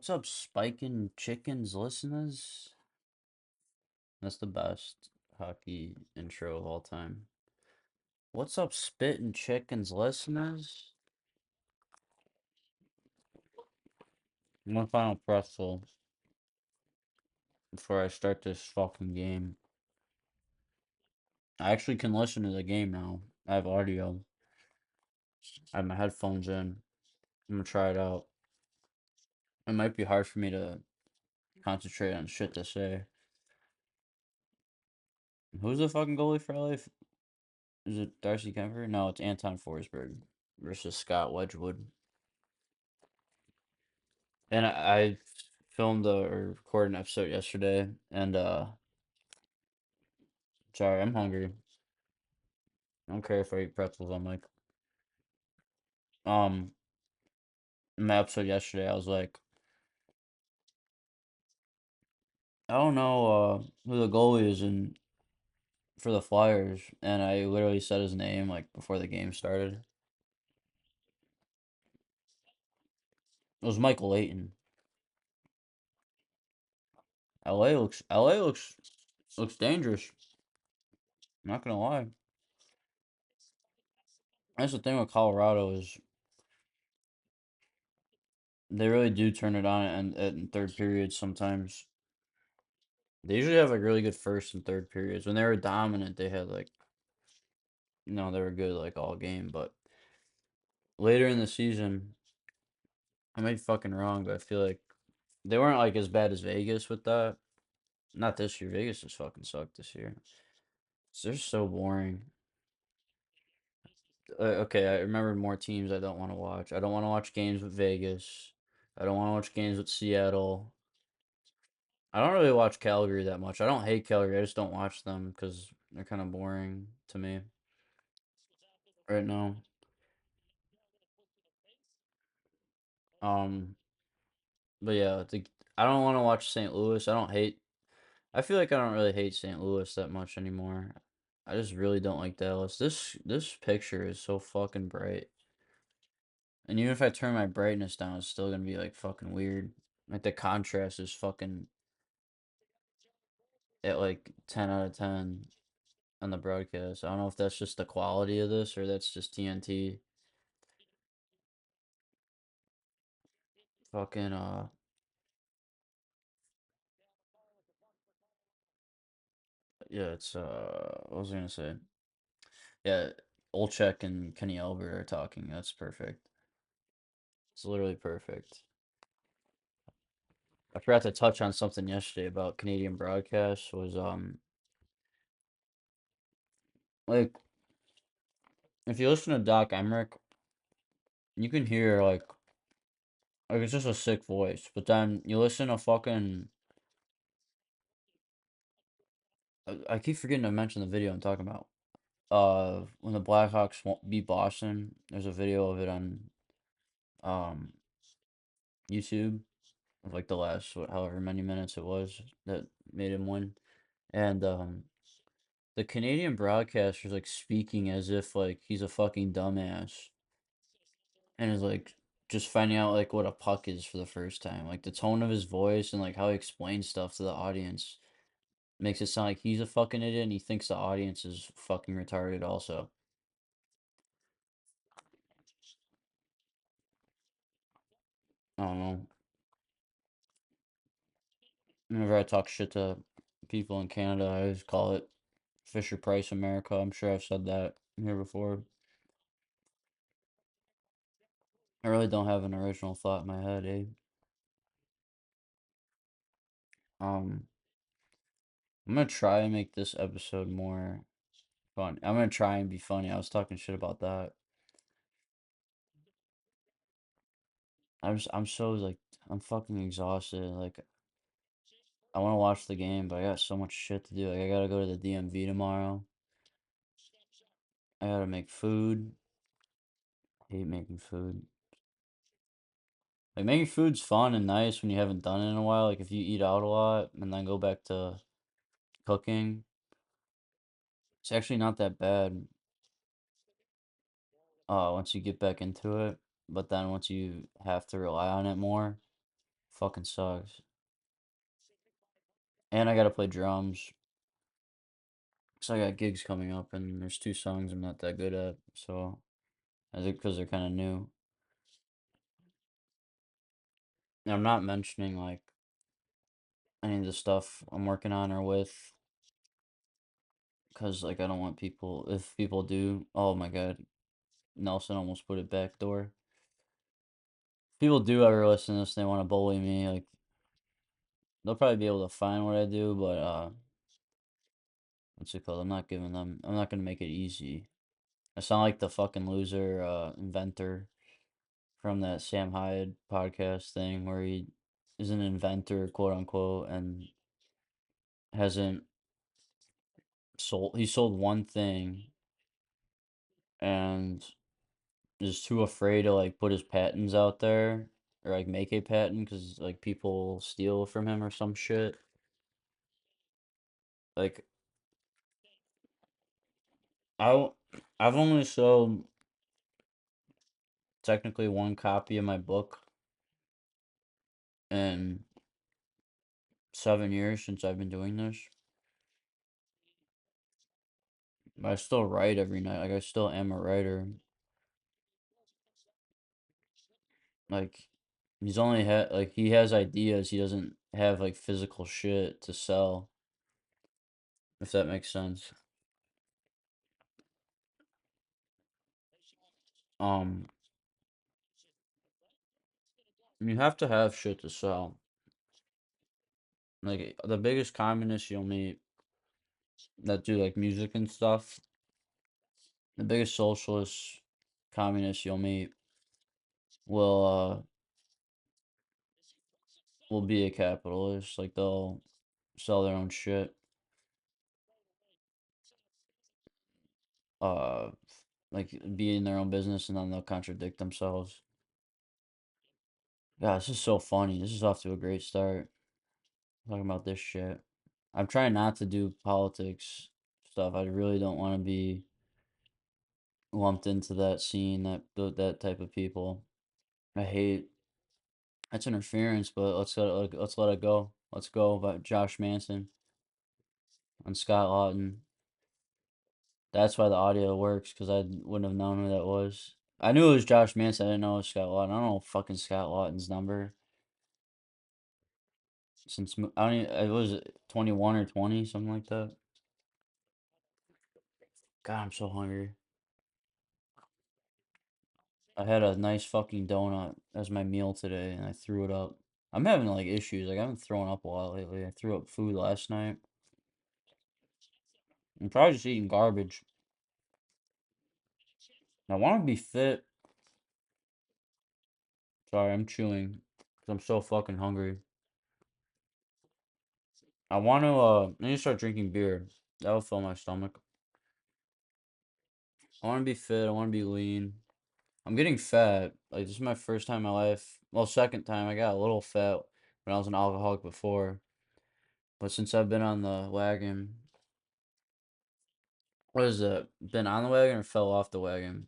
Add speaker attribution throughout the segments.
Speaker 1: What's up, Spikin' Chickens listeners? That's the best hockey intro of all time. What's up, Spittin' Chickens listeners? One final pretzel before I start this fucking game. I actually can listen to the game now. I have audio. I have my headphones in. I'm gonna try it out. It might be hard for me to concentrate on shit to say. Who's the fucking goalie for LA? Is it Darcy Kemper? No, it's Anton Forsberg versus Scott Wedgwood. And I filmed or recorded an episode yesterday, and sorry, I'm hungry. I don't care if I eat pretzels. I'm like, um, in my episode yesterday, I was like, I don't know who the goalie is in for the Flyers, and I literally said his name like before the game started. It was Michael Layton. LA looks dangerous. I'm not gonna lie. That's the thing with Colorado is they really do turn it on in third periods sometimes. They usually have like really good first and third periods. When they were dominant, they had like no, they were good like all game. But later in the season, I might be fucking wrong, but I feel like they weren't like as bad as Vegas with that. Not this year. Vegas just fucking sucked this year. They're so boring. Okay, I remember more teams I don't want to watch. I don't want to watch games with Vegas. I don't want to watch games with Seattle. I don't really watch Calgary that much. I don't hate Calgary. I just don't watch them because they're kind of boring to me right now. Um, but yeah, I don't want to watch St. Louis. I don't hate. I feel like I don't really hate St. Louis that much anymore. I just really don't like Dallas. This picture is so fucking bright, and even if I turn my brightness down, it's still gonna be like fucking weird. Like the contrast is fucking at like 10 out of 10 on the broadcast. I don't know if that's just the quality of this or that's just TNT. Fucking yeah, it's what was I gonna say? Yeah, Olczek and Kenny Albert are talking. That's perfect. It's literally perfect. I forgot to touch on something yesterday about Canadian broadcasts was like if you listen to Doc Emmerich, you can hear like it's just a sick voice, but then you listen to fucking I keep forgetting to mention the video I'm talking about. When the Blackhawks beat Boston, there's a video of it on um YouTube of like the last however many minutes it was that made him win. And the Canadian broadcaster's like speaking as if like he's a fucking dumbass and is like just finding out like what a puck is for the first time. Like the tone of his voice and like how he explains stuff to the audience makes it sound like he's a fucking idiot and he thinks the audience is fucking retarded also. I don't know. Whenever I talk shit to people in Canada, I always call it Fisher Price America. I'm sure I've said that here before. I really don't have an original thought in my head, eh? Um, I'm gonna try and make this episode more fun. I'm gonna try and be funny. I was talking shit about that. I'm so like I'm fucking exhausted. Like I want to watch the game, but I got so much shit to do. Like I gotta go to the DMV tomorrow. I gotta make food. I hate making food. Like making food's fun and nice when you haven't done it in a while. Like if you eat out a lot and then go back to cooking, it's actually not that bad. Once you get back into it, but then once you have to rely on it more, Fucking sucks. And I gotta play drums. So I got gigs coming up, and there's two songs I'm not that good at. So I think because they're kind of new. And I'm not mentioning like any of the stuff I'm working on or with, because like I don't want people. If people do, oh my God, Nelson almost put it back door. If people do ever listen to this, and they want to bully me. Like they'll probably be able to find what I do, but what's it called? I'm not giving them. I'm not gonna make it easy. I sound like the fucking loser inventor from that Sam Hyde podcast thing where he is an inventor, quote unquote, and hasn't sold. He sold one thing and is too afraid to like put his patents out there or like make a patent because like people steal from him or some shit. Like I, w- I've only sold technically one copy of my book in 7 years since I've been doing this. But I still write every night. Like I still am a writer. Like he's only had like he has ideas. He doesn't have like physical shit to sell. If that makes sense. Um, you have to have shit to sell. Like the biggest communists you'll meet that do like music and stuff, the biggest socialist communists you'll meet will will be a capitalist. Like they'll sell their own shit. Uh, like be in their own business and then they'll contradict themselves. God, this is so funny. This is off to a great start. Talking about this shit. I'm trying not to do politics stuff. I really don't want to be lumped into that scene, that type of people. I hate that's interference, but let's let it go. Let's go about Josh Manson and Scott Lawton. That's why the audio works because I wouldn't have known who that was. I knew it was Josh Manson. I didn't know it was Scott Lawton. I don't know fucking Scott Lawton's number since I don't even, it was 21 or 20 something like that. God, I'm so hungry. I had a nice fucking donut as my meal today and I threw it up. I'm having like issues. Like I haven't thrown up a lot lately. I threw up food last night. I'm probably just eating garbage. I want to be fit. Sorry, I'm chewing because I'm so fucking hungry. I need to start drinking beer. That'll fill my stomach. I want to be fit. I want to be lean. I'm getting fat. Like this is my first time in my life. Well, second time. I got a little fat when I was an alcoholic before. But since I've been on the wagon, what is that? Been on the wagon or fell off the wagon?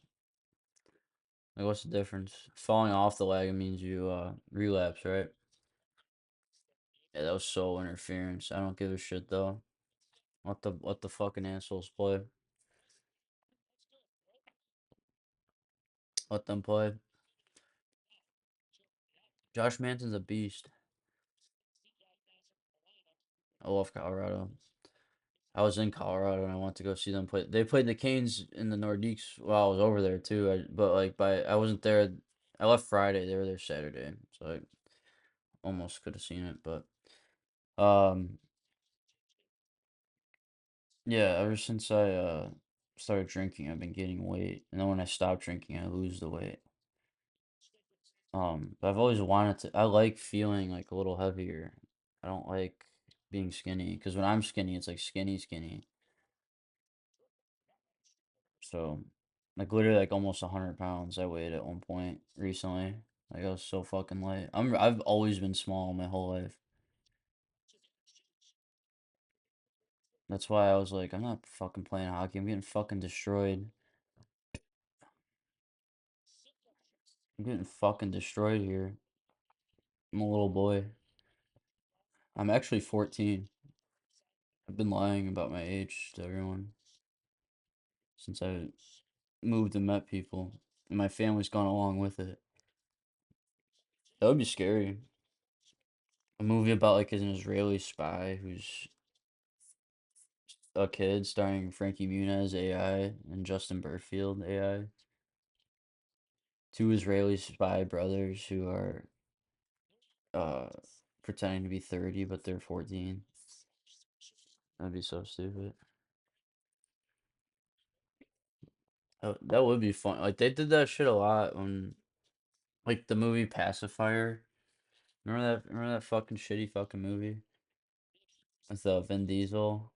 Speaker 1: Like what's the difference? Falling off the wagon means you relapse, right? Yeah, that was so interference. I don't give a shit though. Let the fucking assholes play. Let them play. Josh Manson's a beast. I love Colorado. I was in Colorado and I went to go see them play. They played the Canes in the Nordiques while I was over there too. But like I wasn't there. I left Friday. They were there Saturday, so I almost could have seen it. But um, yeah. Ever since I started drinking, I've been gaining weight, and then when I stop drinking, I lose the weight. But I've always wanted to. I like feeling like a little heavier. I don't like being skinny because when I'm skinny, it's like skinny, skinny. So, like literally, like almost 100 pounds I weighed at one point recently. Like I was so fucking light. I've always been small my whole life. That's why I was like, I'm not fucking playing hockey. I'm getting fucking destroyed. I'm getting fucking destroyed here. I'm a little boy. I'm actually 14. I've been lying about my age to everyone since I moved and met people, and my family's gone along with it. That would be scary. A movie about like an Israeli spy who's a kid starring Frankie Muniz AI and Justin Burfield AI. Two Israeli spy brothers who are uh pretending to be 30 but they're 14. That'd be so stupid. That would be fun. Like they did that shit a lot when like the movie Pacifier. Remember that fucking shitty fucking movie with Vin Diesel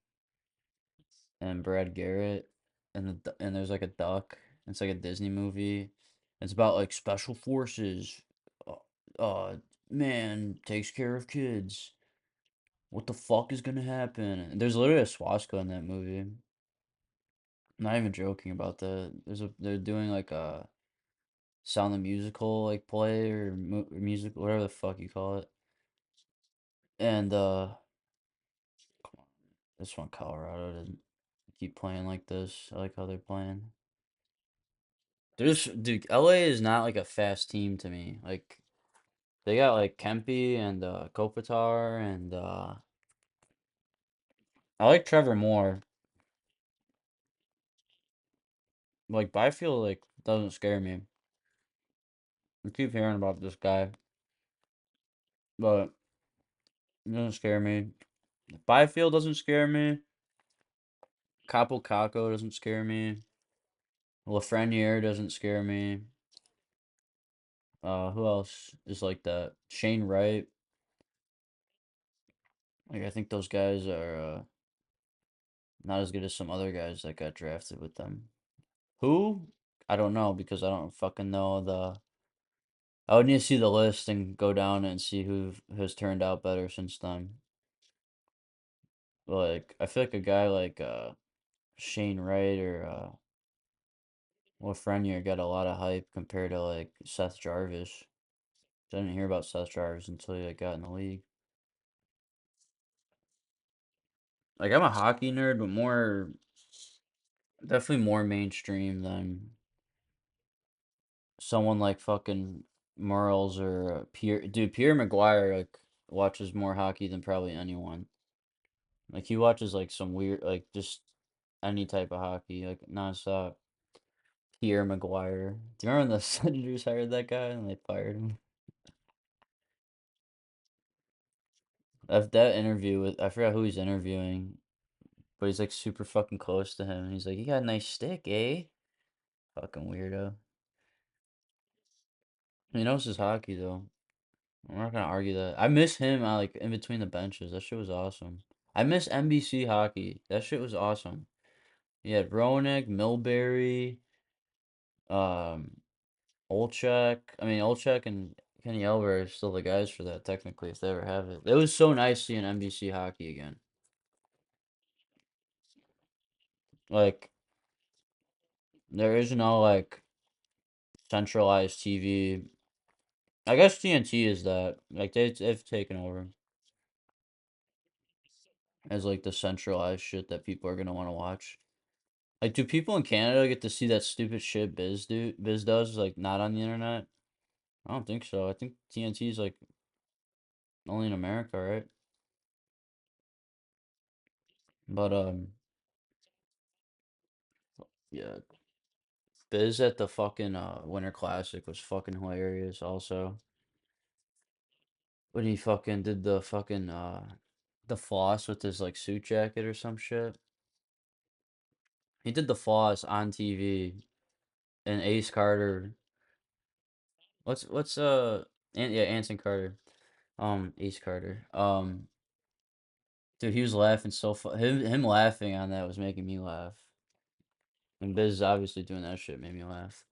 Speaker 1: and Brad Garrett and there's like a duck. It's like a Disney movie. It's about like special forces. Uh, uh man takes care of kids. What the fuck is gonna happen? And there's literally a swastika in that movie. I'm not even joking about that. They're doing like a Sound the Musical like play or music whatever the fuck you call it. And come on, this one Colorado didn't keep playing like this. I like how they're playing. Dude, LA is not like a fast team to me. Like they got like Kempe and Kopitar and I like Trevor Moore. Like Byfield like doesn't scare me. I keep hearing about this guy, but it doesn't scare me. Byfield doesn't scare me. Capo Caco doesn't scare me. Lafreniere doesn't scare me. Who else is like that? Shane Wright. Like I think those guys are not as good as some other guys that got drafted with them. Who? I don't know because I don't fucking know the. I would need to see the list and go down and see who has turned out better since then. Like I feel like a guy like Shane Wright or Lafreniere got a lot of hype compared to like Seth Jarvis. I didn't hear about Seth Jarvis until he like, got in the league. Like I'm a hockey nerd, but more definitely more mainstream than someone like fucking Merles or Pierre. Dude, Pierre McGuire like watches more hockey than probably anyone. Like he watches like some weird like just any type of hockey like nonstop. Pierre McGuire. Do you remember when the Senators hired that guy and they fired him? That interview with I forgot who he's interviewing, but he's like super fucking close to him. And he's like, "You got a nice stick, eh?" Fucking weirdo. He knows his hockey though. I'm not gonna argue that. I miss him like in between the benches. That shit was awesome. I miss NBC hockey. That shit was awesome. He had Roenick, Milbury, um, Olchek. I mean, Olchek and Kenny Elber are still the guys for that technically if they ever have it. It was so nice seeing NBC hockey again. Like there is no like centralized TV. I guess TNT is that. Like they've taken over as like the centralized shit that people are gonna want to watch. Like, do people in Canada get to see that stupid shit Biz does like not on the internet? I don't think so. I think TNT is like only in America, right? But yeah, Biz at the fucking Winter Classic was fucking hilarious. Also, when he fucking did the floss with his like suit jacket or some shit. He did the floss on TV, and Ace Carter. Yeah, Anson Carter. Ace Carter. Dude, he was laughing so him laughing on that was making me laugh. And Biz obviously doing that shit made me laugh.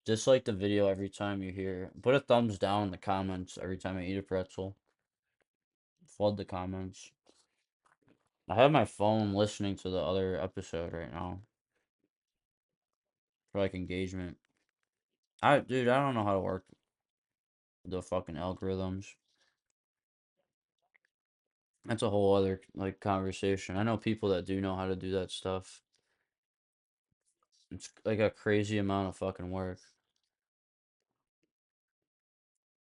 Speaker 1: Just like the video every time you hear. Put a thumbs down in the comments every time I eat a pretzel. Flood the comments. I have my phone listening to the other episode right now for like engagement. Dude, I don't know how to work. the fucking algorithms. That's a whole other like conversation. I know people that do know how to do that stuff. It's like a crazy amount of fucking work.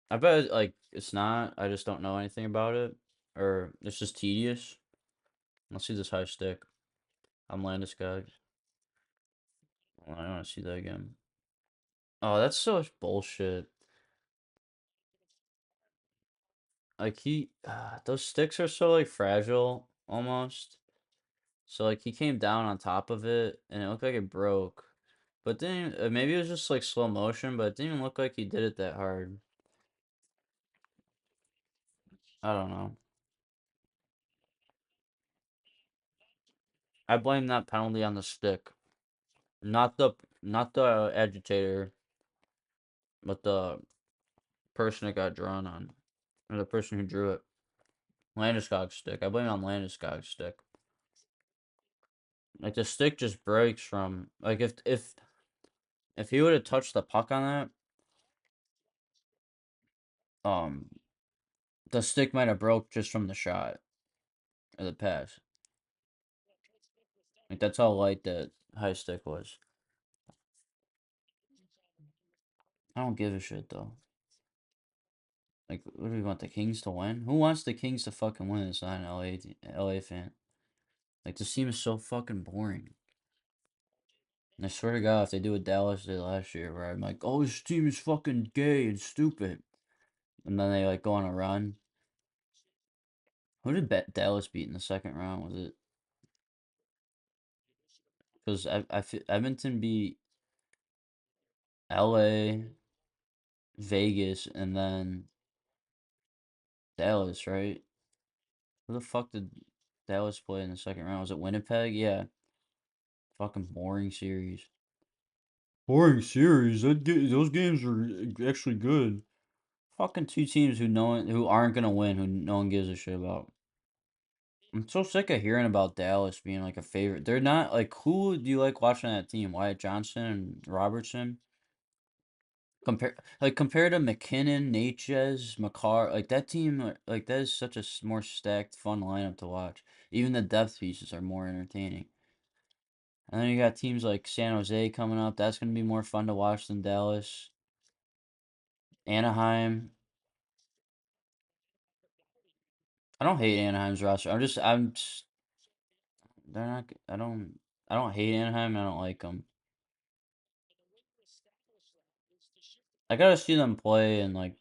Speaker 1: I bet like it's not. I just don't know anything about it, or it's just tedious. Let's see this high stick. I'm Landeskog. I want to see that again. Oh, that's so much bullshit. Like those sticks are so like fragile almost. So like he came down on top of it and it looked like it broke. But then maybe it was just like slow motion, but it didn't even look like he did it that hard. I don't know. I blame that penalty on the stick, not the agitator, but the person it got drawn on, or the person who drew it. Landeskog's stick. I blame it on Landeskog's stick. Like the stick just breaks from like if he would have touched the puck on that, the stick might have broke just from the shot or the pass. Like that's how light that high stick was. I don't give a shit though. Like, what do we want the Kings to win? Who wants the Kings to fucking win? It's not an LA fan. Like this team is so fucking boring. And I swear to God, if they do what Dallas did last year, where I'm like, oh, this team is fucking gay and stupid, and then they like go on a run. Who did Dallas beat in the second round? Was it? Because Edmonton beat LA, Vegas, and then Dallas, right? Who the fuck did Dallas play in the second round? Was it Winnipeg? Yeah. Fucking boring series. Boring series. Those games are actually good. Fucking two teams who aren't gonna win, who no one gives a shit about. I'm so sick of hearing about Dallas being like a favorite. They're not like who do you like watching that team? Wyatt Johnson and Robertson? Compared to McKinnon, Natchez, McCarr, like that team, like that is such a more stacked, fun lineup to watch. Even the depth pieces are more entertaining. And then you got teams like San Jose coming up. That's gonna be more fun to watch than Dallas. Anaheim. I don't hate Anaheim's roster. They're not. I don't hate Anaheim. I don't like them. I gotta see them play and like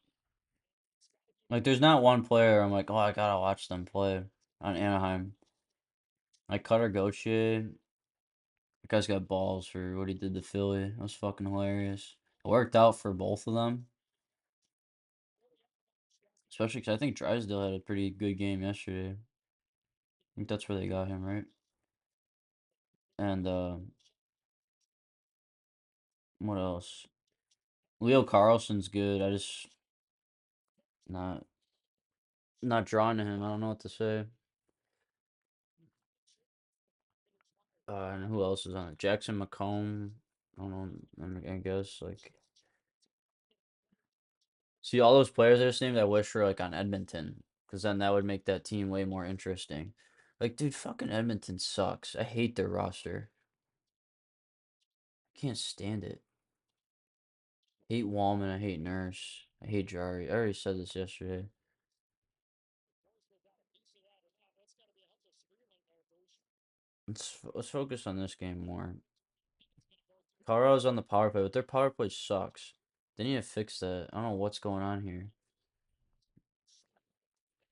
Speaker 1: there's not one player I'm like, oh, I gotta watch them play on Anaheim. Like Cutter Gauthier, that guy's got balls for what he did to Philly. That was fucking hilarious. It worked out for both of them, especially because I think Drysdale had a pretty good game yesterday. I think that's where they got him, right? And what else? Leo Carlson's good. I just not not drawn to him. I don't know what to say. And who else is on it? Jackson McComb. I don't know. I guess like see all those players I just named. I wish were like on Edmonton, because then that would make that team way more interesting. Like, dude, fucking Edmonton sucks. I hate their roster. I can't stand it. I hate Wallman. I hate Nurse. I hate Jari. I already said this yesterday. Let's focus on this game more. Colorado's on the power play, but their power play sucks. They need to fix that. I don't know what's going on here.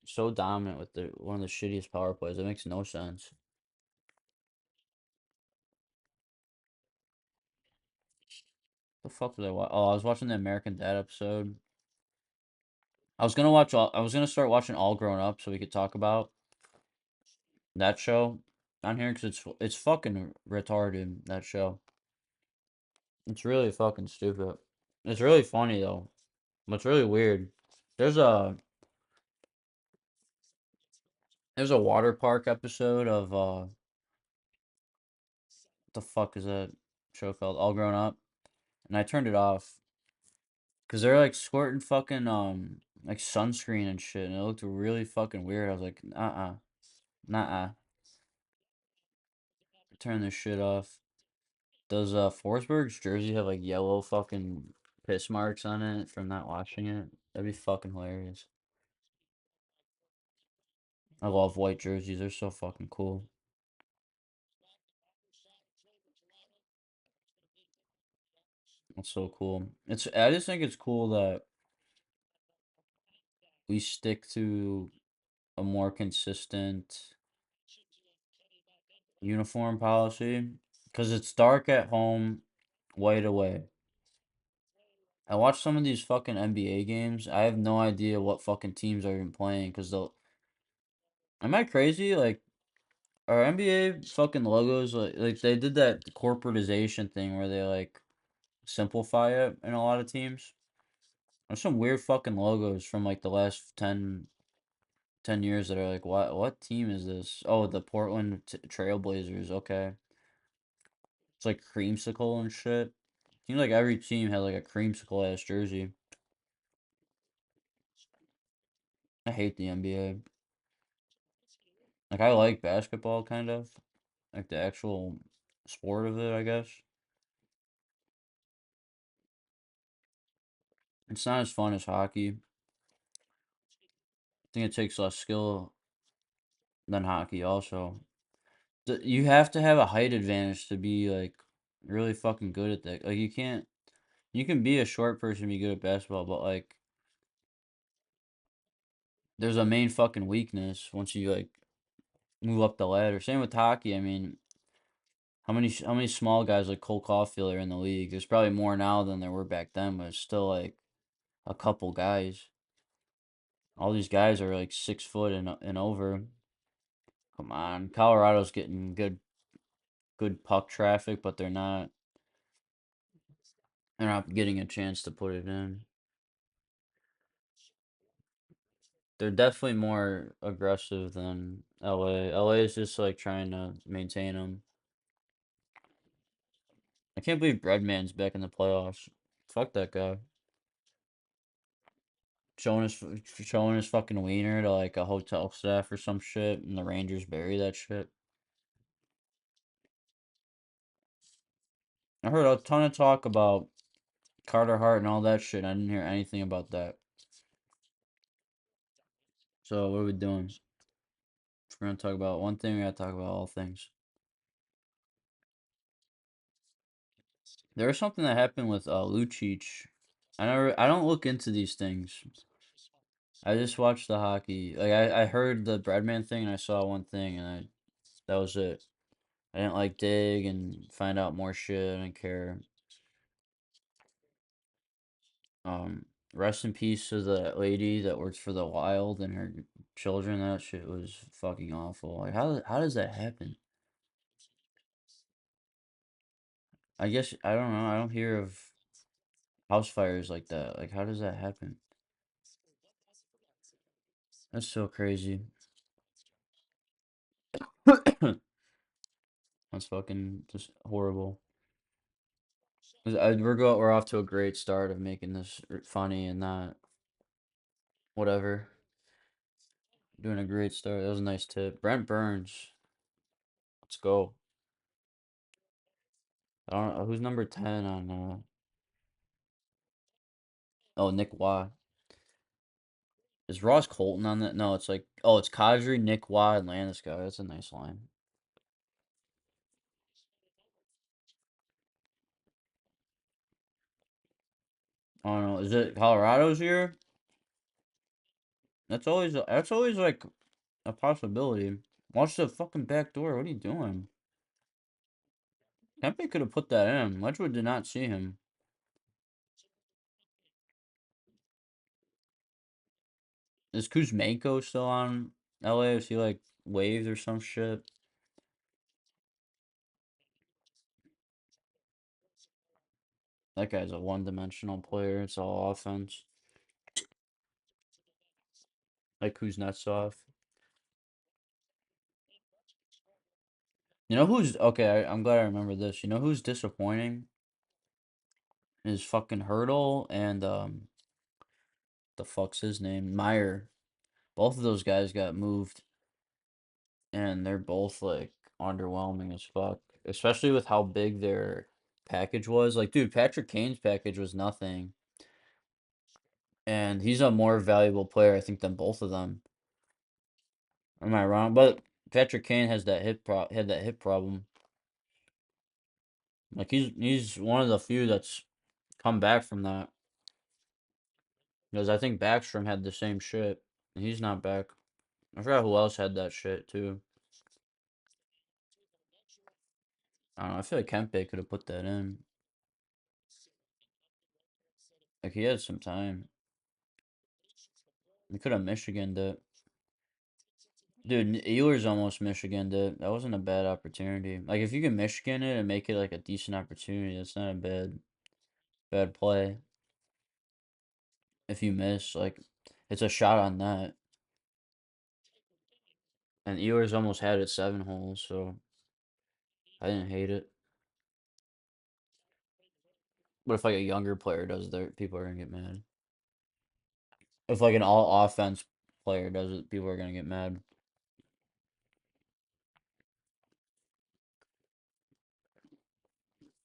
Speaker 1: So dominant with one of the shittiest power plays. It makes no sense. The fuck did I watch? Oh, I was watching the American Dad episode. I was gonna start watching All Grown Up so we could talk about that show on here because it's fucking retarded, that show. It's really fucking stupid. It's really funny though. But it's really weird. There's a there's a water park episode of what the fuck is that show called? All Grown Up. And I turned it off Cause they're like squirting fucking like sunscreen and shit, and it looked really fucking weird. I was like, nah, turn this shit off. Does Forsberg's jersey have like yellow fucking piss marks on it from not washing it? That'd be fucking hilarious. I love white jerseys. They're so fucking cool. That's so cool. I just think it's cool that we stick to a more consistent uniform policy because it's dark at home, white away. I watch some of these fucking NBA games. I have no idea what fucking teams are even playing because they'll. Am I crazy? Like, are NBA fucking logos like they did that corporatization thing where they like simplify it in a lot of teams? There's some weird fucking logos from like the last 10 years that are like, what team is this? Oh, the Portland Trailblazers. Okay. It's like creamsicle and shit. Seems like every team has like a creamsicle ass jersey. I hate the NBA. Like I like basketball kind of. Like the actual sport of it, I guess. It's not as fun as hockey. I think it takes less skill than hockey also. You have to have a height advantage to be like really fucking good at that. Like you can be a short person and be good at basketball, but like there's a main fucking weakness once you like move up the ladder. Same with hockey. I mean, how many small guys like Cole Caulfield are in the league? There's probably more now than there were back then, but it's still like a couple guys. All these guys are like 6 foot and over. Come on, Colorado's getting good puck traffic, but they're not getting a chance to put it in. They're definitely more aggressive than LA. LA is just like trying to maintain them. I can't believe Breadman's back in the playoffs. Fuck that guy. Showing his fucking wiener to like a hotel staff or some shit, and the Rangers bury that shit. I heard a ton of talk about Carter Hart and all that shit. I didn't hear anything about that. So what are we doing? If we're gonna talk about one thing, we gotta talk about all things. There was something that happened with Lucic. I don't look into these things. I just watched the hockey. Like I heard the Breadman thing and I saw one thing and that was it. I didn't like dig and find out more shit. I didn't care. Um, Rest in peace to the lady that works for the Wild and her children. That shit was fucking awful. Like how does that happen? I guess I don't know. I don't hear of house fires like that. Like how does that happen? That's so crazy. That's fucking just horrible. We're off to a great start of making this funny and not whatever. Doing a great start. That was a nice tip. Brent Burns. Let's go. I don't know who's number 10 on oh, Nick Waugh. Is Ross Colton on that? No, it's like it's Kadri, Nick Waugh, and Landeskog. That's a nice line. I don't know. Is it Colorado's here? That's always like a possibility. Watch the fucking back door. What are you doing? Tempe could have put that in. Ledgewood did not see him. Is Kuzmenko still on LA? Is he like waived or some shit? That guy's a one-dimensional player. It's all offense. Like Kuznetsov. You know who's okay? I'm glad I remember this. You know who's disappointing? is fucking Hurdle and the fuck's his name? Meyer. Both of those guys got moved and they're both like underwhelming as fuck. Especially with how big their package was. Like, dude, Patrick Kane's package was nothing. And he's a more valuable player, I think, than both of them. Am I wrong? But Patrick Kane has that had that hip problem. Like he's one of the few that's come back from that. Because I think Backstrom had the same shit. And he's not back. I forgot who else had that shit too. I don't know. I feel like Kempe could have put that in. Like he had some time. He could have Michiganed it. Dude, Ehlers almost Michiganed it. That wasn't a bad opportunity. Like if you can Michigan it and make it like a decent opportunity, that's not a bad play. If you miss, like it's a shot on that. And Ehlers almost had it 7 holes, so I didn't hate it. But if like a younger player does it, people are gonna get mad. If like an all offense player does it, people are gonna get mad.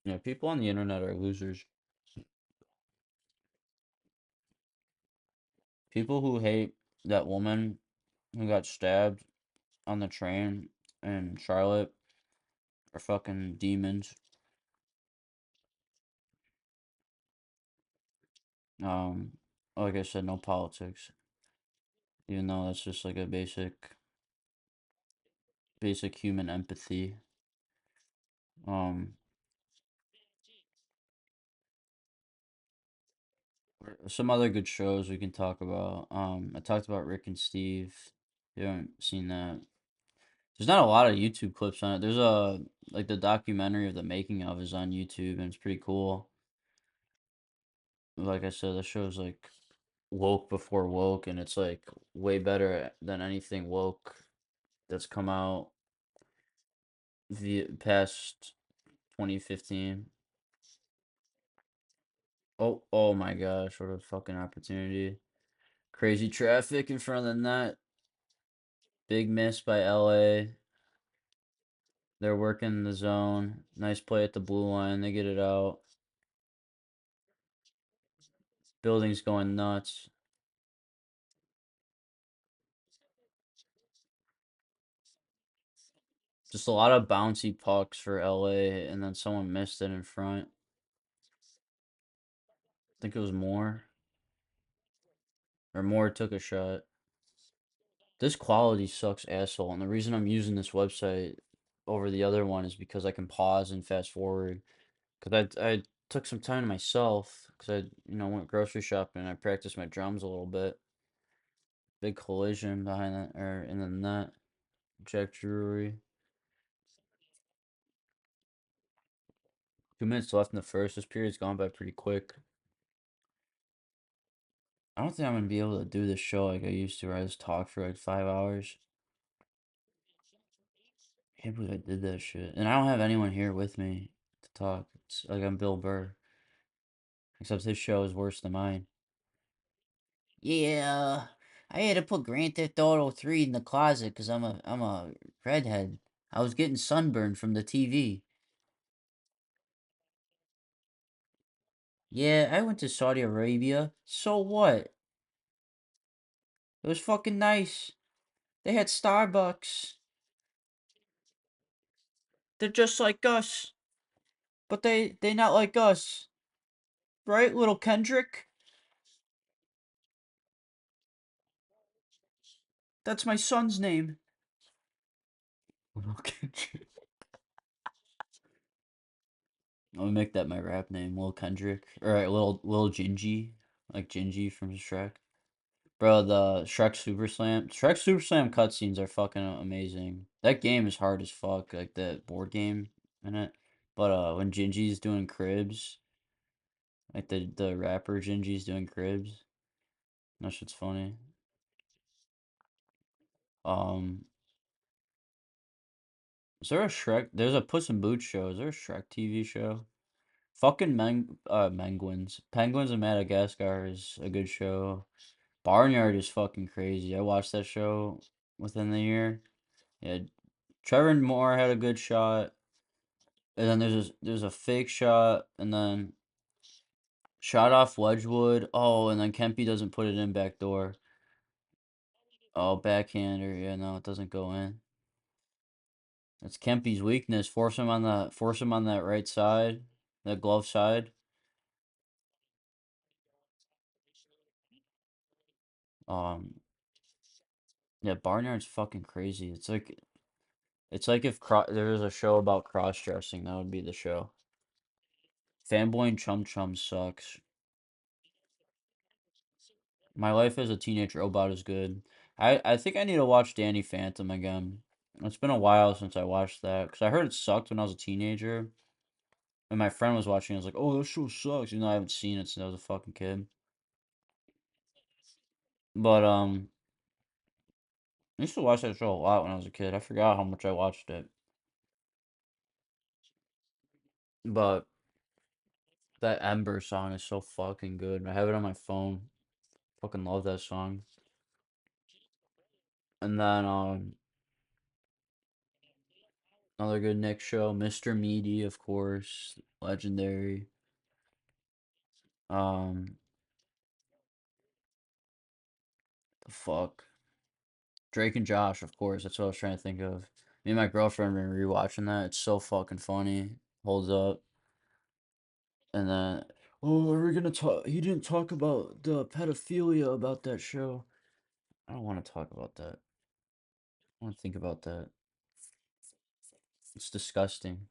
Speaker 1: Yeah, people on the internet are losers. People who hate that woman who got stabbed on the train in Charlotte are fucking demons. Um, like I said, no politics. Even though that's just like a basic human empathy. Um, some other good shows we can talk about. I talked about Rick and Steve. You haven't seen that. There's not a lot of YouTube clips on it. There's a like the documentary of the making of is on YouTube and it's pretty cool. Like I said, the show's like woke before woke and it's like way better than anything woke that's come out the past 2015. Oh my gosh, what a fucking opportunity. Crazy traffic in front of the net. Big miss by LA. They're working the zone. Nice play at the blue line. They get it out. Building's going nuts. Just a lot of bouncy pucks for LA, and then someone missed it in front. I think it was Moore. Or Moore took a shot. This quality sucks asshole, and the reason I'm using this website over the other one is because I can pause and fast forward. Because I took some time to myself, because went grocery shopping and I practiced my drums a little bit. Big collision behind that, or in the net. Jack Drury. 2 minutes left in the first. This period's gone by pretty quick. I don't think I'm gonna be able to do this show like I used to, where I just talk for like 5 hours. I can't believe I did that shit. And I don't have anyone here with me to talk. It's like I'm Bill Burr. Except his show is worse than mine. Yeah, I had to put Grand Theft Auto 3 in the closet because I'm a redhead. I was getting sunburned from the TV. Yeah, I went to Saudi Arabia. So what? It was fucking nice. They had Starbucks. They're just like us. But they not like us. Right, little Kendrick? That's my son's name. Little Kendrick. I'm gonna make that my rap name, Lil Kendrick. Or Lil Gingy. Like Gingy from Shrek. Bro, the Shrek Super Slam. Shrek Super Slam cutscenes are fucking amazing. That game is hard as fuck, like the board game in it. But when Gingy's doing cribs, like the rapper Gingy's doing cribs, that shit's funny. Um, is there a Shrek? There's a Puss in Boots show. Is there a Shrek TV show? Fucking Penguins. Penguins of Madagascar is a good show. Barnyard is fucking crazy. I watched that show within the year. Yeah, Trevor Moore had a good shot, and then there's a fake shot, and then shot off Wedgwood. Oh, and then Kempy doesn't put it in back door. Oh, backhander. Yeah, no, it doesn't go in. That's Kempy's weakness. Force him on that right side, that glove side. Um, yeah, Barnyard's fucking crazy. It's like if there was a show about cross dressing, that would be the show. Fanboy and Chum Chum sucks. My Life as a Teenage Robot is good. I think I need to watch Danny Phantom again. It's been a while since I watched that because I heard it sucked when I was a teenager. And my friend was watching. I was like, "Oh, this show sucks," even though I haven't seen it since I was a fucking kid. But I used to watch that show a lot when I was a kid. I forgot how much I watched it. But that Ember song is so fucking good. I have it on my phone. Fucking love that song. And then another good Nick show, Mr. Meaty, of course, legendary. Um, the fuck, Drake and Josh, of course. That's what I was trying to think of. Me and my girlfriend have been rewatching that. It's so fucking funny. Holds up. And then, oh, are we gonna talk? He didn't talk about the pedophilia about that show. I don't want to talk about that. I want to think about that. It's disgusting,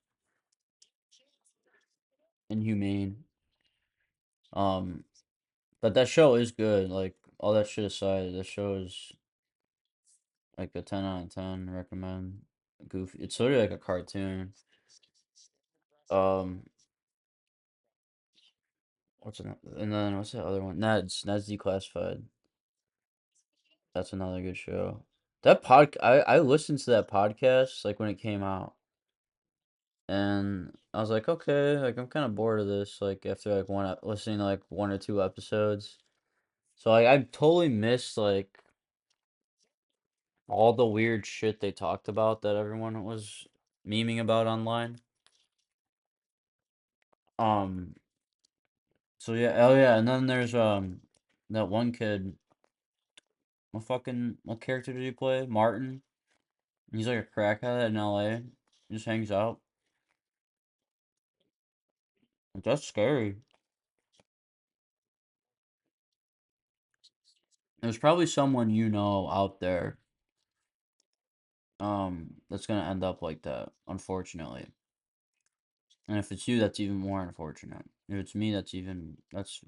Speaker 1: inhumane. Um, but that show is good. Like all that shit aside, that show is like a 10 out of 10. Recommend. Goofy. It's sort of like a cartoon. Um, and then what's that other one? Ned's Declassified. That's another good show. I listened to that podcast like when it came out, and I was like, okay, like I'm kind of bored of this. Like after like listening to like one or two episodes, so like I totally missed like all the weird shit they talked about that everyone was memeing about online. Um, so yeah, oh yeah, and then there's that one kid. What character did he play? Martin. He's like a crackhead in LA. He just hangs out. Like, that's scary. There's probably someone you know out there that's gonna end up like that, unfortunately. And if it's you, that's even more unfortunate. If it's me, that's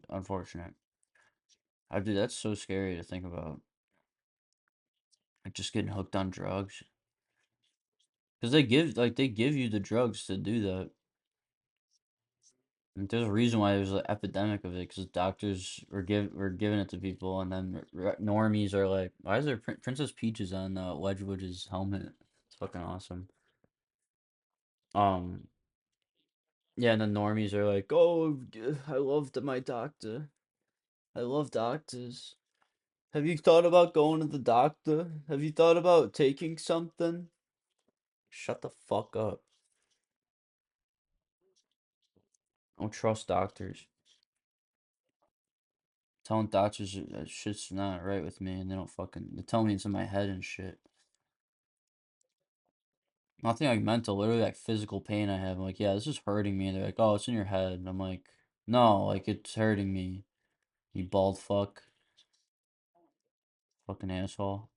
Speaker 1: unfortunate. I do that's so scary to think about. Like just getting hooked on drugs. Because they give you the drugs to do that. And there's a reason why there's an epidemic of it, because doctors were giving it to people, and then normies are like, "Why is there Princess Peaches on Wedgwood's helmet?" It's fucking awesome. Um, yeah, and then normies are like, "Oh, I love my doctor. I love doctors. Have you thought about going to the doctor? Have you thought about taking something?" Shut the fuck up. I don't trust doctors. Telling doctors that shit's not right with me, and they tell me it's in my head and shit. Nothing like mental, literally like physical pain I have. I'm like, yeah, this is hurting me. And they're like, oh, it's in your head. And I'm like, no, like it's hurting me. You bald fuck. Fucking asshole.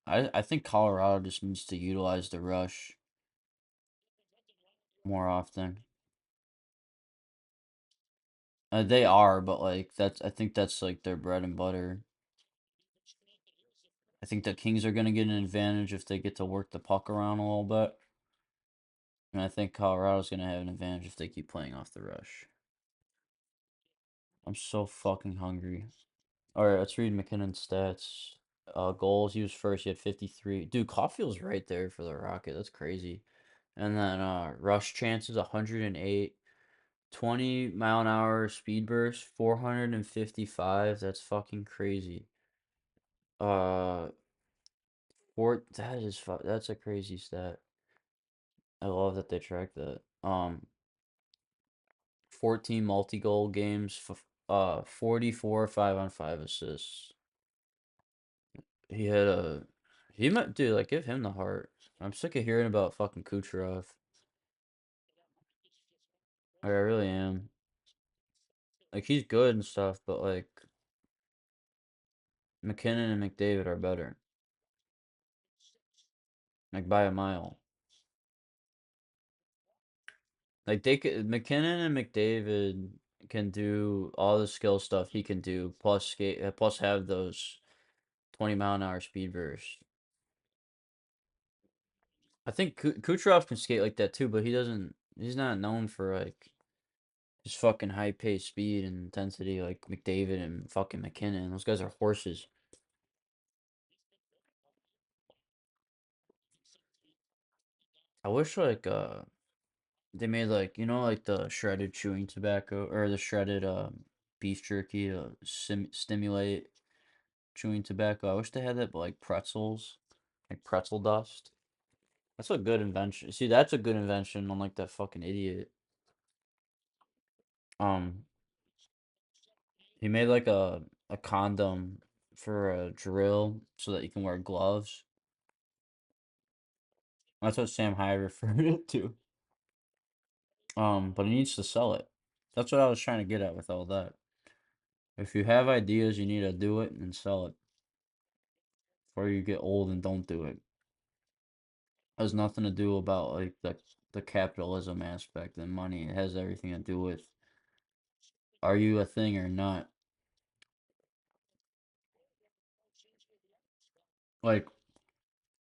Speaker 1: I think Colorado just needs to utilize the rush more often. They are, but like I think that's like their bread and butter. I think the Kings are gonna get an advantage if they get to work the puck around a little bit. And I think Colorado's gonna have an advantage if they keep playing off the rush. I'm so fucking hungry. Alright, let's read McKinnon's stats. goals. He was first. He had 53. Dude, Caulfield's right there for the Rocket. That's crazy. And then rush chances 108, 20-mile-an-hour speed burst 455. That's fucking crazy. Uh, that's a crazy stat. I love that they track that. 14 multi-goal games, 44 5-on-5 assists. He had a he might dude like give him the heart. I'm sick of hearing about fucking Kucherov. Like, I really am. Like he's good and stuff, but like McKinnon and McDavid are better. Like by a mile. Like they could McKinnon and McDavid can do all the skill stuff he can do, plus skate, plus have those 20-mile-an-hour speed bursts. I think Kucherov can skate like that too, but he doesn't. He's not known for like just fucking high pace speed and intensity like McDavid and fucking McKinnon. Those guys are horses. I wish like they made like like the shredded chewing tobacco or the shredded beef jerky to stimulate chewing tobacco. I wish they had that, but like pretzels, like pretzel dust. That's a good invention. See, that's a good invention, unlike that fucking idiot. Um, he made like a condom for a drill so that you can wear gloves. That's what Sam Hyde referred it to. But he needs to sell it. That's what I was trying to get at with all that. If you have ideas, you need to do it and sell it before you get old and don't do it. Has nothing to do about like the capitalism aspect and money. It has everything to do with are you a thing or not? Like,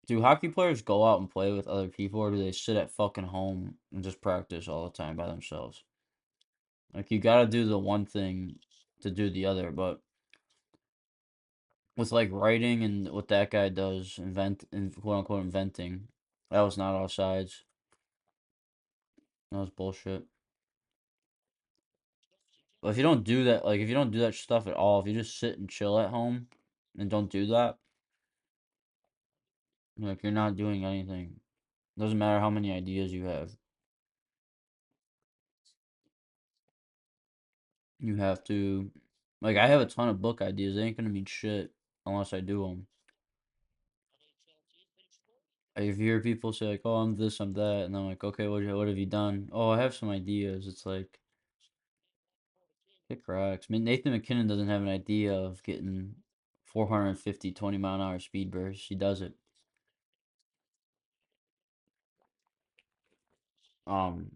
Speaker 1: do hockey players go out and play with other people or do they sit at fucking home and just practice all the time by themselves? Like you gotta do the one thing to do the other, but with like writing and what that guy does, quote unquote inventing, that was not all sides. That was bullshit. But if you don't do that, like if you don't do that stuff at all, if you just sit and chill at home and don't do that, like you're not doing anything. Doesn't matter how many ideas you have. You have to, like I have a ton of book ideas. They ain't gonna mean shit unless I do them. Like, if you hear people say like, "Oh, I'm this, I'm that," and I'm like, "Okay, what have you done?" "Oh, I have some ideas." It's like it cracks. I mean, Nathan McKinnon doesn't have an idea of getting 450 20-mile-an-hour speed bursts. He does it. Um,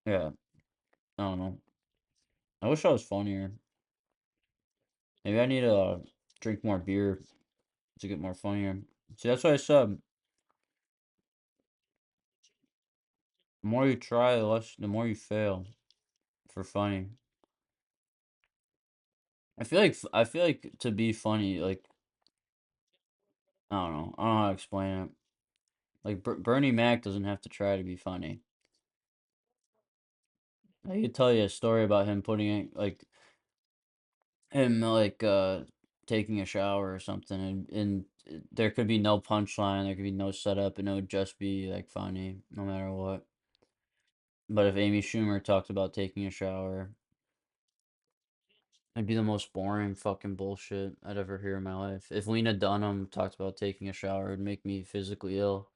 Speaker 1: yeah, I don't know. I wish I was funnier. Maybe I need to drink more beer to get more funnier. See, that's what I said. The more you try, the more you fail for funny. I feel like to be funny, like I don't know how to explain it. Like Bernie Mac doesn't have to try to be funny. I could tell you a story about him putting it like him like taking a shower or something, and there could be no punchline, there could be no setup, and it would just be like funny no matter what. But if Amy Schumer talked about taking a shower, it'd be the most boring fucking bullshit I'd ever hear in my life. If Lena Dunham talked about taking a shower, it'd make me physically ill.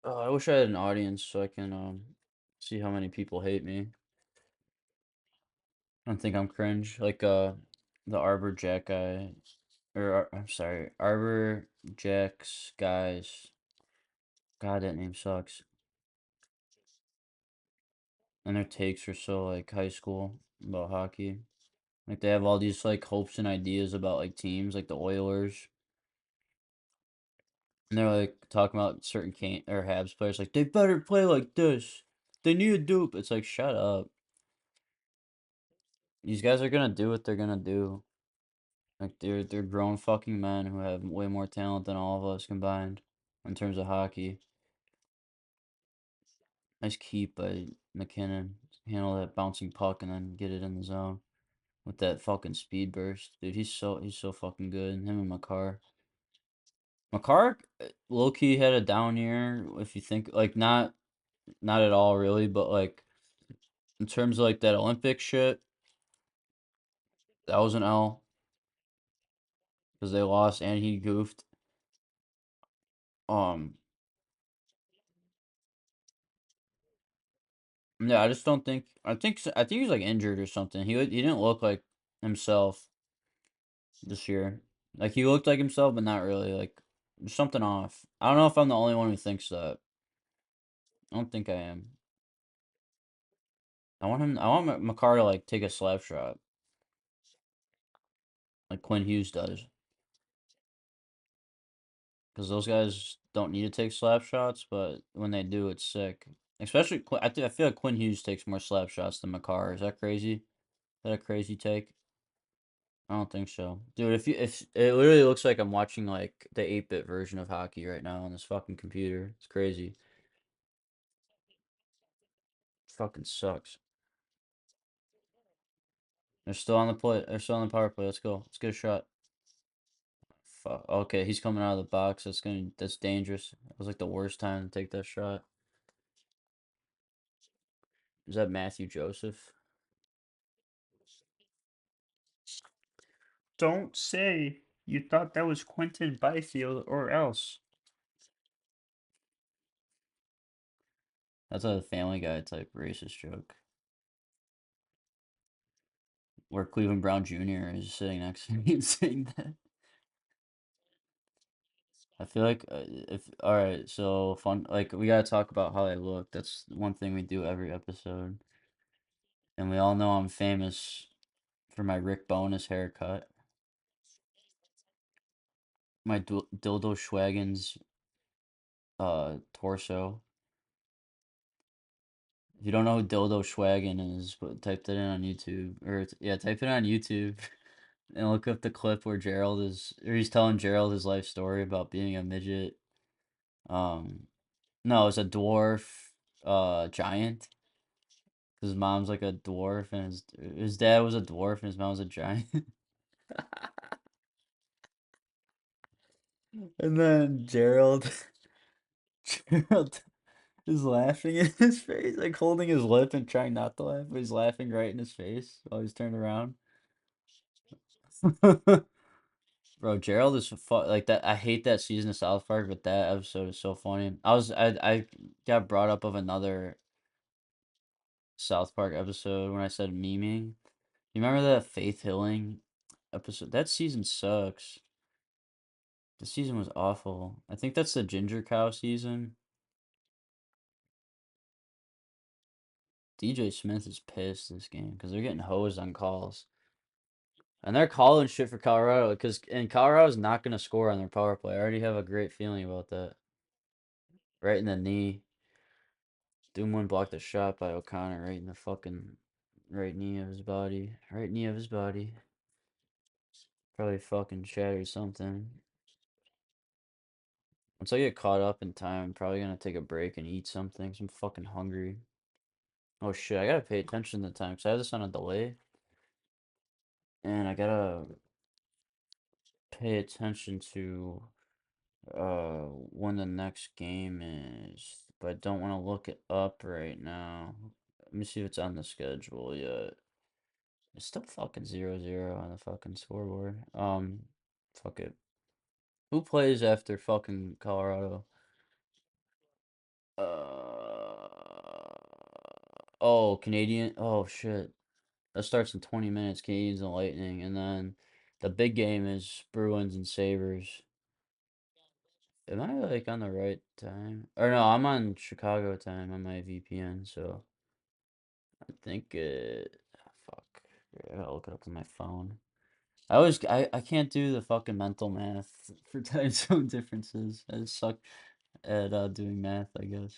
Speaker 1: I wish I had an audience so I can see how many people hate me. I don't think I'm cringe. Like the Arbor Jack guy or I'm sorry, Arbor Jacks guys. God, that name sucks. And their takes are so like high school about hockey. Like they have all these like hopes and ideas about like teams like the Oilers. And they're like talking about certain Kane or Habs players, like they better play like this. They need a dupe. It's like shut up. These guys are gonna do what they're gonna do. Like they're grown fucking men who have way more talent than all of us combined in terms of hockey. Nice keep by McKinnon. Handle that bouncing puck and then get it in the zone with that fucking speed burst. Dude, he's so fucking good. Him and Makar. Makar low key had a down year if you think like not at all really, but like in terms of like that Olympic shit, that was an L because they lost and he goofed. Um, yeah, I just don't think. I think he's like injured or something. He didn't look like himself this year. Like he looked like himself, but not really. Like there's something off. I don't know if I'm the only one who thinks that. I don't think I am. I want him. I want Makar to like take a slap shot like Quinn Hughes does, because those guys don't need to take slap shots, but when they do, it's sick. Especially, I feel like Quinn Hughes takes more slap shots than Makar. Is that crazy? Is that a crazy take? I don't think so, dude. If it literally looks like I'm watching like the 8-bit version of hockey right now on this fucking computer. It's crazy. It fucking sucks. They're still on the play. They're still on the power play. Let's go. Let's get a shot. Fuck. Okay, he's coming out of the box. That's dangerous. It was like the worst time to take that shot. Is that Matthew Joseph? Don't say you thought that was Quentin Byfield or else. That's a Family Guy type racist joke where Cleveland Brown Jr. is sitting next to me and saying that. I feel like if all right, so fun like we gotta talk about how I look. That's one thing we do every episode, and we all know I'm famous for my Rick Bonus haircut, my dildo Schwaggins torso. If you don't know who Dildo Schwaggin is, but type that in on YouTube or yeah, type it on YouTube and look up the clip where Gerald is or he's telling Gerald his life story about being a midget. Um, no, it's a dwarf giant. His mom's like a dwarf, and his dad was a dwarf, and his mom was a giant. And then Gerald is laughing in his face, like holding his lip and trying not to laugh, but he's laughing right in his face while he's turned around. Bro, Gerald is like that. I hate that season of South Park, but that episode is so funny. I got brought up of another South Park episode when I said memeing. You remember that Faith Hilling episode? That season sucks. The season was awful. I think that's the Ginger Cow season. DJ Smith is pissed this game because they're getting hosed on calls. And they're calling shit for Colorado and Colorado's not going to score on their power play. I already have a great feeling about that. Right in the knee. Dumoulin blocked a shot by O'Connor right in the fucking right knee of his body. Right knee of his body. Probably fucking shattered something. Once I get caught up in time, I'm probably gonna take a break and eat something. 'Cause I'm fucking hungry. Oh shit, I gotta pay attention to the time because I have this on a delay. And I gotta pay attention to when the next game is. But I don't want to look it up right now. Let me see if it's on the schedule yet. It's still fucking 0-0 on the fucking scoreboard. Fuck it. Who plays after fucking Colorado? Oh, Canadian. Oh shit. That starts in 20 minutes. Canadians and Lightning, and then the big game is Bruins and Sabres. Am I like on the right time? Or no, I'm on Chicago time on my VPN, so I think it. Fuck. I gotta look it up on my phone. I can't do the fucking mental math for time zone differences. I just suck at doing math, I guess.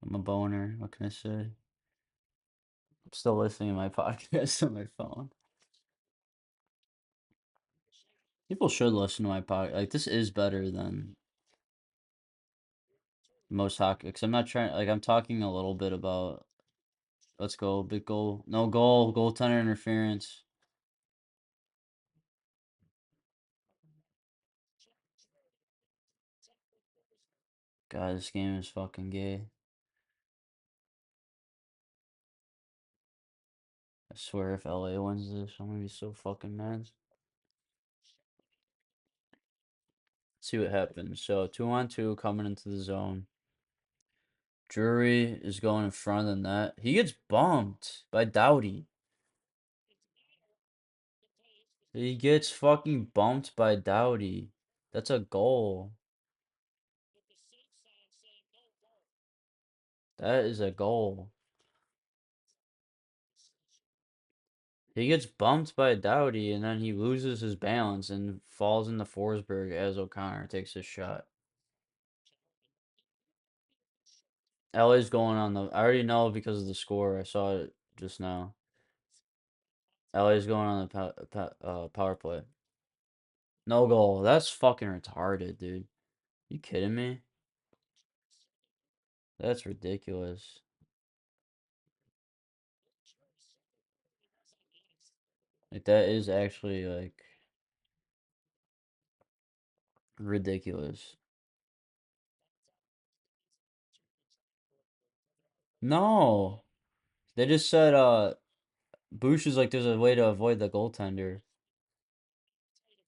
Speaker 1: I'm a boner. What can I say? I'm still listening to my podcast on my phone. People should listen to my podcast. Like this is better than most hockey. Cause I'm not trying. Like I'm talking a little bit about. Let's go, big goal, no goal, goaltender interference. God, this game is fucking gay. I swear, if LA wins this, I'm gonna be so fucking mad. See what happens. So 2-on-2 coming into the zone. Drury is going in front of the net. He gets bumped by Doughty. He gets fucking bumped by Doughty. That's a goal. That is a goal. He gets bumped by Doughty and then he loses his balance and falls into Forsberg as O'Connor takes his shot. LA's going on the. I already know because of the score. I saw it just now. LA's going on the power play. No goal. That's fucking retarded, dude. You kidding me? That's ridiculous. Like that is actually like ridiculous. No. They just said Bush is like there's a way to avoid the goaltender.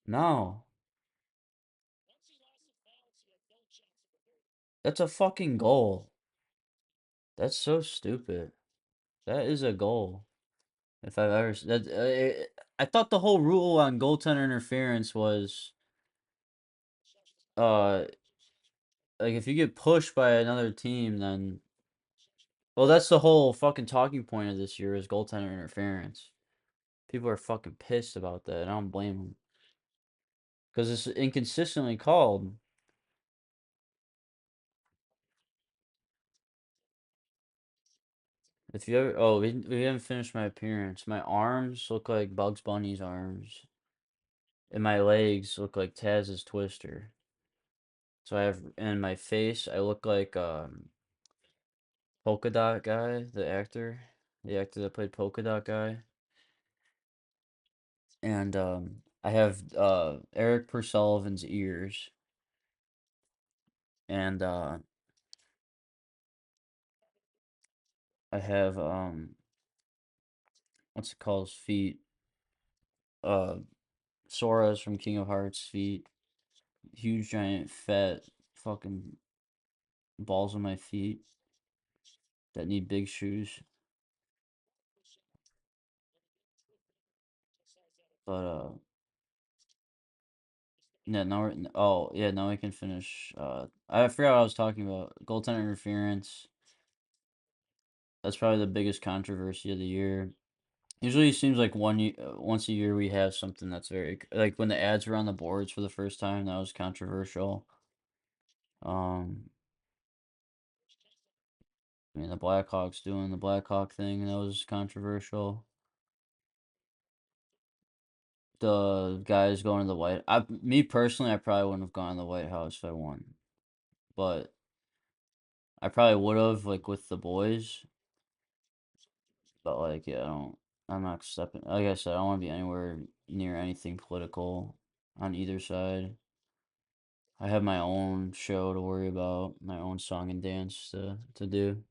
Speaker 1: No. That's a fucking goal. That's so stupid. That is a goal. If I've ever that I thought the whole rule on goaltender interference was uh like if you get pushed by another team then well that's the whole fucking talking point of this year is goaltender interference. People are fucking pissed about that. And I don't blame them because it's inconsistently called. If you ever, oh, we haven't finished my appearance. My arms look like Bugs Bunny's arms, and my legs look like Taz's Twister. So I have, and my face, I look like Polka Dot Guy, the actor that played Polka Dot Guy, and I have Eric Purcell's ears, and I have what's it called? His feet, uh, Sora's from King of Hearts feet, huge giant fat fucking balls on my feet that need big shoes. But yeah, now oh yeah, now we can finish. I forgot what I was talking about. Goaltender interference. That's probably the biggest controversy of the year. Usually, it seems like once a year we have something that's very like when the ads were on the boards for the first time. That was controversial. Um, I mean the Blackhawks doing the Blackhawk thing. That was controversial. The guys going to the me personally, I probably wouldn't have gone to the White House if I won, but I probably would have like with the boys. But like, yeah, I'm not stepping. Like I said, I don't want to be anywhere near anything political on either side. I have my own show to worry about, my own song and dance to do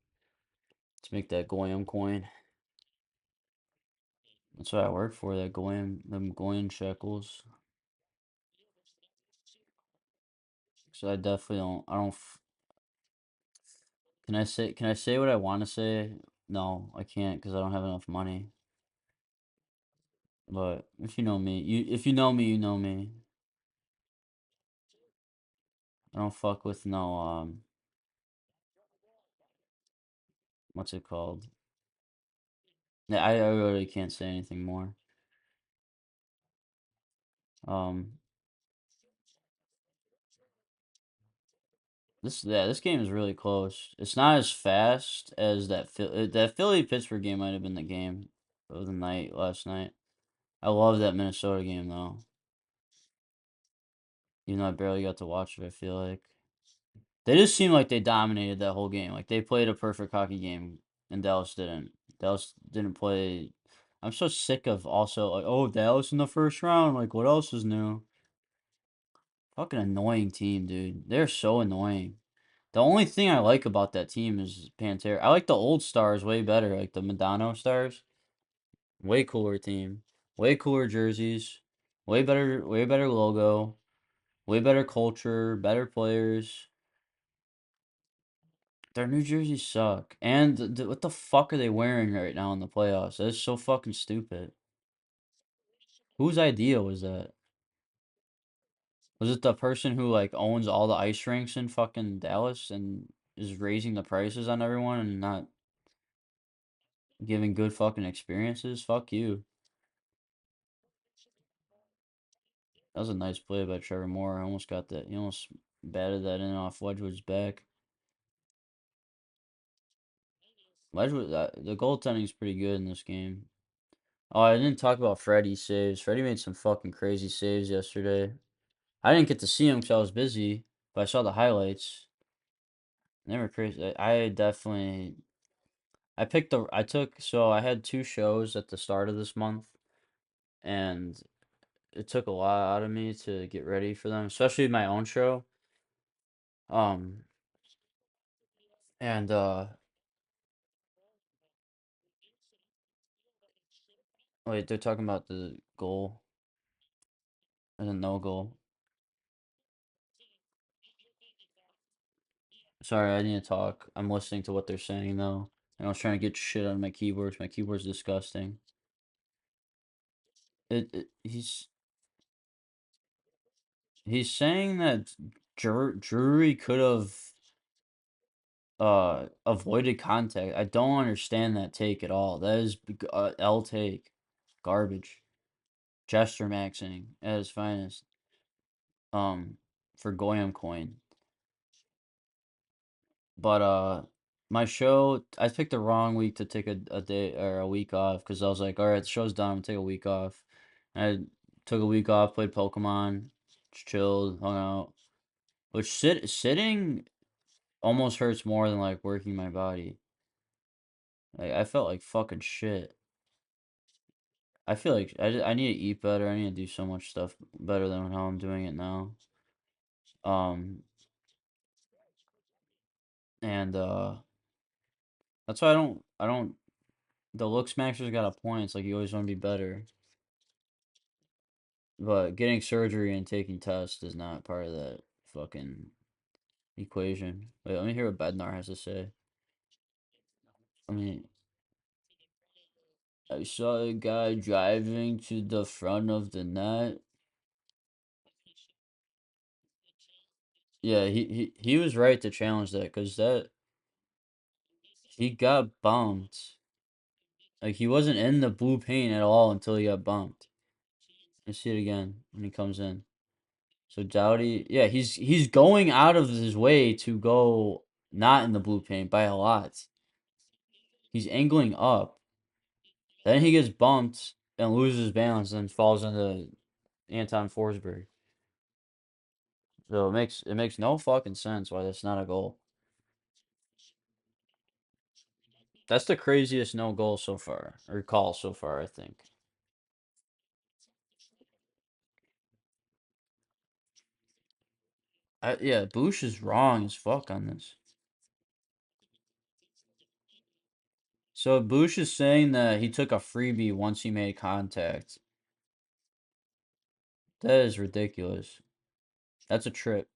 Speaker 1: to make that goyim coin. That's what I work for. That goyim, them goyim shekels. So I definitely don't. I don't. Can I say? Can I say what I want to say? No, I can't because I don't have enough money. But if you know me, if you know me, you know me. I don't fuck with no what's it called? Yeah, I really can't say anything more. Um, this game is really close. It's not as fast as that Philly Pittsburgh game might have been the game of the night last night. I love that Minnesota game though. Even though I barely got to watch it, I feel like they just seemed like they dominated that whole game. Like they played a perfect hockey game, and Dallas didn't. Dallas didn't play. I'm so sick of also like, oh, Dallas in the first round. Like, what else is new? Fucking annoying team, dude. They're so annoying. The only thing I like about that team is Pantera. I like the old stars way better, like the Madonna stars. Way cooler team. Way cooler jerseys. Way better logo. Way better culture. Better players. Their New Jerseys suck. And what the fuck are they wearing right now in the playoffs? That's so fucking stupid. Whose idea was that? Was it the person who like owns all the ice rinks in fucking Dallas and is raising the prices on everyone and not giving good fucking experiences? Fuck you. That was a nice play by Trevor Moore. I almost got that. He almost batted that in off Wedgwood's back. Wedgwood, the goaltending's pretty good in this game. Oh, I didn't talk about Freddie's saves. Freddie made some fucking crazy saves yesterday. I didn't get to see him because I was busy, but I saw the highlights. They were crazy. I definitely. I took, so I had two shows at the start of this month, and it took a lot out of me to get ready for them, especially my own show. Um, and wait, they're talking about the goal and the no goal. Sorry, I need to talk. I'm listening to what they're saying though. And I was trying to get shit on my keyboards. My keyboard's disgusting. He's saying that Drury could have avoided contact. I don't understand that take at all. That is L take. Garbage. Gesture maxing at its finest. Um for Goyam coin. But my show, I picked the wrong week to take a day or a week off because I was like, all right, the show's done. I'm gonna take a week off. And I took a week off, played Pokemon, just chilled, hung out. Which sitting almost hurts more than like working my body. Like I felt like fucking shit. I feel like I need to eat better. I need to do so much stuff better than how I'm doing it now. Um, and that's why I don't. The looks maxer's got a point. It's like you always want to be better, but getting surgery and taking tests is not part of that fucking equation. Wait, let me hear what Bednar has to say. I mean, I saw a guy driving to the front of the net. Yeah, he was right to challenge that because that he got bumped. Like he wasn't in the blue paint at all until he got bumped. You see it again when he comes in. So Doughty, yeah, he's going out of his way to go not in the blue paint by a lot. He's angling up. Then he gets bumped and loses balance and falls into Anton Forsberg. So it makes no fucking sense why that's not a goal. That's the craziest no goal so far, or call so far, I think. Yeah, Bush is wrong as fuck on this. So Bush is saying that he took a freebie once he made contact. That is ridiculous. That's a trip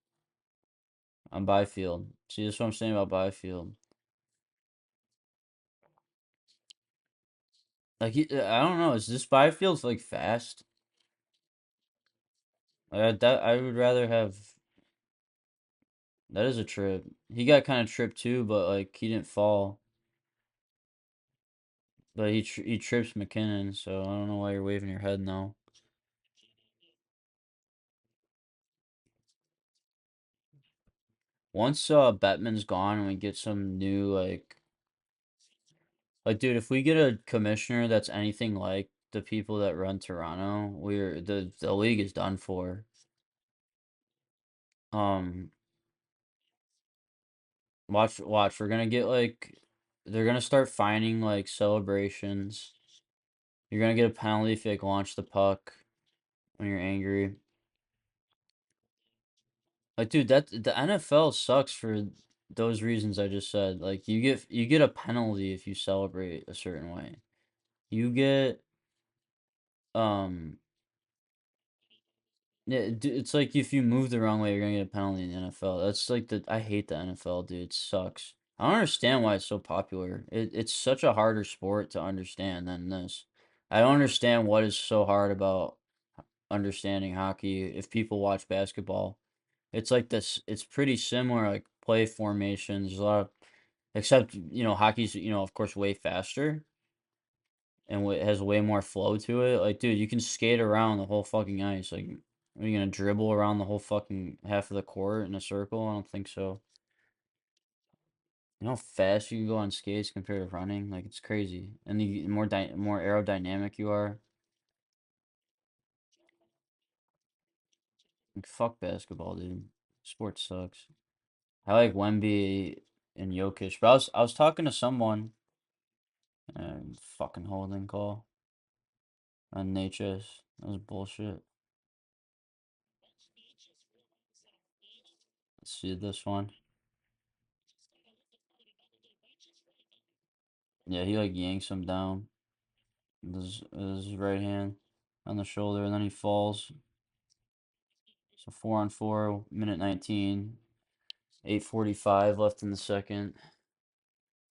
Speaker 1: on Byfield. See, that's what I'm saying about Byfield. Like I don't know. Is this Byfield's like fast? That I would rather have. That is a trip. He got kind of tripped too, but like he didn't fall. But he trips McKinnon, so I don't know why you're waving your head now. Once Bettman's gone and we get some new like dude, if we get a commissioner that's anything like the people that run Toronto, the league is done for. Um, watch, we're gonna get like they're gonna start finding like celebrations. You're gonna get a penalty if you like launch the puck when you're angry. Like, dude, that the NFL sucks for those reasons I just said. Like, you get a penalty if you celebrate a certain way. You get um yeah, it's like if you move the wrong way, you're gonna get a penalty in the NFL. That's like I hate the NFL, dude. It sucks. I don't understand why it's so popular. It's such a harder sport to understand than this. I don't understand what is so hard about understanding hockey if people watch basketball. It's like this, it's pretty similar, like play formations, there's a lot of, except, hockey's, of course, way faster and it has way more flow to it. Like, dude, you can skate around the whole fucking ice. Like, are you gonna dribble around the whole fucking half of the court in a circle? I don't think so. You know how fast you can go on skates compared to running? Like, it's crazy. And the more aerodynamic you are. Like, fuck basketball, dude. Sport sucks. I like Wemby and Jokic, but I was talking to someone and fucking holding call on Natchez. That was bullshit. Let's see this one. Yeah, he like yanks him down with his right hand on the shoulder, and then he falls. So 4-on-4, minute 19, 8:45 left in the second.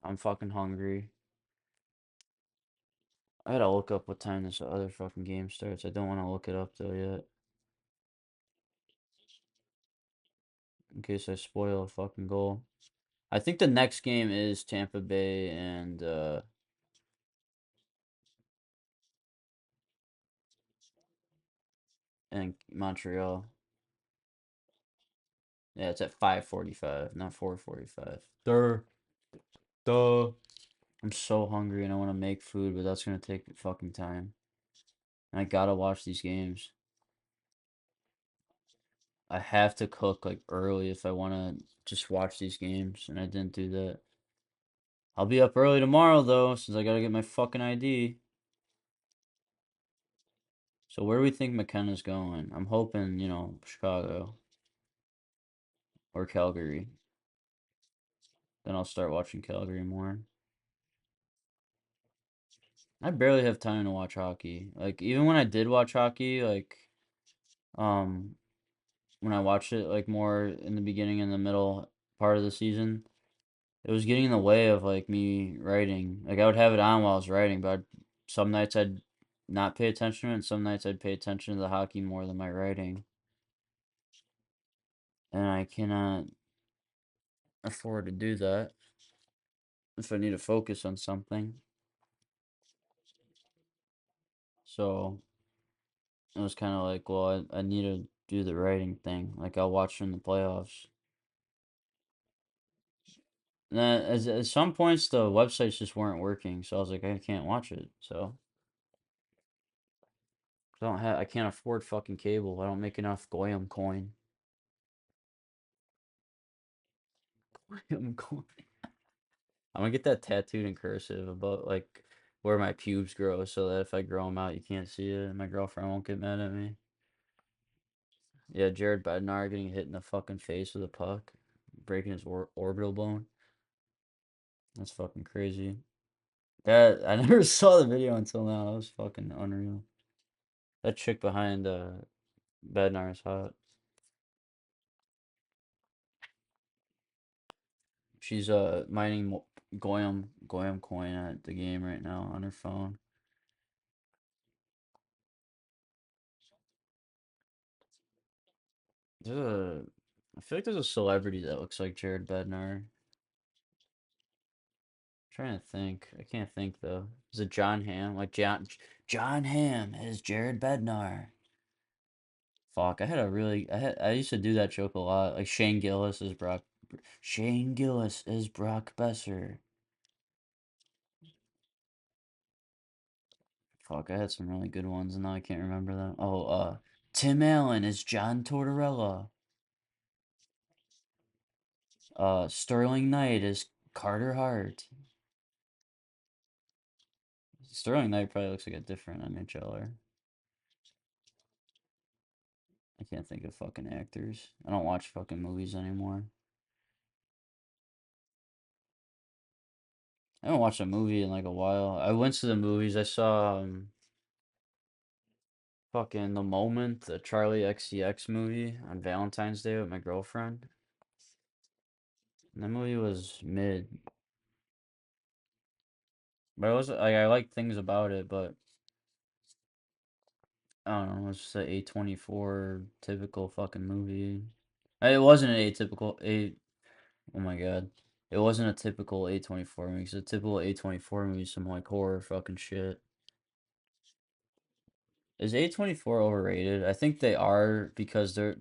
Speaker 1: I'm fucking hungry. I gotta look up what time this other fucking game starts. I don't want to look it up though yet, in case I spoil a fucking goal. I think the next game is Tampa Bay and Montreal. Yeah, it's at 5:45, not 4:45. Duh. I'm so hungry and I want to make food, but that's gonna take fucking time. And I gotta watch these games. I have to cook like early if I want to just watch these games, and I didn't do that. I'll be up early tomorrow though, since I gotta get my fucking ID. So where do we think McKenna's going? I'm hoping, Chicago or Calgary. Then I'll start watching Calgary more. I barely have time to watch hockey. Like even when I did watch hockey, like um when I watched it like more in the beginning and the middle part of the season, it was getting in the way of like me writing. Like I would have it on while I was writing, but some nights I'd not pay attention to it, and some nights I'd pay attention to the hockey more than my writing. And I cannot afford to do that if I need to focus on something. So it was kind of like, well, I need to do the writing thing. Like I'll watch in the playoffs. And then at some points the websites just weren't working, so I was like, I can't watch it. So I can't afford fucking cable. I don't make enough Goyam coin. Goyam coin. I'm gonna get that tattooed in cursive about like where my pubes grow, so that if I grow them out, you can't see it, and my girlfriend won't get mad at me. Yeah, Jared Bednar getting hit in the fucking face with a puck, breaking his orbital bone. That's fucking crazy. That I never saw the video until now. That was fucking unreal. That chick behind Bednar is hot. She's mining Goyam coin at the game right now on her phone. There's a I feel like there's a celebrity that looks like Jared Bednar. Trying to think. I can't think though. Is it John Hamm? Like John Hamm as Jared Bednar. Fuck, I used to do that joke a lot. Like Shane Gillis is Brock Shane Gillis as Brock Besser. Fuck, I had some really good ones, and now I can't remember them. Oh, Tim Allen as John Tortorella. Sterling Knight as Carter Hart. Sterling Knight probably looks like a different NHLer. I can't think of fucking actors. I don't watch fucking movies anymore. I haven't watched a movie in like a while. I went to the movies. I saw fucking The Moment, the Charlie XCX movie on Valentine's Day with my girlfriend. And that movie was mid. But it was like I like things about it, but I don't know, it's just an A24 typical fucking movie. It wasn't an atypical A oh my god. It wasn't a typical A24 movie. It's a typical A24 movie, some like horror fucking shit. Is A24 overrated? I think they are because they're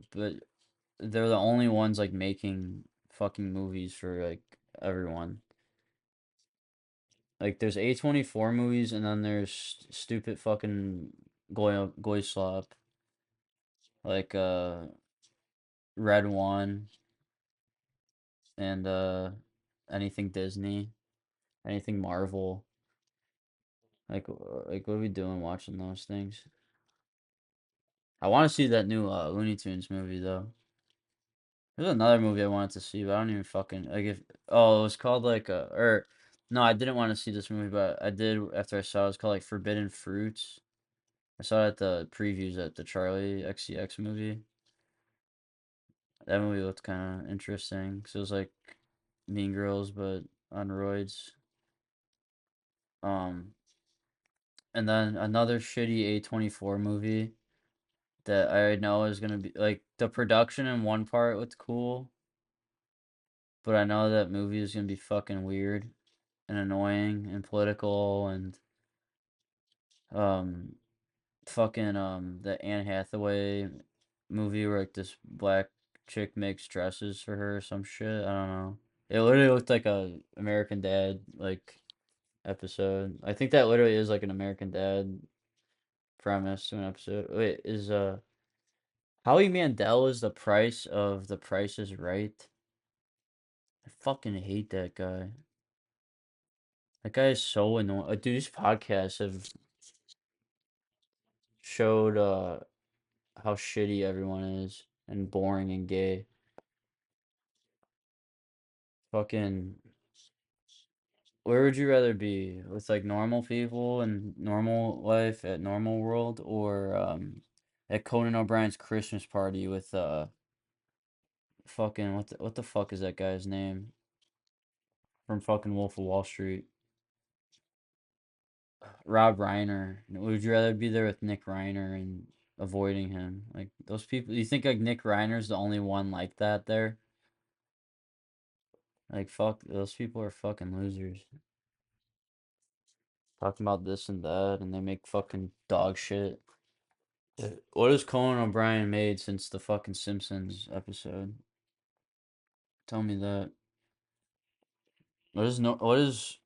Speaker 1: the only ones like making fucking movies for like everyone. Like there's A24 movies and then there's stupid fucking goy slop like Red One and anything Disney, anything Marvel. Like what are we doing watching those things? I want to see that new Looney Tunes movie though. There's another movie I wanted to see, but I don't even fucking like if oh it was called like or no I didn't want to see this movie, but I did after I saw it. It's called like Forbidden Fruits. I saw it at the previews at the Charlie XCX movie. That movie looked kind of interesting. So it was like Mean Girls, but on roids. Um, and then another shitty A24 movie that I know is gonna be like the production in one part looked cool, but I know that movie is gonna be fucking weird and annoying and political and um fucking the Anne Hathaway movie where like this black chick makes dresses for her or some shit. I don't know. It literally looked like a American Dad like episode. I think that literally is like an American Dad premise to an episode. Wait, is Howie Mandel is the price of The Price is Right? I fucking hate that guy. That guy is so annoying. Dude, these podcasts have showed how shitty everyone is and boring and gay. Fucking, where would you rather be? With like normal people and normal life at normal world or at Conan O'Brien's Christmas party with fucking what the fuck is that guy's name from fucking Wolf of Wall Street? Rob Reiner. Would you rather be there with Nick Reiner and avoiding him? Like those people, you think like Nick Reiner's the only one like that there? Like fuck, those people are fucking losers. Talking about this and that, and they make fucking dog shit. What has Conan O'Brien made since the fucking Simpsons episode? Tell me that. What has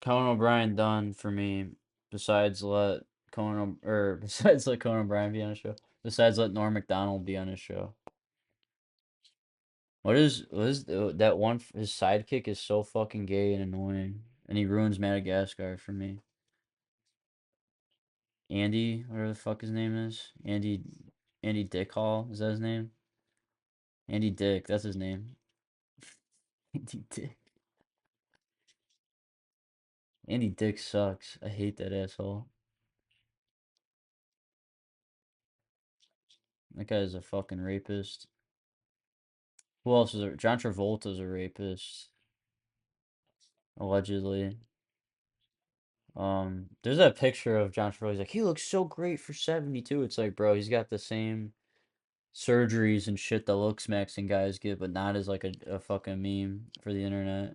Speaker 1: Conan O'Brien done for me besides let besides let Conan O'Brien be on a show? Besides let Norm Macdonald be on his show? That one? His sidekick is so fucking gay and annoying, and he ruins Madagascar for me. Andy, whatever the fuck his name is, Andy Dick Hall, is that his name? Andy Dick, that's his name. Andy Dick. Andy Dick sucks. I hate that asshole. That guy is a fucking rapist. Who else is a John Travolta's a rapist, allegedly. There's that picture of John Travolta. He's like, he looks so great for 72. It's like, bro, he's got the same surgeries and shit that looks maxing guys get, but not as like a fucking meme for the internet.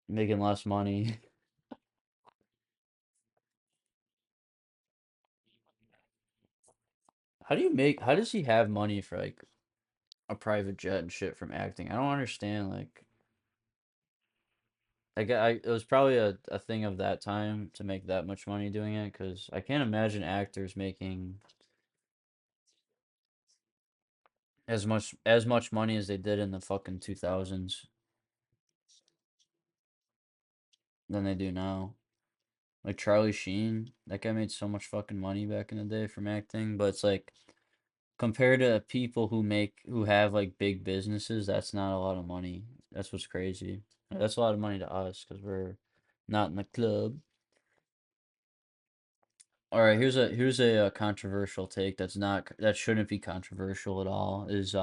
Speaker 1: Making less money. How does he have money for like a private jet and shit from acting. I don't understand. It was probably a thing of that time to make that much money doing it because I can't imagine actors making as much money as they did in the fucking 2000s than they do now. Like Charlie Sheen, that guy made so much fucking money back in the day from acting, but it's like compared to people who have like big businesses, that's not a lot of money. That's what's crazy. That's a lot of money to us because we're not in the club. All right, here's a controversial take that shouldn't be controversial at all. Is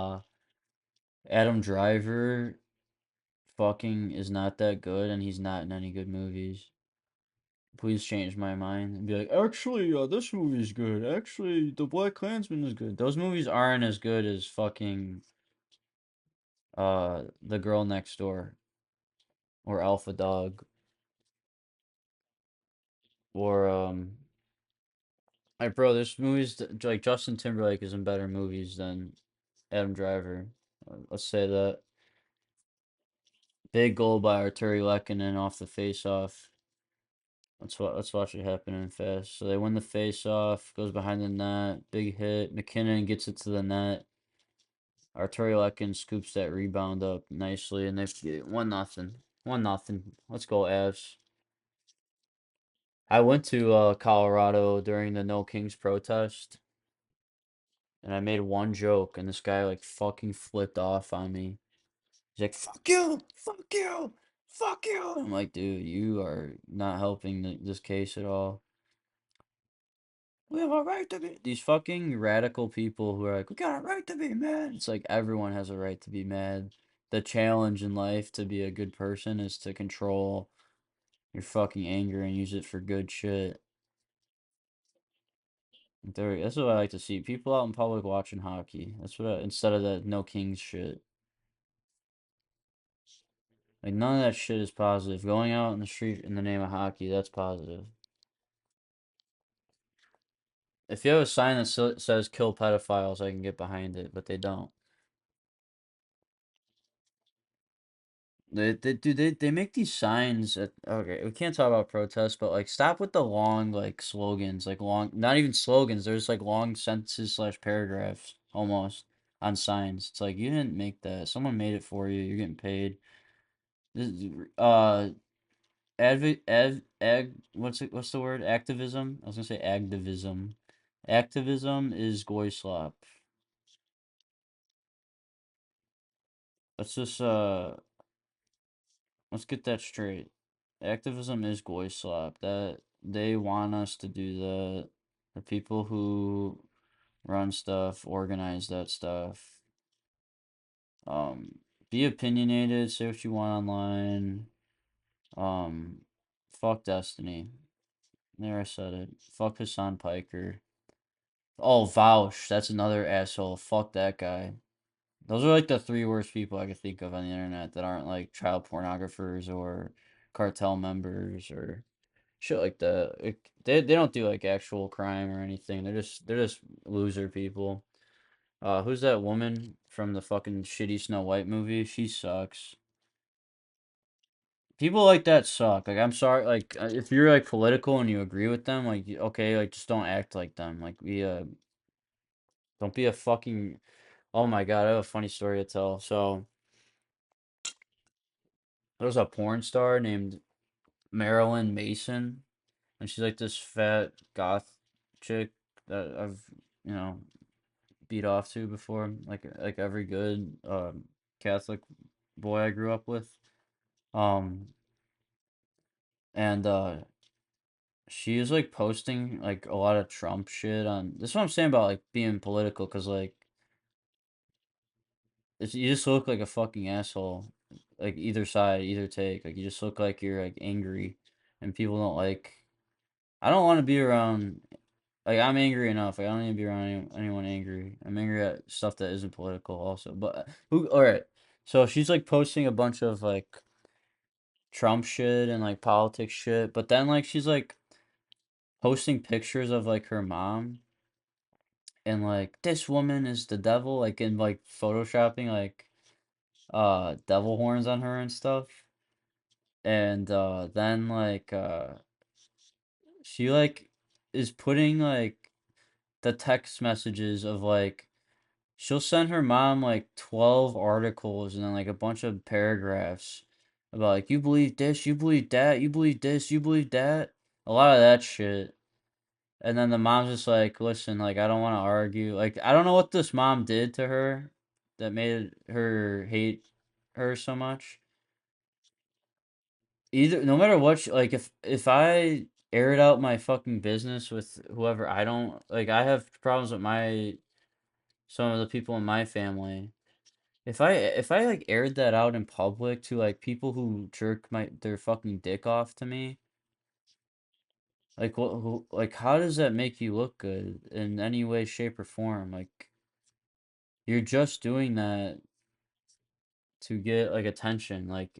Speaker 1: Adam Driver fucking is not that good and he's not in any good movies. Please change my mind and be like, actually, this movie's good. Actually, The Black Klansman is good. Those movies aren't as good as fucking The Girl Next Door or Alpha Dog or like bro, there's movies like Justin Timberlake is in better movies than Adam Driver. Let's say that. Big goal by Arturi Lehkonen off the face-off. Let's watch it happen in fast. So they win the face-off, goes behind the net, big hit. McKinnon gets it to the net. Arturi Lehkonen scoops that rebound up nicely, and they get 1-0. 1-0. Let's go, Avs. I went to Colorado during the No Kings protest, and I made one joke, and this guy like fucking flipped off on me. He's like, "Fuck you, fuck you, fuck you." I'm like, dude, you are not helping this case at all. We have a right to be. These fucking radical people who are like, we got a right to be mad. It's like everyone has a right to be mad. The challenge in life to be a good person is to control your fucking anger and use it for good shit. That's what I like to see. People out in public watching hockey. Instead of that no kings shit. Like none of that shit is positive. Going out in the street in the name of hockey, that's positive. If you have a sign that says kill pedophiles, I can get behind it, but they don't. They make these signs okay, we can't talk about protests, but like stop with the long like slogans, like long not even slogans, there's like long sentences slash paragraphs almost on signs. It's like you didn't make that. Someone made it for you. You're getting paid. This, what's the word? Activism? I was gonna say activism. Activism is goy slop. Let's just let's get that straight. Activism is goy slop. That they want us to do that. The people who run stuff, organize that stuff. Um, be opinionated, say what you want online. Um, fuck Destiny. There I said it. Fuck Hassan Piker. Oh, Vouch. That's another asshole. Fuck that guy. Those are like the three worst people I could think of on the internet that aren't like child pornographers or cartel members or shit like that. They don't do like actual crime or anything. They're just loser people. Who's that woman from the fucking shitty Snow White movie? She sucks. People like that suck. Like I'm sorry. Like if you're like political and you agree with them, like okay, like just don't act like them. Like don't be a fucking. Oh my God, I have a funny story to tell. So there was a porn star named Marilyn Mason, and she's like this fat goth chick that I've you know beat off to before, like every good Catholic boy I grew up with. Um, and she is like posting like a lot of Trump shit on. This is what I'm saying about like being political, cause like you just look like a fucking asshole, like either side, either take. Like you just look like you're like angry, and people don't like. I don't want to be around. Like I'm angry enough. Like, I don't need to be around anyone angry. I'm angry at stuff that isn't political also. But who? All right. So she's like posting a bunch of like Trump shit and like politics shit, but then like she's like posting pictures of like her mom, and like this woman is the devil, like in like photoshopping like devil horns on her and stuff. And then like she like is putting like the text messages of like she'll send her mom like 12 articles and then like a bunch of paragraphs about like you believe this, you believe that, you believe this, you believe that. A lot of that shit. And then the mom's just like, listen, like I don't want to argue. Like I don't know what this mom did to her that made her hate her so much. Either no matter what, like if I aired out my fucking business with whoever I don't like, I have problems with my some of the people in my family. If I like aired that out in public to like people who jerk their fucking dick off to me, like like how does that make you look good in any way, shape, or form? Like you're just doing that to get like attention. Like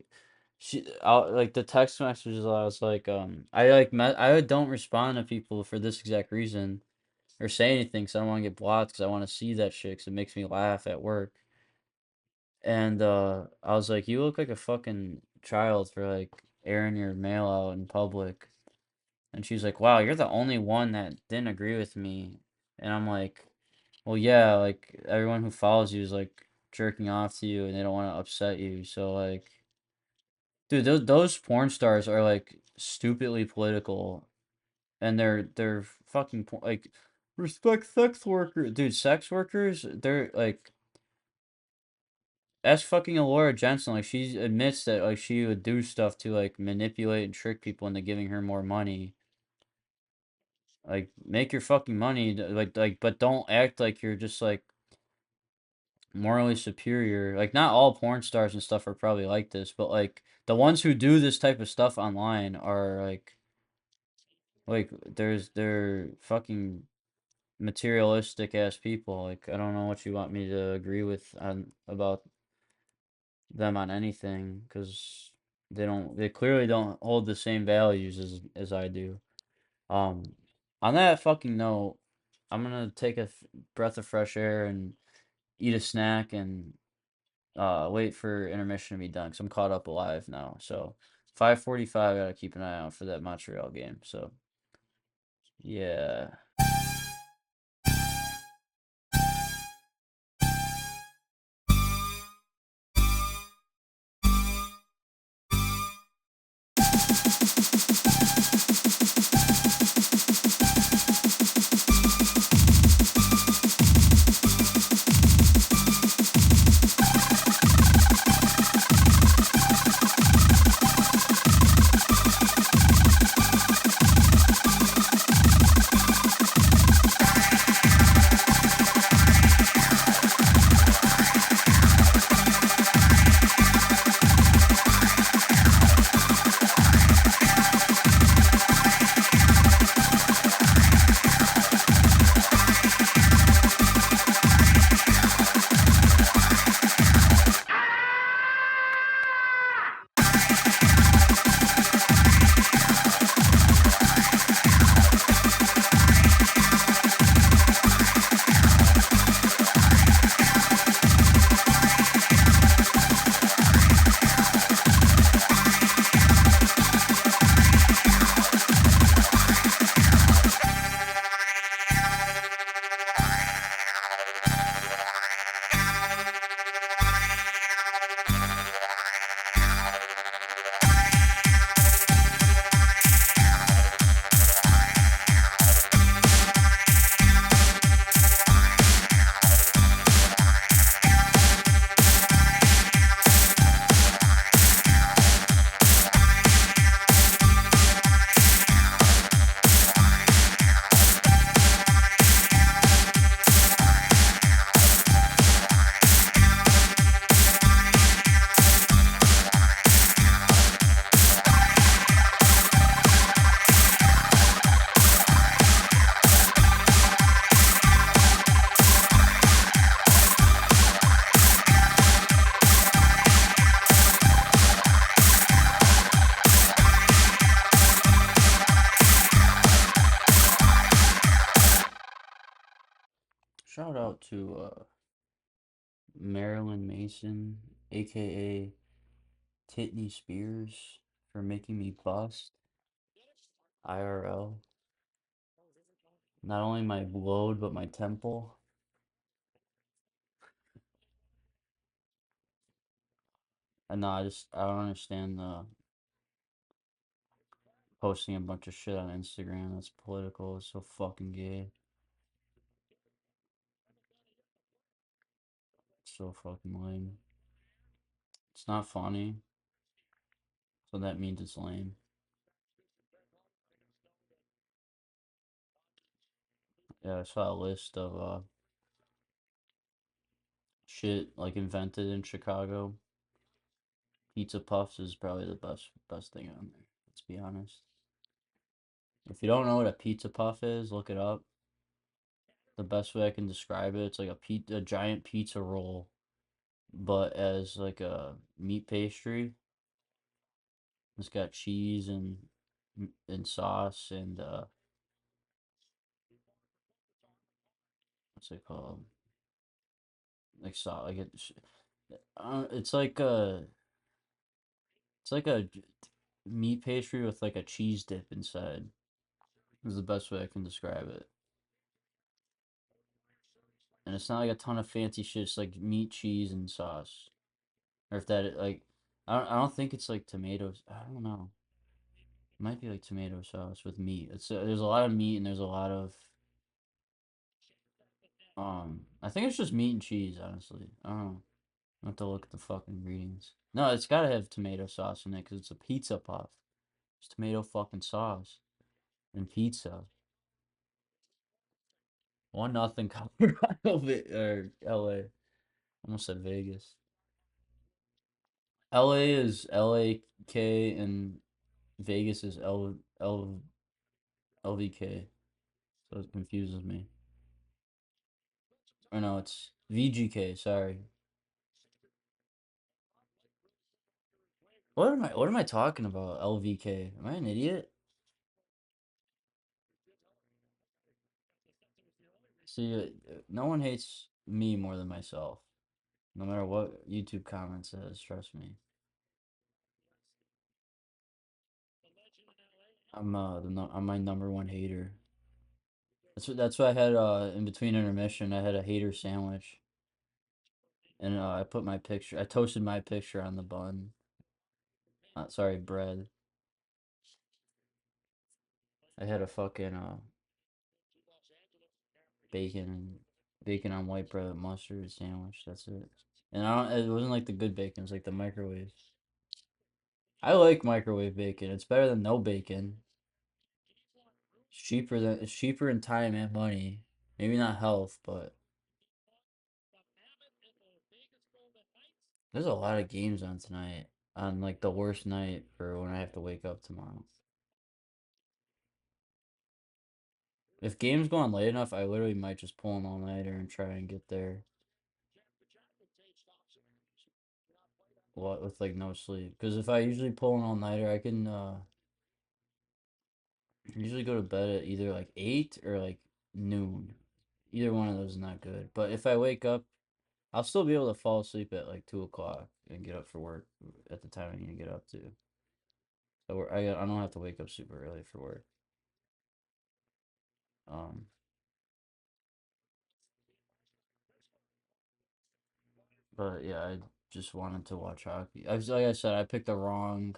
Speaker 1: like the text messages I was like I don't respond to people for this exact reason or say anything because I don't want to get blocked because I want to see that shit because it makes me laugh at work. And I was like, you look like a fucking child for like airing your mail out in public. And she's like, wow, you're the only one that didn't agree with me. And I'm like, well, yeah, like everyone who follows you is like jerking off to you and they don't want to upset you. So like, dude, those porn stars are like stupidly political and they're fucking like respect sex workers. Dude, sex workers, they're like that's fucking Laura Jensen. Like she admits that like she would do stuff to like manipulate and trick people into giving her more money. Like make your fucking money, but don't act like you're just like morally superior. Like not all porn stars and stuff are probably like this, but like the ones who do this type of stuff online are like they're fucking materialistic ass people. Like I don't know what you want me to agree with on about them on anything because they clearly don't hold the same values as I do. Um, on that fucking note, I'm gonna take a breath of fresh air and eat a snack and wait for intermission to be done because I'm caught up alive now. So 5:45, I gotta keep an eye out for that Montreal game. So yeah. Shout out to Marilyn Mason, aka Titney Spears, for making me bust IRL. Not only my load, but my temple. And no, I don't understand posting a bunch of shit on Instagram that's political. It's so fucking gay. It's so fucking lame. It's not funny, so that means it's lame. Yeah, I saw a list of shit like invented in Chicago. Pizza Puffs is probably the best thing on there. Let's be honest. If you don't know what a pizza puff is, look it up. The best way I can describe it, it's like a giant pizza roll, but as like a meat pastry. It's got cheese and sauce and what's it called? Like sauce, like it's like a meat pastry with like a cheese dip inside. Is the best way I can describe it. And it's not like a ton of fancy shit. It's like meat, cheese, and sauce. Or if that like, I don't think it's like tomatoes. I don't know. It might be like tomato sauce with meat. It's there's a lot of meat and there's a lot of I think it's just meat and cheese. Honestly, I don't know. I have to look at the fucking ingredients. No, it's gotta have tomato sauce in it because it's a pizza puff. It's tomato fucking sauce and pizza. 1-0 Colorado or LA. Almost said Vegas. LA is LAK and Vegas is LVK. So it confuses me. Or no, it's VGK, sorry. What am I talking about? LVK. Am I an idiot? See, no one hates me more than myself. No matter what YouTube comment says, trust me. I'm my number one hater. That's what I had in between intermission. I had a hater sandwich, and I put my picture. I toasted my picture on the bun. Sorry, bread. I had a fucking bacon bacon on white bread with mustard sandwich. That's it. And it wasn't like the good bacon. It was like the microwave. I like microwave bacon. It's better than no bacon. It's cheaper in time and money. Maybe not health, but there's a lot of games on tonight. On like the worst night for when I have to wake up tomorrow. If games go on late enough, I literally might just pull an all-nighter and try and get there. What with like no sleep? Because if I usually pull an all-nighter, I can usually go to bed at either like 8 or like noon. Either one of those is not good. But if I wake up, I'll still be able to fall asleep at like 2 o'clock and get up for work at the time I need to get up to. So I don't have to wake up super early for work. Um, but yeah, I just wanted to watch hockey. Like I said, I picked the wrong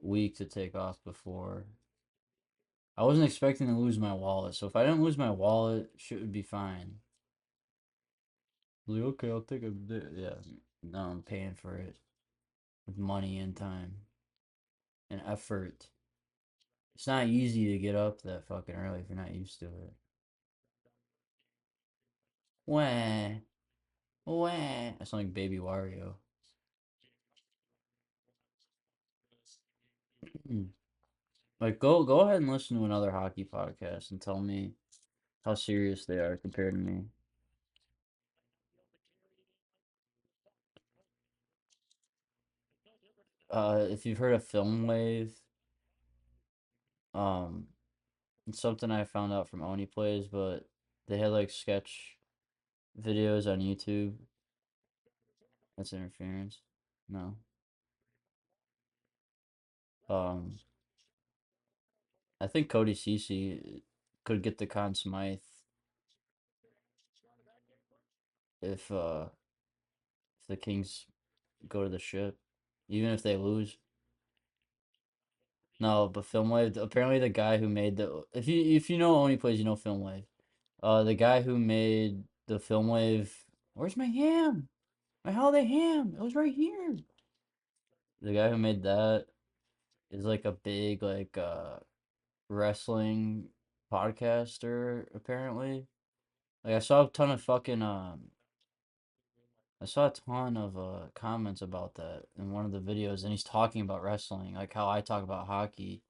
Speaker 1: week to take off before. I wasn't expecting to lose my wallet, so if I didn't lose my wallet, shit would be fine. Like, okay, I'll take a yeah. No, I'm paying for it with money and time and effort. It's not easy to get up that fucking early if you're not used to it. Wah, wah. I sound like Baby Wario. Like, go ahead and listen to another hockey podcast and tell me how serious they are compared to me. If you've heard of Film Wave, um, it's something I found out from Oni Plays, but They had like sketch videos on YouTube. That's interference. No. Um, I think Cody Cece could get the Conn Smythe if the Kings go to the ship, even if they lose. No, but Filmwave. Apparently, the guy who made the if you know Oni plays, you know Filmwave. The guy who made the Filmwave. Where's my ham? My holiday ham. It was right here. The guy who made that is like a big wrestling podcaster apparently. Like I saw a ton of comments about that in one of the videos, and he's talking about wrestling, like how I talk about hockey.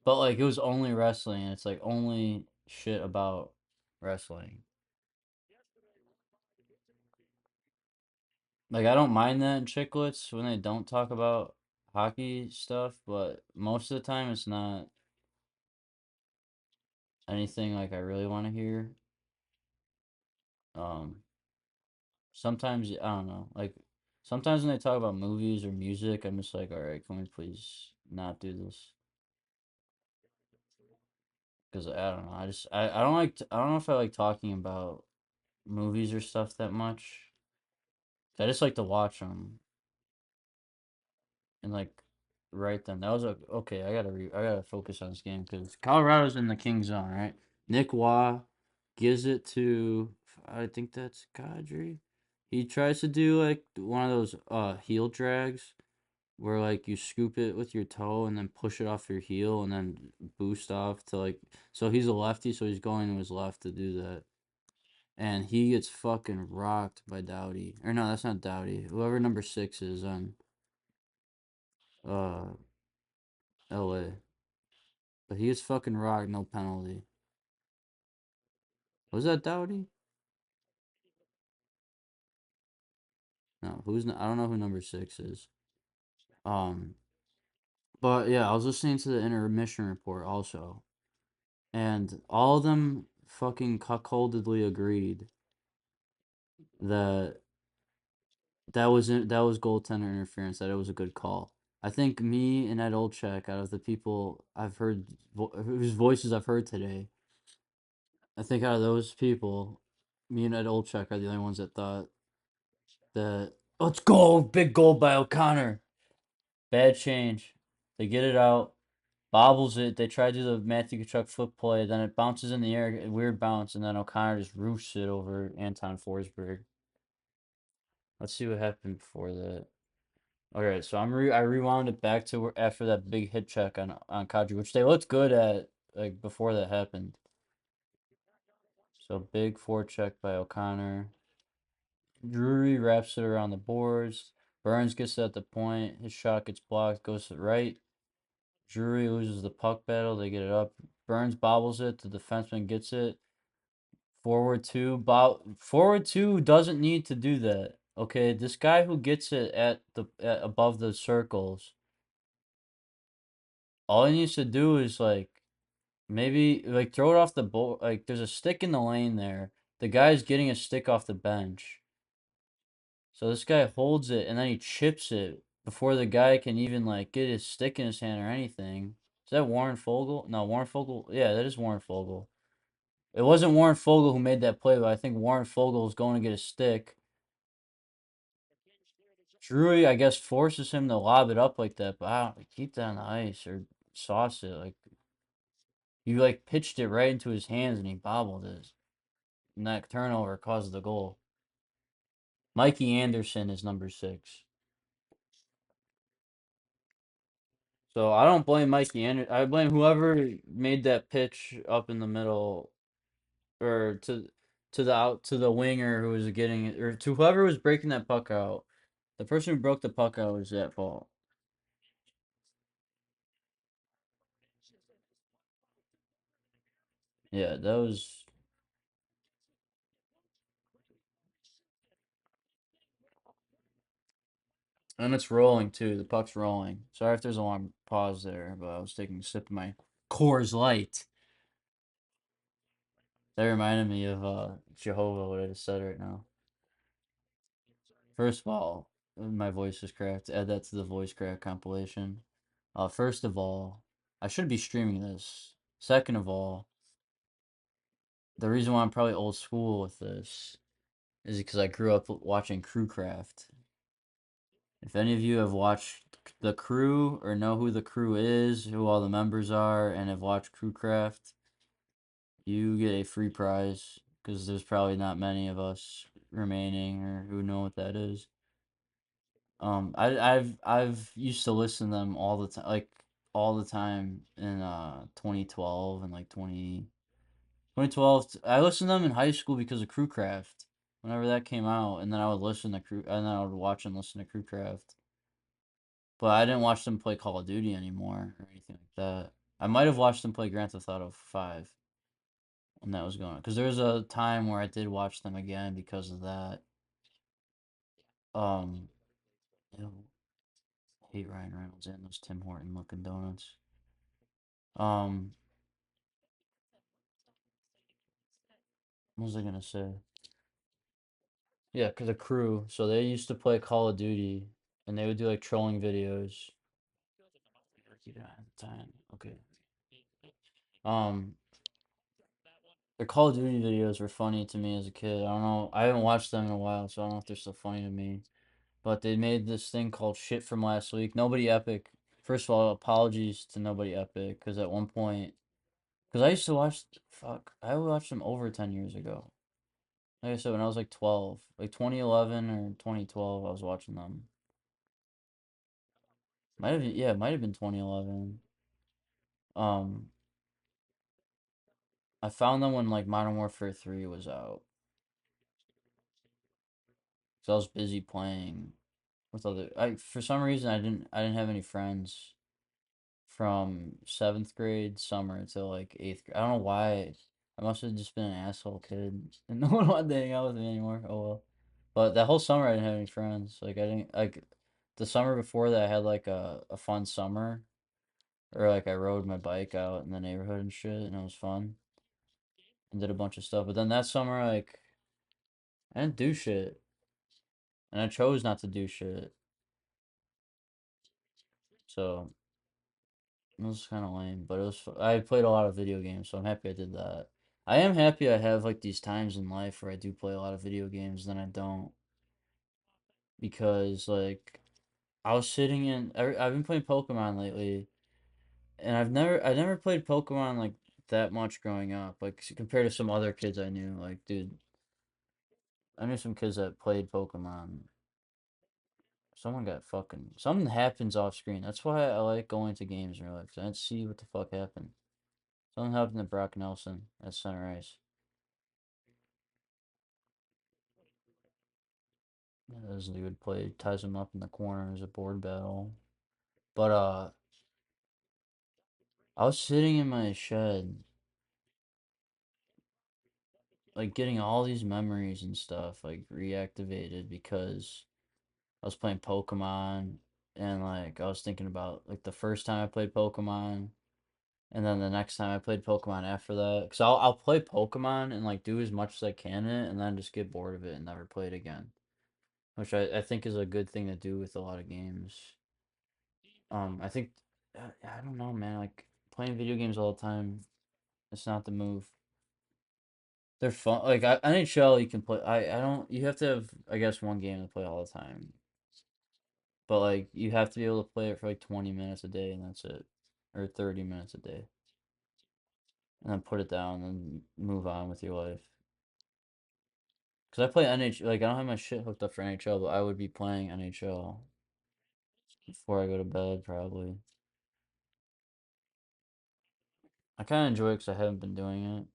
Speaker 1: But like it was only wrestling, and it's like only shit about wrestling. Like I don't mind that in Chicklets when they don't talk about hockey stuff, but most of the time it's not anything like I really want to hear. Um, sometimes I don't know, like sometimes when they talk about movies or music, I'm just like, all right, can we please not do this? Because I don't know, I don't I don't know if I like talking about movies or stuff that much. I just like to watch them and like write them. That was okay. I gotta focus on this game because Colorado's in the king zone, right? Nick Waugh gives it to I think that's Kadri. He tries to do like one of those heel drags where like you scoop it with your toe and then push it off your heel and then boost off to like so he's a lefty so he's going to his left to do that. And he gets fucking rocked by Doughty. Or no, that's not Doughty. Whoever number 6 is on uh LA. But he gets fucking rocked, no penalty. Was that Doughty? No, I don't know who number 6 is. Um but yeah, I was listening to the intermission report also. And all of them fucking cuckoldedly agreed that that was goaltender interference, that it was a good call. I think me and Ed Olczyk, out of the people I've heard, whose voices I've heard today, I think out of those people, me and Ed Olczyk are the only ones that thought that let's go, big goal by O'Connor. Bad change. They get it out, bobbles it. They try to do the Matthew Tkachuk flip play, then it bounces in the air, a weird bounce, and then O'Connor just roofs it over Anton Forsberg. Let's see what happened before that. Okay, so I rewound it back to after that big hit check on Kadri, which they looked good at like before that happened. So big forecheck by O'Connor. Drury wraps it around the boards. Burns gets it at the point. His shot gets blocked, goes to the right. Drury loses the puck battle. They get it up. Burns bobbles it. The defenseman gets it. Forward two doesn't need to do that. Okay, this guy who gets it above the circles, all he needs to do is like maybe like throw it off the board. Like there's a stick in the lane there. The guy's getting a stick off the bench. So this guy holds it and then he chips it before the guy can even like get his stick in his hand or anything. Is that Warren Fogle? No, Warren Fogle. Yeah, that is Warren Fogle. It wasn't Warren Fogle who made that play, but I think Warren Fogle was going to get a stick. Drury, I guess, forces him to lob it up like that, but I don't keep that on the ice or sauce it. Like you like pitched it right into his hands and he bobbled it. And that turnover caused the goal. Mikey Anderson is number 6. So I don't blame Mikey Anderson. I blame whoever made that pitch up in the middle or to the winger who was getting it or to whoever was breaking that puck out. The person who broke the puck out was at fault. Yeah, that was and it's rolling too. The puck's rolling. Sorry if there's a long pause there, but I was taking a sip of my Coors Light. That reminded me of Jehovah, what I just said right now. First of all, my voice is cracked. Add that to the voice crack compilation. First of all, I should be streaming this. Second of all, the reason why I'm probably old school with this is because I grew up watching Crewcraft. If any of you have watched The Crew or know who The Crew is, who all the members are, and have watched Crewcraft, you get a free prize because there's probably not many of us remaining or who know what that is. I've used to listen to them all the time, like all the time in 2012 and like 2012. I listened to them in high school because of Crewcraft. Whenever that came out, and then I would listen to Crew, and then I would watch and listen to Crewcraft. But I didn't watch them play Call of Duty anymore or anything like that. I might have watched them play Grand Theft Auto 5 when that was going on, because there was a time where I did watch them again because of that. Um, ew, I hate Ryan Reynolds and those Tim Horton looking donuts. Um, what was I gonna say? Yeah, cause the Crew. So they used to play Call of Duty, and they would do like trolling videos. Keep it at the time. Okay. Um, their Call of Duty videos were funny to me as a kid. I don't know. I haven't watched them in a while, so I don't know if they're still funny to me. But they made this thing called Shit from Last Week. Nobody Epic. First of all, apologies to Nobody Epic, because at one point, because I used to watch, fuck, I watched them over 10 years ago. Like I said, when I was like 12, like 2011 or 2012, I was watching them. Might have been, yeah, it might have been 2011. Um, I found them when like Modern Warfare 3 was out. So I was busy playing with other. I for some reason I didn't have any friends from seventh grade summer to like eighth grade. I don't know why. I must have just been an asshole kid and no one wanted to hang out with me anymore. Oh well. But that whole summer I didn't have any friends. Like I didn't like the summer before that I had like a fun summer. Or like I rode my bike out in the neighborhood and shit and it was fun. And did a bunch of stuff. But then that summer like I didn't do shit. And I chose not to do shit. So it was kind of lame, but it was. I played a lot of video games, so I'm happy I did that. I am happy I have like these times in life where I do play a lot of video games, then I don't, because like I was sitting in. I've been playing Pokemon lately, and I never played Pokemon like that much growing up, like compared to some other kids I knew. Like, dude, I knew some kids that played Pokemon. Someone got fucking. Something happens off screen. That's why I like going to games in real life. 'Cause I didn't see what the fuck happened. Something happened to Brock Nelson at center ice. Yeah, that was a good play. Ties him up in the corner as a board battle. But I was sitting in my shed, like getting all these memories and stuff like reactivated because I was playing Pokemon and like I was thinking about like the first time I played Pokemon and then the next time I played Pokemon after that. Cause I'll play Pokemon and like do as much as I can in it and then just get bored of it and never play it again. Which I think is a good thing to do with a lot of games. I think I don't know, man. Like playing video games all the time, it's not the move. They're fun. Like NHL, you can play. I don't. You have to have, I guess, one game to play all the time. But like you have to be able to play it for like 20 minutes a day, and that's it, or 30 minutes a day, and then put it down and move on with your life. Cause I play NHL. Like I don't have my shit hooked up for NHL, but I would be playing NHL before I go to bed probably. I kind of enjoy it because I haven't been doing it.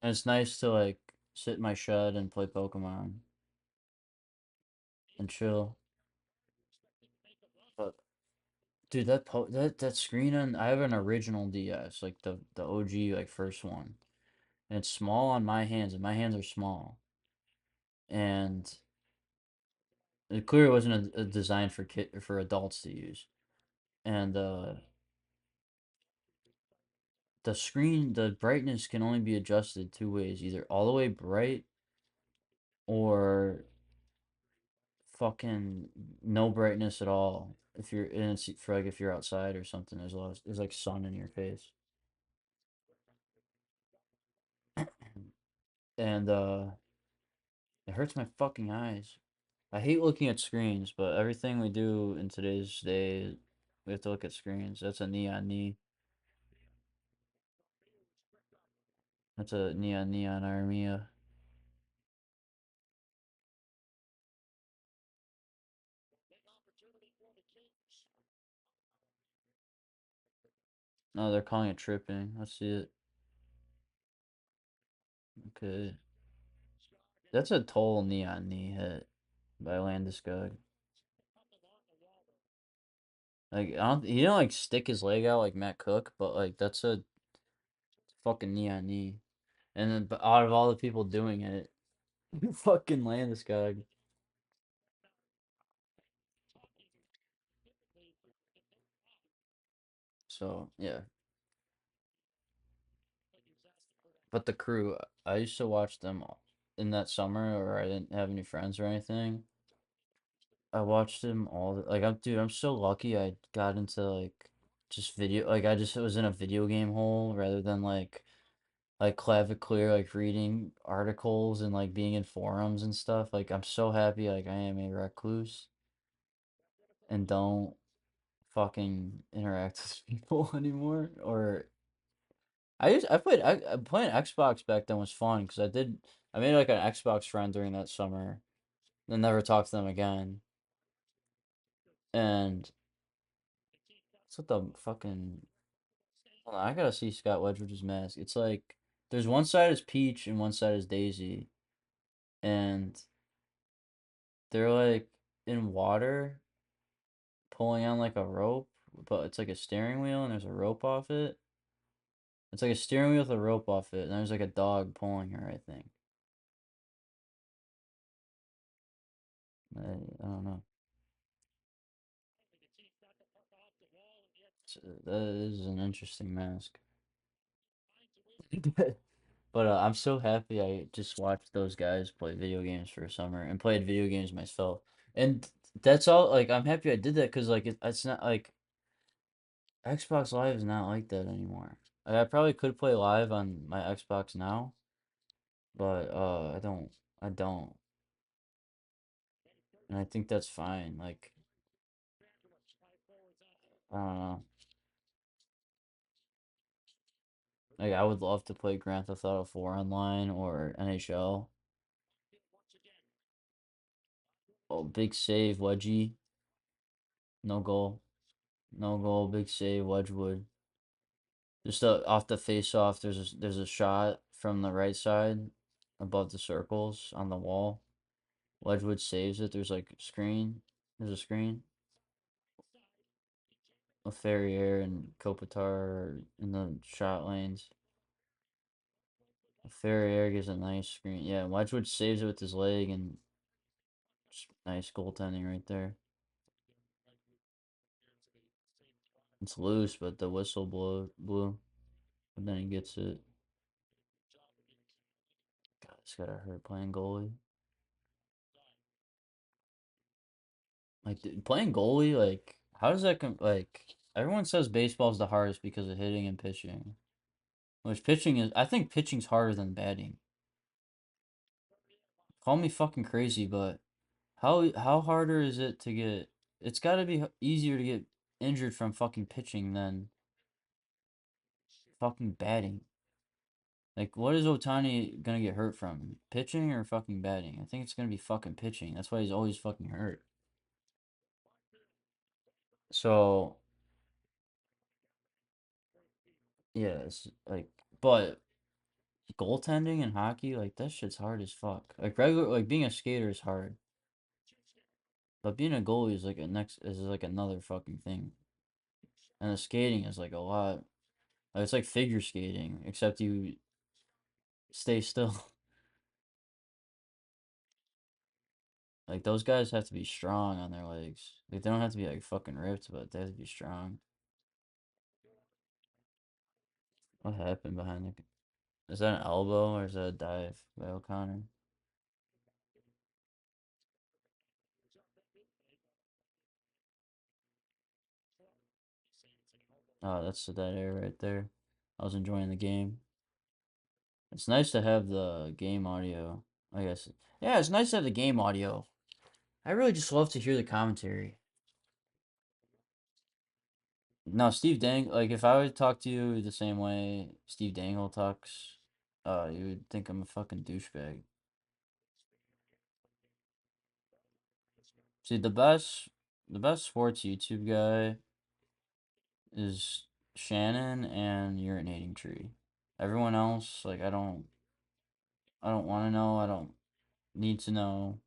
Speaker 1: And it's nice to like sit in my shed and play Pokemon and chill. But dude, that screen on I have an original DS, like the OG like first one. And it's small on my hands, and my hands are small. And it clearly wasn't a design for adults to use. And the screen, the brightness can only be adjusted two ways, either all the way bright or fucking no brightness at all. If you're in for like if you're outside or something, there's like sun in your face. And it hurts my fucking eyes. I hate looking at screens, but everything we do in today's day, we have to look at screens. That's a neon knee. That's a neon armia. No, they're calling it tripping. Let's see it. Okay. That's a total neon knee hit by Landeskog. Like I don't, he didn't like stick his leg out like Matt Cook, but like that's a fucking neon knee. And then but out of all the people doing it, fucking Landeskog. So yeah, but the Crew, I used to watch them in that summer, or I didn't have any friends or anything. I watched them all. Like I'm so lucky. I got into like just video. Like I just was in a video game hole rather than like clavicle, like reading articles and like being in forums and stuff. Like I'm so happy. Like I am a recluse and don't fucking interact with people anymore. Or I playing Xbox back then was fun because I made like an Xbox friend during that summer. Then never talked to them again. And what's with the fucking? Hold on, I gotta see Scott Wedgewood's mask. It's like there's one side is Peach and one side is Daisy, and they're like in water pulling on like a rope, but it's like a steering wheel and there's a rope off it. It's like a steering wheel with a rope off it, and there's like a dog pulling her, I think. I don't know. That is an interesting mask. But I'm so happy I just watched those guys play video games for a summer and played video games myself. And that's all, like, I'm happy I did that because, like, it's not like Xbox Live is not like that anymore. Like, I probably could play live on my Xbox now, but I don't. And I think that's fine. Like, I don't know. Like, I would love to play Grand Theft Auto 4 online or NHL. Oh, big save, Wedgie. No goal. No goal, big save, Wedgwood. Just off the face off, there's a shot from the right side above the circles on the wall. Wedgwood saves it. There's like screen. There's a screen. A Ferrier and Kopitar in the shot lanes. A Ferrier gives a nice screen. Yeah, Wedgwood saves it with his leg and just nice goaltending right there. It's loose, but the whistle blew. But then he gets it. God, it's gotta hurt playing goalie. Like playing goalie, like how does that like everyone says baseball's the hardest because of hitting and pitching. Which pitching is I think pitching's harder than batting. Call me fucking crazy, but how harder is it to get it's got to be easier to get injured from fucking pitching than fucking batting. Like what is Otani gonna get hurt from? Pitching or fucking batting? I think it's gonna be fucking pitching. That's why he's always fucking hurt. So yeah, it's like but goaltending in hockey, like that shit's hard as fuck. Like regular, like being a skater is hard, but being a goalie is like a next is like another fucking thing. And the skating is like a lot. Like, it's like figure skating, except you stay still. Like those guys have to be strong on their legs. Like they don't have to be like fucking ripped, but they have to be strong. What happened behind the? Is that an elbow or is that a dive by O'Connor? Oh, that's the dead air right there. I was enjoying the game. It's nice to have the game audio. I guess. Yeah, it's nice to have the game audio. I really just love to hear the commentary. No, Steve Dang. Like if I would talk to you the same way Steve Dangle talks, you would think I'm a fucking douchebag. See, the best sports YouTube guy is Shannon and Urinating Tree. Everyone else, like I don't want to know. I don't need to know.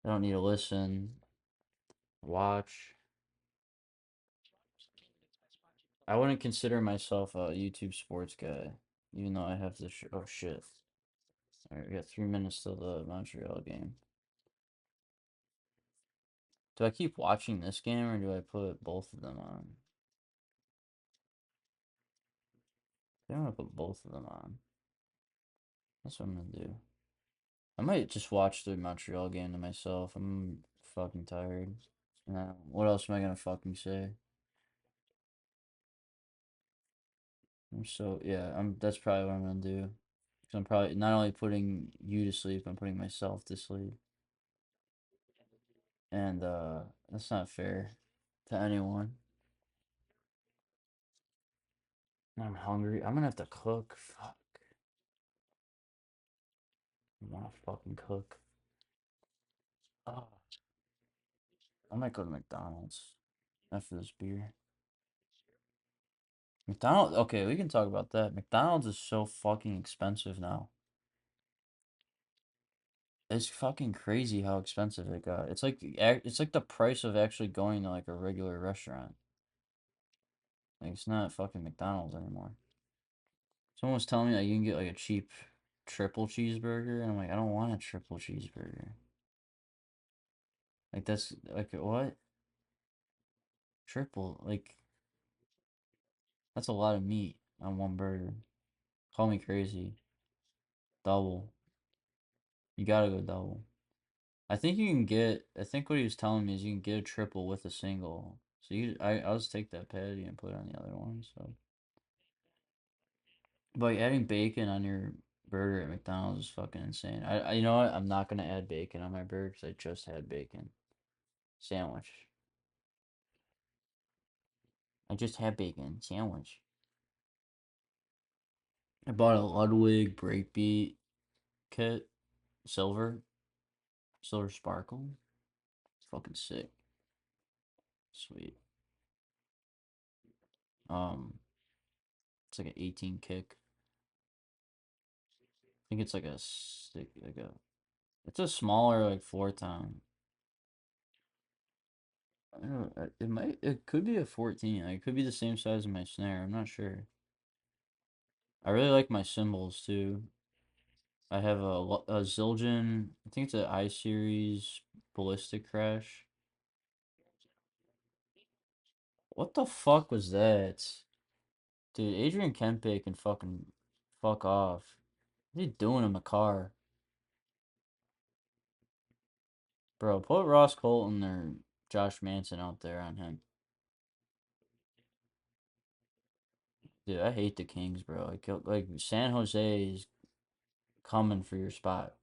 Speaker 1: I don't need to listen, watch. I wouldn't consider myself a YouTube sports guy, even though I have the oh shit. All right, we got 3 minutes till the Montreal game. Do I keep watching this game or do I put both of them on? I think I'm gonna put both of them on. That's what I'm gonna do. I might just watch the Montreal game to myself. I'm fucking tired. What else am I gonna fucking say? I'm so yeah. That's probably what I'm gonna do. 'Cause I'm probably not only putting you to sleep, I'm putting myself to sleep, and that's not fair to anyone. I'm hungry. I'm gonna have to cook. Fuck. I wanna fucking cook. Oh, I might go to McDonald's after this beer. McDonald's. Okay, we can talk about that. McDonald's is so fucking expensive now. It's fucking crazy how expensive it got. It's like the price of actually going to like a regular restaurant. Like it's not fucking McDonald's anymore. Someone was telling me that you can get like a cheap triple cheeseburger, and I'm like, I don't want a triple cheeseburger. Like that's like what? Triple? Like that's a lot of meat on one burger. Call me crazy. Double. You gotta go double. I think you can get. I think what he was telling me is you can get a triple with a single. So I'll just take that patty and put it on the other one. So, but like, adding bacon on your burger at McDonald's is fucking insane. You know what? I'm not gonna add bacon on my burger because I just had bacon sandwich. I just had bacon sandwich. I bought a Ludwig breakbeat kit, silver, silver sparkle. Fucking sick. Sweet. Um, it's like an 18 kick. I think it's like a stick, like a. It's a smaller like floor tom. I don't know. It could be a 14. Like, it could be the same size as my snare. I'm not sure. I really like my cymbals too. I have a Zildjian. I think it's an I series ballistic crash. What the fuck was that? Dude, Adrian Kempe can fucking fuck off. What are you doing in the car? Bro, put Ross Colton or Josh Manson out there on him. Dude, I hate the Kings, bro. Like San Jose is coming for your spot.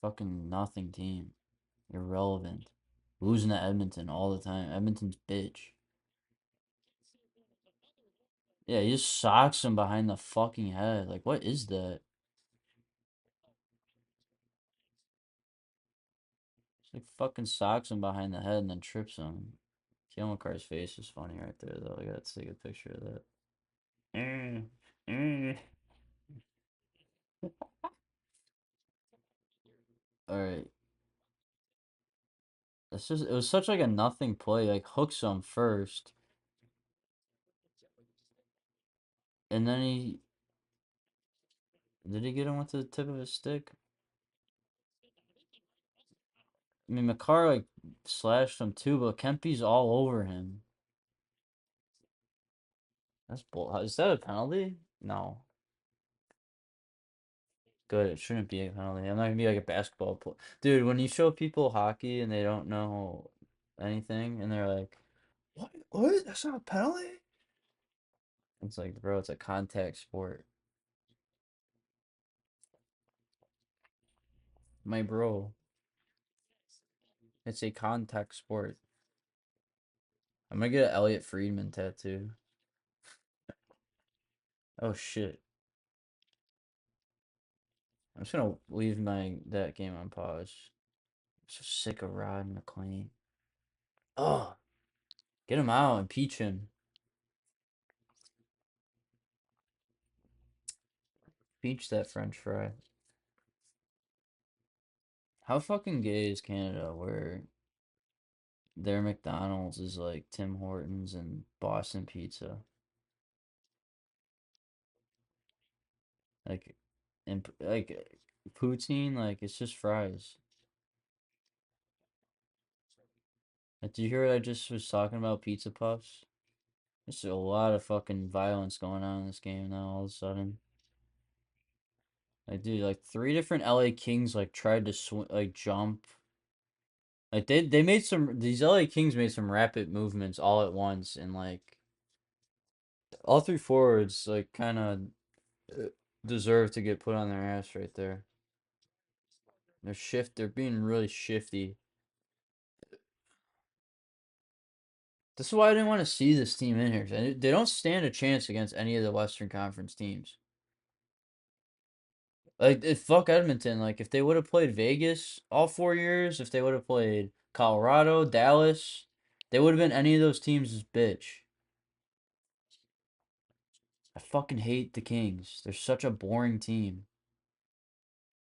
Speaker 1: Fucking nothing team. Irrelevant. Losing to Edmonton all the time. Edmonton's bitch. Yeah, he just socks him behind the fucking head. Like, what is that? It's like fucking socks him behind the head and then trips him. Kale McCarr's face is funny right there, though. I gotta take a picture of that. Mm, mm. All right. It was such like a nothing play. Like, hooks him first, and then did he get him with the tip of his stick? I mean, McCarr like slashed him too, but Kempe's all over him. That's bull. Is that a penalty? No. Good. It shouldn't be a penalty. I'm not gonna be like a basketball player. Dude, when you show people hockey and they don't know anything and they're like, what? What? That's not a penalty? It's like, bro, it's a contact sport. My bro, it's a contact sport. I'm gonna get an Elliot Friedman tattoo. Oh shit. I'm just gonna leave my that game on pause. I'm so sick of Rod McLean. Oh, get him out, impeach him. Impeach that French fry. How fucking gay is Canada where their McDonald's is like Tim Hortons and Boston Pizza? Like, and like poutine, like it's just fries. Like, did you hear what I just was talking about? Pizza puffs. There's a lot of fucking violence going on in this game now. All of a sudden, like, dude, like three different LA Kings like tried to like jump. Like they made some these LA Kings made some rapid movements all at once, and like all three forwards like kind of deserve to get put on their ass right there. They're being really shifty. This is why I didn't want to see this team in here. They don't stand a chance against any of the Western Conference teams. Like, fuck Edmonton. Like, if they would have played Vegas all 4 years, if they would have played Colorado, Dallas, they would have been any of those teams' bitch. I fucking hate the Kings. They're such a boring team.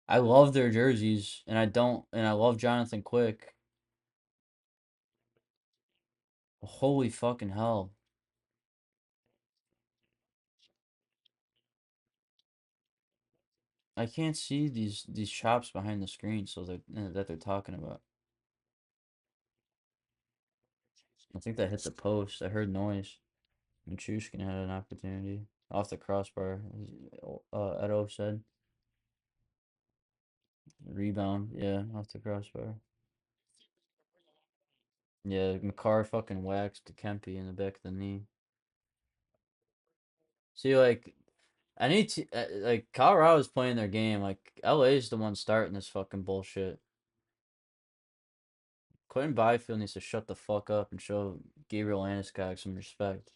Speaker 1: I love their jerseys, and I love Jonathan Quick. Holy fucking hell. I can't see these chops behind the screen that they're talking about. I think that hit the post. I heard noise. Machushkin had an opportunity off the crossbar. Edo said rebound. Yeah, off the crossbar. Yeah, McCarr fucking waxed Kempe in the back of the knee. See, like like Colorado's playing their game. Like LA's the one starting this fucking bullshit. Quentin Byfield needs to shut the fuck up and show Gabriel Landeskog some respect.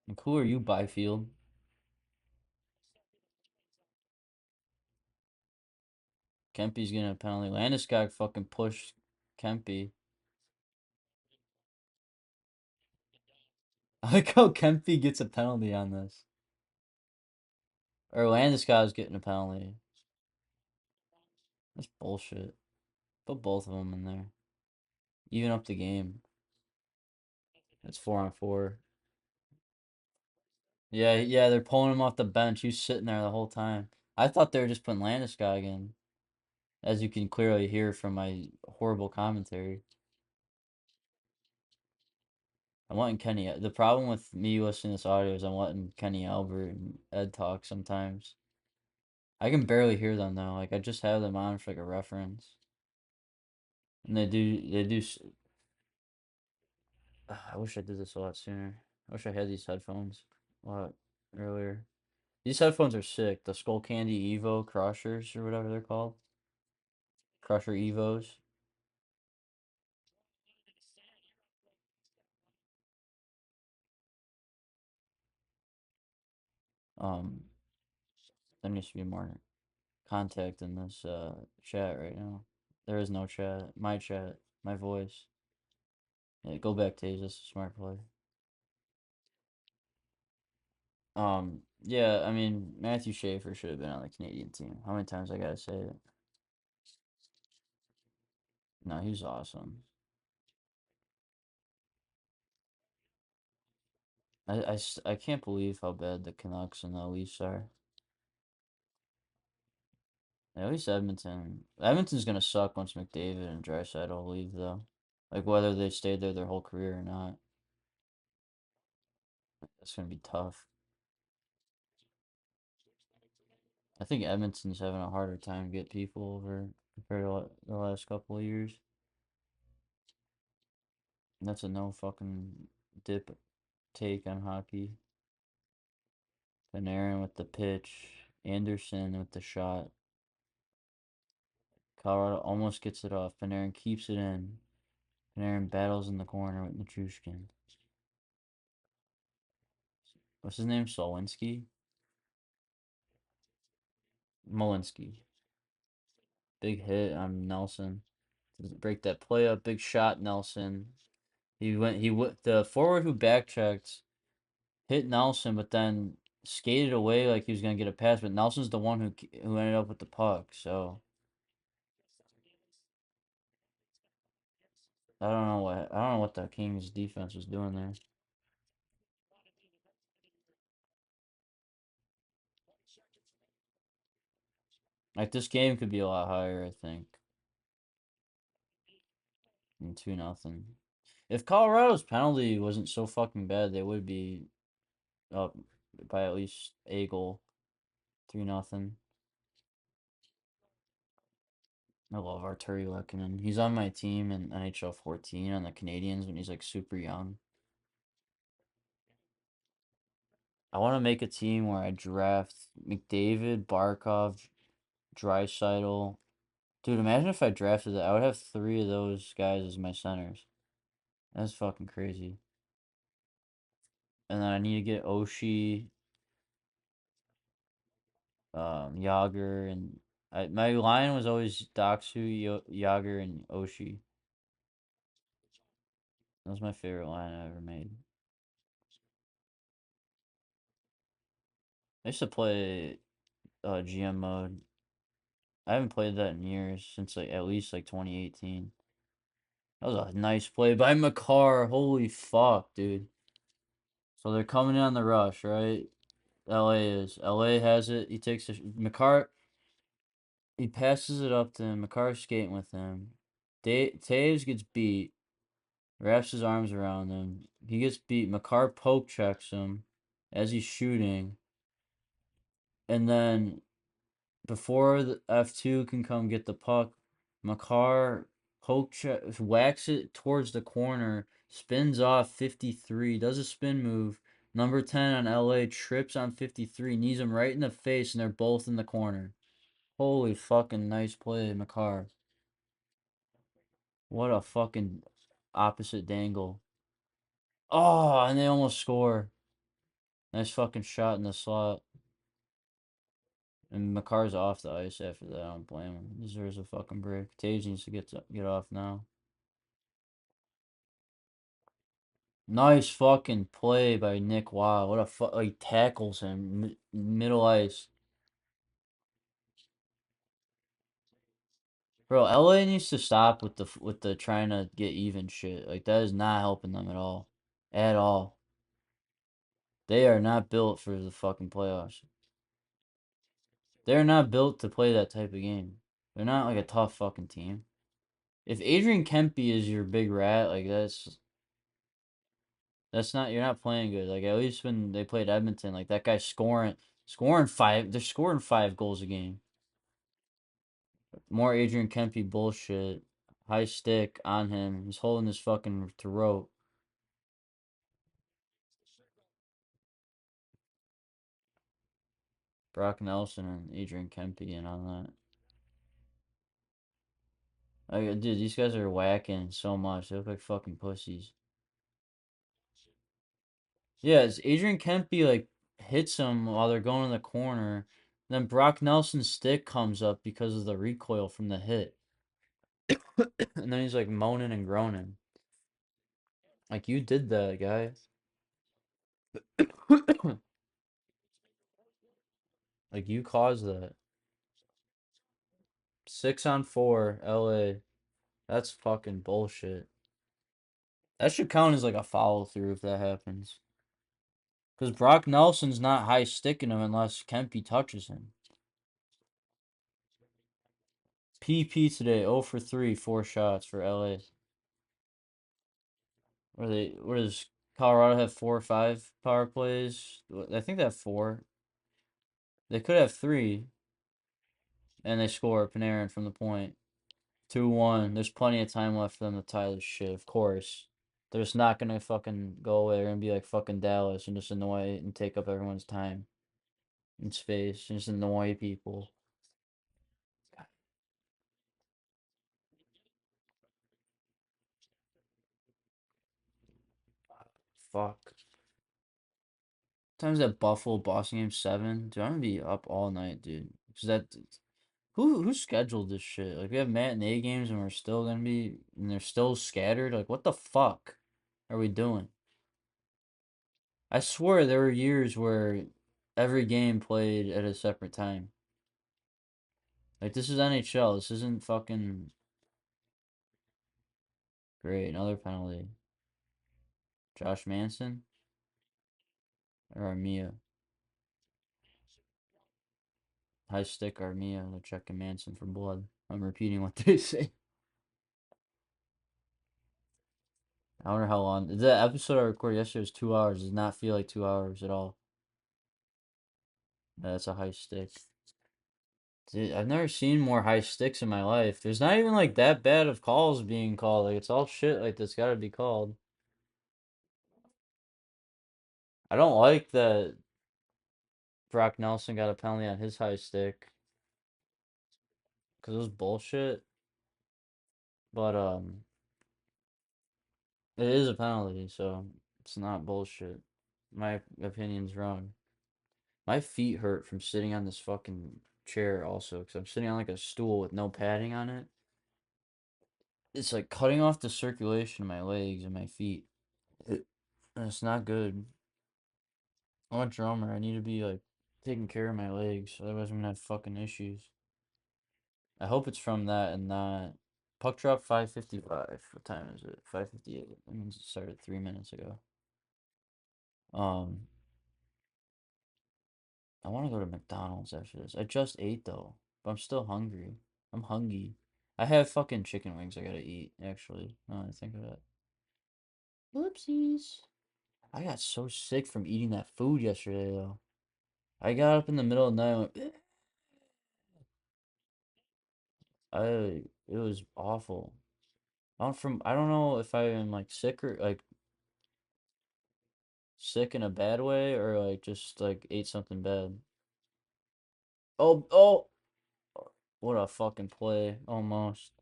Speaker 1: Like, who are you, Byfield? Kempe's getting a penalty. Landeskog fucking pushed Kempe. I like how Kempe gets a penalty on this. Or Landeskog's getting a penalty. That's bullshit. Put both of them in there. Even up the game. It's 4-on-4. Yeah, yeah, they're pulling him off the bench. He's sitting there the whole time. I thought they were just putting Landeskog in, as you can clearly hear from my horrible commentary. I'm letting Kenny. The problem with me listening to this audio is I'm letting Kenny Albert and Ed talk sometimes. I can barely hear them though. Like I just have them on for like a reference, and they do. I wish I did this a lot sooner. I wish I had these headphones a lot earlier. These headphones are sick. The Skull Candy Evo Crushers or whatever they're called. Crusher Evos. Um, there needs to be more contact in this chat right now. There is no chat. My chat. My voice. Yeah, go back to This a smart play. Yeah, I mean Matthew Schaefer should have been on the Canadian team. How many times I gotta say it? No, he's awesome. I can't believe how bad the Canucks and the Leafs are. At least Edmonton's gonna suck once McDavid and Draisaitl leave, though. Like whether they stayed there their whole career or not. It's gonna be tough. I think Edmonton's having a harder time to get people over compared to the last couple of years. And that's a no fucking dip take on hockey. Panarin with the pitch. Anderson with the shot. Colorado almost gets it off. Panarin keeps it in. Panarin battles in the corner with Nichushkin. What's his name? Solwinski? Molinsky. Big hit on Nelson. Doesn't break that play up. Big shot, Nelson. The forward who backchecked hit Nelson, but then skated away like he was gonna get a pass. But Nelson's the one who ended up with the puck. So I don't know what the Kings defense was doing there. Like this game could be a lot higher, I think, than 2-0. If Colorado's penalty wasn't so fucking bad, they would be up by at least a goal, 3-0. I love Arturi Lehkonen. He's on my team in NHL 14 on the Canadians when he's like super young. I want to make a team where I draft McDavid, Barkov, Draisaitl. Dude, imagine if I drafted that. I would have three of those guys as my centers. That's fucking crazy. And then I need to get Oshie, Yager, and my line was always Doxu, Yager, and Oshie. That was my favorite line I ever made. I used to play GM mode. I haven't played that in years, since like at least like 2018. That was a nice play by McCarr. Holy fuck, dude. So they're coming in on the rush, right? LA is. LA has it. He takes McCarr. He passes it up to him. McCarr's skating with him. Taves gets beat. Wraps his arms around him. He gets beat. McCarr poke checks him as he's shooting. And then before the F2 can come get the puck, McCarr whacks it towards the corner, spins off 53, does a spin move. Number 10 on LA trips on 53, knees him right in the face, and they're both in the corner. Holy fucking nice play, McCarr. What a fucking opposite dangle. Oh, and they almost score. Nice fucking shot in the slot. And McCarr's off the ice after that. I don't blame him. He deserves a fucking break. Taves needs to get off now. Nice fucking play by Nick Wild. What a like tackles him middle ice. Bro, LA needs to stop with the trying to get even shit. Like that is not helping them at all. At all. They are not built for the fucking playoffs. They're not built to play that type of game. They're not like a tough fucking team. If Adrian Kempe is your big rat, like that's not you're not playing good. Like at least when they played Edmonton, like that guy's scoring five. They're scoring 5 goals a game. More Adrian Kempe bullshit. High stick on him. He's holding his fucking throat. Brock Nelson and Adrian Kempe in on that. Like, dude, these guys are whacking so much. They look like fucking pussies. Yeah, it's Adrian Kempe like hits him while they're going in the corner. Then Brock Nelson's stick comes up because of the recoil from the hit. And then he's like moaning and groaning. Like you did that, guy. Like you caused that. 6-on-4, LA. That's fucking bullshit. That should count as like a follow through if that happens. Because Brock Nelson's not high sticking him unless Kempe touches him. PP today, 0 for 3, 4 shots for LA. Where they, what does Colorado have 4 or 5 power plays? I think they have 4. They could have 3, and they score Panarin from the point. 2-1. There's plenty of time left for them to tie this shit, of course. They're just not gonna fucking go away. They're gonna be like fucking Dallas and just annoy and take up everyone's time and space and just annoy people. Fuck. Times that Buffalo Boston game 7, dude, I'm gonna be up all night, dude. Cause that who scheduled this shit? Like we have matinee games and we're still gonna be and they're still scattered. Like what the fuck are we doing? I swear there were years where every game played at a separate time. Like this is NHL. This isn't fucking great. Another penalty. Josh Manson or Armia. High stick Armia. They're checking Manson for blood. I'm repeating what they say. I wonder how long. The episode I recorded yesterday was 2 hours. Does not feel like 2 hours at all. That's a high stick. Dude, I've never seen more high sticks in my life. There's not even like that bad of calls being called. Like it's all shit like that's gotta be called. I don't like that Brock Nelson got a penalty on his high stick because it was bullshit. But it is a penalty, so it's not bullshit. My opinion's wrong. My feet hurt from sitting on this fucking chair also because I'm sitting on like a stool with no padding on it. It's like cutting off the circulation in my legs and my feet. It, and it's not good. I'm a drummer. I need to be like taking care of my legs, otherwise I'm gonna have fucking issues. I hope it's from that and not puck drop 5:55. What time is it? 5:58. That means it started 3 minutes ago. Um, I want to go to McDonald's after this. I just ate though, but I'm still hungry. I'm hungry. I have fucking chicken wings I gotta eat, actually. Now that I think of it. Whoopsies. I got so sick from eating that food yesterday though. I got up in the middle of the night and went, it was awful. I don't know if I am like sick or like sick in a bad way or like just like ate something bad. Oh, oh, what a fucking play, almost.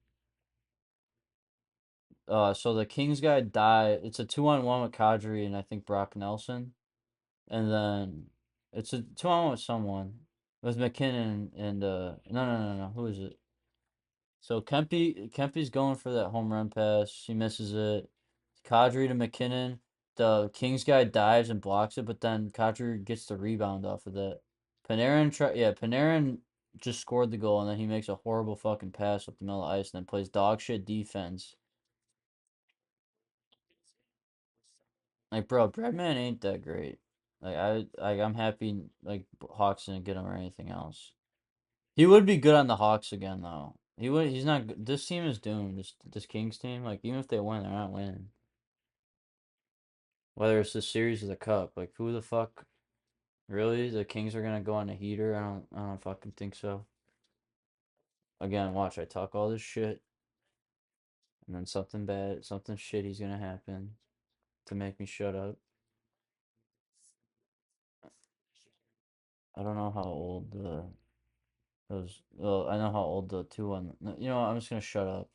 Speaker 1: So the Kings guy died. It's a 2-on-1 with Kadri and I think Brock Nelson, and then it's a 2-on-1 with someone with McKinnon and no, who is it? So Kempy's going for that home run pass. He misses it. Kadri to McKinnon. The Kings guy dives and blocks it, but then Kadri gets the rebound off of that. Panarin just scored the goal, and then he makes a horrible fucking pass up the middle of the ice, and then plays dog shit defense. Like, bro, Breadman ain't that great. I'm happy like Hawks didn't get him or anything else. He would be good on the Hawks again though. He would. He's not. This team is doomed. This Kings team. Like even if they win, they're not winning. Whether it's the series or the cup. Like who the fuck? Really? The Kings are gonna go on a heater? I don't fucking think so. Again, watch. I talk all this shit, and then something bad, something shitty's gonna happen to make me shut up. I don't know how old the those. Well, I know how old the 2-1. No, you know what? I'm just gonna shut up.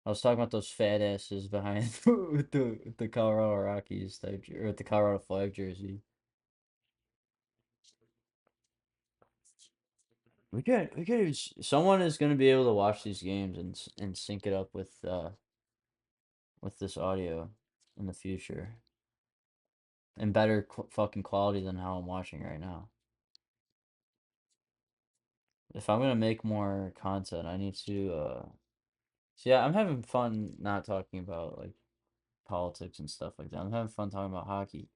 Speaker 1: I was talking about those fat asses behind with the Colorado Rockies type or with the Colorado flag jersey. Someone is gonna be able to watch these games and sync it up with this audio in the future and better fucking quality than how I'm watching right now. If I'm gonna make more content, I need to so yeah, I'm having fun not talking about like politics and stuff like that. I'm having fun talking about hockey.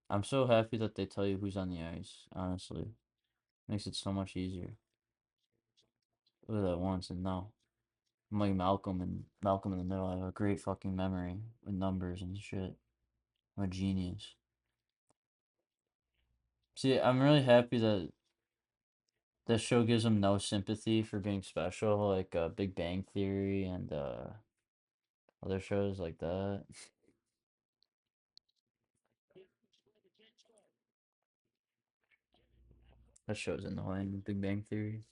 Speaker 1: I'm so happy that they tell you who's on the ice, honestly. Makes it so much easier. Look at that once and no. I'm like Malcolm in the Middle. I have a great fucking memory with numbers and shit. I'm a genius. See, I'm really happy that this show gives him no sympathy for being special, like Big Bang Theory and other shows like that. That show's annoying, Big Bang Theory.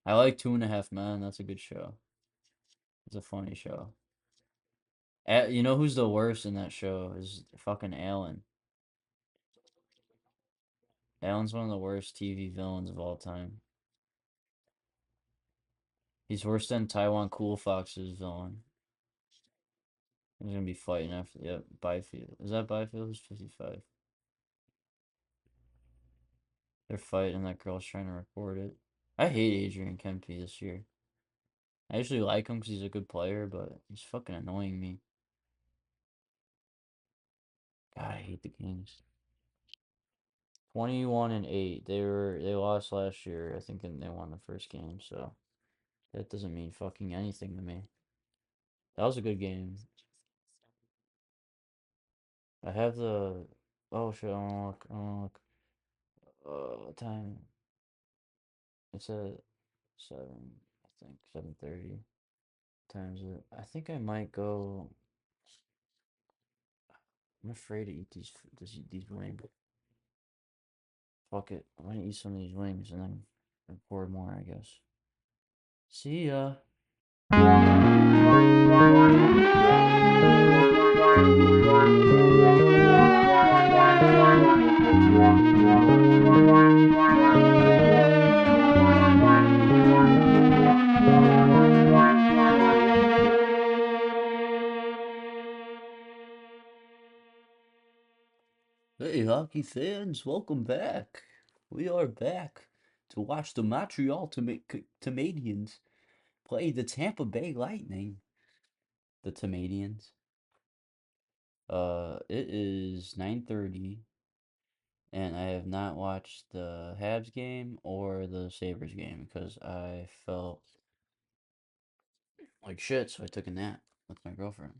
Speaker 1: I like Two and a Half Men. That's a good show. It's a funny show. You know who's the worst in that show is fucking Alan. Alan's one of the worst TV villains of all time. He's worse than Taiwan Cool Fox's villain. He's gonna be fighting after. Yep, Byfield. Is that Byfield? Who's 55? They're fighting. That girl's trying to record it. I hate Adrian Kempe this year. I usually like him because he's a good player, but he's fucking annoying me. God, I hate the Kings. 21-8. They lost last year, I think, and they won the first game. So that doesn't mean fucking anything to me. That was a good game. I have the. Oh shit! I don't look. I don't look. What time? It's at 7. I think 7:30. Times it. I think I might go. I'm afraid to eat these wings. Fuck it. I'm gonna eat some of these wings and then record more, I guess. See ya. Hey, hockey fans, welcome back. We are back to watch the Montreal Tomadians play the Tampa Bay Lightning. The Tomadians. It is 9:30, and I have not watched the Habs game or the Sabres game because I felt like shit, so I took a nap with my girlfriend.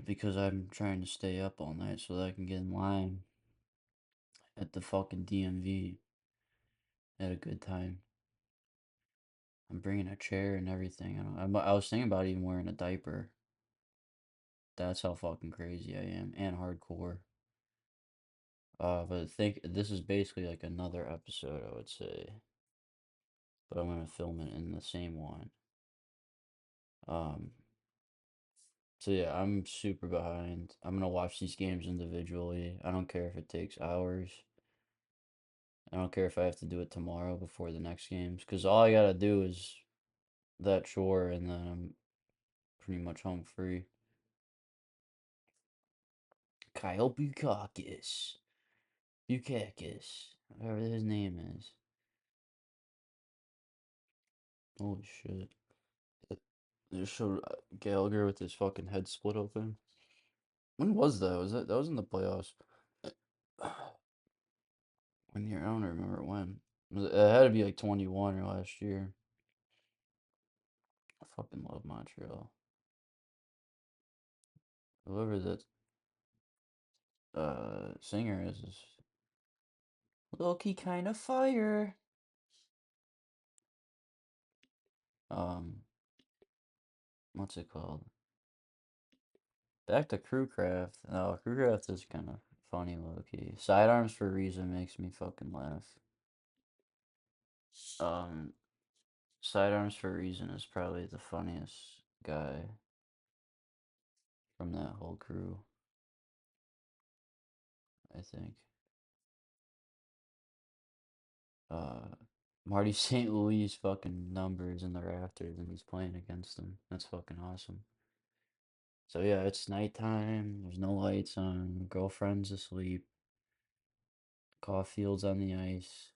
Speaker 1: Because I'm trying to stay up all night so that I can get in line at the fucking DMV at a good time. I'm bringing a chair and everything. I was thinking about even wearing a diaper. That's how fucking crazy I am and hardcore. But I think this is basically like another episode, I would say. But I'm gonna film it in the same one. Um, so yeah, I'm super behind. I'm gonna watch these games individually. I don't care if it takes hours. I don't care if I have to do it tomorrow before the next games, because all I gotta do is that chore and then I'm pretty much home free. Kyle Bukakis, whatever his name is. Holy shit. They showed Gallagher with his fucking head split open. When was that? That was in the playoffs? When year? I don't remember when. It had to be like 21 or last year. I fucking love Montreal. Whoever that singer is low-key kind of fire. Um, what's it called? Back to Crewcraft. No, Crewcraft is kind of funny, low-key. Sidearms for a Reason makes me fucking laugh. Um, Sidearms for a Reason is probably the funniest guy from that whole crew, I think. Uh, Marty St. Louis fucking numbers in the rafters and he's playing against them. That's fucking awesome. So yeah, it's nighttime. There's no lights on. Girlfriend's asleep. Caulfield's on the ice.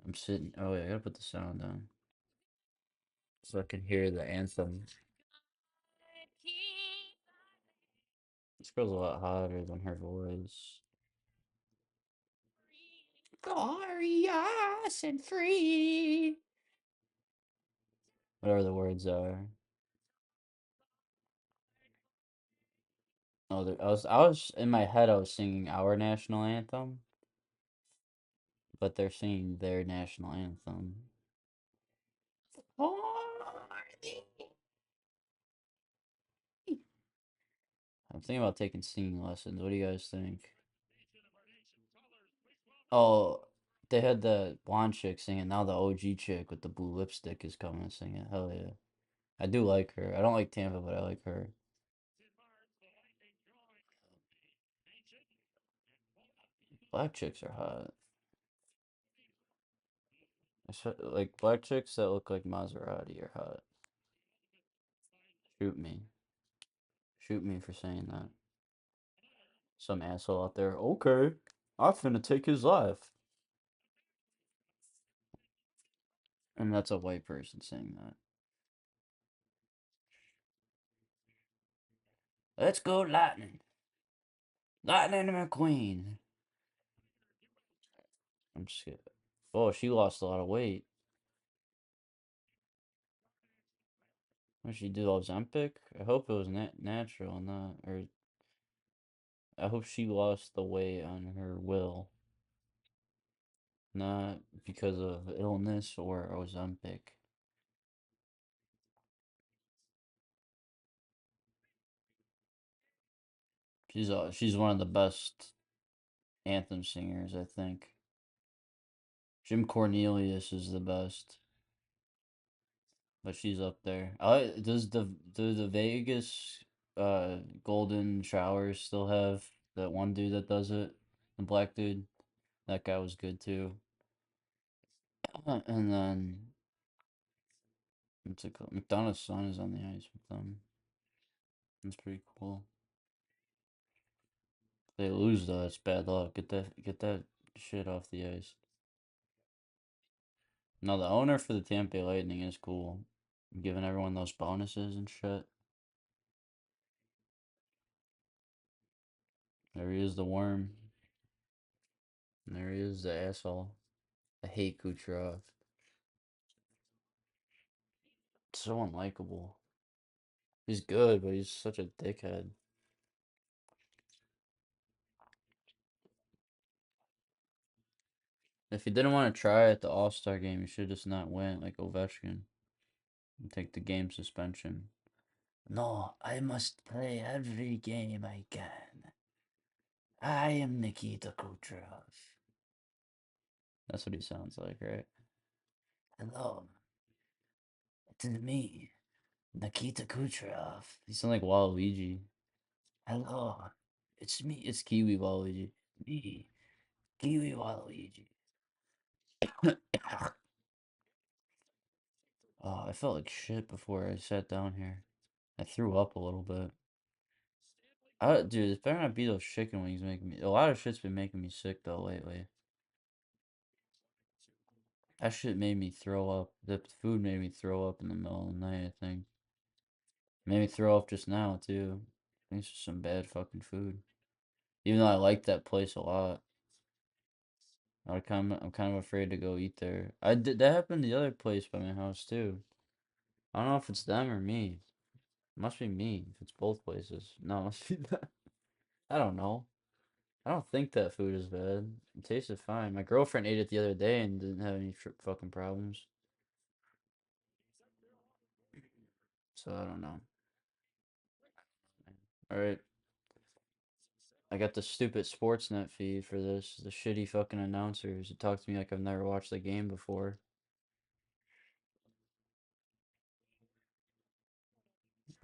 Speaker 1: I'm sitting. Oh yeah, I gotta put the sound on so I can hear the anthem. This girl's a lot hotter than her voice. Glorious and free. whatever the words are. Oh, I was in my head. I was singing our national anthem, but they're singing their national anthem. I'm thinking about taking singing lessons. What do you guys think? Oh, they had the blonde chick singing. Now the OG chick with the blue lipstick is coming and singing. Hell yeah. I do like her. I don't like Tampa, but I like her. Black chicks are hot. Like black chicks that look like Maserati are hot. Shoot me. Shoot me for saying that. Some asshole out there. Okay. I'm finna take his life. And that's a white person saying that. Let's go Lightning. Lightning McQueen. I'm just kidding. Oh, she lost a lot of weight. What did she do? Ozempic? I hope it was natural, not or I hope she lost the weight on her will, not because of illness or Ozempic. She's one of the best anthem singers, I think. Jim Cornelius is the best, but she's up there. Do the Vegas Golden Showers still have that one dude that does it? The black dude. That guy was good too. And then what's it called? McDonough's son is on the ice with them. That's pretty cool. If they lose though, it's bad luck. Get that shit off the ice. No, the owner for the Tampa Bay Lightning is cool. Giving everyone those bonuses and shit. There he is, the worm. And there he is, the asshole. I hate Kucherov. So unlikable. He's good, but he's such a dickhead. If he didn't want to try at the All-Star game, he should just not went like Ovechkin and take the game suspension. No, I must play every game I can. I am Nikita Kucherov. That's what he sounds like, right? Hello, it is me, Nikita Kucherov. He sounds like Waluigi. Hello, it's me. It's Kiwi Waluigi. Me, Kiwi Waluigi. Oh, I felt like shit before I sat down here. I threw up a little bit. Dude, it better not be those chicken wings making me. A lot of shit's been making me sick though lately. That shit made me throw up. The food made me throw up in the middle of the night, I think. Made me throw up just now, too. I think it's just some bad fucking food. Even though I like that place a lot. I'm kind of afraid to go eat there. I did that happened to the other place by my house too. I don't know if it's them or me. It must be me if it's both places. No, it must be them. I don't know. I don't think that food is bad. It tasted fine. My girlfriend ate it the other day and didn't have any fucking problems. So I don't know. All right. I got the stupid Sportsnet feed for this. The shitty fucking announcers who talk to me like I've never watched the game before.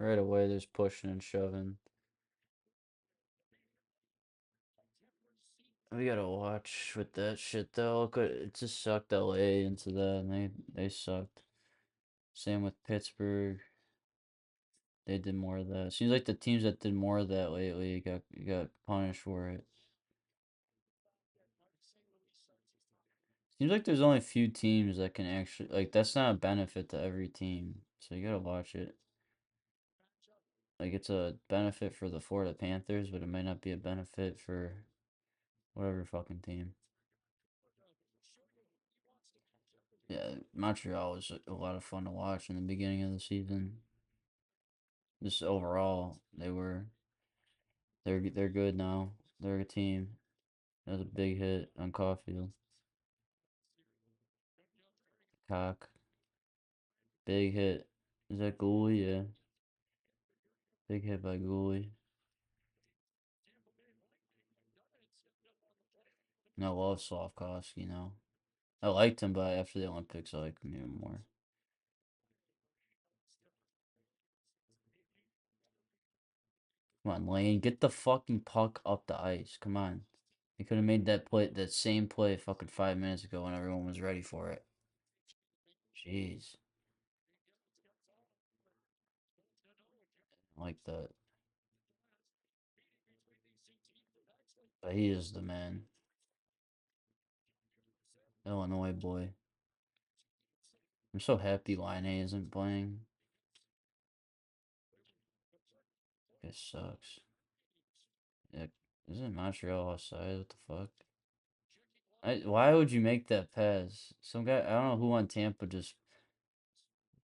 Speaker 1: Right away, there's pushing and shoving. We gotta watch with that shit though. It just sucked LA into that, and they sucked. Same with Pittsburgh. They did more of that. Seems like the teams that did more of that lately got punished for it. Seems like there's only a few teams that can actually like that's not a benefit to every team. So you gotta watch it. Like it's a benefit for the Florida Panthers, but it might not be a benefit for whatever fucking team. Yeah, Montreal was a lot of fun to watch in the beginning of the season. Just overall, they're good now. They're a team. That was a big hit on Caulfield. Cock. Big hit. Is that Gooley? Yeah. Big hit by Gooley. No, I love Slavkovsky now. I liked him, but after the Olympics, I like him even more. Come on, Lane, get the fucking puck up the ice. Come on. They could have made that same play fucking 5 minutes ago when everyone was ready for it. Jeez. I like that. But he is the man. Illinois boy. I'm so happy Line A isn't playing. It sucks. Yeah, isn't Montreal outside? What the fuck? Why would you make that pass? Some guy, I don't know who on Tampa just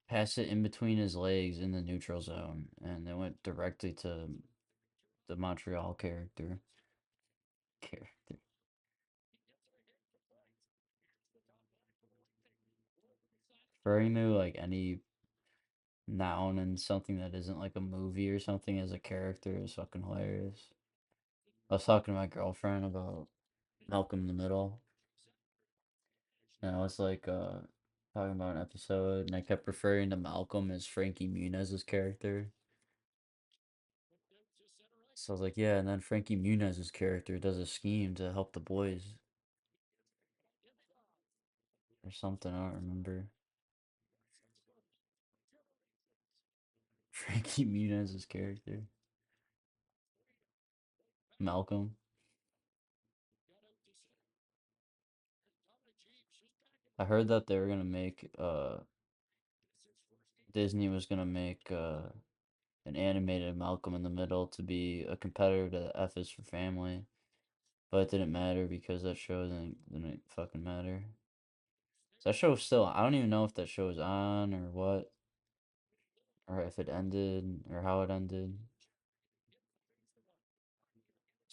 Speaker 1: passed it in between his legs in the neutral zone, and it went directly to the Montreal character. Character. Referring to like any noun and something that isn't like a movie or something as a character is fucking hilarious. I was talking to my girlfriend about Malcolm in the Middle, and I was like talking about an episode, and I kept referring to Malcolm as Frankie Muniz's character. So I was like, yeah, and then Frankie Muniz's character does a scheme to help the boys or something. I don't remember. Frankie Muniz's character, Malcolm. I heard that they were gonna make Disney was gonna make an animated Malcolm in the Middle to be a competitor to F is for Family, but it didn't matter because that show didn't fucking matter. That show still, I don't even know if that show is on or what, or if it ended or how it ended.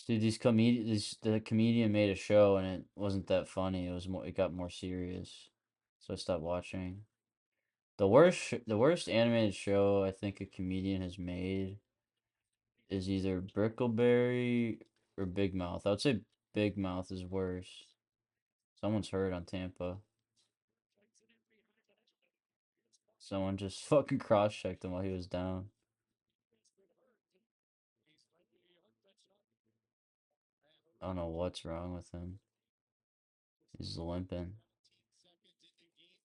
Speaker 1: Dude, the comedian made a show and it wasn't that funny. It got more serious, so I stopped watching. The worst animated show I think a comedian has made is either Brickleberry or Big Mouth. I would say Big Mouth is worse. Someone's hurt on Tampa. Someone just fucking cross-checked him while he was down. I don't know what's wrong with him. He's limping.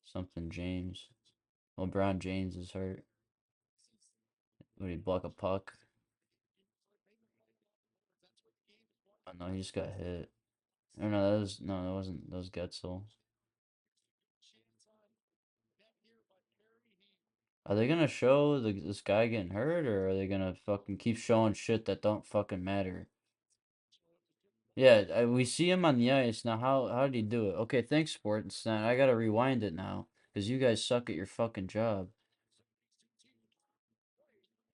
Speaker 1: Something James. LeBron James is hurt. Would he block a puck? Oh no, he just got hit. Or no, that wasn't that was Getzel. Are they gonna show this guy getting hurt, or are they gonna fucking keep showing shit that don't fucking matter? Yeah, we see him on the ice now. How did he do it? Okay, thanks, Sportsnet. I gotta rewind it now because you guys suck at your fucking job.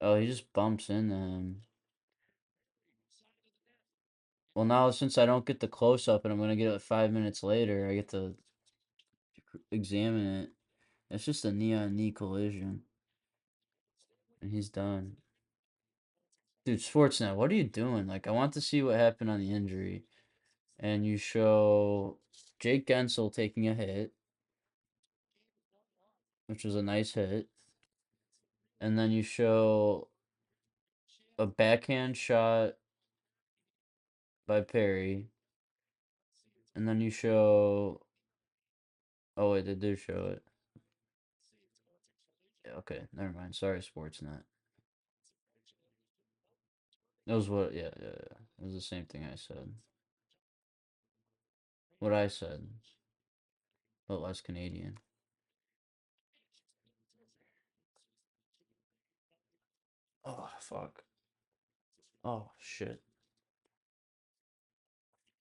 Speaker 1: Oh, he just bumps into him. Well, now since I don't get the close up and I'm gonna get it 5 minutes later, I get to examine it. It's just a knee on knee collision, and he's done. Dude, Sportsnet, what are you doing? Like, I want to see what happened on the injury, and you show Jake Gensel taking a hit, which was a nice hit, and then you show a backhand shot by Perry, and then you show. Oh wait, they do show it. Yeah, okay, never mind. Sorry, Sportsnet. That was what. Yeah, yeah, yeah. It was the same thing I said. What I said, but less Canadian. Oh fuck. Oh shit.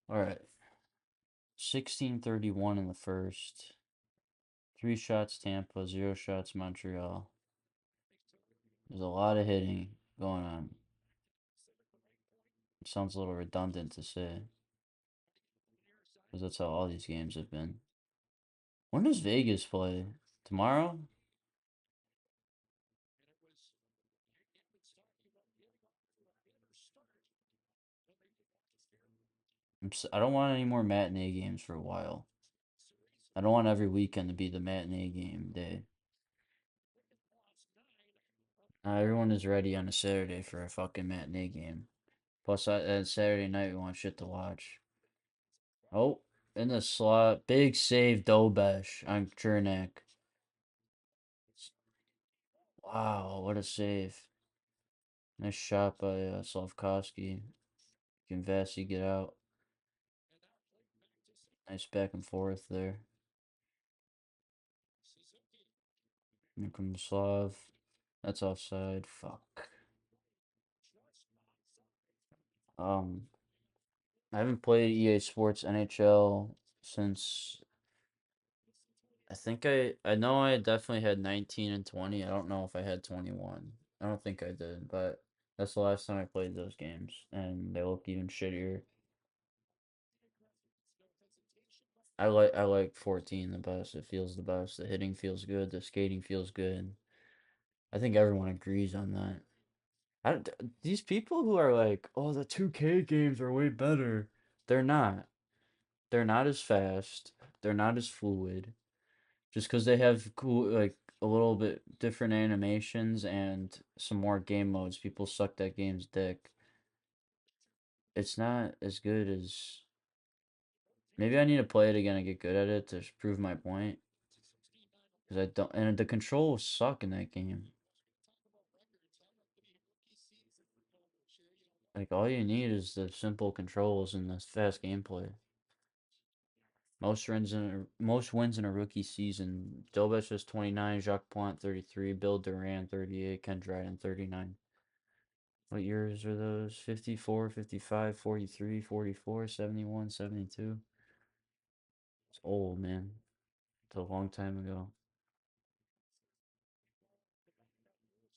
Speaker 1: All right. 16:31 in the first. Three shots Tampa, zero shots Montreal. There's a lot of hitting going on. It sounds a little redundant to say, because that's how all these games have been. When does Vegas play? Tomorrow? I don't want any more matinee games for a while. I don't want every weekend to be the matinee game day. Everyone is ready on a Saturday for a fucking matinee game. Plus, Saturday night we want shit to watch. Oh, in the slot, big save, Dobesh on Chernak. Wow, what a save! Nice shot by Slavkovsky. Can Vasi get out? Nice back and forth there. Here comes Slav. That's offside. Fuck. Um, I haven't played EA Sports NHL since I know I definitely had 19 and 20. I don't know if I had 21. I don't think I did, but that's the last time I played those games, and they look even shittier. I like 14 the best. It feels the best. The hitting feels good. The skating feels good. I think everyone agrees on that. These people who are like, oh, the 2K games are way better. They're not. They're not as fast. They're not as fluid. Just because they have cool, like a little bit different animations and some more game modes, people suck that game's dick. It's not as good as. Maybe I need to play it again and get good at it to prove my point. Because I don't. And the controls suck in that game. Like, all you need is the simple controls and the fast gameplay. Most wins in a rookie season. Dobes has 29, Jacques Plante 33, Bill Duran 38, Ken Dryden 39. What years are those? 54, 55, 43, 44, 71, 72. It's old, man. It's a long time ago.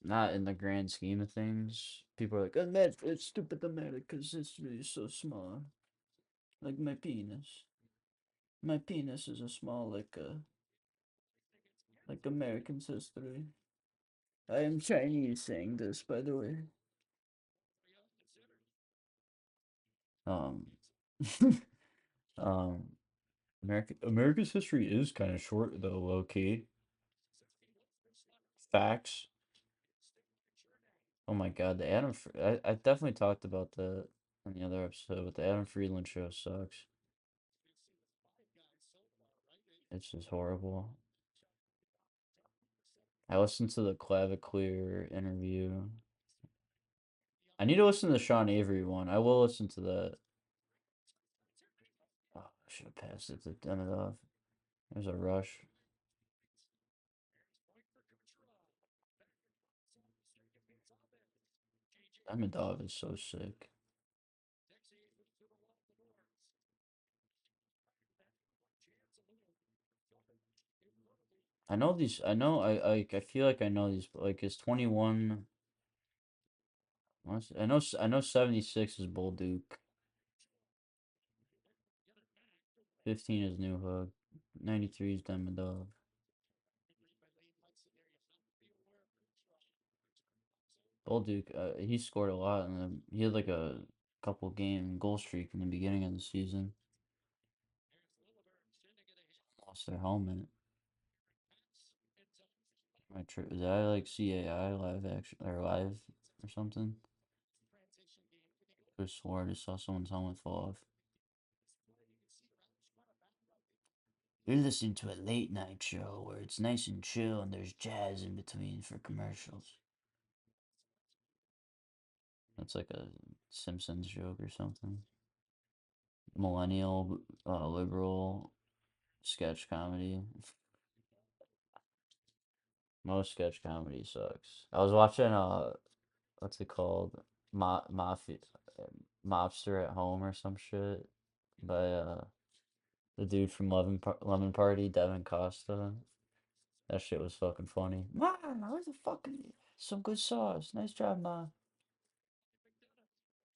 Speaker 1: Not in the grand scheme of things. People are like, it's stupid America because history is so small. Like my penis. My penis is as small like American's history. I am Chinese saying this, by the way. Um, um, America's history is kind of short though, low key. Facts. Oh my God, I definitely talked about that on the other episode, but the Adam Friedland show sucks. It's just horrible. I listened to the Clavicle interview. I need to listen to the Sean Avery one. I will listen to that. Oh, I should have passed it to Demidov. There's a rush. Demidov is so sick. I know these. I know. I feel like I know these. Like, is 21. I know 76 is Bull Duke. 15 is New Hook. 93 is Demidov. Bull Duke, he scored a lot, and he had like a couple game goal streak in the beginning of the season. Lost their helmet. Did I like CAI live action or live or something? I swore I just saw someone's helmet fall off. You're listening to a late night show where it's nice and chill and there's jazz in between for commercials. That's like a Simpsons joke or something. Millennial, liberal sketch comedy. Most sketch comedy sucks. I was watching what's it called? Mafia, Mobster at Home or some shit by the dude from Lemon Party, Devin Costa. That shit was fucking funny. Ma, where's the fucking some good sauce? Nice job, ma.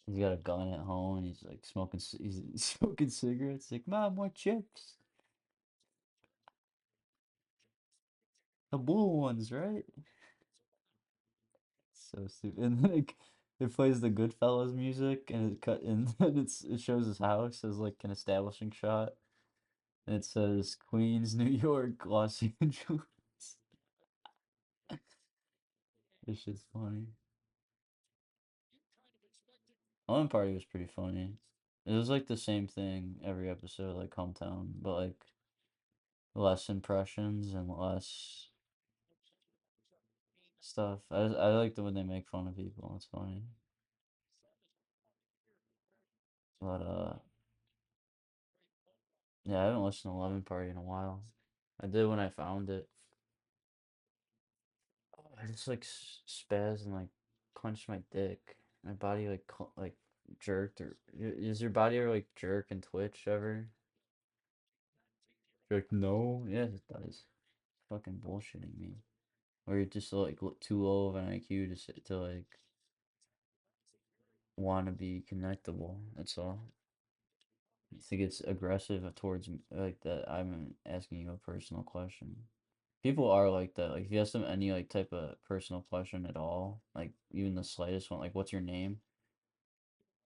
Speaker 1: He's got a gun at home and he's like smoking. He's smoking cigarettes. Like, Mom, more chips. The blue ones, right? So stupid. And then it plays the Goodfellas music and it cut and then it shows his house as like an establishing shot. And it says Queens, New York, Los Angeles. This shit's funny. Home Party was pretty funny. It was like the same thing every episode, like Hometown, but like less impressions and less stuff. I like the when they make fun of people. It's funny. But yeah, I haven't listened to Eleven Party in a while. I did when I found it. I just like spazzed and like clenched my dick. My body like like jerked or is your body ever like jerk and twitch ever? You're like no, yes it does. Fucking bullshitting me. Or you're just like too low of an IQ to to like want to be connectable. That's all. You think it's aggressive towards like that? I'm asking you a personal question. People are like that. Like if you ask them any like type of personal question at all, like even the slightest one, like what's your name?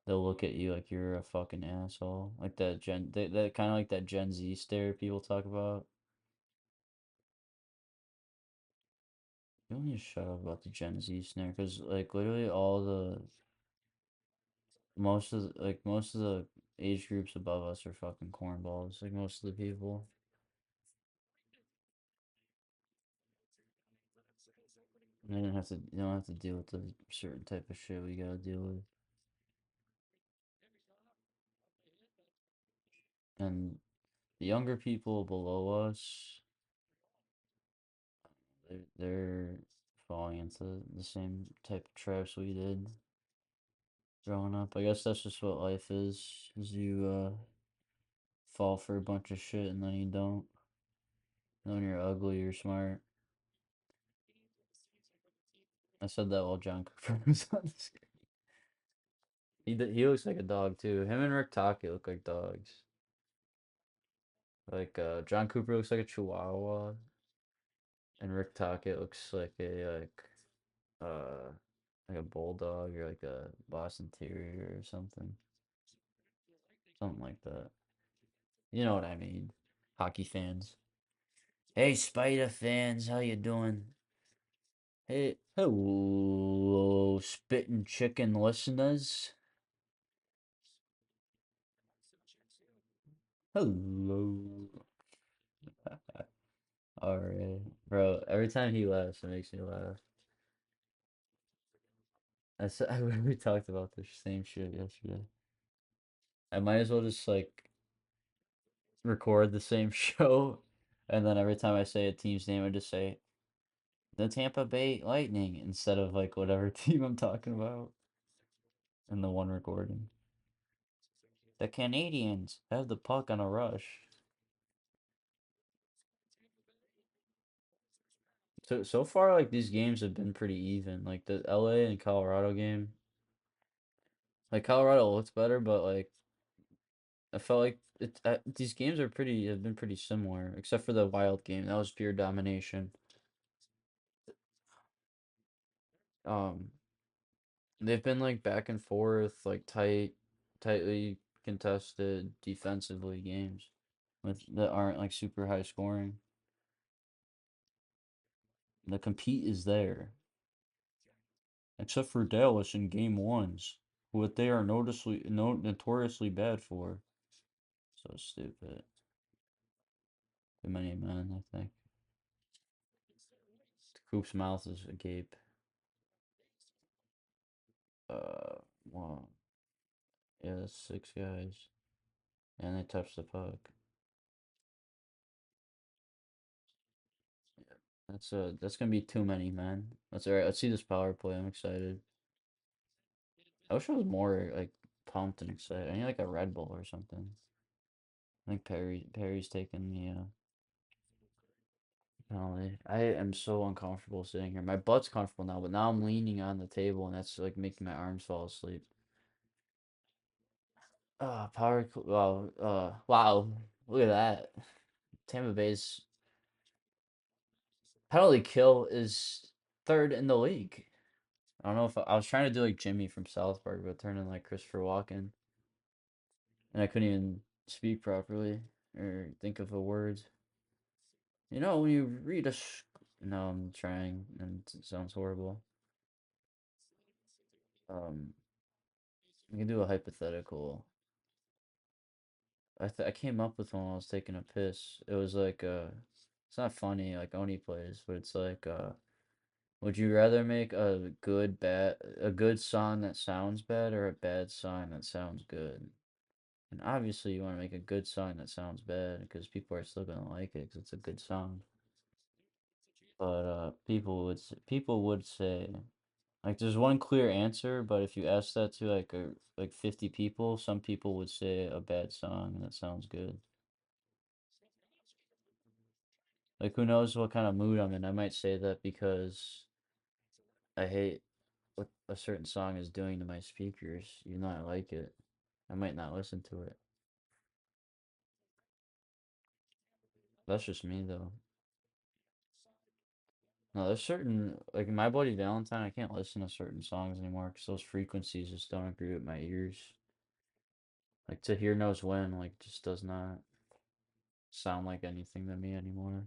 Speaker 1: They'll look at you like you're a fucking asshole. Like that kind of like that Gen Z stare people talk about. You don't need to shut up about the Gen Z stare because like literally all the most of the age groups above us are fucking cornballs. Like most of the people. They don't have to deal with the certain type of shit we gotta deal with. And the younger people below us, they're falling into the same type of traps we did growing up. I guess that's just what life is you fall for a bunch of shit and then you don't. And when you're ugly, you're smart. I said that while John Cooper was on the screen. He looks like a dog too. Him and Rick Tockett look like dogs. Like John Cooper looks like a Chihuahua, and Rick Tockett looks uh like a bulldog or like a Boston Terrier or something. Something like that. You know what I mean. Hockey fans. Hey Spider fans, how you doing? Hey, hello, spitting chicken listeners. Hello. Alright. Bro, every time he laughs, it makes me laugh. I said we talked about the same shit yesterday. I might as well just like record the same show, and then every time I say a team's name, I just say the Tampa Bay Lightning instead of like whatever team I'm talking about in the one recording. The Canadians have the puck on a rush. So far, like these games have been pretty even. Like the LA and Colorado game, like Colorado looks better, but like I felt like these games have been pretty similar, except for the Wild game. That was pure domination. Um, they've been like back and forth, like tightly contested defensively games with that aren't like super high scoring. The compete is there, except for Dallas in game ones, what they are notoriously bad for. So stupid. Too many men, I think. Coop's mouth is agape. Well, yeah, that's six guys, and they touch the puck. That's gonna be too many, man. That's all right. Let's see this power play. I'm excited. I wish I was more like pumped and excited. I need like a Red Bull or something. I think Perry's taking the Penalty. I am so uncomfortable sitting here. My butt's comfortable now, but now I'm leaning on the table, and that's like making my arms fall asleep. Wow, wow, look at that. Tampa Bay's penalty kill is third in the league. I don't know if I was trying to do like Jimmy from South Park, but turning like Christopher Walken, and I couldn't even speak properly or think of a word. You know, when you read a no, I'm trying, and it sounds horrible. Um, we can do a hypothetical. I came up with one when I was taking a piss. It was like it's not funny like Oni plays, but it's like would you rather make a good song that sounds bad or a bad song that sounds good? And obviously you want to make a good song that sounds bad because people are still gonna like it because it's a good song. But people would say like there's one clear answer, but if you ask that to like 50 people, some people would say a bad song and it sounds good. Like who knows what kind of mood I'm in? I might say that because I hate what a certain song is doing to my speakers, even though I like it. I might not listen to it. That's just me though. No, there's certain like My Bloody Valentine, I can't listen to certain songs anymore because those frequencies just don't agree with my ears. Like To Hear Knows When, like just does not sound like anything to me anymore.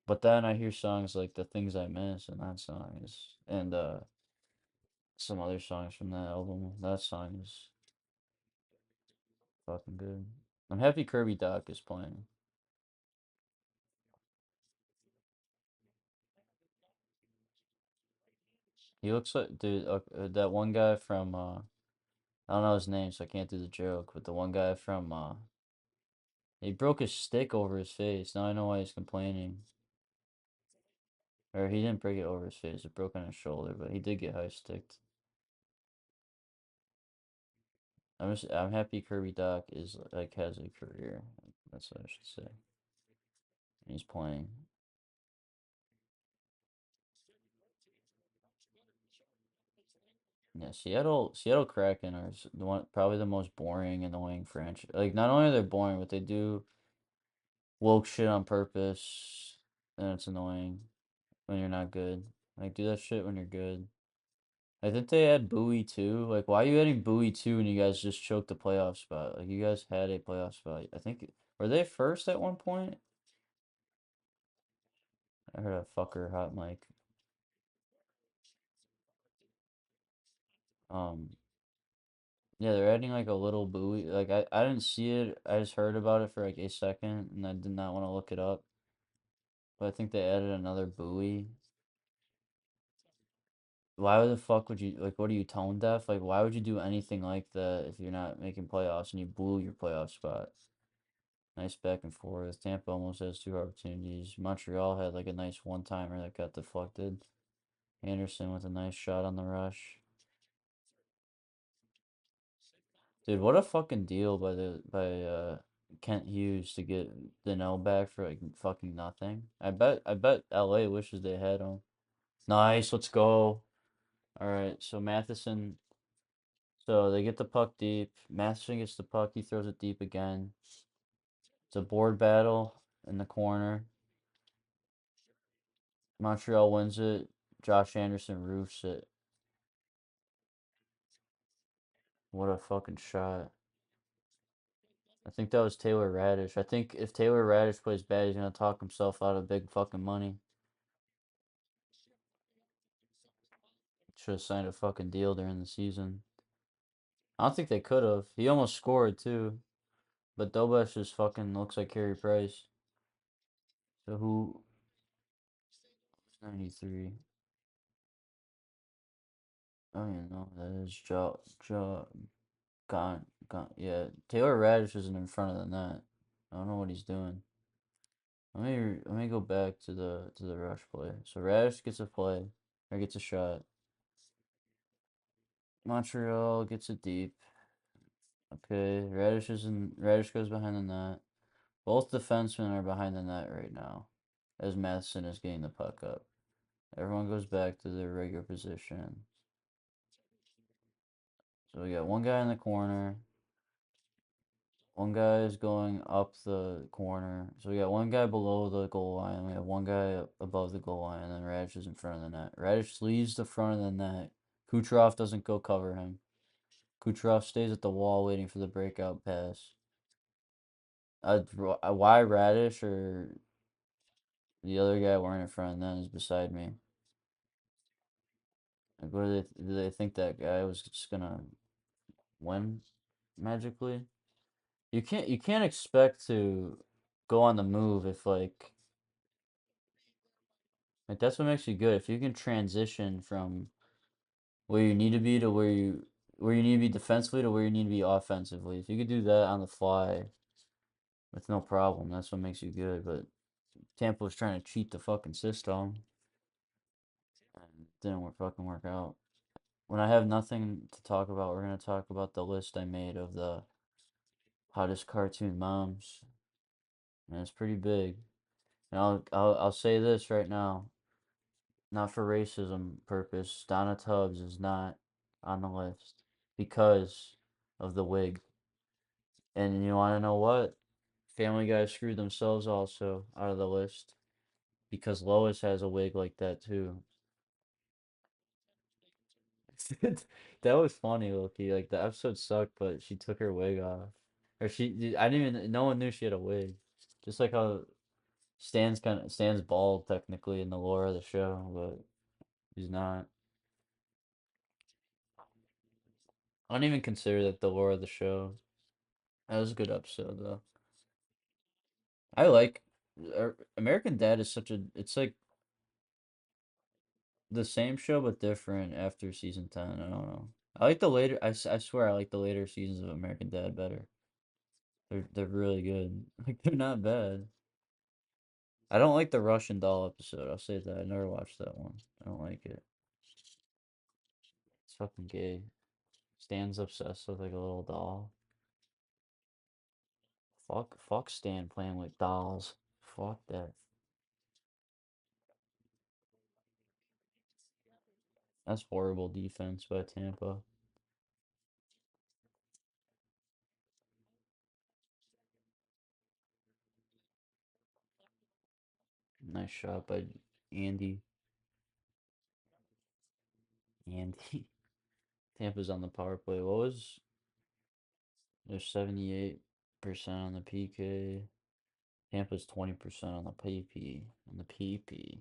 Speaker 1: But then I hear songs like The Things I Miss, and that song is, and some other songs from that album. That song is fucking good. I'm happy Kirby Doc is playing. He looks like dude. That one guy from I don't know his name, so I can't do the joke. But the one guy from he broke his stick over his face. Now I know why he's complaining. Or he didn't break it over his face. It broke on his shoulder, but he did get high sticked. I'm happy Kirby Doc is like has a career. That's what I should say. And he's playing. Yeah, Seattle Kraken are the one probably the most boring and annoying franchise. Like not only are they boring, but they do woke shit on purpose, and it's annoying when you're not good. Like do that shit when you're good. I think they had Bowie too. Like why are you adding Bowie too when you guys just choked the playoff spot? Like you guys had a playoff spot. I think were they first at one point? I heard a fucker hot mic. Um yeah, they're adding like a little Bowie. Like I didn't see it. I just heard about it for like a second and I did not want to look it up. But I think they added another buoy. Why the fuck would you like? What are you, tone deaf? Like, why would you do anything like that if you're not making playoffs and you blew your playoff spot? Nice back and forth. Tampa almost has two opportunities. Montreal had like a nice one timer that got deflected. Anderson with a nice shot on the rush. Dude, what a fucking deal by Kent Hughes to get Donnell back for like fucking nothing. I bet LA wishes they had him. Nice, let's go. All right, so Matheson. So they get the puck deep. Matheson gets the puck. He throws it deep again. It's a board battle in the corner. Montreal wins it. Josh Anderson roofs it. What a fucking shot. I think that was Taylor Radish. I think if Taylor Radish plays bad, he's gonna talk himself out of big fucking money. Should have signed a fucking deal during the season. I don't think they could have. He almost scored too. But Dobash just fucking looks like Carey Price. So who's 93? I don't even know who that is. Gone. Yeah, Taylor Radish isn't in front of the net. I don't know what he's doing. Let me go back to the rush play. So Radish gets a play or gets a shot. Montreal gets it deep. Okay, Radish goes behind the net. Both defensemen are behind the net right now, as Matheson is getting the puck up. Everyone goes back to their regular position. So we got one guy in the corner. One guy is going up the corner. So we got one guy below the goal line. We have one guy above the goal line, and then Radish is in front of the net. Radish leaves the front of the net. Kucherov doesn't go cover him. Kucherov stays at the wall waiting for the breakout pass. Why Radish or the other guy wearing in front of the net is beside me. Like, what do they think that guy was just gonna win magically? You can't expect to go on the move if like that's what makes you good. If you can transition from where you need to be to where you need to be defensively to where you need to be offensively. If you could do that on the fly with no problem, that's what makes you good. But Tampa was trying to cheat the fucking system and it didn't fucking work out. When I have nothing to talk about, we're gonna talk about the list I made of the hottest cartoon moms. And it's pretty big. And I'll say this right now, not for racism purpose, Donna Tubbs is not on the list because of the wig. And you want to know what? Family Guy screwed themselves also out of the list because Lois has a wig like that too. That was funny, Loki. Like the episode sucked, but she took her wig off. Or I didn't even, no one knew she had a wig. Just like how Stan's bald technically in the lore of the show, but he's not. I don't even consider that the lore of the show. That was a good episode though. I like American Dad is such a it's like the same show but different after season 10. I don't know. I like the later I swear I like the later seasons of American Dad better. They're really good. Like they're not bad. I don't like the Russian doll episode. I'll say that. I never watched that one. I don't like it. It's fucking gay. Stan's obsessed with like a little doll. Fuck Stan playing with dolls. Fuck that. That's horrible defense by Tampa. Nice shot by Andy. Andy. Tampa's on the power play. What was They're 78% on the PK. Tampa's 20% on the PP. On the PP.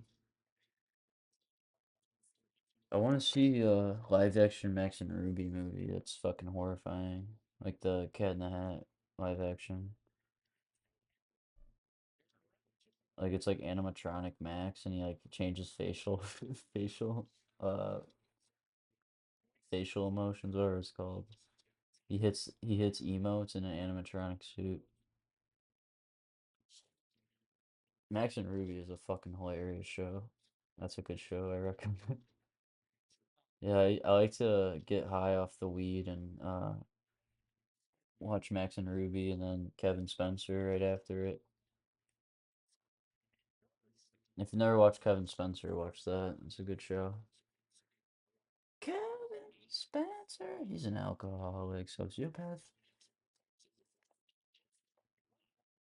Speaker 1: I want to see a live action Max and Ruby movie. That's fucking horrifying. Like the Cat in the Hat live action. Like it's like animatronic Max and he like changes facial facial uh facial emotions, whatever it's called. He hits emotes in an animatronic suit. Max and Ruby is a fucking hilarious show. That's a good show, I recommend. Yeah, I like to get high off the weed and watch Max and Ruby and then Kevin Spencer right after it. If you never watched Kevin Spencer, watch that. It's a good show. Kevin Spencer. He's an alcoholic sociopath.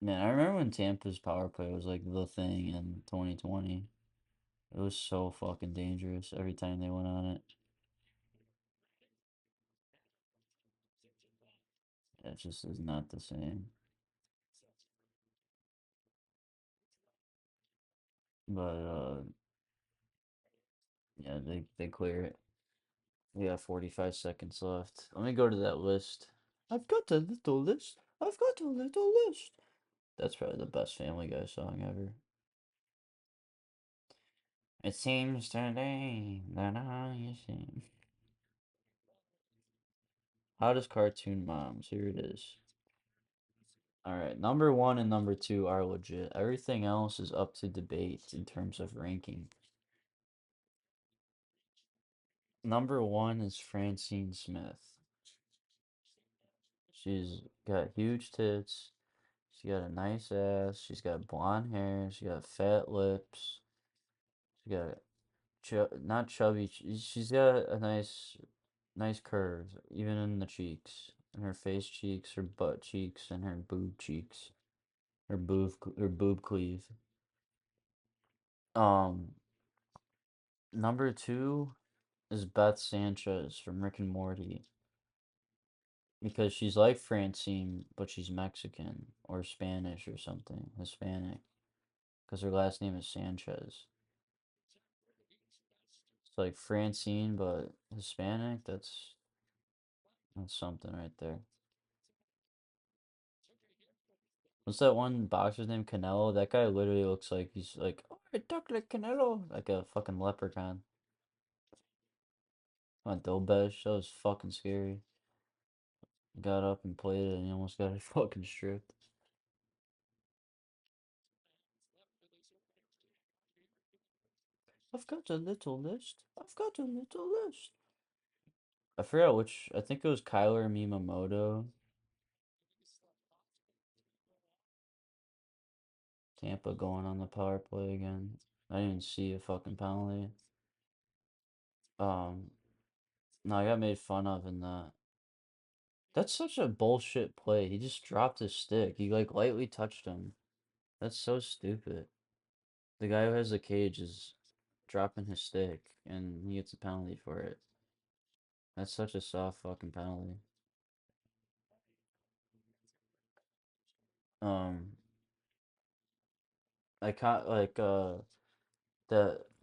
Speaker 1: Man, I remember when Tampa's power play was like the thing in 2020. It was so fucking dangerous every time they went on it. It just is not the same. But yeah, they clear it. We got 45 seconds left. Let me go to that list. I've got a little list. I've got a little list. That's probably the best Family Guy song ever. It seems today that I see. Hottest cartoon moms. Here it is. Alright, number one and number two are legit. Everything else is up to debate in terms of ranking. Number one is Francine Smith. She's got huge tits. She got a nice ass. She's got blonde hair. She got fat lips. She got not chubby. She's got a nice curves, even in the cheeks, in her face cheeks, her butt cheeks, and her boob cheeks, her boob cleave. Um, Number two is Beth Sanchez from Rick and Morty because she's like Francine, but she's Mexican or Spanish or something, Hispanic, because her last name is Sanchez. It's like Francine, but Hispanic. That's something right there. What's that one boxer's name? Canelo? That guy literally looks like he's like, oh, I talk like Canelo, like a fucking leprechaun. On Dobesh, that was fucking scary. Got up and played it, and he almost got fucking stripped. I've got a little list. I've got a little list. I forgot which. I think it was Kyler Miyamoto. Tampa going on the power play again. I didn't even see a fucking penalty. Um, no, I got made fun of in that. That's such a bullshit play. He just dropped his stick. He like lightly touched him. That's so stupid. The guy who has the cage is dropping his stick and he gets a penalty for it. That's such a soft fucking penalty. Um, I caught like the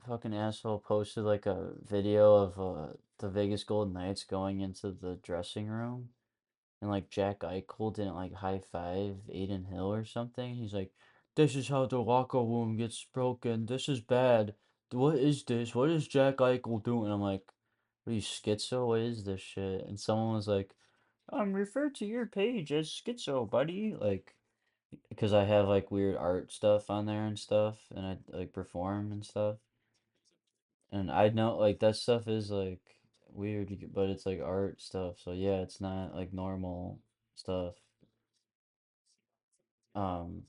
Speaker 1: fucking asshole posted like a video of the Vegas Golden Knights going into the dressing room and like Jack Eichel didn't like high five Aiden Hill or something. He's like, "This is how the locker room gets broken. This is bad. What is this? What is Jack Eichel doing?" I'm like, "Are you schizo? What is this shit?" And someone was like, refer to your page as schizo, buddy." Like, because I have like weird art stuff on there and stuff, and I like perform and stuff. And I know like that stuff is like weird, but it's like art stuff. So yeah, it's not like normal stuff. Um,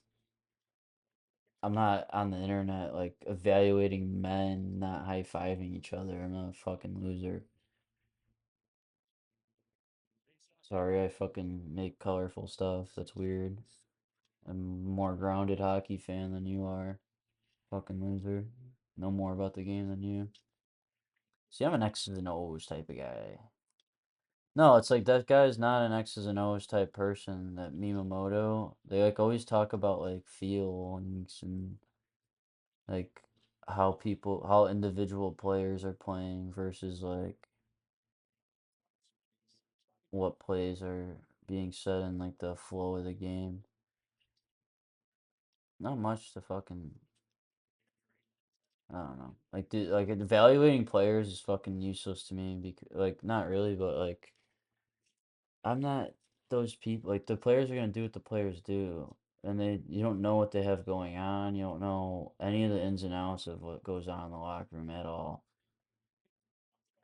Speaker 1: I'm not on the internet like evaluating men not high-fiving each other. I'm not a fucking loser. Sorry, I fucking make colorful stuff. That's weird. I'm a more grounded hockey fan than you are. Fucking loser. Know more about the game than you. See, I'm an X's and O's type of guy. No, it's like that guy's not an X's and O's type person. That Miyamoto, they like always talk about like feelings and like how individual players are playing versus like what plays are being said in like the flow of the game. Not much to fucking, I don't know. Like evaluating players is fucking useless to me because like not really, but like I'm not those people. Like the players are gonna do what the players do, and you don't know what they have going on. You don't know any of the ins and outs of what goes on in the locker room at all.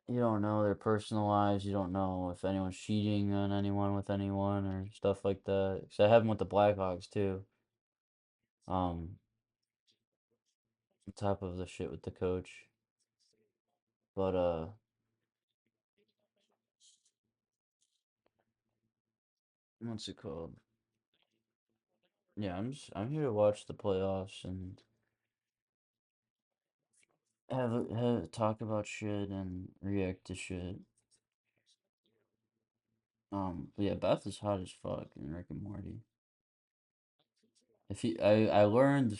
Speaker 1: You don't know their personal lives. You don't know if anyone's cheating on anyone with anyone or stuff like that. 'Cause that happened with the Blackhawks too. Um, on top of the shit with the coach. But what's it called? Yeah, I'm here to watch the playoffs and talk about shit and react to shit. But yeah, Beth is hot as fuck in Rick and Morty. I learned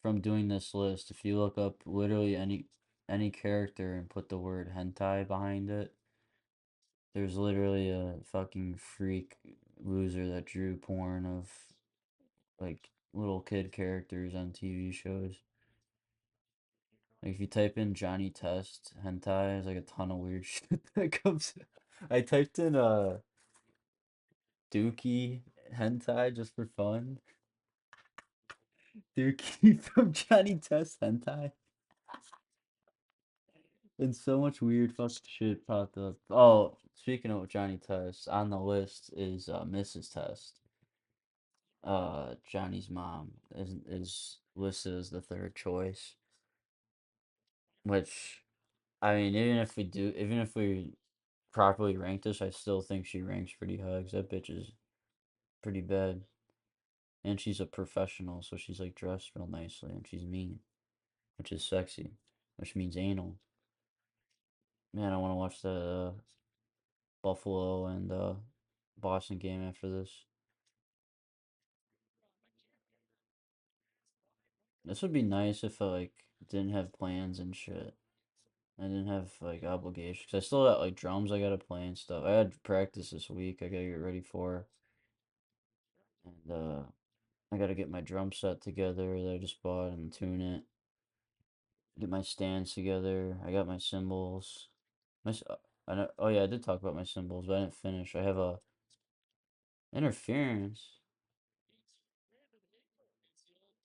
Speaker 1: from doing this list, if you look up literally any character and put the word hentai behind it, there's literally a fucking freak loser that drew porn of like little kid characters on TV shows. Like if you type in Johnny Test hentai, there's like a ton of weird shit that comes. I typed in Dookie hentai just for fun. Dookie from Johnny Test hentai. And so much weird fucking shit popped up. Oh, speaking of Johnny Test, on the list is Mrs. Test. Johnny's mom is listed as the third choice, which I mean, even if we properly rank this, I still think she ranks pretty high 'cause that bitch is pretty bad. And she's a professional, so she's like dressed real nicely and she's mean, which is sexy, which means anal. Man, I want to watch the Buffalo and Boston game after this. This would be nice if I like didn't have plans and shit. I didn't have like obligations. 'Cause I still got like drums I gotta play and stuff. I had practice this week. I gotta get ready for, and I gotta get my drum set together that I just bought and tune it. Get my stands together. I got my cymbals. I know, oh yeah, I did talk about my cymbals, but I didn't finish. I have a interference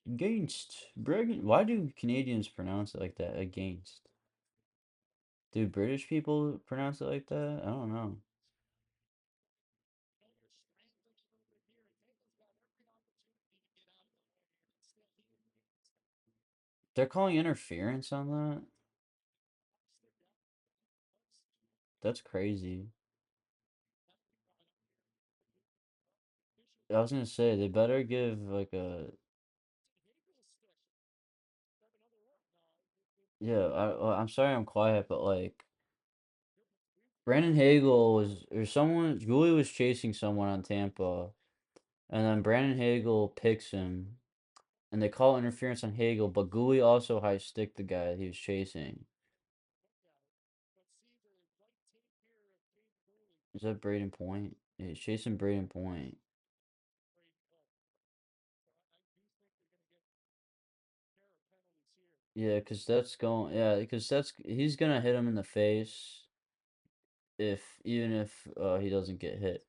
Speaker 1: against bragging. Why do Canadians pronounce it like that? Against. Do British people pronounce it like that? I don't know. They're calling interference on that? That's crazy. I was gonna say they better give like a yeah. I'm sorry I'm quiet, but like Brandon Hagel was or someone Julie was chasing someone on Tampa, and then Brandon Hagel picks him, and they call interference on Hagel, but Gouli also high stick the guy that he was chasing. Is that Braden Point? Yeah, he's chasing Braden Point. Yeah, cause that's going. Yeah, cause that's he's gonna hit him in the face if even if he doesn't get hit.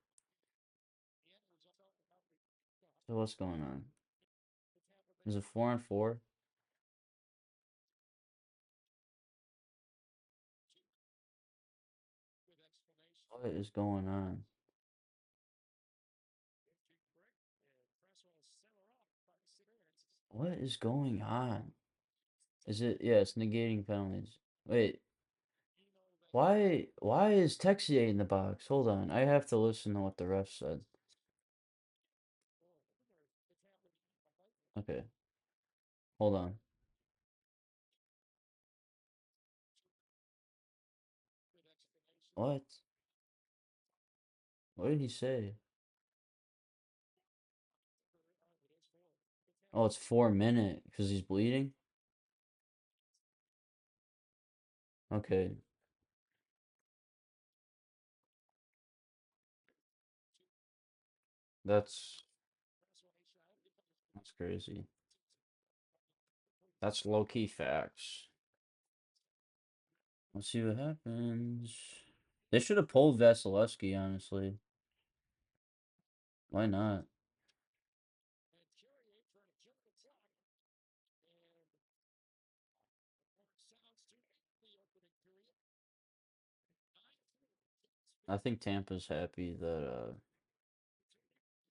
Speaker 1: So what's going on? Is it 4-4? What is going on? What is going on? Is it? Yeah, it's negating penalties. Wait, why is Texier in the box? Hold on, I have to listen to what the ref said. Okay, hold on. What? What did he say? Oh, it's 4 minute because he's bleeding? Okay, that's that's crazy. That's low-key facts. Let's see what happens. They should have pulled Vasilevsky, honestly. Why not? I think Tampa's happy that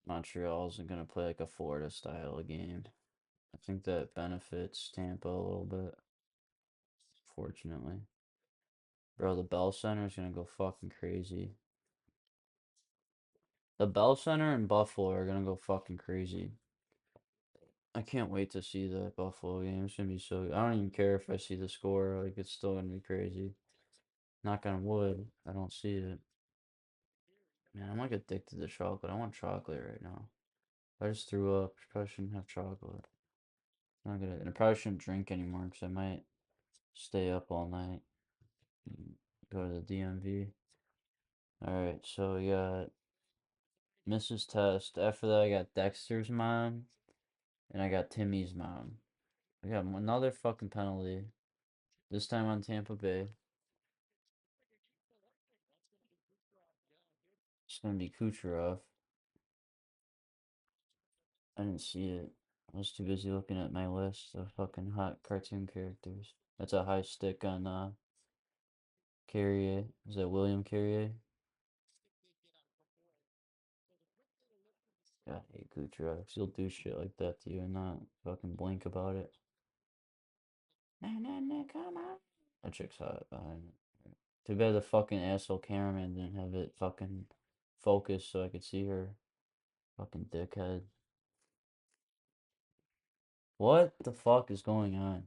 Speaker 1: Montreal isn't gonna play like a Florida style game. I think that benefits Tampa a little bit, fortunately. Bro, the Bell Center is gonna go fucking crazy. The Bell Center and Buffalo are gonna go fucking crazy. I can't wait to see the Buffalo game. It's gonna be so. I don't even care if I see the score. Like it's still gonna be crazy. Knock on wood. I don't see it. Man, I'm like addicted to chocolate. I want chocolate right now. I just threw up. Probably shouldn't have chocolate. Not gonna. And I probably shouldn't drink anymore because I might stay up all night. And go to the DMV. All right, so we got Mrs. Test. After that, I got Dexter's mom, and I got Timmy's mom. I got another fucking penalty. This time on Tampa Bay. It's gonna be Kucherov. I didn't see it. I was too busy looking at my list of fucking hot cartoon characters. That's a high stick on Carrier. Is that William Carrier? I hate Kucherov. He'll do shit like that to you and not fucking blink about it. Nah, nah, nah, come on. That chick's hot behind it. Too bad the fucking asshole cameraman didn't have it fucking focused so I could see her. Fucking dickhead. What the fuck is going on?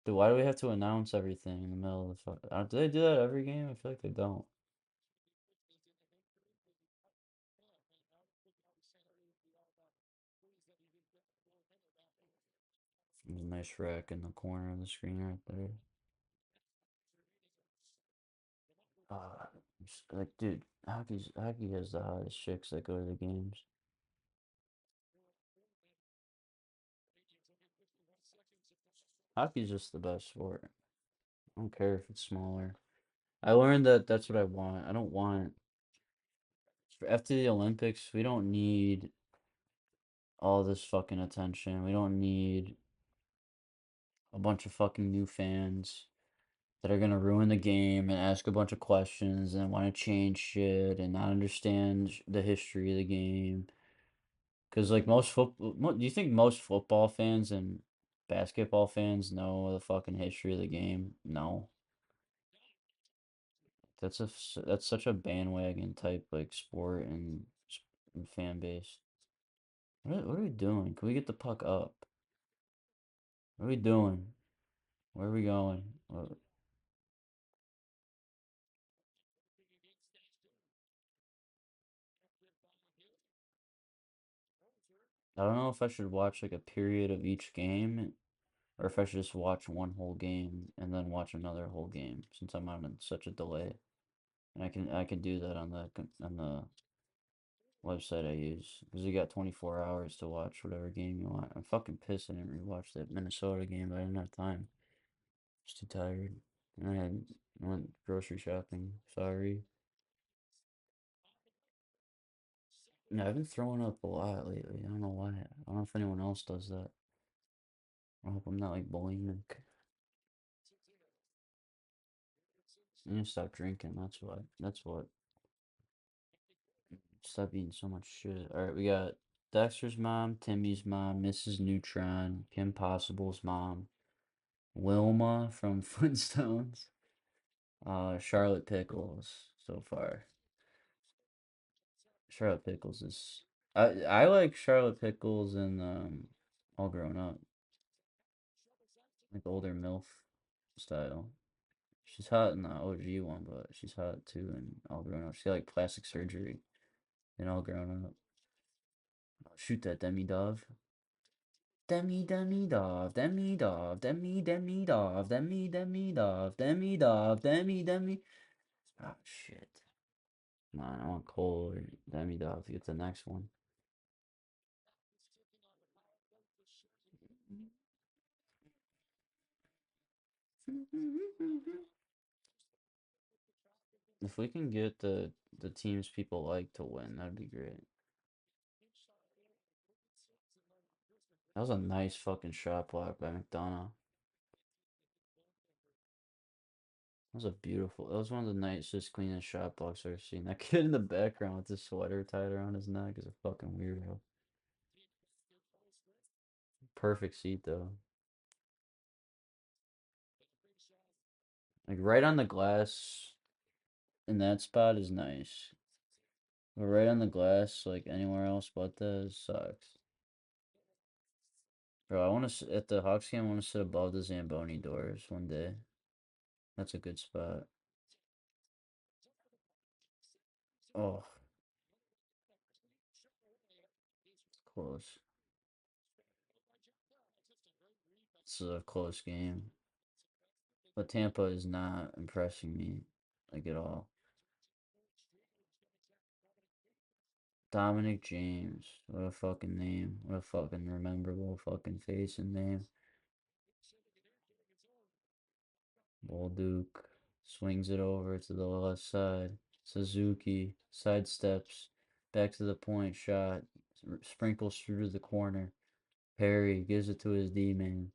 Speaker 1: Dude, why do we have to announce everything in the middle of the fuck? Do they do that every game? I feel like they don't. There's a nice rack in the corner of the screen right there. Uh, like, dude, hockey has the hottest chicks that go to the games. Hockey's just the best sport. I don't care if it's smaller. I learned that that's what I want. I don't want after the Olympics, we don't need all this fucking attention. We don't need a bunch of fucking new fans that are gonna ruin the game and ask a bunch of questions and want to change shit and not understand the history of the game. Because like most football, do you think most football fans and basketball fans know the fucking history of the game? No. That's such a bandwagon type like sport and fan base. What are we doing? Can we get the puck up? What are we doing? Where are we going? I don't know if I should watch like a period of each game or if I should just watch one whole game and then watch another whole game since I'm on such a delay. And I can do that on the website I use because you got 24 hours to watch whatever game you want. I'm fucking pissed I didn't rewatch that Minnesota game, but I didn't have time. Just too tired. And I went grocery shopping. Sorry. Yeah, I've been throwing up a lot lately. I don't know why. I don't know if anyone else does that. I hope I'm not like bulimic. I need to stop drinking. That's what. That's what. Stop eating so much shit. All right, we got Dexter's mom, Timmy's mom, Mrs. Neutron, Kim Possible's mom, Wilma from Flintstones, Charlotte Pickles so far. Charlotte Pickles is. I like Charlotte Pickles and All Grown Up, like older MILF style. She's hot in the OG one, but she's hot too in All Grown Up. She got like plastic surgery in All Grown Up. Oh, shoot that demi dove. Demi demi dove, demi dove, demi demi dove, demi demi dove, demi dove, demi. Oh shit. Come on, I want Cole or demi dove to get to the next one. If we can get the teams people like to win, that'd be great. That was a nice fucking shot block by McDonough. That was a beautiful. That was one of the nicest, cleanest shot blocks I've ever seen. That kid in the background with his sweater tied around his neck is a fucking weirdo. Perfect seat though. Like right on the glass in that spot is nice. But right on the glass, like anywhere else but that, sucks. Bro, I want to at the Hawks game. I want to sit above the Zamboni doors one day. That's a good spot. Oh, close. It's a close game. But Tampa is not impressing me like at all. Dominic James. What a fucking name. What a fucking rememberable fucking face and name. Bolduc swings it over to the left side. Suzuki sidesteps back to the point shot. Sprinkles through the corner. Perry gives it to his D man,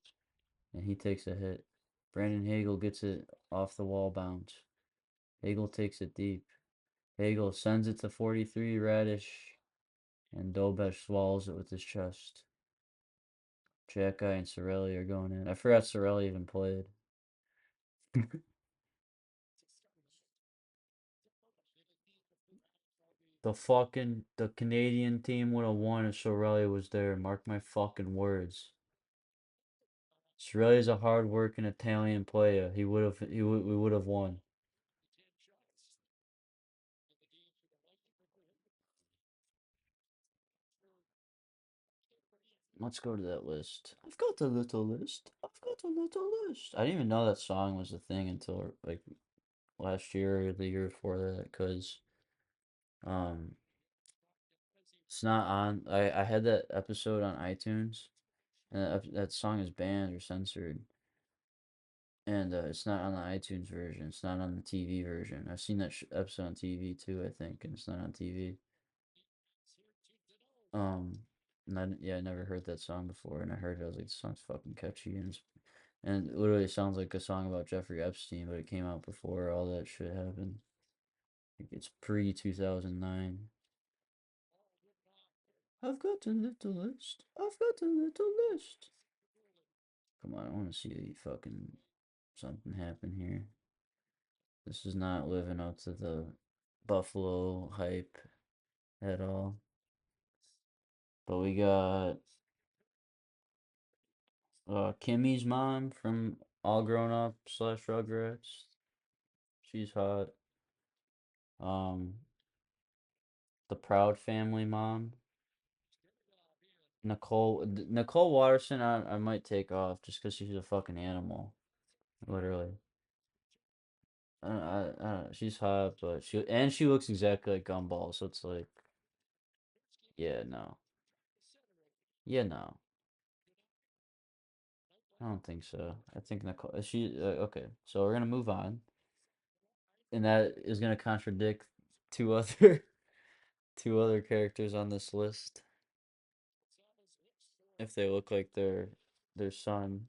Speaker 1: and he takes a hit. Brandon Hagel gets it off the wall bounce. Hagel takes it deep. Hagel sends it to 43, Radish, and Dobesh swallows it with his chest. Xhekaj and Sorelli are going in. I forgot Sorelli even played. The Canadian team would have won if Sorelli was there. Mark my fucking words. Sorelli's a hard-working Italian player. We would have won. Let's go to that list. I've got a little list. I've got a little list. I didn't even know that song was a thing until like last year or the year before that, cause um, it's not on. I had that episode on iTunes, and that song is banned or censored, and it's not on the iTunes version. It's not on the TV version. I've seen that episode on TV too, I think, and it's not on TV. Um, and yeah, I never heard that song before, and I heard it. I was like, this song's fucking catchy, and it literally sounds like a song about Jeffrey Epstein, but it came out before all that shit happened. Like, it's pre 2009. I've got a little list. I've got a little list. Come on, I want to see fucking something happen here. This is not living up to the Buffalo hype at all. But we got Kimmy's mom from All Grown Up slash Rugrats. She's hot. Um, the Proud Family mom. Nicole Watterson, I might take off just because she's a fucking animal, literally. She's hot, but she looks exactly like Gumball, so it's like, yeah, no, yeah, no, I don't think so. I think Nicole, okay. So we're gonna move on, and that is gonna contradict two other two other characters on this list if they look like their son.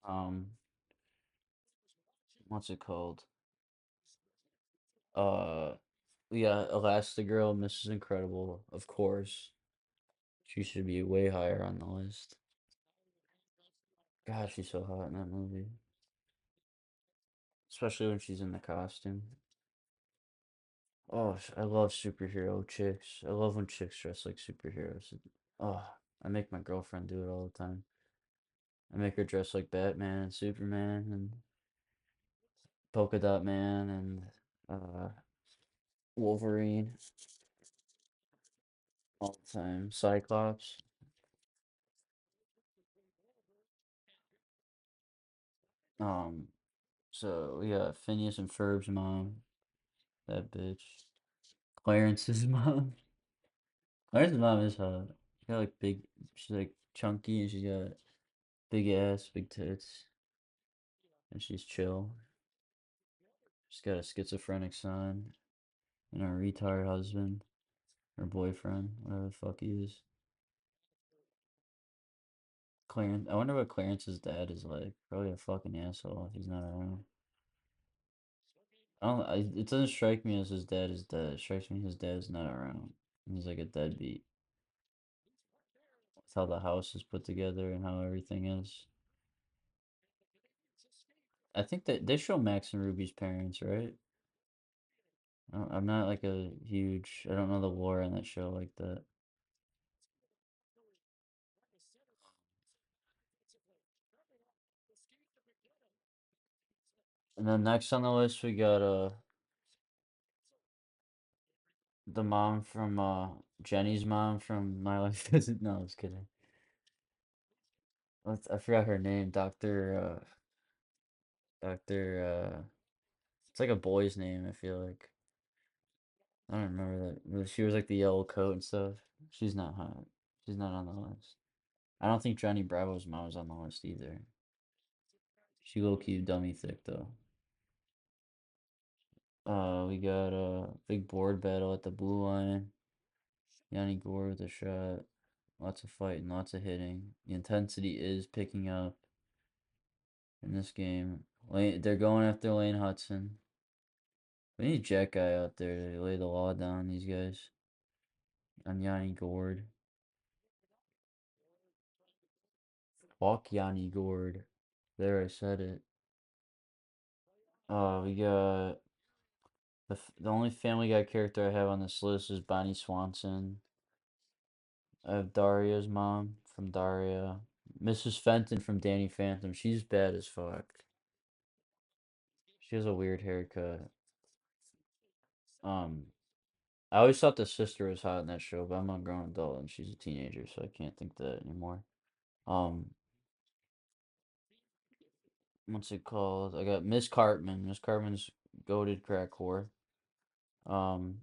Speaker 1: Um, what's it called? Uh, yeah, Elastigirl, Mrs. Incredible, of course. She should be way higher on the list. God, she's so hot in that movie. Especially when she's in the costume. Oh, I love superhero chicks. I love when chicks dress like superheroes. Oh, I make my girlfriend do it all the time. I make her dress like Batman and Superman and Polka Dot Man and Wolverine all the time. Cyclops. Um, so we got Phineas and Ferb's mom, that bitch. Clarence's mom. Clarence's mom is hot. She got like big. She's like chunky and she's got big ass, big tits, and she's chill. She's got a schizophrenic son and a retard husband or boyfriend, whatever the fuck he is. Clarence. I wonder what Clarence's dad is like. Probably a fucking asshole if he's not around. I don't. It doesn't strike me as his dad is dead. It strikes me his dad is not around. He's like a deadbeat. That's how the house is put together and how everything is. I think that they show Max and Ruby's parents, right? I'm not like a huge. I don't know the lore on that show like that. And then next on the list we got the mom from Jenny's mom from My Life Isn't. No, I was kidding. I forgot her name. Doctor. It's like a boy's name. I feel like I don't remember that. But she was like the yellow coat and stuff. She's not hot. She's not on the list. I don't think Johnny Bravo's mom was on the list either. She low key dummy thick though. We got a big board battle at the blue line. Yanni Gore with a shot. Lots of fighting, lots of hitting. The intensity is picking up in this game. They're going after Lane Hudson. We need Jack guy out there to lay the law down on these guys. On Yanni Gord. Walk Yanni Gord. There, I said it. We got the only Family Guy character I have on this list is Bonnie Swanson. I have Daria's mom from Daria. Mrs. Fenton from Danny Phantom. She's bad as fuck. She has a weird haircut. Um, I always thought the sister was hot in that show, but I'm a grown adult and she's a teenager, so I can't think that anymore. Um, what's it called? I got Miss Cartman. Miss Cartman's goated crack whore. Um,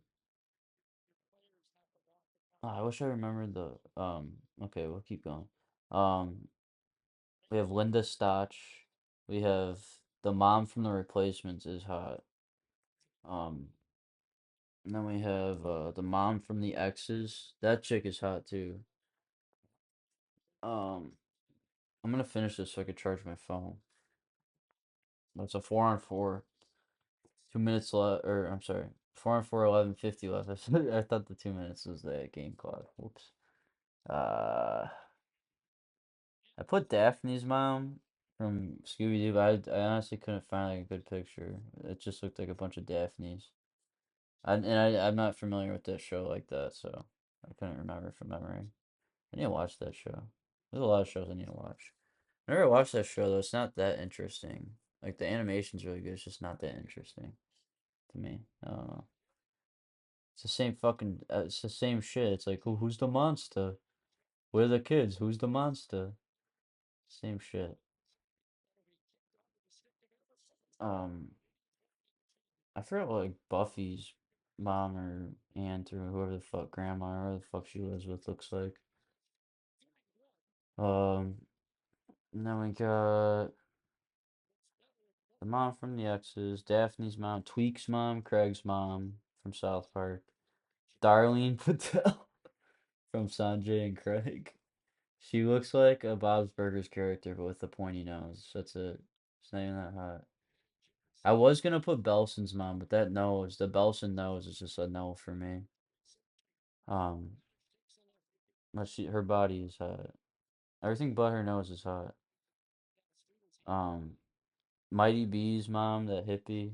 Speaker 1: I wish I remembered the Okay, we'll keep going. Um, we have Linda Stotch. We have the mom from The Replacements is hot. Um, and then we have the mom from The Exes. That chick is hot too. Um, I'm gonna finish this so I can charge my phone. That's a 4-on-4. 2 minutes left, or I'm sorry, 4-on-4, 11:50 left. I thought the 2 minutes was the game clock. Whoops. Uh, I put Daphne's mom from Scooby Doo, but I honestly couldn't find like a good picture. It just looked like a bunch of Daphnes. I'm not familiar with that show like that, so I couldn't remember from memory. I need to watch that show. There's a lot of shows I need to watch. Whenever I watch that show, though, it's not that interesting. Like the animation's really good. It's just not that interesting to me. I don't know. It's the same fucking. It's the same shit. It's like who's the monster? Where are the kids? Who's the monster? Same shit. Um, I forgot what like Buffy's mom or aunt or whoever the fuck grandma or whoever the fuck she lives with looks like. Um, and then we got the mom from the X's, Daphne's mom, Tweek's mom, Craig's mom from South Park, Darlene Patel from Sanjay and Craig. She looks like a Bob's Burgers character, but with a pointy nose. That's it. It's not even that hot. I was gonna put Belson's mom, but that nose, the Belson nose, is just a no for me. Um, but her body is hot. Everything but her nose is hot. Um, Mighty B's mom, that hippie.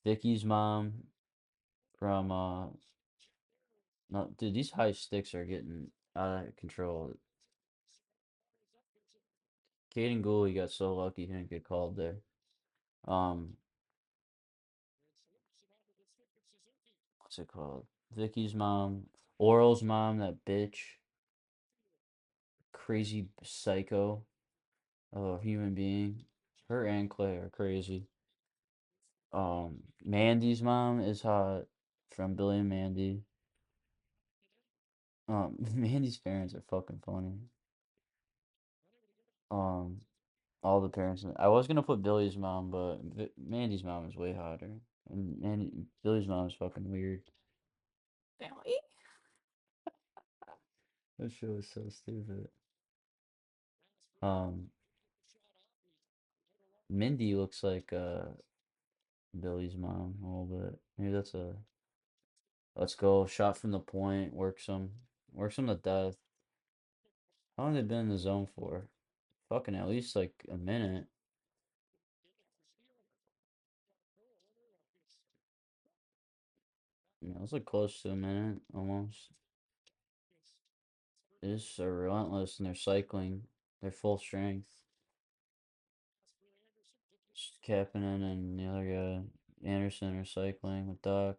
Speaker 1: Vicky's mom from no, dude, these high sticks are getting out of control. Caden Gooley got so lucky he didn't get called there. Um, what's it called? Vicky's mom, Oral's mom, that bitch, crazy psycho of a human being. Her and Clay are crazy. Mandy's mom is hot from Billy and Mandy. Mandy's parents are fucking funny. Um, all the parents. I was gonna put Billy's mom, but Mandy's mom is way hotter. And Billy's mom is fucking weird. Billy? That show is so stupid. Um, Mindy looks like Billy's mom a little bit. Maybe that's a let's go shot from the point. Works them to death. How long have they been in the zone for? Fucking at least like a minute. It's like close to a minute almost. They just are relentless and they're cycling. They're full strength. Kapanen and the other guy, Anderson, are cycling with Doc.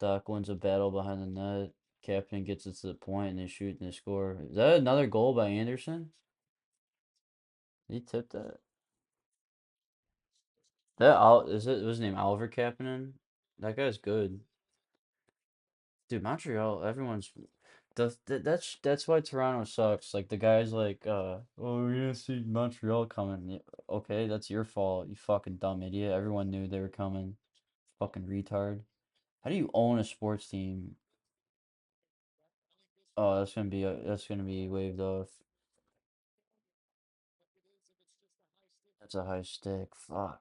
Speaker 1: Doc wins a battle behind the net. Kapanen gets it to the point and they shoot and they score. Is that another goal by Anderson? He tipped that. Is it was his name Oliver Kapanen? That guy's good. Dude, Montreal, everyone's that's why Toronto sucks. Like the guys like oh we're gonna see Montreal coming. Okay, that's your fault, you fucking dumb idiot. Everyone knew they were coming. Fucking retard. How do you own a sports team? Oh, that's gonna be waved off. That's a high stick. Fuck.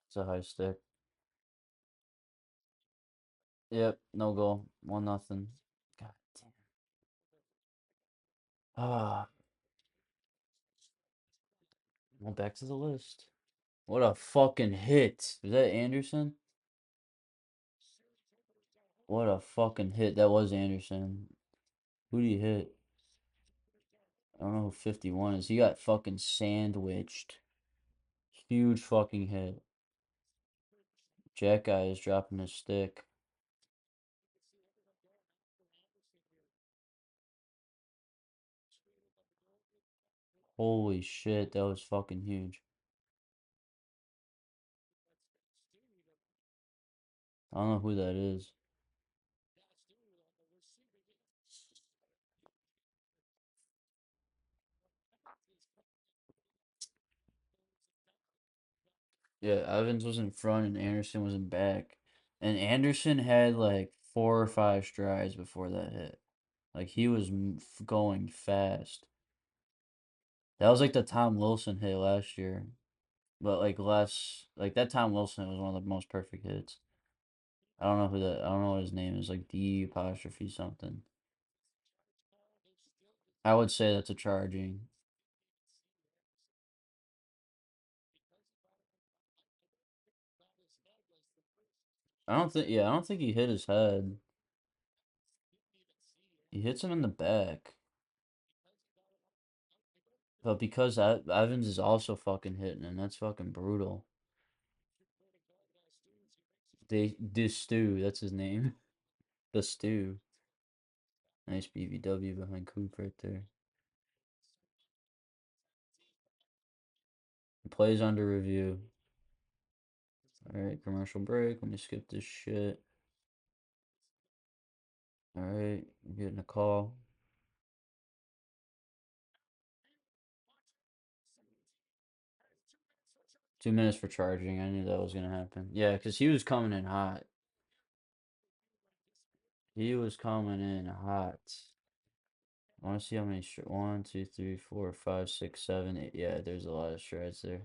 Speaker 1: It's a high stick. Yep, no goal. 1-0. God damn. Ah, well, back to the list. What a fucking hit. Was that Anderson? What a fucking hit. That was Anderson. Who did he hit? I don't know who 51 is. He got fucking sandwiched. Huge fucking hit. Jack guy is dropping his stick. Holy shit, that was fucking huge. I don't know who that is. Yeah, Evans was in front and Anderson was in back. And Anderson had like 4 or 5 strides before that hit. Like he was going fast. That was like the Tom Wilson hit last year, but like less. Like that Tom Wilson was one of the most perfect hits. I don't know who that. I don't know what his name is. Like D apostrophe something. I would say that's a charging. I don't think. Yeah, I don't think he hit his head. He hits him in the back. But because Evans is also fucking hitting, and that's fucking brutal. The Stew, that's his name. The Stew. Nice BBW behind Coop right there. Plays under review. Alright, commercial break. Let me skip this shit. Alright, we're getting a call. Two minutes for charging. I knew that was gonna happen. Yeah, because he was coming in hot. He was coming in hot. I want to see how many. 1, 2, 3, 4, 5, 6, 7, 8. Yeah, there's a lot of strides there.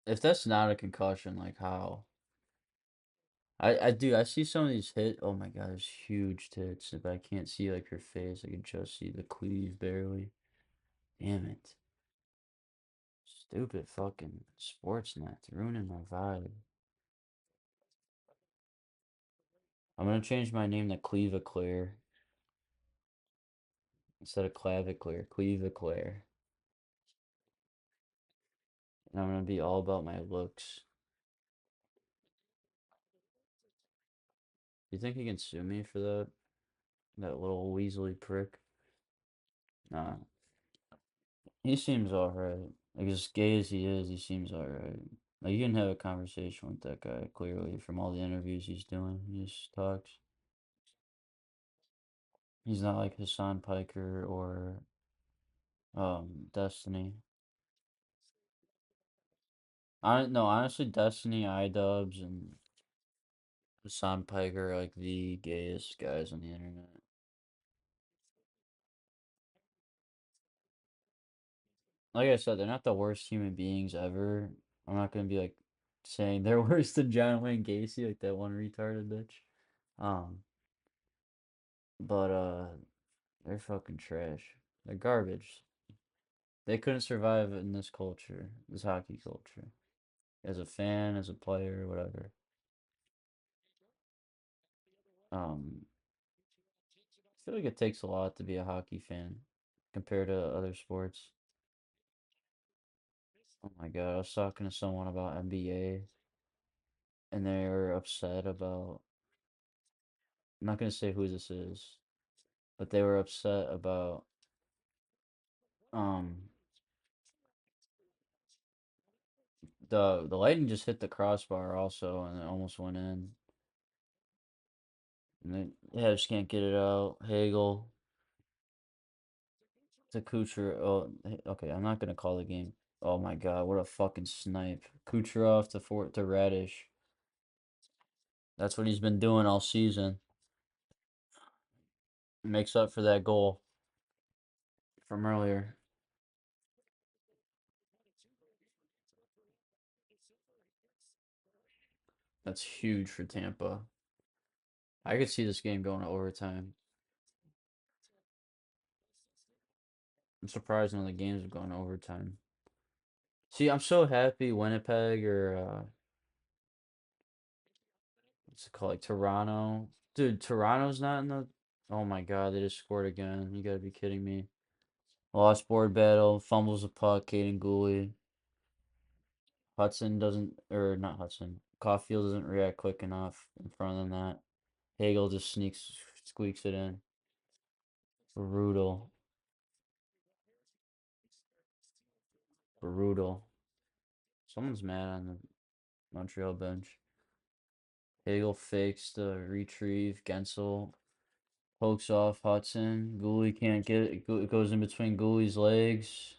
Speaker 1: If that's not a concussion, like how? I do. I see some of these hit. Oh my god, there's huge tits, but I can't see like her face. I can just see the cleave barely. Damn it. Stupid fucking sports net ruining my vibe. I'm gonna change my name to Cleavaclear instead of Claviclear. Cleavaclear. And I'm gonna be all about my looks. Do you think he can sue me for that? That little Weasley prick? Nah. He seems alright. Like as gay as he is, he seems alright. Like you can have a conversation with that guy clearly from all the interviews he's doing. He just talks. He's not like Hassan Piker or Destiny. I no honestly Destiny, iDubbbz, and Hassan Piker are like the gayest guys on the internet. Like I said, they're not the worst human beings ever. I'm not gonna be like saying they're worse than John Wayne Gacy, like that one retarded bitch. Um, but they're fucking trash. They're garbage. They couldn't survive in this culture, this hockey culture. As a fan, as a player, whatever. I feel like it takes a lot to be a hockey fan compared to other sports. Oh my God, I was talking to someone about NBA and they were upset about, I'm not gonna say who this is, but they were upset about um the Lightning just hit the crossbar also and it almost went in. And they yeah, just can't get it out. Hagel to Kucherov. Oh, okay, I'm not gonna call the game. Oh my God, what a fucking snipe. Kucherov to Radish. That's what he's been doing all season. Makes up for that goal from earlier. That's huge for Tampa. I could see this game going to overtime. I'm surprised none of the games have gone to overtime. See, I'm so happy Winnipeg or what's it called, like Toronto. Dude, Toronto's not in the. Oh my God, they just scored again. You gotta be kidding me. Lost board battle, fumbles the puck, Caden Gooley. Hudson doesn't, or not Hudson. Caulfield doesn't react quick enough in front of that. Hagel just squeaks it in. Brutal, brutal. Someone's mad on the Montreal bench. Hagel fakes the retrieve. Gensel pokes off Hudson. Gooley can't get it. It goes in between Gooley's legs.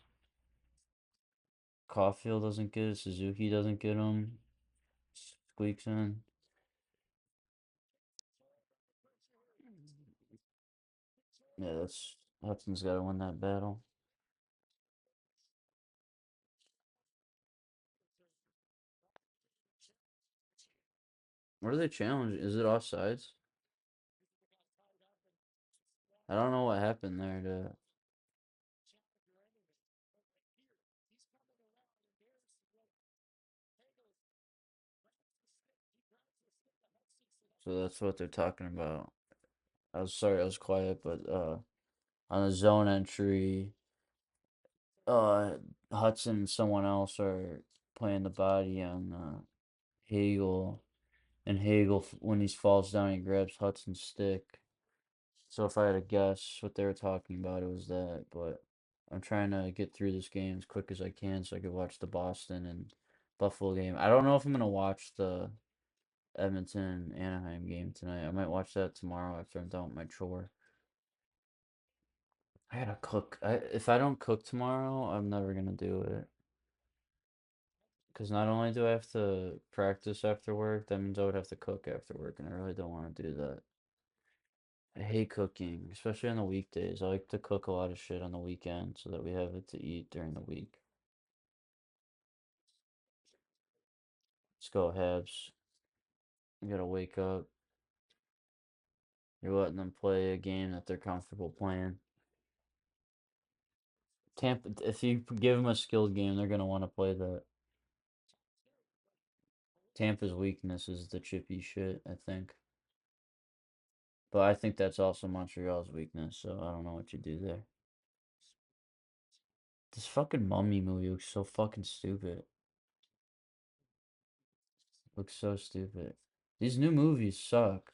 Speaker 1: Caulfield doesn't get it. Suzuki doesn't get him. Squeaks in. Yeah, that's Hudson's got to win that battle. What are they challenging? Is it offsides? I don't know what happened there to. So that's what they're talking about. I was sorry, I was quiet, but on the zone entry, uh, Hudson and someone else are playing the body on Hagel, and Hagel, when he falls down, he grabs Hudson's stick. So if I had to guess what they were talking about, it was that. But I'm trying to get through this game as quick as I can so I could watch the Boston and Buffalo game. I don't know if I'm gonna watch the Edmonton Anaheim game tonight. I might watch that tomorrow after I'm done with my chore. I gotta cook. If I don't cook tomorrow, I'm never gonna do it. Because not only do I have to practice after work, that means I would have to cook after work, and I really don't want to do that. I hate cooking, especially on the weekdays. I like to cook a lot of shit on the weekend so that we have it to eat during the week. Let's go, Habs. You gotta wake up. You're letting them play a game that they're comfortable playing. Tampa, if you give them a skilled game, they're gonna want to play that. Tampa's weakness is the chippy shit, I think. But I think that's also Montreal's weakness, so I don't know what you do there. This fucking Mummy movie looks so fucking stupid. Looks so stupid. These new movies suck.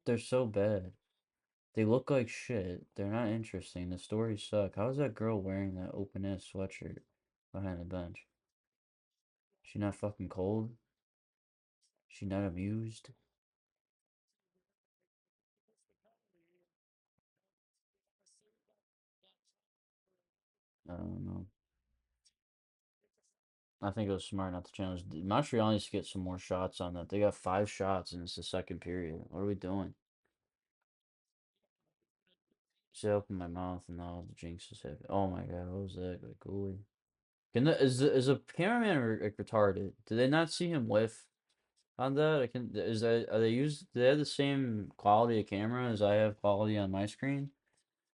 Speaker 1: They're so bad. They look like shit. They're not interesting. The stories suck. How is that girl wearing that open ass sweatshirt behind the bench? She not fucking cold? She not amused? I don't know. I think it was smart not to challenge. Montreal needs to get some more shots on that. They got 5 shots and it's the second period. What are we doing? See, I opened my mouth and now the jinx is heavy. Oh my god, what was that? Like, goalie. Is the cameraman like retarded? Did they not see him whiff on that? I can is that are they used? Do they have the same quality of camera as I have quality on my screen?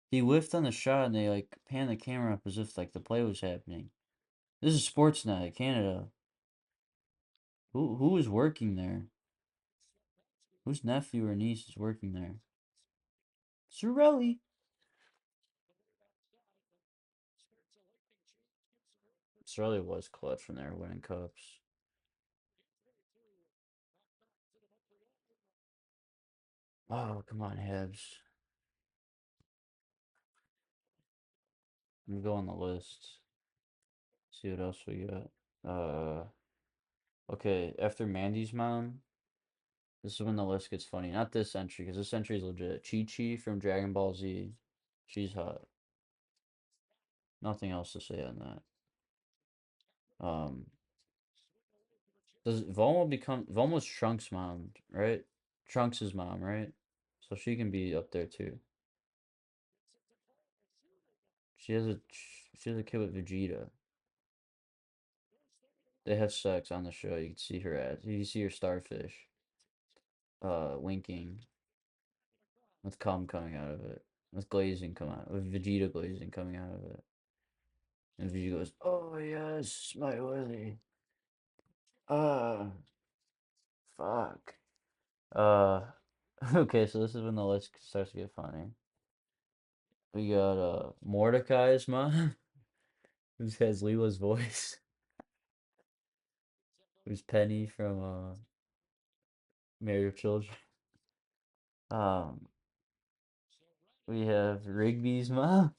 Speaker 1: He whiffed on the shot and they like pan the camera up as if like the play was happening. This is Sportsnet, Canada. Who is working there? Whose nephew or niece is working there? Sorelli. Sorelli was clutch when they were winning cups. Oh, come on, Habs. Let me go on the list. See what else we got. Okay, after Mandy's mom, this is when the list gets funny. Not this entry, because this entry is legit. Chi Chi from Dragon Ball Z. She's hot. Nothing else to say on that. Um, Does Voma's Trunks' mom, right? Trunks' mom, right? So she can be up there too. She has a she has a kid with Vegeta. They have sex on the show. You can see her ass. You can see her starfish, winking with cum coming out of it, with glazing come out, with Vegeta glazing coming out of it. And Vegeta goes, "Oh yes, my Willy." Ah, fuck. Uh, okay, so this is when the list starts to get funny. We got Mordecai's mom, who has Leela's voice, who's Penny from Married with Children. Um, we have Rigby's mom.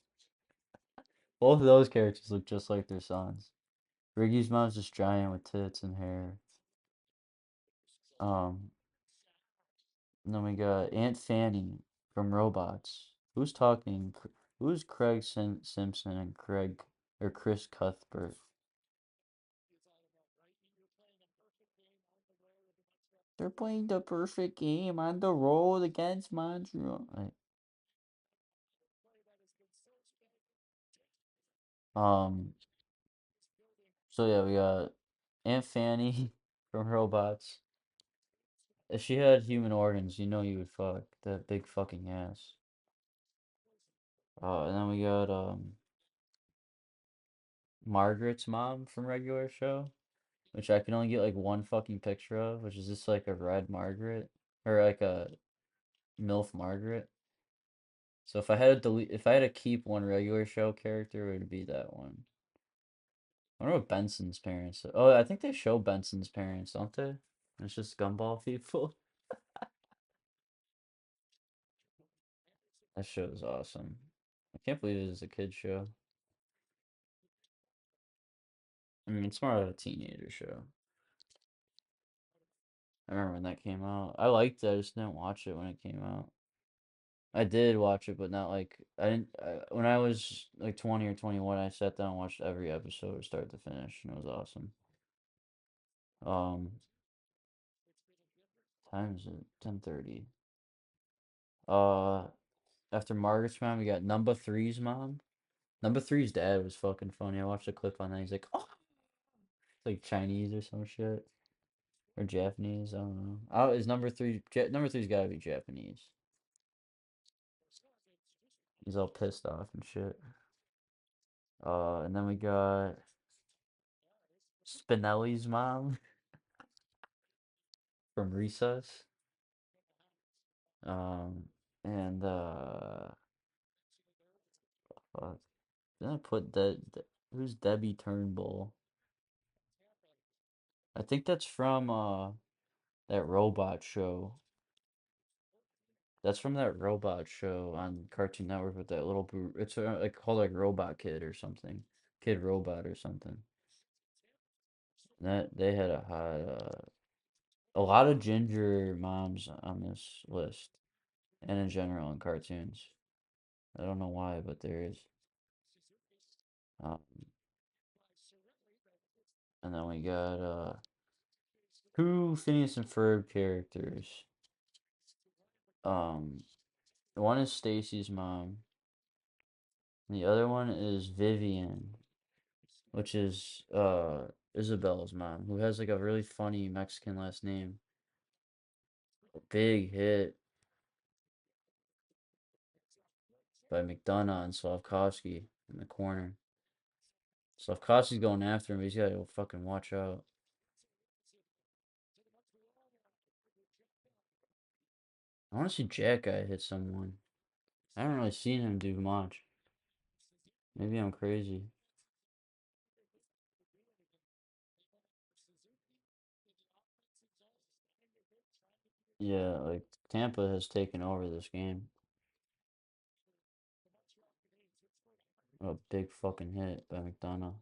Speaker 1: Both of those characters look just like their sons. Riggy's mom's just giant with tits and hair. Um, and then we got Aunt Fanny from Robots. Who's talking? Who's Craig Simpson and Craig or Chris Cuthbert? They're playing the perfect game on the road against Montreal. Um, so yeah, we got Aunt Fanny from Robots. If she had human organs, you know you would fuck that big fucking ass. And then we got Margaret's mom from regular show, which I can only get like one fucking picture of, which is just like a red Margaret or like a MILF Margaret. So if I had to delete, if I had to keep one regular show character, it would be that one. I wonder what Benson's parents. Oh, I think they show Benson's parents, don't they? It's just Gumball people. That show is awesome. I can't believe it is a kid show. I mean, it's more of a teenager show. I remember when that came out. I liked it. I just didn't watch it when it came out. I did watch it, but not like I didn't. When I was like 20 or 21, I sat down and watched every episode, start to finish, and it was awesome. Um, time is it 10:30. Uh, after Margaret's mom, we got number three's mom. Number three's dad was fucking funny. I watched a clip on that. He's like, oh, it's like Chinese or some shit or Japanese. I don't know. Oh, is number three? Number three's gotta be Japanese. He's all pissed off and shit. And then we got Spinelli's mom from Recess. Um, and fuck. Then I put who's Debbie Turnbull? I think that's from that robot show. That's from that robot show on Cartoon Network with that little it's like called like Robot Kid or something. Kid Robot or something. That they had a lot of ginger moms on this list and in general in cartoons. I don't know why, but there is. Um, and then we got two Phineas and Ferb characters. Um, one is Stacy's mom, and the other one is Vivian, which is Isabella's mom, who has like a really funny Mexican last name. Big hit by McDonough and Slavkovsky in the corner. Slavkovsky's going after him, but he's gotta fucking watch out. I want to see Jack Guy hit someone. I haven't really seen him do much. Maybe I'm crazy. Yeah, like Tampa has taken over this game. A big fucking hit by McDonough.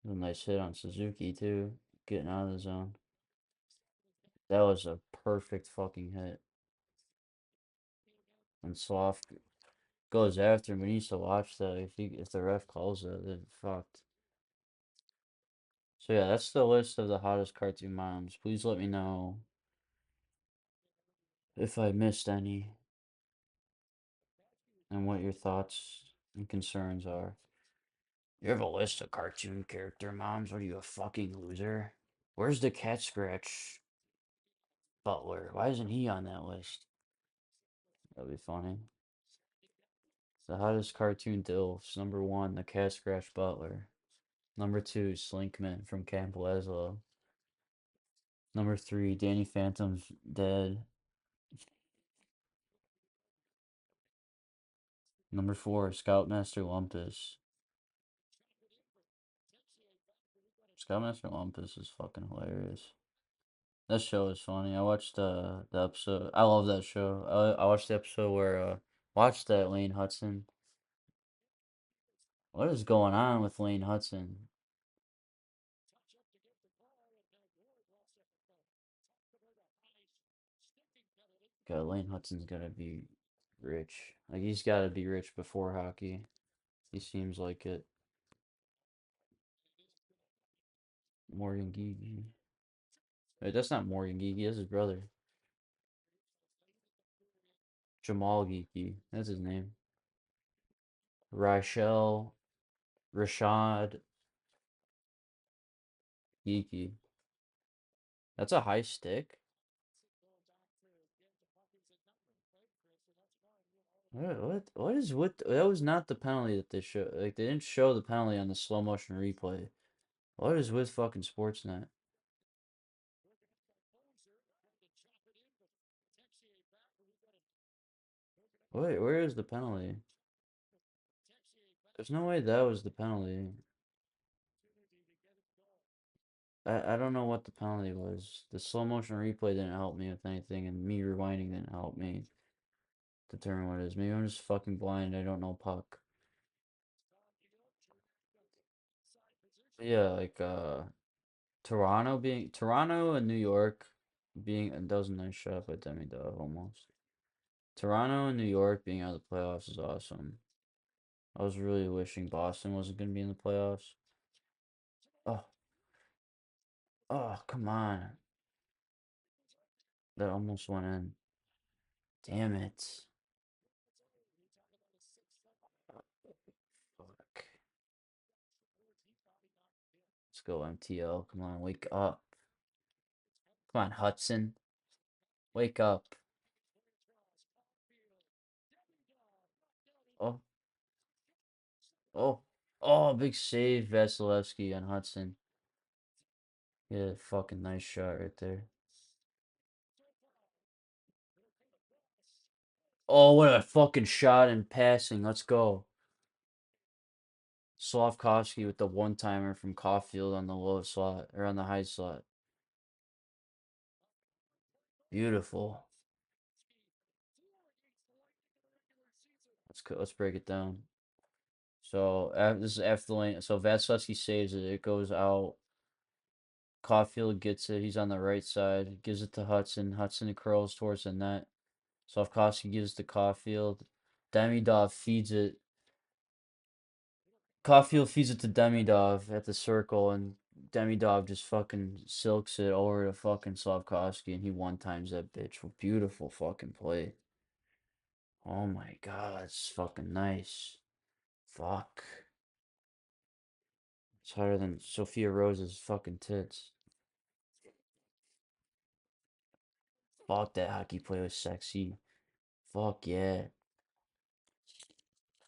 Speaker 1: A nice hit on Suzuki too, getting out of the zone. That was a perfect fucking hit. And Sloth goes after him, but he needs to watch that. If the ref calls it, then fucked. So yeah, that's the list of the hottest cartoon moms. Please let me know if I missed any and what your thoughts and concerns are. You have a list of cartoon character moms? What are you, a fucking loser? Where's the cat scratch butler? Why isn't he on that list? That'd be funny. The hottest cartoon dilfs. Number one, the cat scratch butler. Number two, Slinkman from Camp Lazlo. Number three, Danny Phantom's dead. Number four, Scoutmaster Lumpus. Scoutmaster Lumpus is fucking hilarious. That show is funny. I watched the episode. I love that show. I watched the episode where watched that Lane Hudson. What is going on with Lane Hudson? God, Lane Hudson's gotta be rich. Like he's gotta be rich before hockey. He seems like it. Morgan Geeky. Wait, that's not Morgan Geeky. That's his brother. Jamal Geeky. That's his name. Rachel, Rashad Geeky. That's a high stick. What is with that was not the penalty that they show. Like they didn't show the penalty on the slow motion replay. What is with fucking Sportsnet? Wait, where is the penalty? There's no way that was the penalty. I don't know what the penalty was. The slow motion replay didn't help me with anything, and me rewinding didn't help me determine what it is. Maybe I'm just fucking blind. I don't know puck. But yeah, like Toronto and New York being that was a nice shot by Demi Dove almost. Toronto and New York being out of the playoffs is awesome. I was really wishing Boston wasn't gonna be in the playoffs. Oh, oh, come on. That almost went in. Damn it. Fuck. Let's go MTL. Come on, wake up. Come on, Hudson. Wake up. Oh, oh, oh, big save, Vasilevsky on Hudson. Yeah, fucking nice shot right there. Oh, what a fucking shot in passing. Let's go. Slavkovsky with the one-timer from Caulfield on the low slot, or on the high slot. Beautiful. Let's break it down. So this is after the lane. So Vasilevsky saves it. It goes out. Caulfield gets it. He's on the right side. Gives it to Hudson. Hudson curls towards the net. Slavkovsky gives it to Caulfield. Demidov feeds it. Caulfield feeds it to Demidov at the circle, and Demidov just fucking silks it over to fucking Slavkovsky, and he one times that bitch. Beautiful fucking play. Oh my god, it's fucking nice. Fuck. It's hotter than Sophia Rose's fucking tits. Fuck, that hockey play was sexy. Fuck yeah.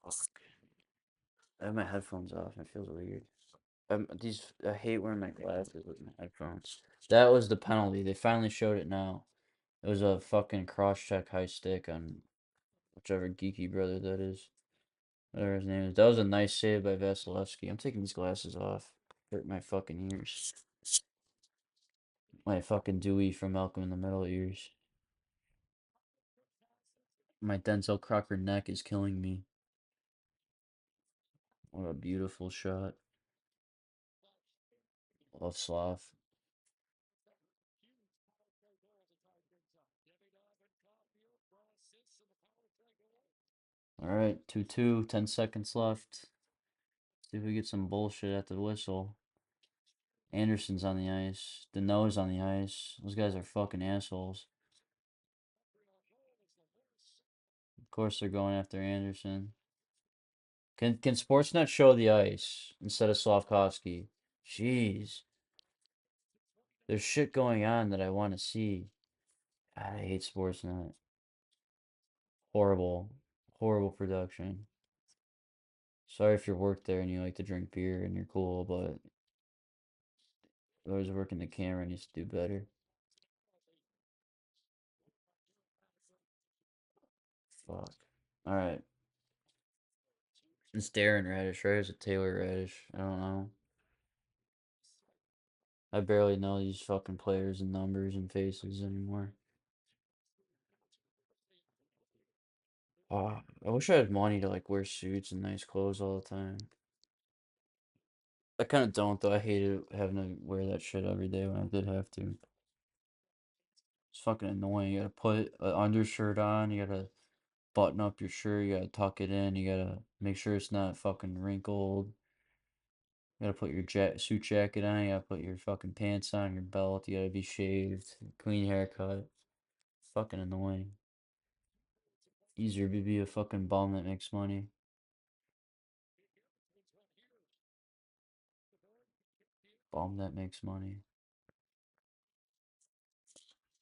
Speaker 1: Fuck. I have my headphones off and it feels weird. I hate wearing my glasses with my headphones. That was the penalty. They finally showed it now. It was a fucking cross-check high stick on whichever geeky brother that is. Whatever his name is. That was a nice save by Vasilevsky. I'm taking these glasses off. Hurt my fucking ears. My fucking Dewey from Malcolm in the Middle ears. My Denzel Crocker neck is killing me. What a beautiful shot. Love Slav. Alright, 2-2, 10 seconds left. See if we get some bullshit at the whistle. Anderson's on the ice. Deneau's on the ice. Those guys are fucking assholes. Of course they're going after Anderson. Can Sportsnet show the ice instead of Slavkovsky? Jeez. There's shit going on that I want to see. God, I hate Sportsnet. Horrible. Horrible production. Sorry if you work there and you like to drink beer and you're cool, but whoever's working the camera needs to do better. Fuck. Alright. It's Darren Radish, right? Or is it Taylor Radish? I don't know. I barely know these fucking players and numbers and faces anymore. I wish I had money to like wear suits and nice clothes all the time. I kind of don't though. I hated having to wear that shit every day when I did have to. It's fucking annoying. You gotta put an undershirt on. You gotta button up your shirt. You gotta tuck it in. You gotta make sure it's not fucking wrinkled. You gotta put your suit jacket on. You gotta put your fucking pants on. Your belt. You gotta be shaved. Clean haircut. Fucking annoying. Easier to be a fucking bum that makes money. Bum that makes money.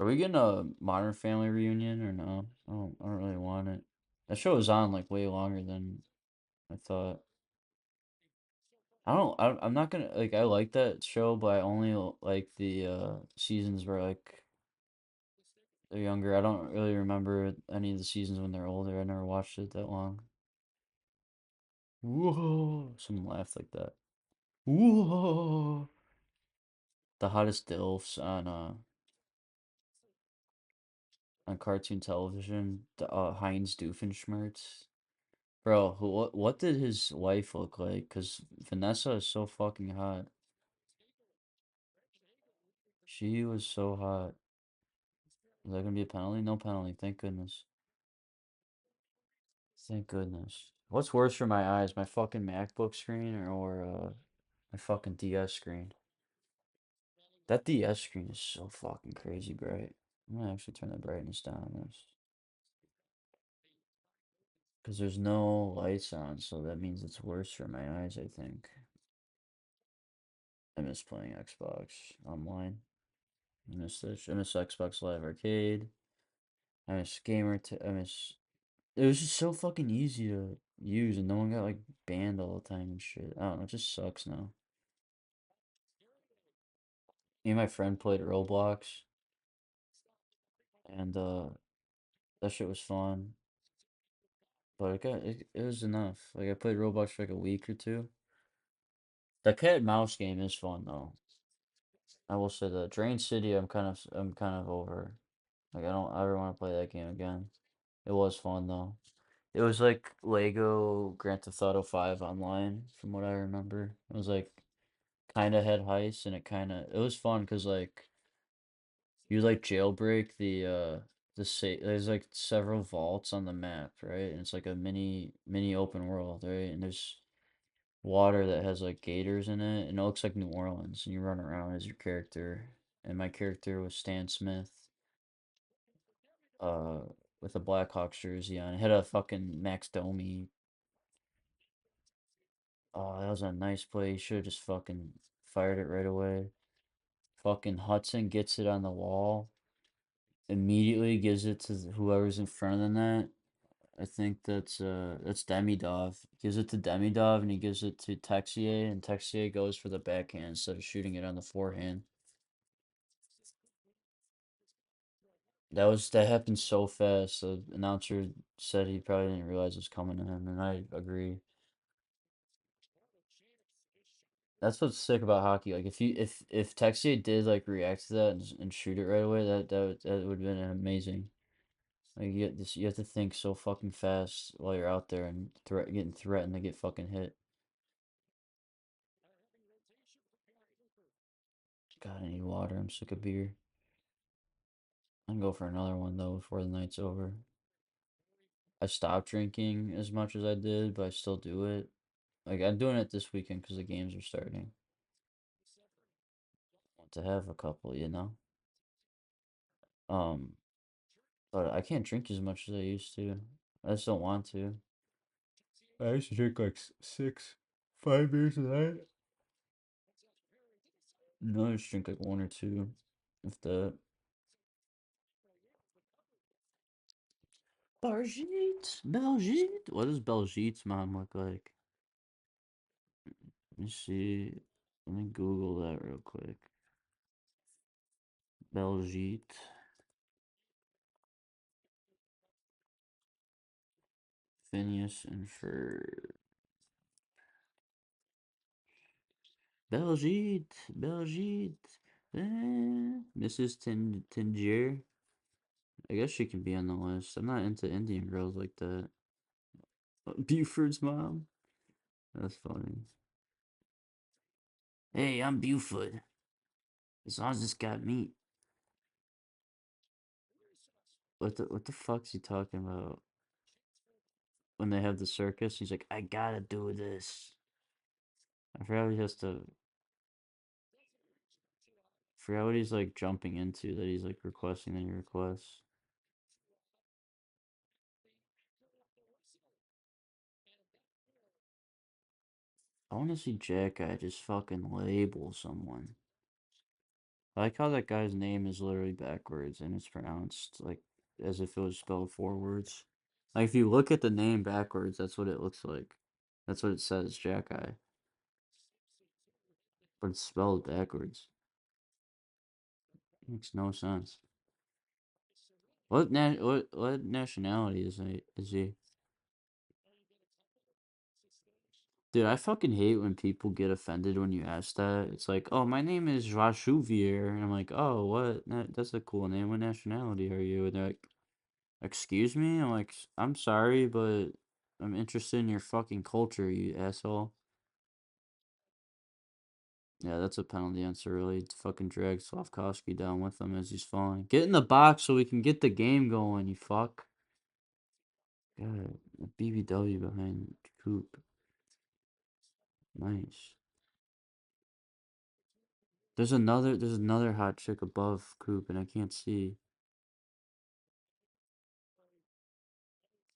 Speaker 1: Are we getting a Modern Family reunion or no? I don't really want it. That show was on like way longer than I thought. I'm not gonna like. I like that show, but I only like the seasons where like they're younger. I don't really remember any of the seasons when they're older. I never watched it that long. Whoa! Someone laughed like that. Whoa! The hottest dilfs on cartoon television. The Heinz Doofenshmirtz. Bro, what did his wife look like? Cause Vanessa is so fucking hot. She was so hot. Is that gonna be a penalty? No penalty. Thank goodness. Thank goodness. What's worse for my eyes, my fucking MacBook screen or my fucking DS screen? That DS screen is so fucking crazy bright. I'm gonna actually turn the brightness down on this. Because there's no lights on, so that means it's worse for my eyes, I think. I miss playing Xbox online. I miss this. I miss Xbox Live Arcade. I miss I miss. It was just so fucking easy to use, and no one got like banned all the time and shit. I don't know. It just sucks now. Me and my friend played Roblox, and that shit was fun. But it was enough. Like I played Roblox for like a week or two. The cat and mouse game is fun though. I will say that Drain City, I'm kind of over. Like I don't ever want to play that game again. It was fun though. It was like Lego Grand Theft Auto 5 online, from what I remember. It was like kind of had heists, and it was fun because like you like jailbreak there's like several vaults on the map, right? And it's like a mini open world, right? And there's water that has like gators in it, and it looks like New Orleans, and you run around as your character. And my character was Stan Smith, uh, with a Blackhawks jersey on. It had a fucking Max Domi. Oh, that was a nice play. You should have just fucking fired it right away. Fucking Hudson gets it on the wall, immediately gives it to whoever's in front of the net. I think that's Demidov. Gives it to Demidov and he gives it to Texier, and Texier goes for the backhand instead of shooting it on the forehand. That happened so fast. The announcer said he probably didn't realize it was coming to him, and I agree. That's what's sick about hockey. Like if Texier did like react to that and shoot it right away, that would have been amazing. Like you have to think so fucking fast while you're out there and getting threatened to get fucking hit. God, I need water. I'm sick of beer. I can go for another one though before the night's over. I stopped drinking as much as I did, but I still do it. Like I'm doing it this weekend because the games are starting. to have a couple, you know. Um, but I can't drink as much as I used to. I just don't want to. I used to drink like 5 beers a night. No, I just drink like one or two, if that. Bargit, Belgique. What does Belgite's mom look like? Let me see. Let me Google that real quick. Belgique, Phineas and Ferb. Belgique, Belgique. Mrs. Tingier. I guess she can be on the list. I'm not into Indian girls like that. Buford's mom. That's funny. Hey, I'm Buford. As long as it's got meat. What the fuck's he talking about? When they have the circus, he's like, I gotta do this. I forgot what he has to. Forgot what he's like jumping into that he's like requesting that he requests. I want to see Jack Guy just fucking label someone. I like how that guy's name is literally backwards and it's pronounced like as if it was spelled forwards. Like if you look at the name backwards, that's what it looks like. That's what it says, Jack Guy. But it's spelled backwards. Makes no sense. What nationality is he? Dude, I fucking hate when people get offended when you ask that. It's like, oh, my name is Rashuvier. And I'm like, oh, what? That's a cool name. What nationality are you? And they're like, excuse me? I'm like, I'm sorry, but I'm interested in your fucking culture, you asshole. Yeah, that's a penalty on Surly. Fucking drag Slavkovsky down with him as he's falling. Get in the box so we can get the game going, you fuck. God, a BBW behind Coop. Nice. There's another hot chick above Coop and I can't see.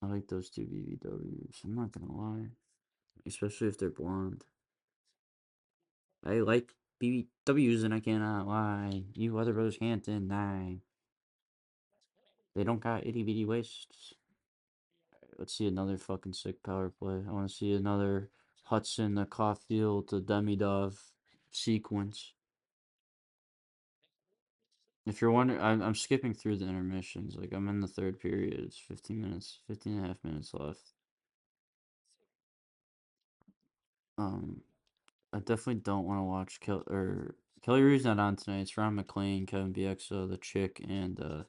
Speaker 1: I like those two BBWs. I'm not gonna lie. Especially if they're blonde. I like BBWs and I cannot lie. You other brothers can't deny. They don't got itty bitty waists. Let's see another fucking sick power play. I want to see another Hudson, the Caulfield, the Demidov sequence. If you're wondering, I'm skipping through the intermissions. Like, I'm in the third period. It's 15 minutes, 15 and a half minutes left. Um, I definitely don't want to watch Kelly Ree's not on tonight. It's Ron McLean, Kevin Bieksa, the chick, and that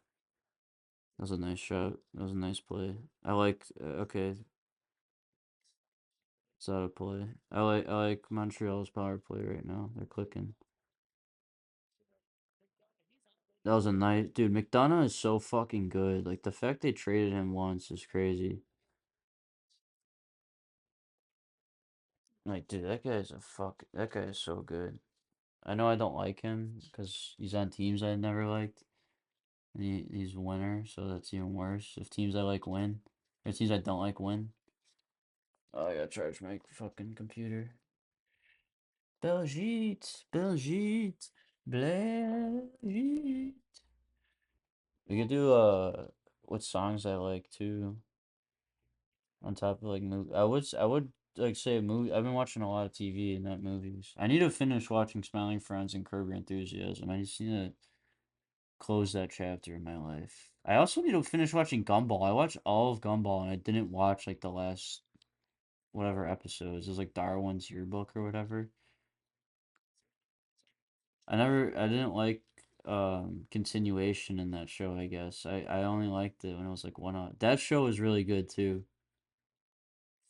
Speaker 1: was a nice shot. That was a nice play. I like okay, it's out of play. I like Montreal's power play right now. They're clicking. That was a nice dude. McDonough is so fucking good. Like the fact they traded him once is crazy. Like dude, that guy is so good. I know I don't like him because he's on teams I never liked. And he's a winner, so that's even worse. If teams I like win, or teams I don't like win. Oh, I gotta charge my fucking computer. Belgique, Belgique, Belgique. We could do what songs I like too. On top of like movie, I would like say a movie. I've been watching a lot of TV and not movies. I need to finish watching Smiling Friends and Curb Your Enthusiasm. I just need to close that chapter in my life. I also need to finish watching Gumball. I watched all of Gumball and I didn't watch like the last whatever episodes. It was like Darwin's yearbook or whatever. I didn't like continuation in that show, I guess. I only liked it when it was like one out. That show was really good too.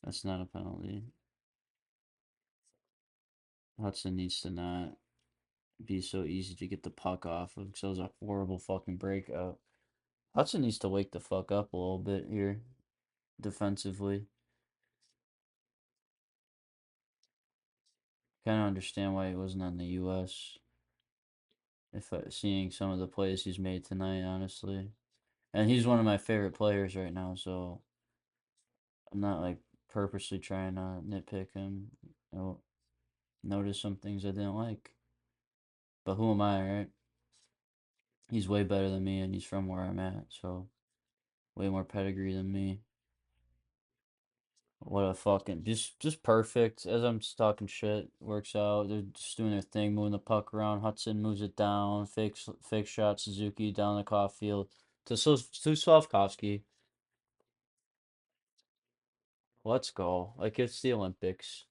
Speaker 1: That's not a penalty. Hudson needs to not be so easy to get the puck off of because that was a horrible fucking breakout. Hudson needs to wake the fuck up a little bit here defensively. Kind of understand why he wasn't on the U.S. if seeing some of the plays he's made tonight, honestly. And he's one of my favorite players right now, so I'm not like purposely trying to nitpick him. I'll notice some things I didn't like. But who am I, right? He's way better than me and he's from where I'm at, so way more pedigree than me. What a fucking just perfect. As I'm just talking shit, works out. They're just doing their thing, moving the puck around. Hudson moves it down. Fake shot. Suzuki down the Caulfield to Slavkovsky. Let's go. Like it's the Olympics.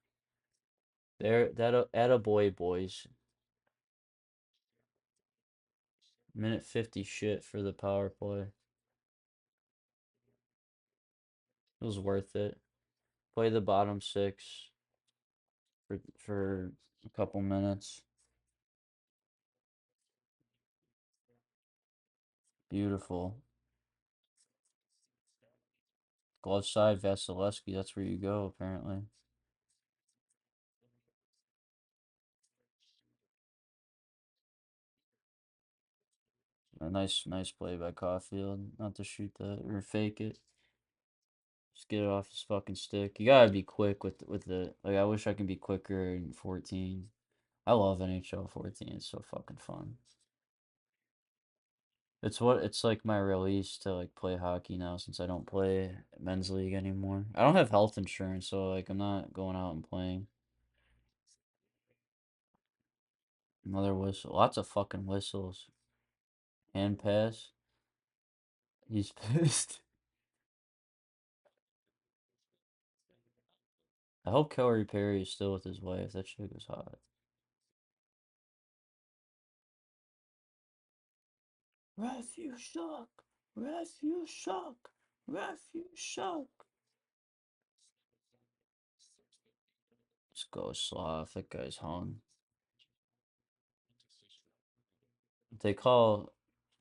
Speaker 1: There that at a boy boys. Minute 50 shit for the power play. It was worth it. Play the bottom six for a couple minutes. Beautiful. Glove side, Vasilevsky. That's where you go, apparently. A nice play by Caulfield. Not to shoot that or fake it. Just get it off his fucking stick. You gotta be quick with the like. I wish I could be quicker in 14. I love NHL 14. It's so fucking fun. It's like my release to like play hockey now since I don't play men's league anymore. I don't have health insurance, so like I'm not going out and playing. Another whistle. Lots of fucking whistles. Hand pass. He's pissed. I hope Corey Perry is still with his wife. That chick was hot. Ref, you suck. Ref, you suck. Ref, you suck. Let's go, Sloth. That guy's hung. They call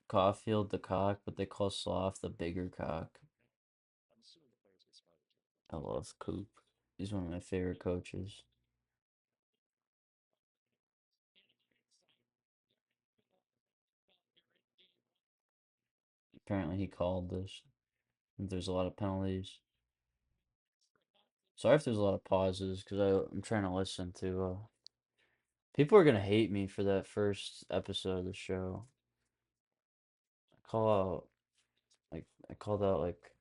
Speaker 1: Caulfield the cock, but they call Sloth the bigger cock. I love Coop. He's one of my favorite coaches. Apparently, he called this. There's a lot of penalties. Sorry if there's a lot of pauses because I'm trying to listen to. People are gonna hate me for that first episode of the show. I call out I called out like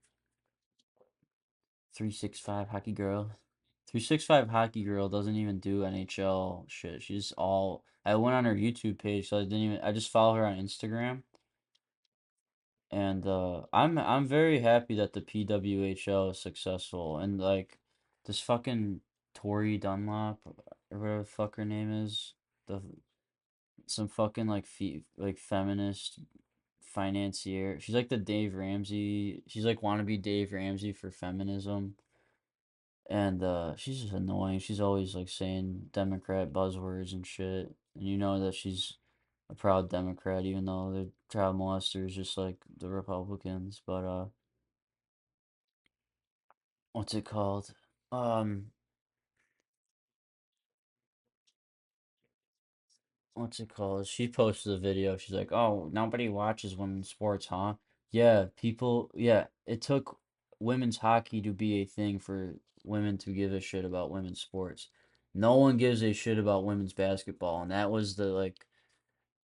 Speaker 1: 365 Hockey Girl. 365 Hockey Girl doesn't even do NHL shit. She's all. I went on her YouTube page, so I didn't even. I just follow her on Instagram, and I'm very happy that the PWHL is successful. And like this fucking Tori Dunlop or whatever the fuck her name is, the some fucking like like feminist financier. She's like the Dave Ramsey. She's like wannabe Dave Ramsey for feminism. And she's just annoying. She's always like saying Democrat buzzwords and shit. And you know that she's a proud Democrat, even though they're child molesters, just like the Republicans. But what's it called? Um, what's it called? She posted a video. She's like, "Oh, nobody watches women's sports, huh?" Yeah, people. Yeah, it took women's hockey to be a thing for women to give a shit about women's sports. No one gives a shit about women's basketball, and that was the like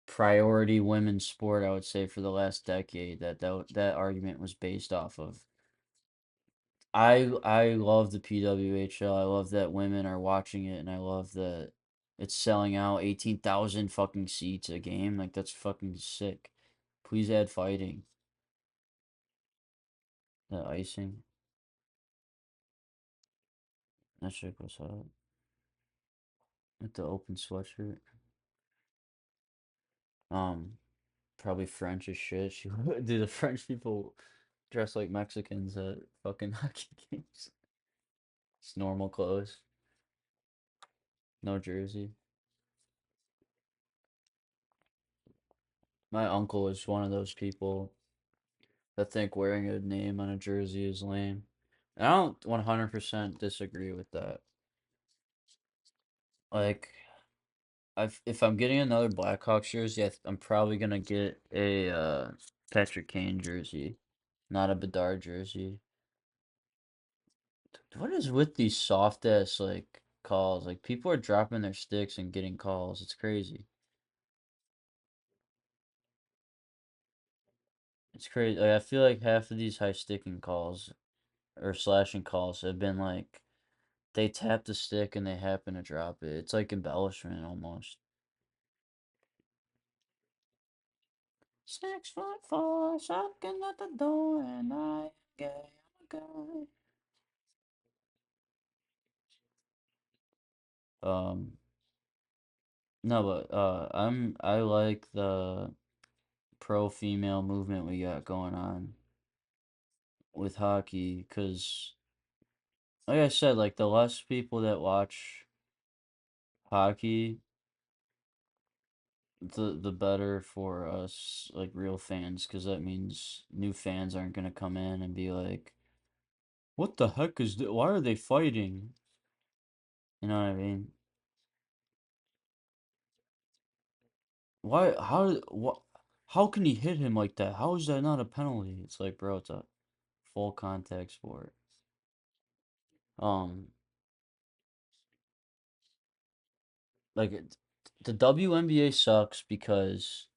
Speaker 1: priority women's sport, I would say, for the last decade that argument was based off of. I love the PWHL. I love that women are watching it, and I love that it's selling out 18,000 fucking seats a game. Like that's fucking sick. Please add fighting. The icing. That shit goes hot. With the open sweatshirt. Um, Probably French as shit. She do the French people dress like Mexicans at fucking hockey games. It's normal clothes. No jersey. My uncle is one of those people that think wearing a name on a jersey is lame. And I don't 100% disagree with that. Like, if I'm getting another Blackhawks jersey, I'm probably gonna get a Patrick Kane jersey, not a Bedard jersey. What is with these soft ass like calls? Like people are dropping their sticks and getting calls. It's crazy. It's crazy. Like I feel like half of these high sticking calls or slashing calls have been like they tap the stick and they happen to drop it. It's like embellishment almost. 6'4", knocking at the door, and I am gay. I'm a guy. No, but I like the pro female movement we got going on with hockey, because like I said, like the less people that watch hockey, the better for us like real fans, because that means new fans aren't gonna come in and be like, what the heck is why are they fighting? You know what I mean? Why how can he hit him like that? How is that not a penalty? It's like, bro, it's a full contact sport. Um like the WNBA sucks because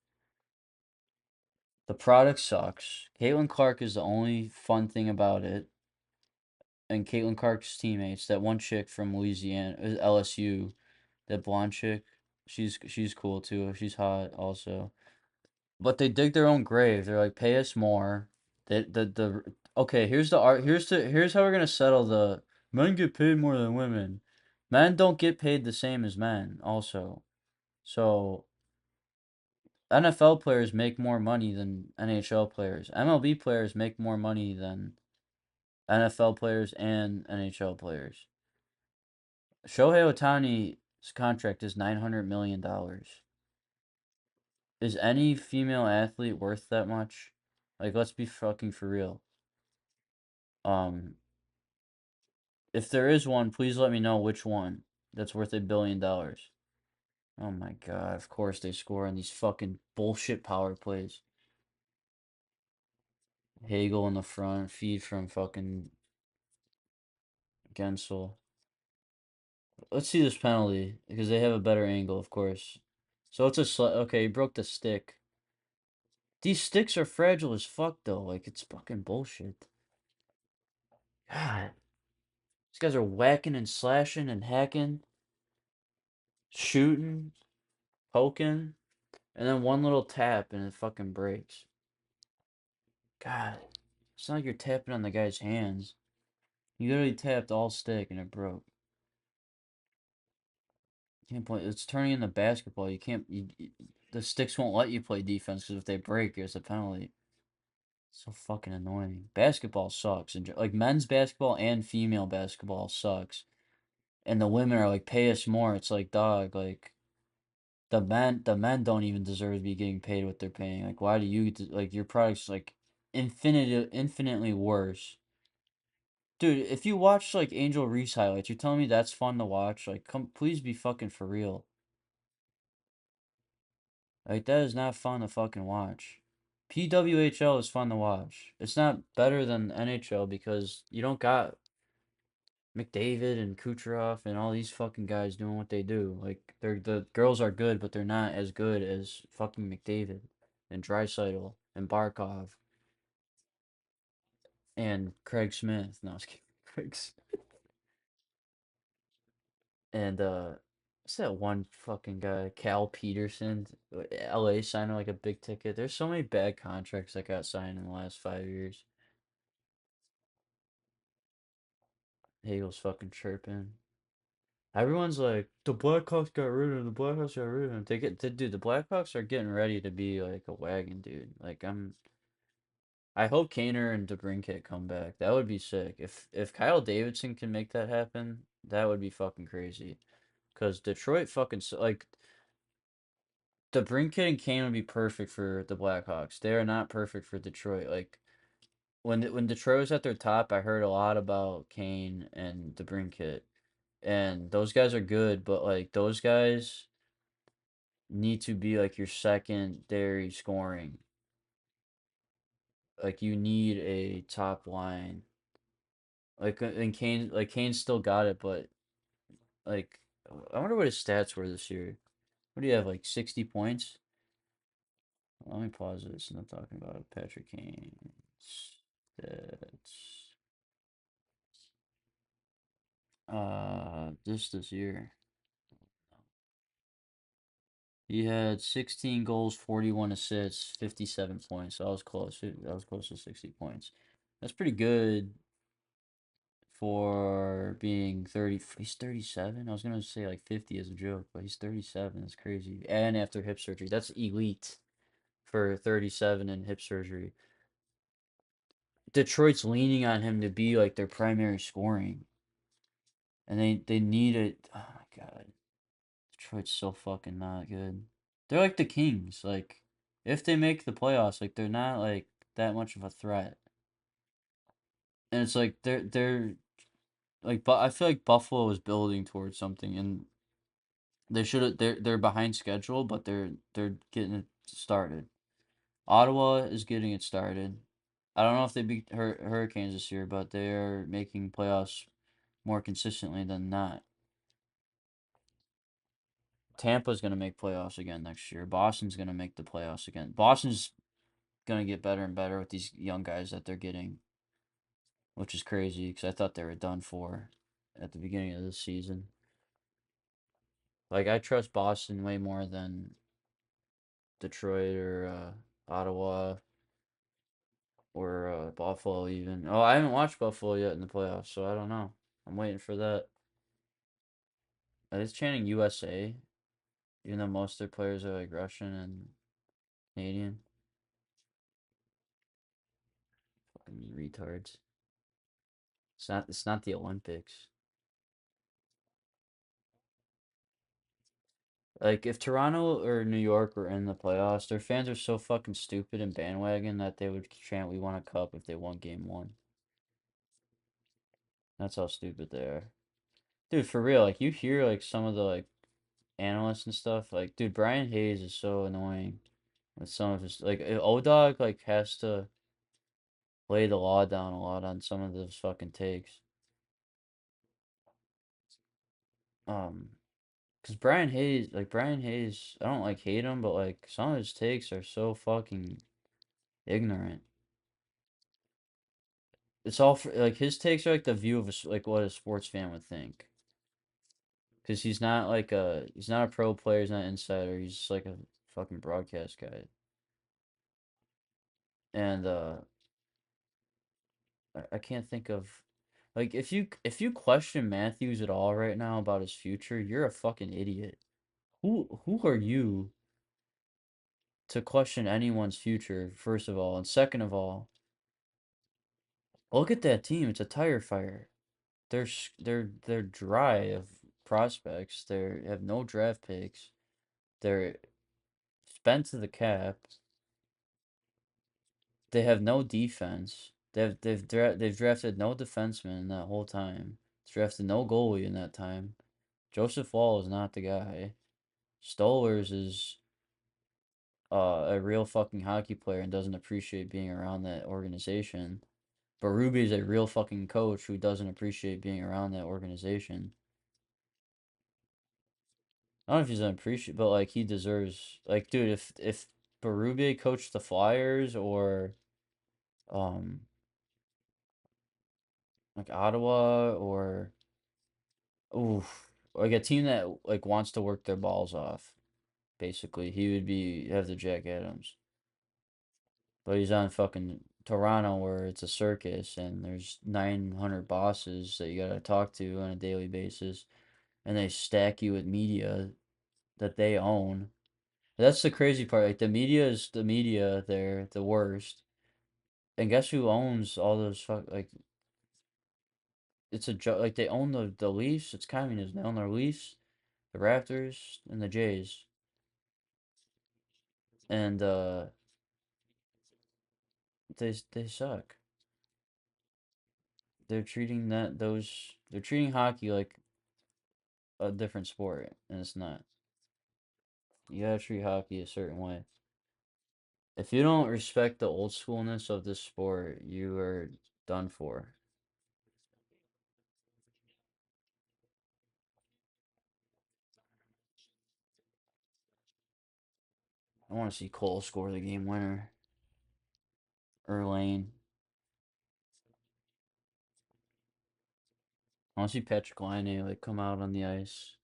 Speaker 1: the product sucks. Caitlin Clark is the only fun thing about it. And Caitlin Clark's teammates, that one chick from Louisiana, LSU, that blonde chick, she's cool too. She's hot also. But they dig their own grave. They're like, pay us more. The okay, here's the art. Here's how we're gonna settle the men get paid more than women. Men don't get paid the same as men. Also, so NFL players make more money than NHL players. MLB players make more money than NFL players and NHL players. Shohei Ohtani's contract is $900 million. Is any female athlete worth that much? Like, let's be fucking for real. Um, if there is one, please let me know which one that's worth $1 billion. Oh my god, of course they score on these fucking bullshit power plays. Hagel in the front, feed from fucking Gensel. Let's see this penalty because they have a better angle, of course. So it's okay, he broke the stick. These sticks are fragile as fuck though. Like it's fucking bullshit. God, these guys are whacking and slashing and hacking, shooting, poking, and then one little tap and it fucking breaks. God, it's not like you're tapping on the guy's hands. You literally tapped all stick and it broke. You can't play. It's turning into basketball. You can't. The sticks won't let you play defense because if they break, it's a penalty. So fucking annoying. Basketball sucks. And like men's basketball and female basketball sucks. And the women are like, pay us more. It's like, dog, like the men don't even deserve to be getting paid what they're paying. Like, why do you like your product's like infinitely worse. Dude, if you watch like Angel Reese highlights, you're telling me that's fun to watch? Like, come, please be fucking for real. Like, that is not fun to fucking watch. PWHL is fun to watch. It's not better than NHL because you don't got McDavid and Kucherov and all these fucking guys doing what they do. Like, the girls are good, but they're not as good as fucking McDavid and Draisaitl and Barkov and Craig Smith. No, I was kidding. And what's that one fucking guy, Cal Peterson? LA signed him like a big ticket. There's so many bad contracts that got signed in the last 5 years. Hagel's fucking chirping. Everyone's like, the Blackhawks got rid of him. The Blackhawks got rid of him. Dude, the Blackhawks are getting ready to be like a wagon, dude. Like I hope Kaner and DeBrincat come back. That would be sick. If Kyle Davidson can make that happen, that would be fucking crazy. Cause Detroit fucking like DeBrincat and Kane would be perfect for the Blackhawks. They are not perfect for Detroit. Like when Detroit was at their top, I heard a lot about Kane and DeBrincat, and those guys are good, but like those guys. need to be like your secondary scoring. Like you need a top line. And Kane still got it, but like I wonder what his stats were this year. What do you have, like 60 points? Let me pause this and I'm talking about Patrick Kane stats. This year. He had 16 goals, 41 assists, 57 points. So I was close. I was close to 60 points. That's pretty good for being 30. He's 37. I was gonna say like 50 as a joke, but he's 37. That's crazy. And after hip surgery, that's elite for 37 and hip surgery. Detroit's leaning on him to be like their primary scoring, and they need it. Oh my God, Detroit's so fucking not good. They're like the Kings. Like if they make the playoffs, like they're not like that much of a threat. And it's like they're like, but I feel like Buffalo is building towards something, and they should have. They're behind schedule, but they're getting it started. Ottawa is getting it started. I don't know if they beat Hurricanes this year, but they're making playoffs more consistently than not. Tampa's gonna make playoffs again next year. Boston's gonna make the playoffs again. Boston's gonna get better and better with these young guys that they're getting, which is crazy because I thought they were done for at the beginning of this season. Like I trust Boston way more than Detroit or Ottawa or Buffalo even. Oh, I haven't watched Buffalo yet in the playoffs, so I don't know. I'm waiting for that. It's chanting USA, even though most of their players are like Russian and Canadian. Fucking retards. It's not the Olympics. Like if Toronto or New York were in the playoffs, their fans are so fucking stupid and bandwagon that they would chant we won a cup if they won game one. That's how stupid they are. Dude, for real, like you hear like some of the like analysts and stuff, like dude, Brian Hayes is so annoying with some of his like O-Dog like has to lay the law down a lot on some of those fucking takes. Um, because Brian Hayes, I don't like hate him, but like some of his takes are so fucking ignorant. It's all for, like his takes are like the view of like what a sports fan would think. Because he's not a pro player, he's not an insider, he's just like a fucking broadcast guy. And I can't think of like if you question Matthews at all right now about his future, you're a fucking idiot. Who are you to question anyone's future, first of all, and second of all, look at that team. It's a tire fire. They're dry of prospects. They have no draft picks. They're spent to the cap. They have no defense. They've drafted no defenseman in that whole time. Drafted no goalie in that time. Joseph Wall is not the guy. Stollers is a real fucking hockey player and doesn't appreciate being around that organization. But Ruby is a real fucking coach who doesn't appreciate being around that organization. I don't know if he's unappreciated, but like he deserves like dude, if Berube coached the Flyers or um like Ottawa or oof like a team that like wants to work their balls off, basically, he would be have the Jack Adams. But he's on fucking Toronto where it's a circus and there's 900 bosses that you gotta talk to on a daily basis and they stack you with media that they own. That's the crazy part. Like the media is the media. They're the worst. And guess who owns all those like it's a joke. Like they own the Leafs. It's communism. They own the Leafs, the Raptors, and the Jays. And they suck. They're treating hockey like a different sport, and it's not. You gotta treat hockey a certain way. If you don't respect the old schoolness of this sport, you are done for. I want to see Cole score the game winner, or Lane. I want to see Patrick Laine like come out on the ice,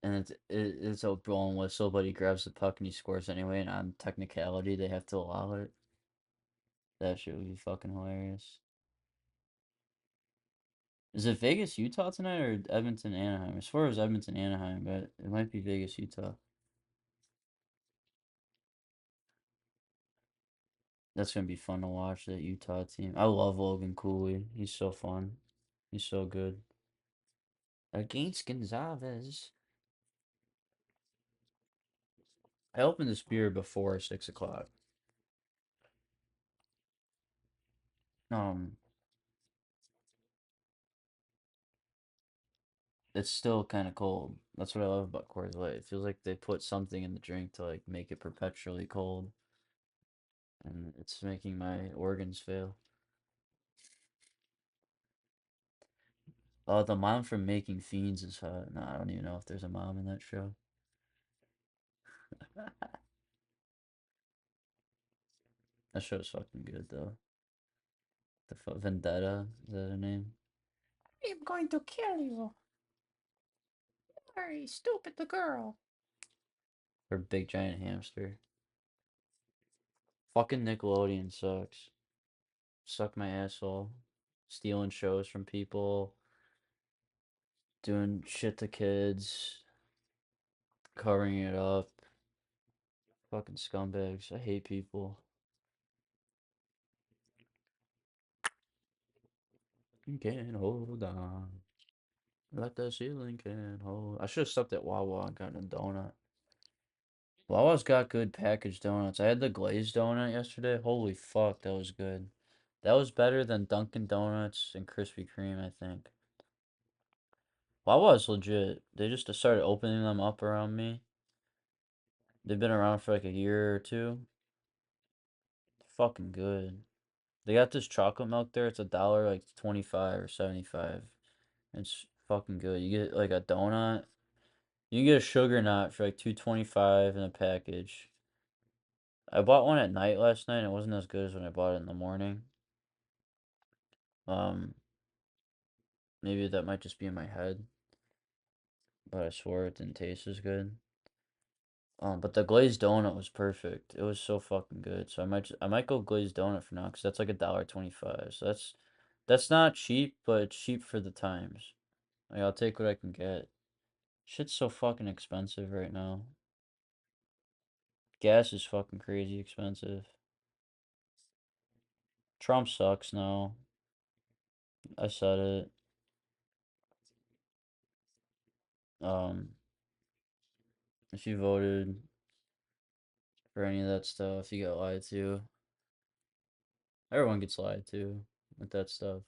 Speaker 1: and it's a blown whistle, but he grabs the puck and he scores anyway. And on technicality, they have to allow it. That shit would be fucking hilarious. Is it Vegas, Utah tonight or Edmonton, Anaheim? As far as Edmonton, Anaheim, but it might be Vegas, Utah. That's gonna be fun to watch, that Utah team. I love Logan Cooley. He's so fun. He's so good. Against Gonzalez. I opened this beer before 6 o'clock. Um, it's still kind of cold. That's what I love about Coors Light. It feels like they put something in the drink to like make it perpetually cold, and it's making my organs fail. Oh, the mom from Making Fiends is hot. No, I don't even know if there's a mom in that show. That show's fucking good though. Vendetta, is that her name? I'm going to kill you. Very stupid, the girl. Or big giant hamster. Fucking Nickelodeon sucks. Suck my asshole. Stealing shows from people. Doing shit to kids. Covering it up. Fucking scumbags. I hate people. You can't hold on. Like the ceiling can hold. I should have stopped at Wawa and gotten a donut. Wawa's got good packaged donuts. I had the glazed donut yesterday. Holy fuck, that was good. That was better than Dunkin' Donuts and Krispy Kreme, I think. Wawa's legit. They just started opening them up around me. They've been around for like a year or two. Fucking good. They got this chocolate milk there. It's a dollar like 25 or 75. It's fucking good. You get like a donut. You can get a sugar nut for like 2.25 in a package. I bought one at night last night. And it wasn't as good as when I bought it in the morning. Um, Maybe that might just be in my head, but I swore it didn't taste as good. But the glazed donut was perfect. It was so fucking good. So I might go glazed donut for now because that's like a dollar 25. So that's not cheap, but it's cheap for the times. Like I'll take what I can get. Shit's so fucking expensive right now. Gas is fucking crazy expensive. Trump sucks now. I said it. Um, if you voted for any of that stuff, you got lied to. Everyone gets lied to with that stuff.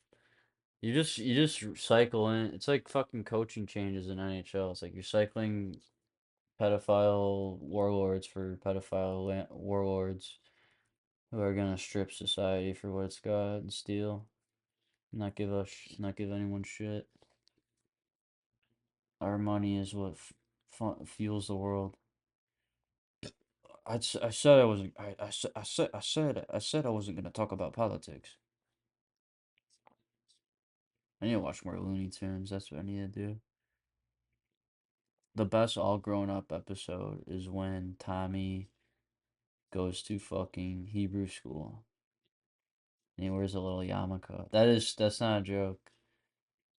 Speaker 1: You just cycle in. It's like fucking coaching changes in NHL. It's like you're cycling pedophile warlords for warlords who are gonna strip society for what it's got and steal, not give anyone shit. Our money is what fuels the world. I said I wasn't. I said I wasn't gonna talk about politics. I need to watch more Looney Tunes. That's what I need to do. The best all grown up episode is when Tommy goes to fucking Hebrew school and he wears a little yarmulke. That's not a joke.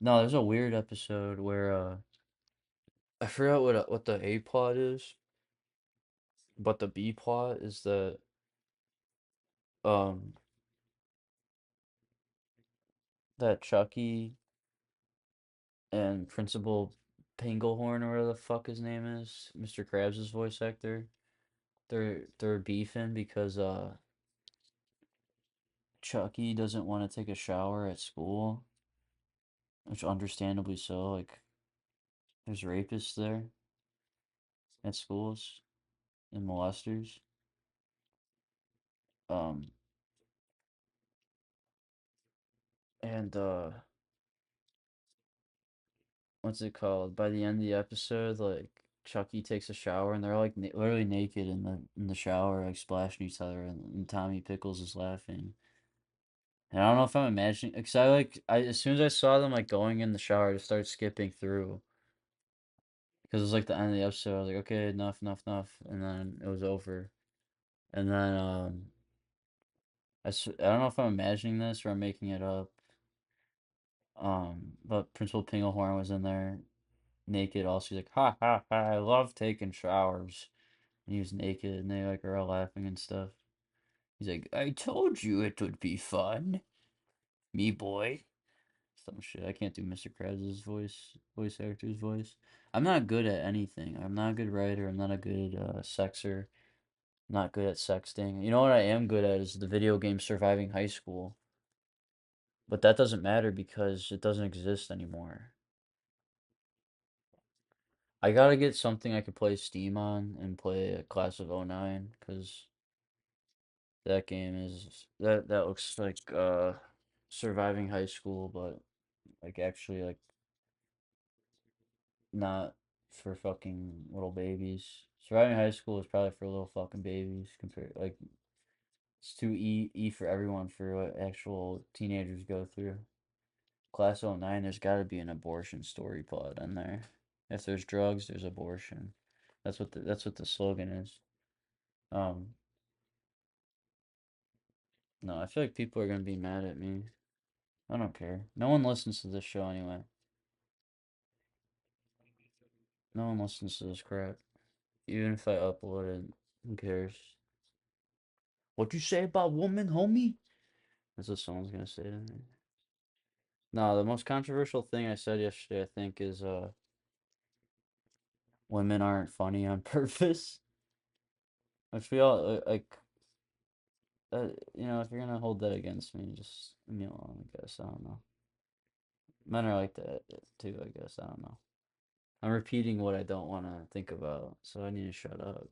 Speaker 1: No, there's a weird episode where I forgot what the A plot is, but the B plot is um that Chucky and Principal Pinglehorn or whatever the fuck his name is, Mr. Krabs' voice actor. They're beefing because Chucky doesn't want to take a shower at school, which understandably so. Like there's rapists there. at schools and molesters. Um, and what's it called? By the end of the episode, like Chucky takes a shower and they're like literally naked in the shower, like splashing each other, and Tommy Pickles is laughing. And I don't know if I'm imagining, because I as soon as I saw them like going in the shower, I just started skipping through because it was like the end of the episode. I was like, okay, enough, enough, enough, and then it was over. And then I don't know if I'm imagining this or I'm making it up. But Principal Pinglehorn was in there naked. Also, he's like, ha ha ha! I love taking showers. And he was naked, and they like are all laughing and stuff. He's like, I told you it would be fun, me boy. Some shit. I can't do Mr. Krabs' voice actor's voice. I'm not good at anything. I'm not a good writer. I'm not a good sexer. I'm not good at sexting. You know what I am good at is the video game Surviving High School. But that doesn't matter because it doesn't exist anymore. I gotta get something I could play Steam on and play a Class of '09 because that game is that looks like Surviving High School, but like actually like not for fucking little babies. Surviving high school is probably for little fucking babies compared like it's too E for everyone for what actual teenagers go through. Class '09, there's got to be an abortion story plot in there. If there's drugs, there's abortion. That's what the slogan is. Um, no, I feel like people are gonna be mad at me. I don't care. No one listens to this show anyway. No one listens to this crap. Even if I upload it, who cares? What you say about woman, homie? That's what someone's gonna say to me. No, the most controversial thing I said yesterday, I think, is women aren't funny on purpose. I feel if you're gonna hold that against me, just leave me alone. I guess I don't know. Men are like that too. I guess I don't know. I'm repeating what I don't want to think about, so I need to shut up.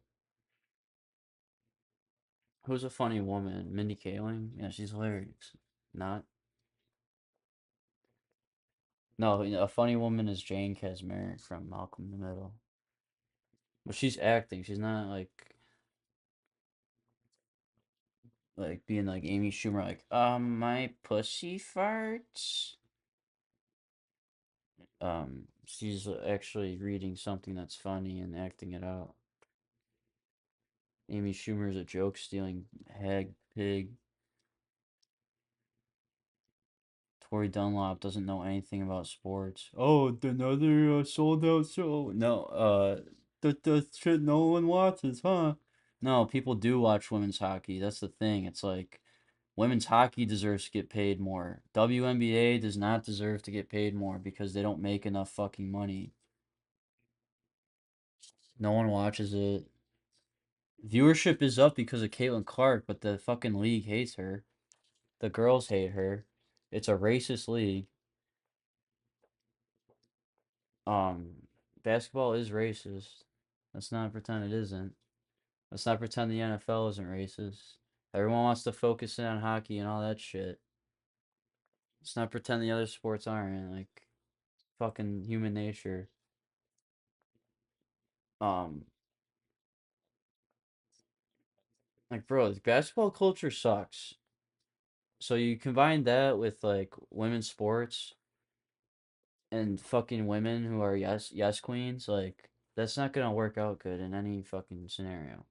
Speaker 1: Who's a funny woman? Mindy Kaling? Yeah, she's hilarious. Not no, a funny woman is Jane Kasmerick from Malcolm in the Middle. But she's acting. She's not like being like Amy Schumer, like, my pussy farts. She's actually reading something that's funny and acting it out. Amy Schumer is a joke stealing hag pig. Tori Dunlop doesn't know anything about sports. Oh, another sold out show. No, the shit no one watches, huh? No, people do watch women's hockey. That's the thing. It's like women's hockey deserves to get paid more. WNBA does not deserve to get paid more because they don't make enough fucking money. No one watches it. Viewership is up because of Caitlin Clark, but the fucking league hates her. The girls hate her. It's a racist league. Um, Basketball is racist. Let's not pretend it isn't. Let's not pretend the NFL isn't racist. Everyone wants to focus in on hockey and all that shit. Let's not pretend the other sports aren't. Like, fucking human nature. Um, like, bro, basketball culture sucks. So you combine that with like women's sports and fucking women who are yes queens, like that's not gonna work out good in any fucking scenario.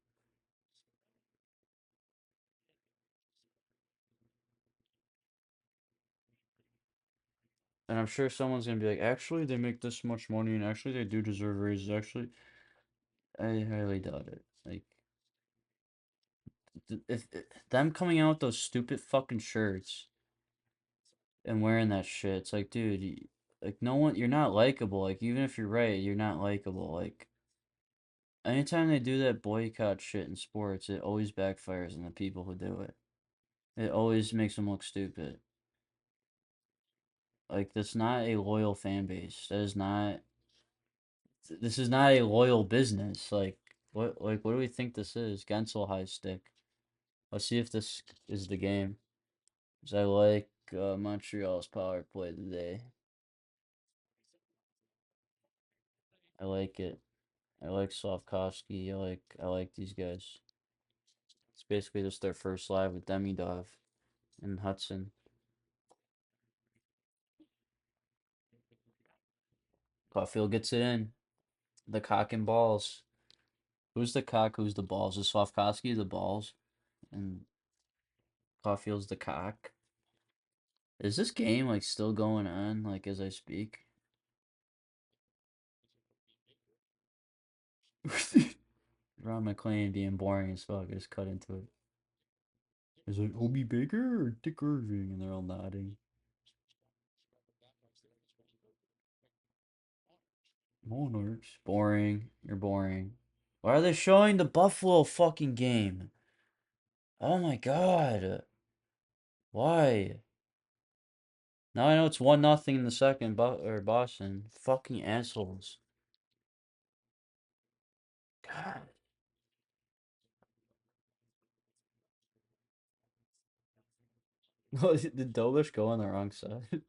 Speaker 1: And I'm sure someone's gonna be like, actually, they make this much money, and actually, they do deserve raises. Actually, I highly doubt it. Like, if them coming out with those stupid fucking shirts and wearing that shit, it's like, dude, like no one, you're not likable. Like, even if you're right, you're not likable. Like, anytime they do that boycott shit in sports, it always backfires on the people who do it. It always makes them look stupid. Like, that's not a loyal fan base. That is not. This is not a loyal business. What do we think this is? Gensel high stick. Let's see if this is the game. 'Cause I like Montreal's power play today. I like it. I like Slavkovsky. I like these guys. It's basically just their first live with Demidov and Hudson. Caulfield gets it in. The cock and balls. Who's the cock? Who's the balls? Is Slavkovsky the balls? And Caulfield's the cock. Is this game like still going on like as I speak? Ron McClain being boring as fuck. I just cut into it. Is it Hobie Baker or Dick Irving? And they're all nodding. Monarchs. Boring. You're boring. Why are they showing the Buffalo fucking game? Oh my god. Why? Now I know it's 1-0 in the second, or Boston. Fucking assholes. God. Did Dobish go on the wrong side?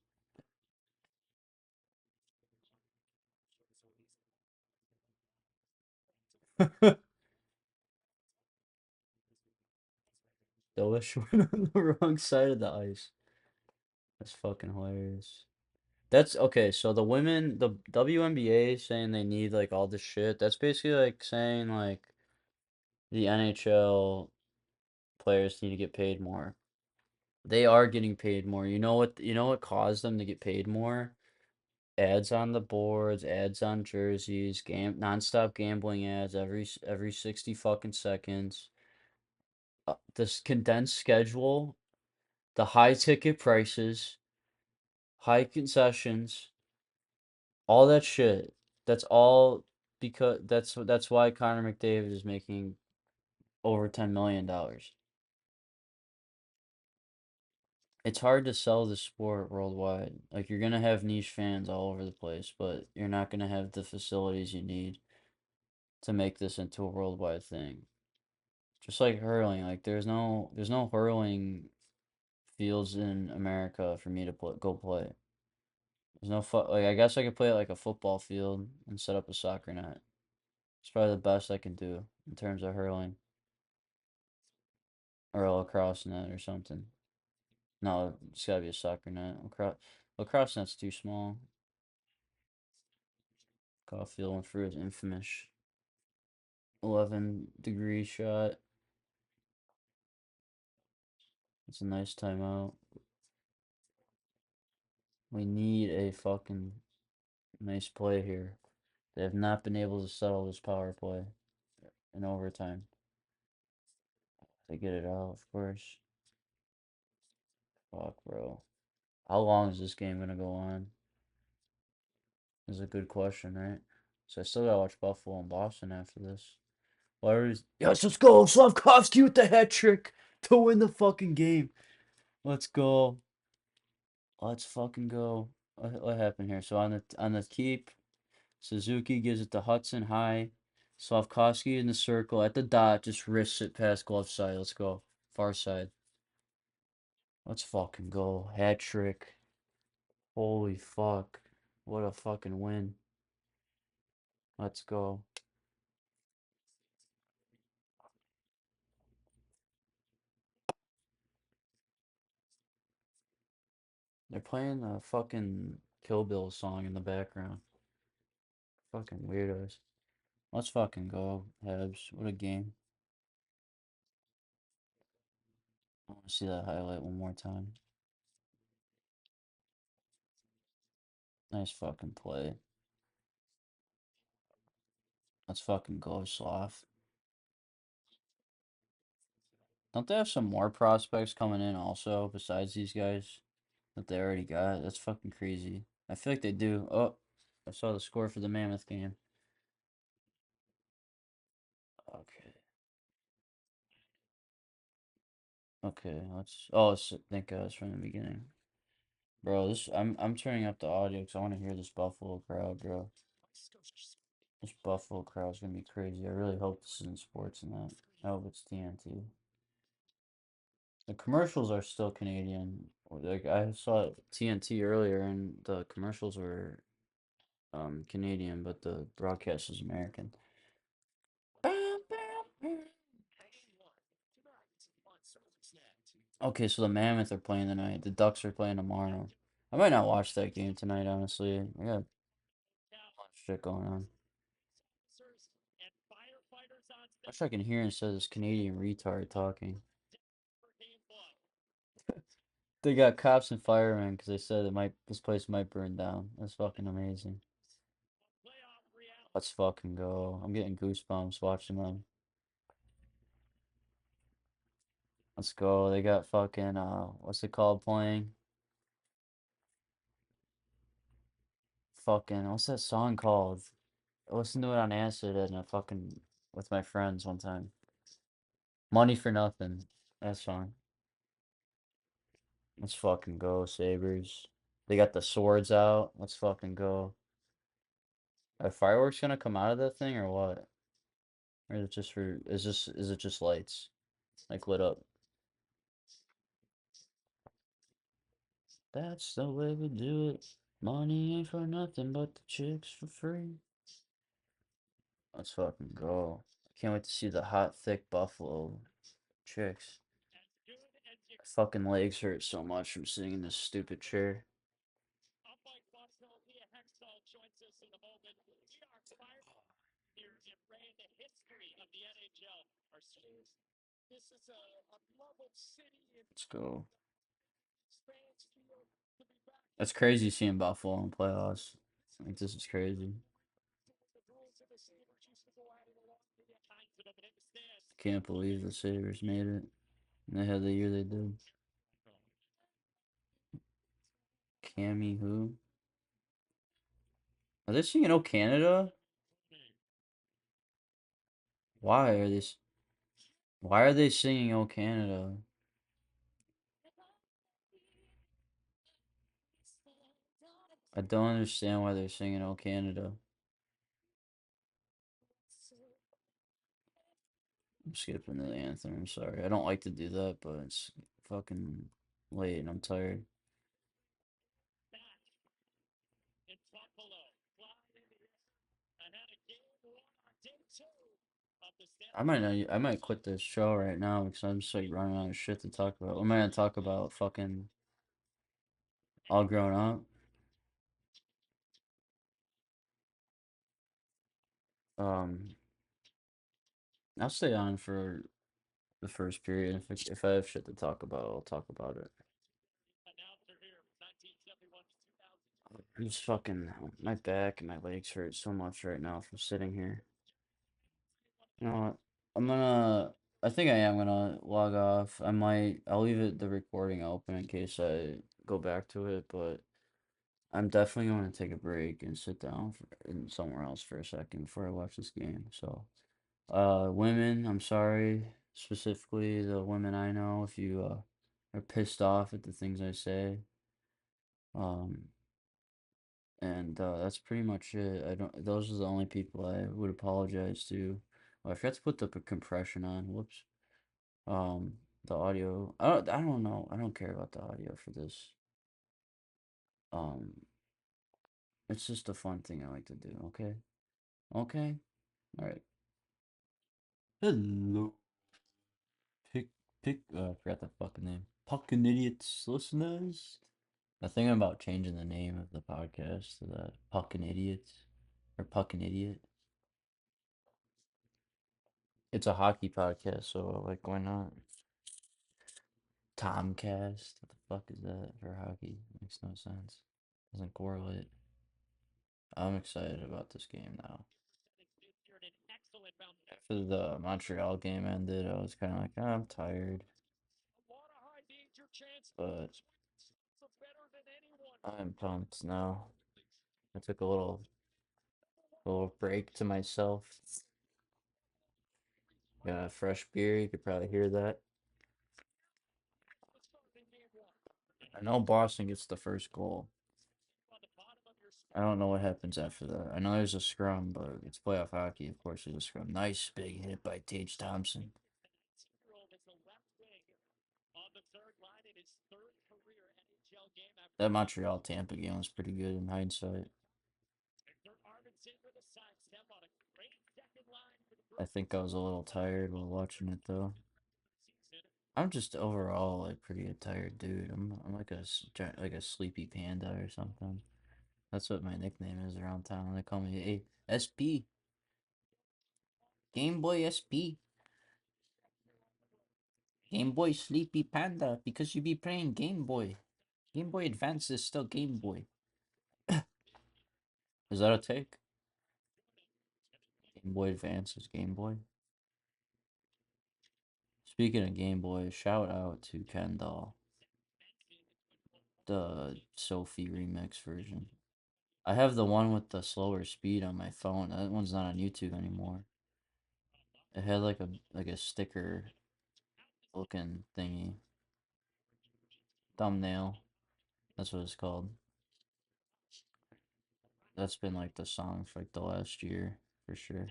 Speaker 1: Dobish went on the wrong side of the ice. That's fucking hilarious. That's okay. So the women, the WNBA saying they need like all this shit. That's basically like saying like the NHL players need to get paid more. They are getting paid more. You know what caused them to get paid more? Ads on the boards, ads on jerseys, nonstop gambling ads every 60 fucking seconds. This condensed schedule, the high ticket prices, high concessions, all that shit. That's all because that's why Connor McDavid is making over $10 million. It's hard to sell the sport worldwide. Like you're gonna have niche fans all over the place, but you're not gonna have the facilities you need to make this into a worldwide thing. Just like hurling, like there's no hurling fields in America for me to go play. There's no like I guess I could play at like a football field and set up a soccer net. It's probably the best I can do in terms of hurling or a lacrosse net or something. No, it's gotta be a soccer net. Lacrosse net's too small. Caulfield went for his infamous 11-degree shot. It's a nice timeout. We need a fucking nice play here. They have not been able to settle this power play in overtime. They get it out, of course. Fuck, bro. How long is this game gonna go on? Is a good question, right? So I still gotta watch Buffalo and Boston after this. Yes, let's go! Slavkovsky with the hat trick to win the fucking game. Let's go. Let's fucking go. What happened here? So on the keep, Suzuki gives it to Hudson high. Slavkovsky in the circle at the dot, just wrists it past glove side. Let's go. Far side. Let's fucking go. Hat trick. Holy fuck. What a fucking win. Let's go. They're playing the fucking Kill Bill song in the background. Fucking weirdos. Let's fucking go, Habs. What a game. I want to see that highlight one more time. Nice fucking play. Let's fucking go, Sloth. Don't they have some more prospects coming in also besides these guys that they already got? That's fucking crazy. I feel like they do. Oh, I saw the score for the Mammoth game. Okay. Okay, thank God it's from the beginning. Bro, I'm turning up the audio because I want to hear this Buffalo crowd, bro. This Buffalo crowd's gonna be crazy. I really hope this isn't sports and that. I hope it's TNT. The commercials are still Canadian. Like I saw TNT earlier, and the commercials were Canadian, but the broadcast is American. Okay, so the Mammoth are playing tonight. The Ducks are playing tomorrow. I might not watch that game tonight, honestly. I got a lot of shit going on. I wish I can hear instead of this Canadian retard talking. They got cops and firemen because they said this place might burn down. That's fucking amazing. Let's fucking go. I'm getting goosebumps watching them. Let's go. They got fucking what's it called playing? Fucking what's that song called? I listened to it on acid and a fucking with my friends one time. Money for nothing. That song. Let's fucking go, Sabres. They got the swords out. Let's fucking go. Are fireworks gonna come out of that thing or what? Or is it just for is it just lights? Like lit up. That's the way we do it. Money ain't for nothing but the chicks for free. Let's fucking go. I can't wait to see the hot, thick buffalo chicks. My fucking legs hurt so much from sitting in this stupid chair. Let's go. That's crazy seeing Buffalo in playoffs. Like this is crazy. Can't believe the Sabres made it. And they had the year they did. Cammy who? Are they singing "Oh Canada"? Why are they? Why are they singing "Oh Canada"? I don't understand why they're singing "Oh Canada." I'm skipping the anthem. I'm sorry. I don't like to do that, but it's fucking late and I'm tired. I might not, I might quit this show right now because I'm just like running out of shit to talk about. What am I gonna talk about? Fucking all grown up. Um, I'll stay on for the first period. If I have shit to talk about, I'll talk about it. I'm just fucking my back and my legs hurt so much right now from sitting here. You know what? I'm gonna. I think I am gonna log off. I'll leave the recording open in case I go back to it, but I'm definitely going to take a break and sit down somewhere else for a second before I watch this game. So, women, I'm sorry, specifically the women I know, if you are pissed off at the things I say. Um, and that's pretty much it. I don't. Those are the only people I would apologize to. Oh, I forgot to put the compression on. Whoops. Um, the audio. I don't know. I don't care about the audio for this. Um, it's just a fun thing I like to do. Okay. Okay. All right. Hello. Pick I forgot the fucking name. Fucking idiots listeners. I'm thinking about changing the name of the podcast to that Puckin' Idiots or Puckin' Idiot. It's a hockey podcast, so like why not? Tomcast. What the fuck is that for hockey? Makes no sense. Doesn't correlate. I'm excited about this game now. After the Montreal game ended, I was kind of like, I'm tired, but I'm pumped now. I took a little break to myself. Got a fresh beer. You could probably hear that. I know Boston gets the first goal. I don't know what happens after that. I know there's a scrum, but it's playoff hockey. Of course, there's a scrum. Nice big hit by Tage Thompson. That Montreal Tampa game was pretty good in hindsight. I think I was a little tired while watching it though. I'm just overall like pretty a tired dude. I'm like like a sleepy panda or something. That's what my nickname is around town. They call me SP, Game Boy SP, Game Boy Sleepy Panda because you be playing Game Boy. Game Boy Advance is still Game Boy. Is that a take? Game Boy Advance is Game Boy. Speaking of Game Boy, shout out to Kendall, the Sophie remix version. I have the one with the slower speed on my phone. That one's not on YouTube anymore. It had like a sticker looking thingy. Thumbnail. That's what it's called. That's been like the song for like the last year for sure.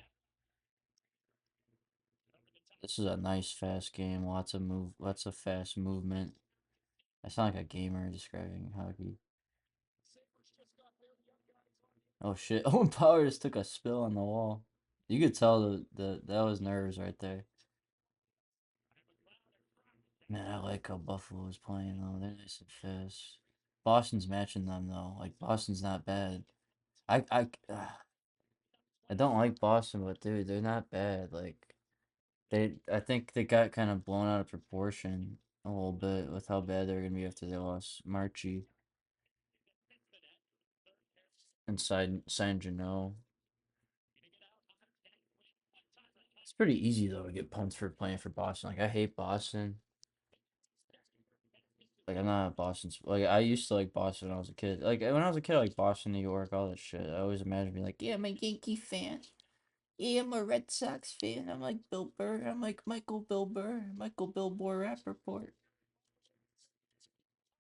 Speaker 1: This is a nice fast game. Lots of fast movement. I sound like a gamer describing hockey. Oh shit! Owen Power just took a spill on the wall. You could tell the that was nerves right there. Man, I like how Buffalo is playing though. They're nice and fast. Boston's matching them though. Like Boston's not bad. I don't like Boston, but dude, they're not bad. Like I think they got kind of blown out of proportion a little bit with how bad they're gonna be after they lost Marchi and San Geno. It's pretty easy though to get pumped for playing for Boston. Like I hate Boston. Like I'm not a like I used to like Boston when I was a kid. Like when I was a kid, like Boston, New York, all that shit. I always imagined being like, yeah, I'm a Yankee fan. Yeah, I'm a Red Sox fan. I'm like Bill Burr. I'm like Michael Bill Burr. Michael Bill Burr Rappaport.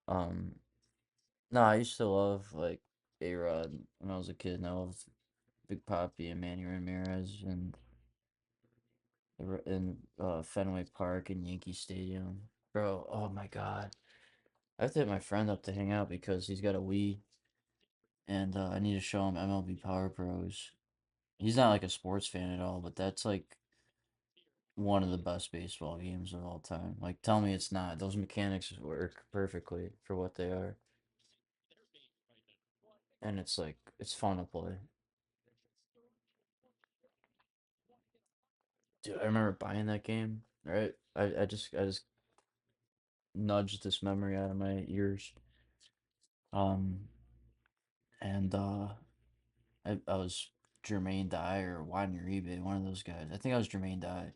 Speaker 1: Um, no, I used to love like A-Rod when I was a kid, and I loved Big Papi and Manny Ramirez and Fenway Park and Yankee Stadium. Bro, oh my God. I have to hit my friend up to hang out because he's got a Wii and I need to show him MLB Power Pros. He's not like a sports fan at all, but that's like one of the best baseball games of all time. Like, tell me it's not. Those mechanics work perfectly for what they are, and it's like it's fun to play. Dude, I remember buying that game. Right, I just nudged this memory out of my ears. Um, and I was Jermaine Dye or Juan Uribe, one of those guys. I think I was Jermaine Dye,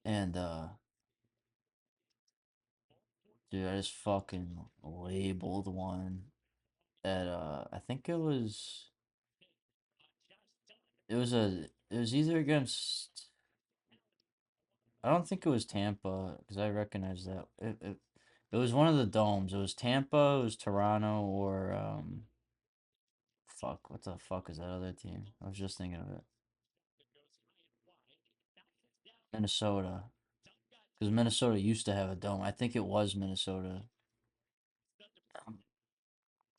Speaker 1: and dude, I just fucking labeled one at I think it was either against I don't think it was Tampa because I recognize that it was one of the domes. It was Tampa, it was Toronto, or fuck, what the fuck is that other team? I was just thinking of it. Minnesota, because Minnesota used to have a dome. I think it was Minnesota.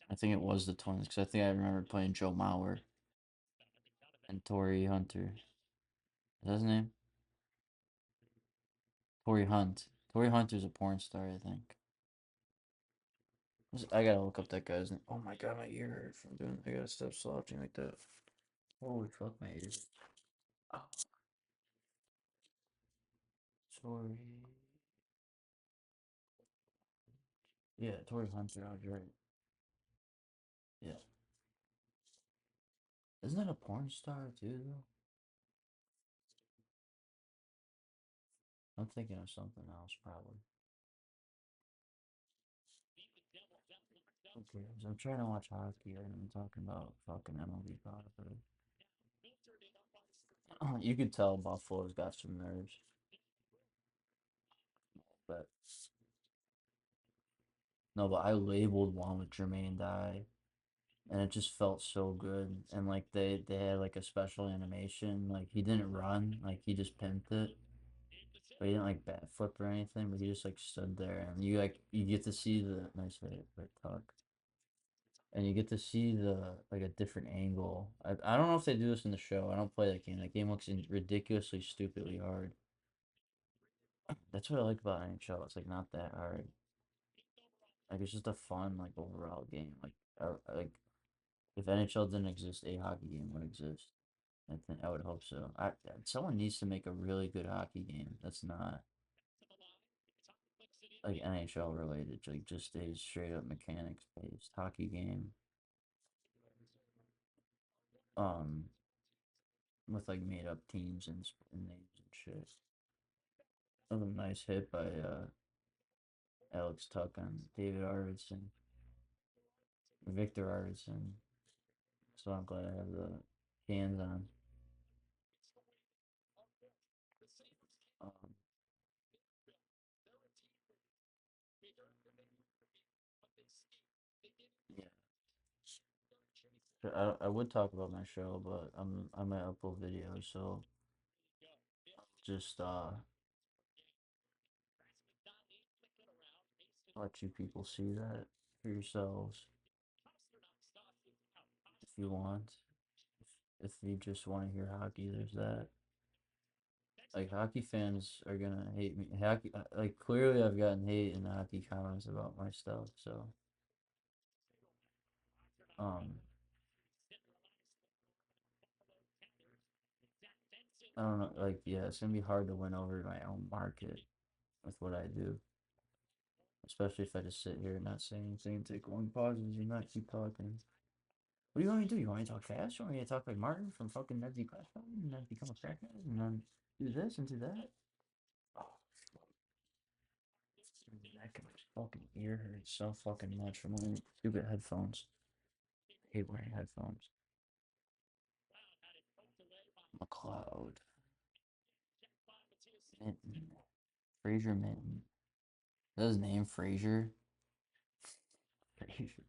Speaker 1: I think it was the Twins because I think I remember playing Joe Mauer and Torrey Hunter. Is that his name? Torrey Hunt. Torrey Hunter's a porn star, I think. I gotta look up that guy's name. Oh my god, my ear hurt from doing. I gotta stop slouching like that. Holy fuck, my ears. Oh, sorry. Yeah, Torrey Hunter. I was right. Yeah. Isn't that a porn star too, though? I'm thinking of something else, probably. Okay, so I'm trying to watch hockey and I'm talking about fucking MLB Power. You could tell Buffalo's got some nerves, but no, but I labeled one with Jermaine Dye and it just felt so good. And like they had like a special animation. Like he didn't run, like he just pimped it, but he didn't like bat flip or anything. But he just like stood there, and you get to see the nice hit, right tuck, and you get to see the like a different angle. I don't know if they do this in the show. I don't play that game. That game looks ridiculously stupidly hard. That's what I like about NHL. It's like not that hard. Like it's just a fun like overall game. Like if NHL didn't exist, a hockey game would exist. I think I would hope so. Someone needs to make a really good hockey game that's not like NHL related, like just a straight up mechanics based hockey game. Um, with like made up teams and names and shit. That was a nice hit by Alex Tuck on David Arvidsson, Victor Arvidsson. So I'm glad I have the hands on. Um, yeah, I would talk about my show, but I might upload videos, so just let you people see that for yourselves if you want. If you just want to hear hockey, there's that. Like hockey fans are gonna hate me. Hockey, like clearly I've gotten hate in the hockey comments about my stuff. So um, I don't know. Like yeah, it's gonna be hard to win over my own market with what I do, especially if I just sit here and not say anything, take long pauses, and not keep talking. What do you want me to do? You want me to talk fast? You want me to talk like Martin from fucking Ned's Classified and then become a crackhead and then do this and do that? Oh, my neck and my fucking ear hurts so fucking much from wearing stupid headphones. I hate wearing headphones. McLeod. Minton. Fraser Minton. Is that his name, Fraser? Fraser.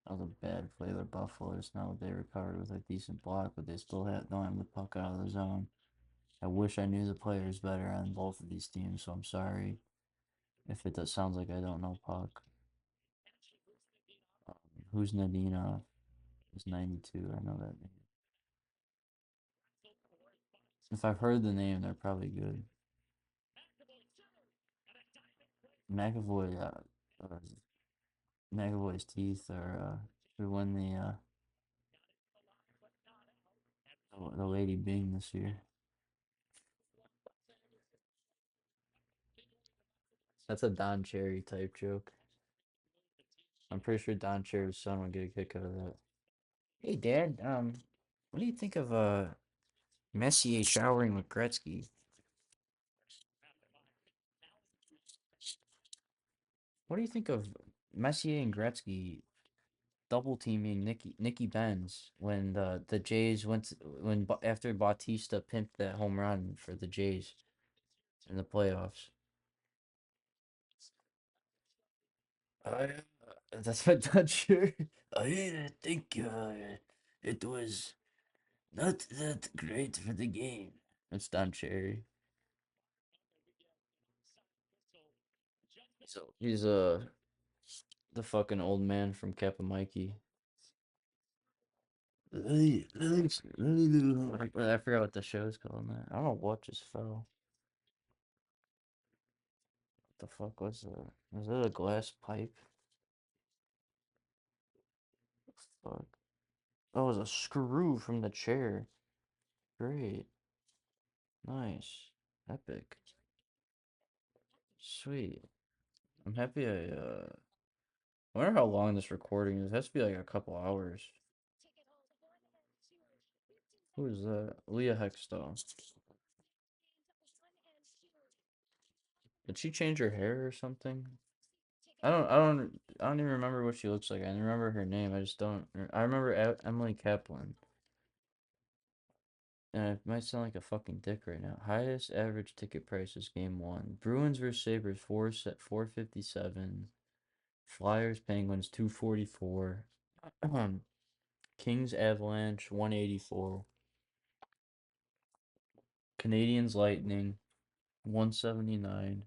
Speaker 1: That was a bad play by Buffalo. Just now they recovered with a decent block, but they still don't have the puck out of the zone. I wish I knew the players better on both of these teams, so I'm sorry if it does sounds like I don't know puck. Who's Nadina? Is 92. I know that name. If I've heard the name, they're probably good. McAvoy, McAvoy's teeth are who won the Lady Bing this year. That's a Don Cherry type joke. I'm pretty sure Don Cherry's son would get a kick out of that. Hey, Dad. What do you think of Messier showering with Gretzky? What do you think of Messier and Gretzky double teaming Nicky Benz when the Jays went to, after Bautista pimped that home run for the Jays in the playoffs? I that's my Dutcher. I think it was not that great for the game. It's Don Cherry. So he's the fucking old man from Kappa Mikey. I forgot what the show's called now. I don't know what just fell. What the fuck was that? Was that a glass pipe? Fuck. Oh, it was a screw from the chair. Great. Nice. Epic. Sweet. I'm happy I wonder how long this recording is. It has to be like a couple hours. Who is that? Leah Hextall. Did she change her hair or something? I don't even remember what she looks like. I remember her name. I just don't. I remember Emily Kaplan. And it might sound like a fucking dick right now. Highest average ticket prices game one. Bruins versus Sabres 457. Flyers Penguins 244. Kings Avalanche 184. Canadians Lightning 179.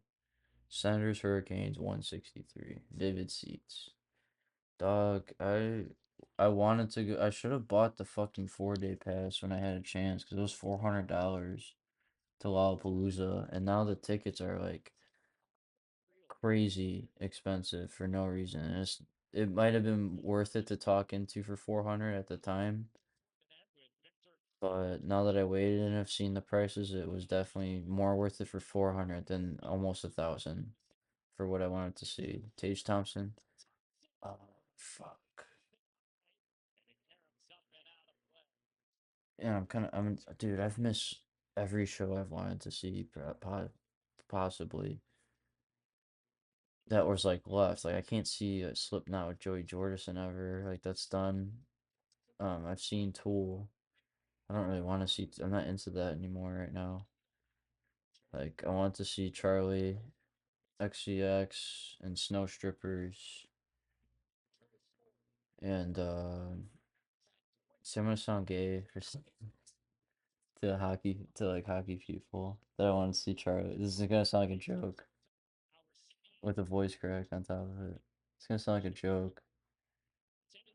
Speaker 1: Senators Hurricanes 163. Vivid seats. Dog, I wanted to go. I should have bought the fucking 4 day pass when I had a chance because it was $400 to Lollapalooza, and now the tickets are like crazy expensive for no reason. And it might have been worth it to talk into for 400 at the time, but now that I waited and have seen the prices, it was definitely more worth it for 400 than almost 1,000 for what I wanted to see. Tage Thompson. Oh, fuck. Yeah, dude, I've missed every show I've wanted to see, possibly. That was like left. Like, I can't see a Slipknot with Joey Jordison ever. Like, that's done. I've seen Tool. I don't really want to see, I'm not into that anymore right now. Like, I want to see Charlie, XCX, and Snow Strippers, and, see, I'm gonna sound gay to hockey people that I want to see Charlie. This is gonna sound like a joke with a voice crack on top of it. It's gonna sound like a joke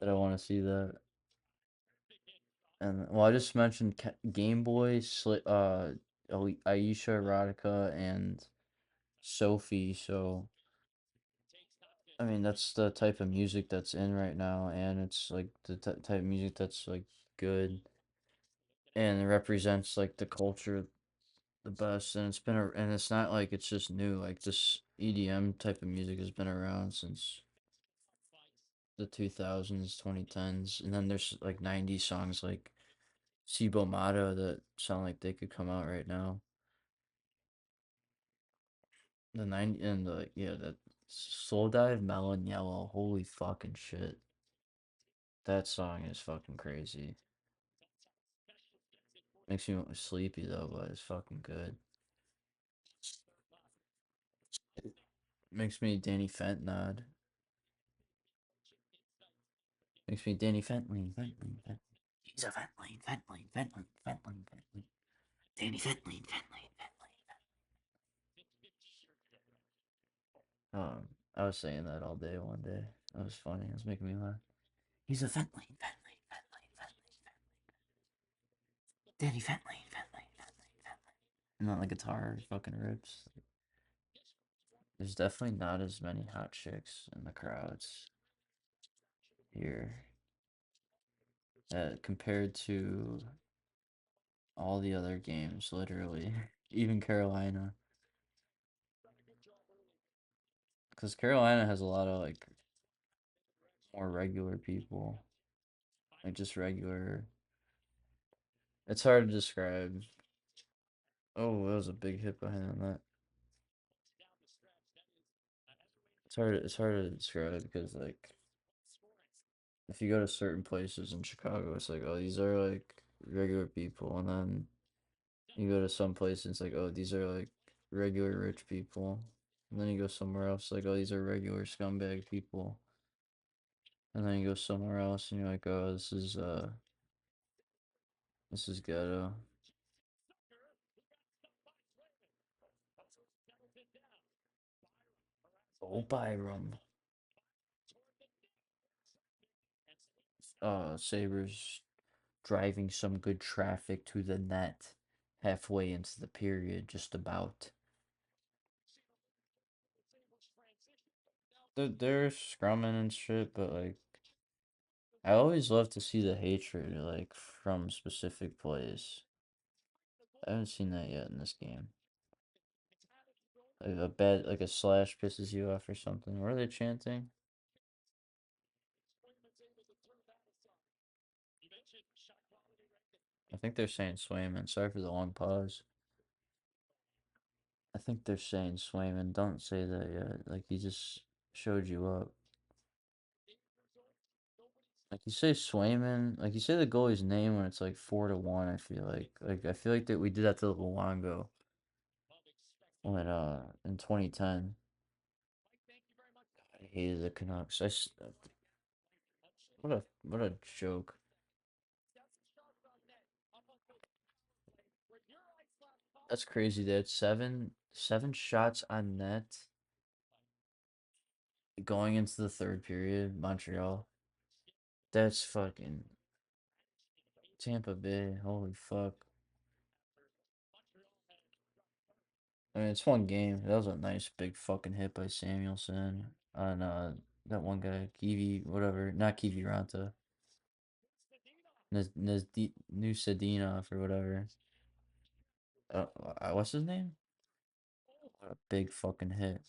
Speaker 1: that I want to see that. And well, I just mentioned Game Boy, Aisha Erotica, and Sophie. So I mean, that's the type of music that's in right now, and it's like the type of music that's like good and it represents like the culture the best. And and it's not like it's just new. Like this EDM type of music has been around since the 2000s, 2010s, and then there's like 90s songs like Sibo Mata that sound like they could come out right now. The 90 and the yeah, that Soul Dive Melon Yellow, holy fucking shit. That song is fucking crazy. Makes me sleepy though, but it's fucking good. Makes me Danny Fentnod. Makes me Danny Fentline, Fentline, Fentline. He's a Fentline, Fentline, Fentline, Fentline, Fentline. Danny Fentline, Fentline, Fentline. I was saying that all day one day. That was funny. It was making me laugh. He's a Fentline, Fentline, Fentline, Fentline, Danny Fentline, Fentline, Fentline, Fentline. And then the guitar fucking rips. There's definitely not as many hot chicks in the crowds here compared to all the other games, literally. Even Carolina. Because Carolina has a lot of like more regular people. Like just regular. It's hard to describe. Oh, that was a big hit behind that. It's hard to describe because like if you go to certain places in Chicago, it's like, oh, these are like regular people, and then you go to some place and it's like, oh, these are like regular rich people. And then you go somewhere else, like, oh, these are regular scumbag people. And then you go somewhere else and you're like, oh, this is ghetto. Oh, Byram. Sabres driving some good traffic to the net halfway into the period, just about. They're scrumming and shit, but like I always love to see the hatred like from specific plays. I haven't seen that yet in this game. Like like a slash pisses you off or something. What are they chanting? I think they're saying Swayman. Sorry for the long pause. I think they're saying Swayman. Don't say that yet. Like he just showed you up. Like you say Swayman, like you say the goalie's name when it's like 4-1. I feel like that we did that to Luongo when in 2010. I hated the Canucks. What a joke. That's crazy. They had seven shots on net going into the third period. Montreal. That's fucking Tampa Bay. Holy fuck. I mean, it's one game. That was a nice big fucking hit by Samuelson on that one guy, Kiwi, whatever, not Kiwi Ranta, Nusadinov or whatever. What's his name? What a big fucking hit.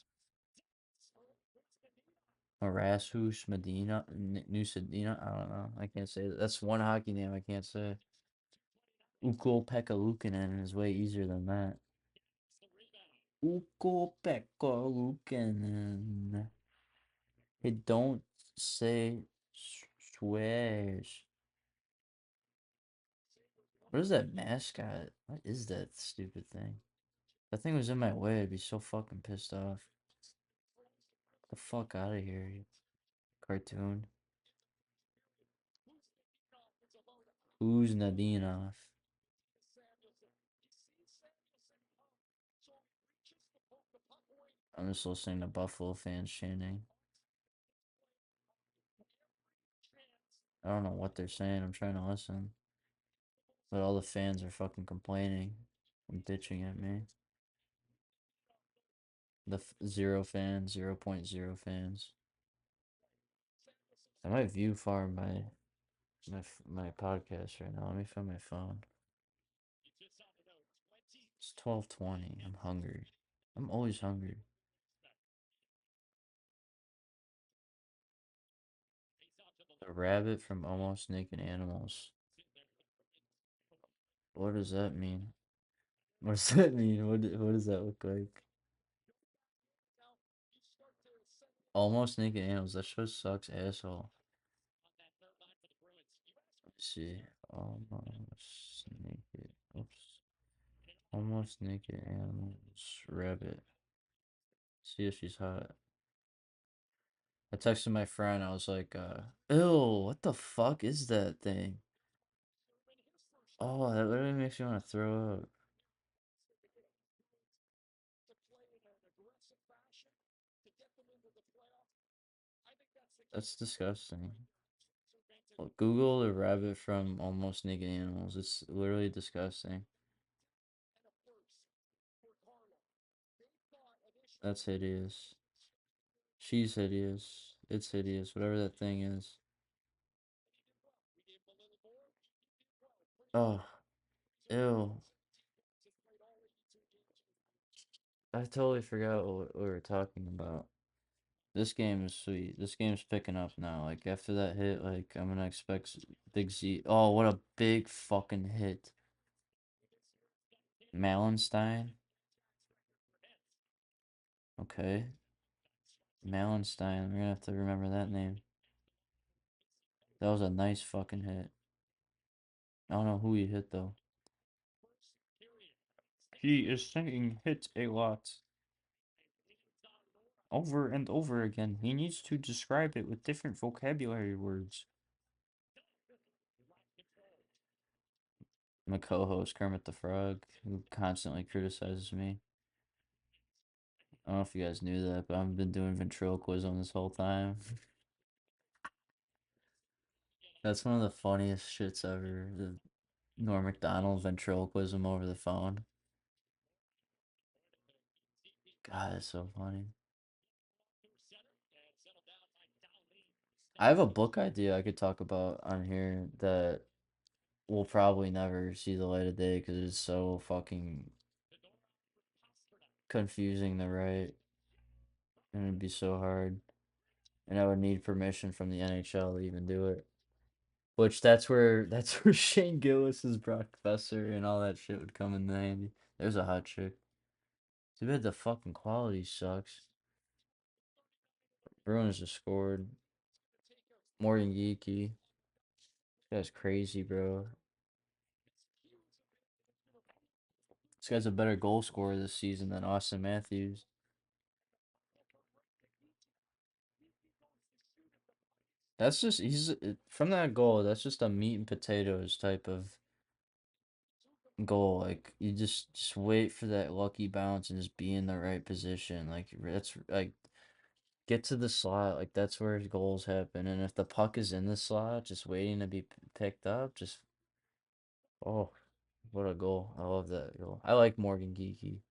Speaker 1: Marashus Medina, Nusadina. I don't know. I can't say that. That's one hockey name I can't say. Ukko Pekka Luukkonen is way easier than that. Ukko Pekka Luukkonen. Hey, don't say swears. What is that mascot? What is that stupid thing? That thing was in my way. I'd be so fucking pissed off. Get the fuck out of here, you cartoon. Who's Nadinov? I'm just listening to Buffalo fans chanting. I don't know what they're saying. I'm trying to listen. But all the fans are fucking complaining and bitching at me. The zero fans, 0.0 fans. I might view far my podcast right now. Let me find my phone. It's 12:20. I'm hungry. I'm always hungry. A rabbit from Almost Naked Animals. What does that mean? What does that mean? What does that look like? Almost Naked Animals. That show sucks, asshole. Let's see. Almost Naked. Oops. Almost Naked Animals. Rabbit. See if she's hot. I texted my friend. I was like, ew, what the fuck is that thing? Oh, that literally makes me want to throw up. That's disgusting. Well, Google the rabbit from Almost Naked Animals. It's literally disgusting. That's hideous. She's hideous. It's hideous. Whatever that thing is. Oh, ew. I totally forgot what we were talking about. This game is sweet. This game's picking up now. Like, after that hit, like, I'm gonna expect Big Z. Oh, what a big fucking hit. Malenstein? Okay. Malenstein. We're gonna have to remember that name. That was a nice fucking hit. I don't know who he hit, though. He is saying hit a lot. Over and over again. He needs to describe it with different vocabulary words. My co-host, Kermit the Frog, who constantly criticizes me. I don't know if you guys knew that, but I've been doing ventriloquism this whole time. That's one of the funniest shits ever. The Norm Macdonald ventriloquism over the phone. God, it's so funny. I have a book idea I could talk about on here that will probably never see the light of day because it's so fucking confusing to write, and it'd be so hard. And I would need permission from the NHL to even do it. Which that's where Shane Gillis's Brock Besser and all that shit would come in handy. There's a hot chick. Too bad the fucking quality sucks. Bruins just scored. Morgan Geeky. This guy's crazy, bro. This guy's a better goal scorer this season than Austin Matthews. That's just from that goal. That's just a meat and potatoes type of goal. Like you just wait for that lucky bounce and just be in the right position. Like that's like get to the slot. Like that's where goals happen. And if the puck is in the slot, just waiting to be picked up, just oh, what a goal! I love that goal. I like Morgan Geeky.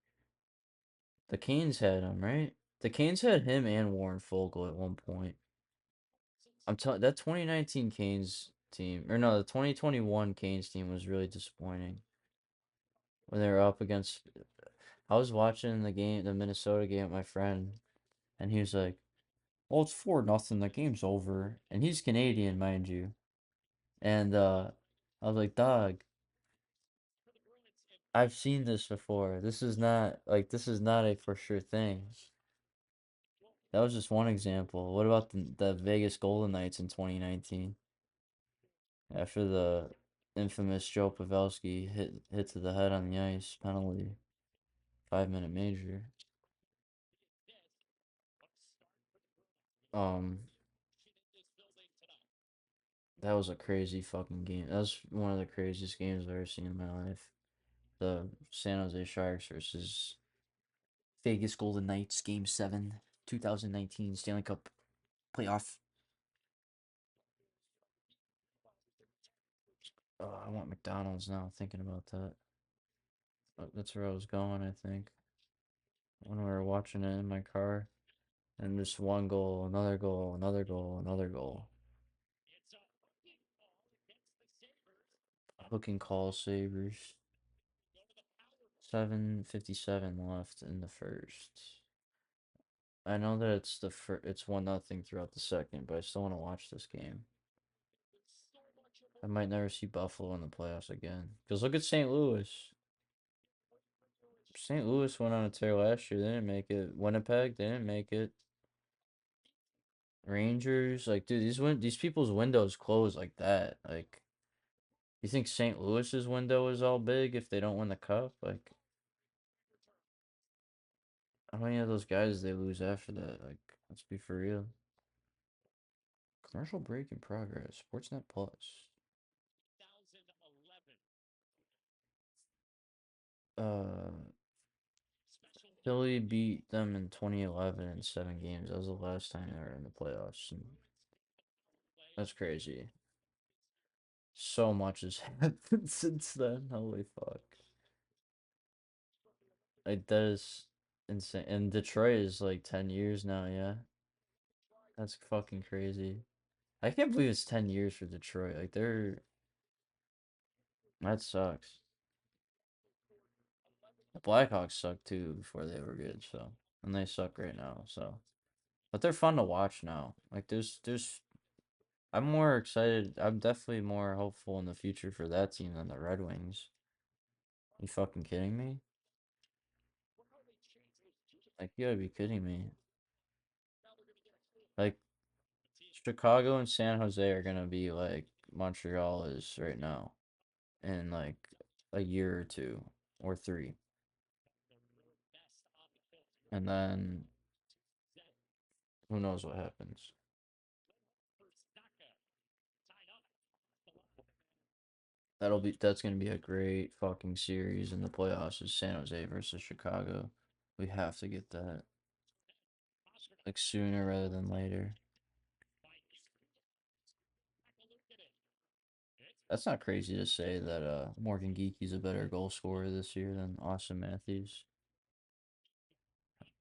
Speaker 1: The Canes had him, right? The Canes had him and Warren Fogle at one point. I'm telling that 2019 Canes team, or no, the 2021 Canes team was really disappointing when they were up against. I was watching the game, the Minnesota game with my friend, and he was like, "Well, it's 4-0. The game's over." And he's Canadian, mind you. And I was like, "Dog, I've seen this before. This is not a for sure thing." That was just one example. What about the Vegas Golden Knights in 2019 after the infamous Joe Pavelski hit to the head on the ice penalty, 5-minute major. Um, that was a crazy fucking game. That was one of the craziest games I've ever seen in my life. The San Jose Sharks versus Vegas Golden Knights, Game 7, 2019 Stanley Cup Playoff. Oh, I want McDonald's now, thinking about that. That's where I was going, I think. When we were watching it in my car. And just one goal, another goal, another goal, another goal. Hook and call Sabres. 7:57 left in the first. I know that it's 1-0 throughout the second, but I still want to watch this game. I might never see Buffalo in the playoffs again. Because look at St. Louis. St. Louis went on a tear last year. They didn't make it. Winnipeg, they didn't make it. Rangers, like, dude, these people's windows close like that. Like, you think St. Louis's window is all big if they don't win the cup? Like, how many of those guys they lose after that? Like, let's be for real. Commercial break in progress. Sportsnet Plus. Uh, Philly beat them in 2011 in 7 games. That was the last time they were in the playoffs. And that's crazy. So much has happened since then. Holy fuck. Like, that is insane. And Detroit is like 10 years now, yeah? That's fucking crazy. I can't believe it's 10 years for Detroit. Like, that sucks. The Blackhawks sucked too before they were good, so. And they suck right now, so. But they're fun to watch now. Like, I'm more excited. I'm definitely more hopeful in the future for that team than the Red Wings. You fucking kidding me? Like, you gotta be kidding me. Like, Chicago and San Jose are gonna be like Montreal is right now in like a year or two or three. And then who knows what happens. That's gonna be a great fucking series in the playoffs is San Jose versus Chicago. We have to get that like sooner rather than later. That's not crazy to say that Morgan Geeky's a better goal scorer this year than Austin Matthews.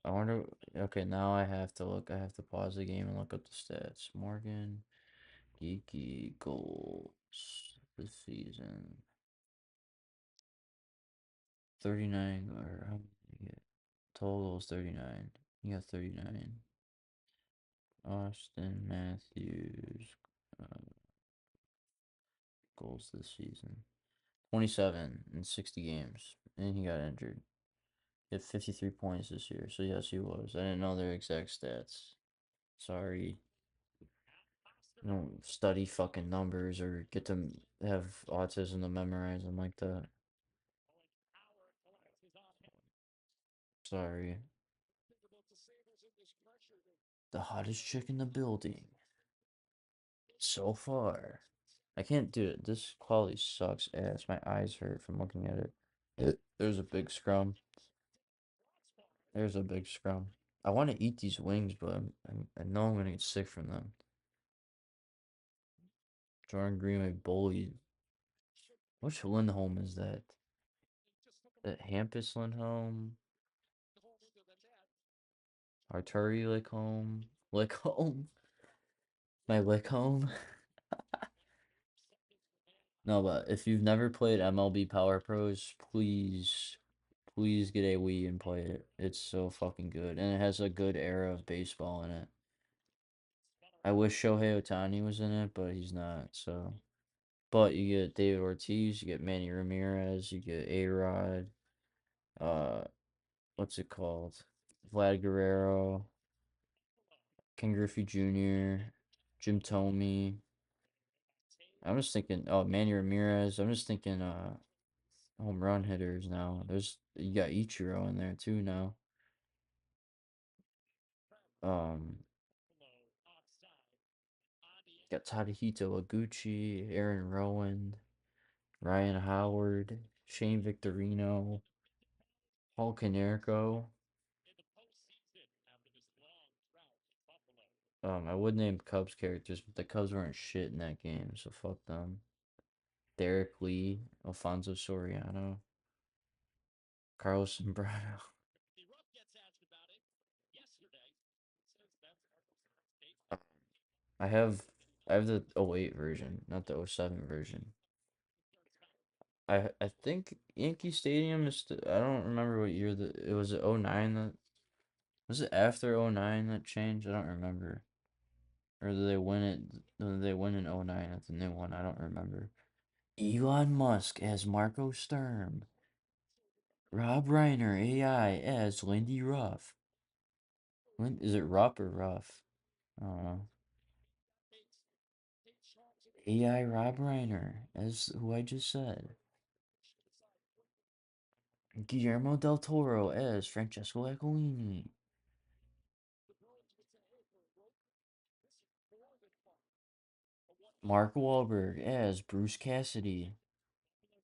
Speaker 1: I wonder. Okay, now I have to look. I have to pause the game and look up the stats. Morgan Geeky goals this season. 39 or how many did he get? Total goals 39. He got 39. Austin Matthews uh, goals this season. 27 in 60 games. And he got injured. He had 53 points this year. So yes, he was. I didn't know their exact stats. Sorry. I don't study fucking numbers or get to have autism to memorize them like that. Sorry. The hottest chick in the building. So far. I can't do it. This quality sucks ass. My eyes hurt from looking at it. There's a big scrum. There's a big scrum. I want to eat these wings, but I know I'm gonna get sick from them. Jordan Greenway bullied. Which Lindholm is that? That Hampus Lindholm? Arturi Lickholm? Lickholm? My Lickholm? No, but if you've never played MLB Power Pros, please get a Wii and play it. It's so fucking good, and it has a good era of baseball in it. I wish Shohei Ohtani was in it, but he's not. So, but you get David Ortiz, you get Manny Ramirez, you get A-Rod. Uh, what's it called? Vlad Guerrero, Ken Griffey Jr., Jim Thome. I'm just thinking, oh, Manny Ramirez. I'm just thinking, home run hitters now. You got Ichiro in there too now. Um, got Tadahito Aguchi, Aaron Rowan, Ryan Howard, Shane Victorino, Paul Konerko. I would name Cubs characters, but the Cubs weren't shit in that game, so fuck them. Derek Lee, Alfonso Soriano, Carlos Zambrano. I have I have the '08 version, not the '07 version. I think Yankee Stadium is I don't remember what year it was. It '09 that was it after '09 that changed? I don't remember. Or did they win it? Did they win in '09 at the new one? I don't remember. Elon Musk as Marco Sturm. Rob Reiner AI as Lindy Ruff. Is it Rupp or Ruff? I don't know. AI Rob Reiner as who I just said. Guillermo del Toro as Francesco Aquilini. Mark Wahlberg as Bruce Cassidy.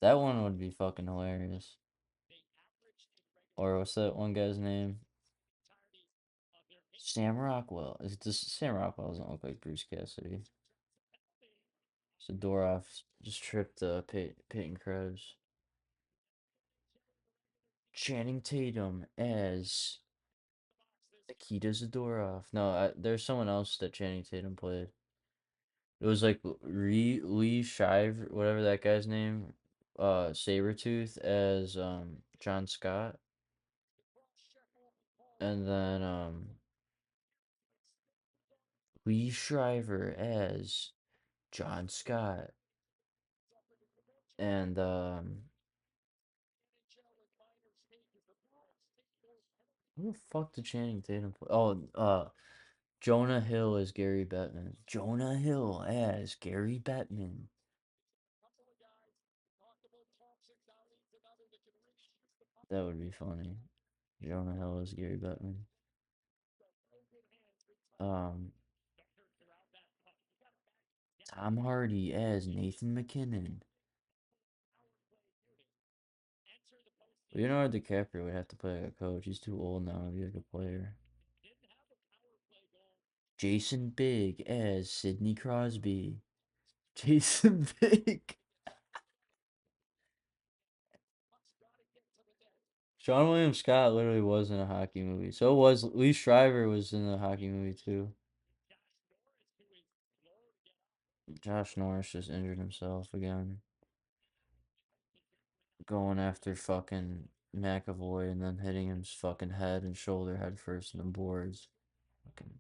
Speaker 1: That one would be fucking hilarious. Or what's that one guy's name? Sam Rockwell. Is just Sam Rockwell doesn't look like Bruce Cassidy. Zadorov just tripped Peyton Krebs. Channing Tatum as Nikita Zadorov. No, there's someone else that Channing Tatum played. It was like Lee Shiver, whatever that guy's name. Sabretooth as John Scott. And then Lee Shriver as John Scott. And who the fuck did Channing Tatum play? Oh, Jonah Hill as Gary Bettman. Jonah Hill as Gary Bettman. That would be funny. Jonah Hill as Gary Bettman. Um, Tom Hardy as Nathan McKinnon. Leonardo DiCaprio would have to play like a coach. He's too old now to be like a player. Jason Bigg as Sidney Crosby. Jason Bigg. Sean William Scott literally was in a hockey movie. So was Lee Shriver was in a hockey movie too. Josh Norris just injured himself again. Going after fucking McAvoy and then hitting his fucking head and shoulder head first in the boards. Fucking,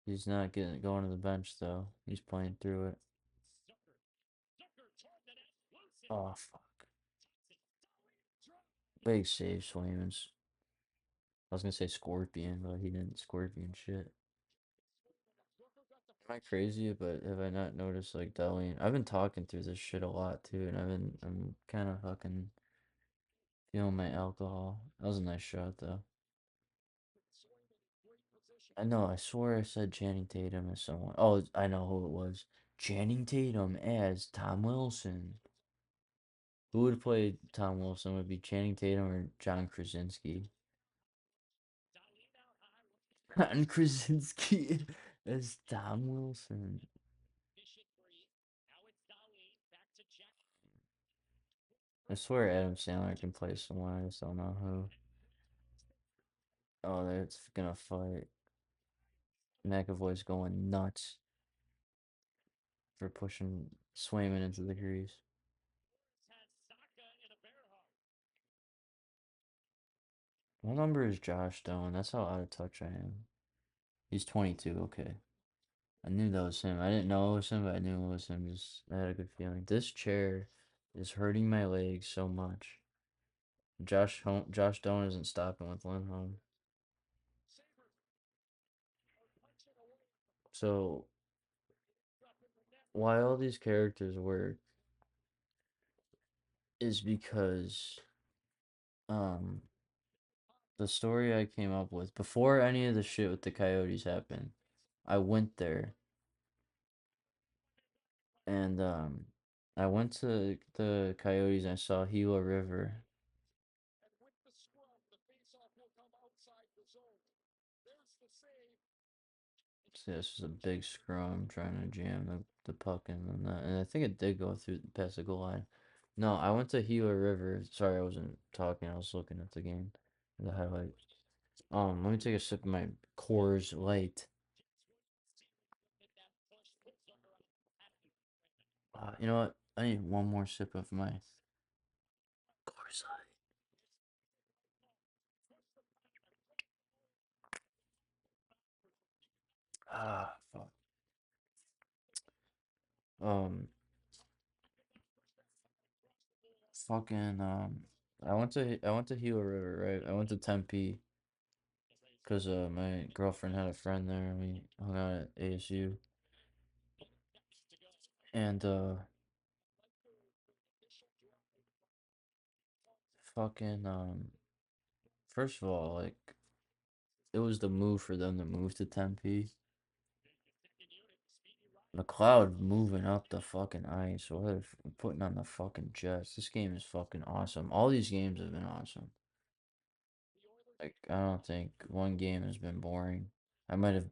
Speaker 1: he's not getting going to the bench though. He's playing through it. Oh fuck. Big save, Swayman's. I was gonna say Scorpion, but he didn't Scorpion shit. Am I crazy? But have I not noticed like Darlene? I've been talking through this shit a lot too, and I'm kind of fucking feeling my alcohol. That was a nice shot though. I know, I swear I said Channing Tatum as someone. Oh, I know who it was. Channing Tatum as Tom Wilson. Who would play Tom Wilson? Would it be Channing Tatum or John Krasinski? John Krasinski as Tom Wilson. I swear Adam Sandler can play someone. I just don't know who. Oh, they're gonna fight. McAvoy's going nuts for pushing Swayman into the crease. What number is Josh Stone? That's how out of touch I am. He's 22. Okay. I knew that was him. I didn't know it was him, but I knew it was him. Just I had a good feeling. This chair is hurting my legs so much. Josh Stone isn't stopping with Lindholm. So why all these characters work is because um the story I came up with before any of the shit with the Coyotes happened. I went there and I went to the Coyotes and I saw Gila River. So this was a big scrum trying to jam the puck in and that, and I think it did go through past the goal line. No, I went to Gila River. Sorry, I wasn't talking. I was looking at the game, the highlights. Let me take a sip of my Coors Light. You know what? I need one more sip of my Coors Light. Fuck. Um, fucking I went to Gila River, right? I went to Tempe because my girlfriend had a friend there and we hung out at ASU. And fucking first of all, like it was the move for them to move to Tempe. McLeod moving up the fucking ice. What are they putting on the fucking Jets? This game is fucking awesome. All these games have been awesome. Like I don't think one game has been boring. I might have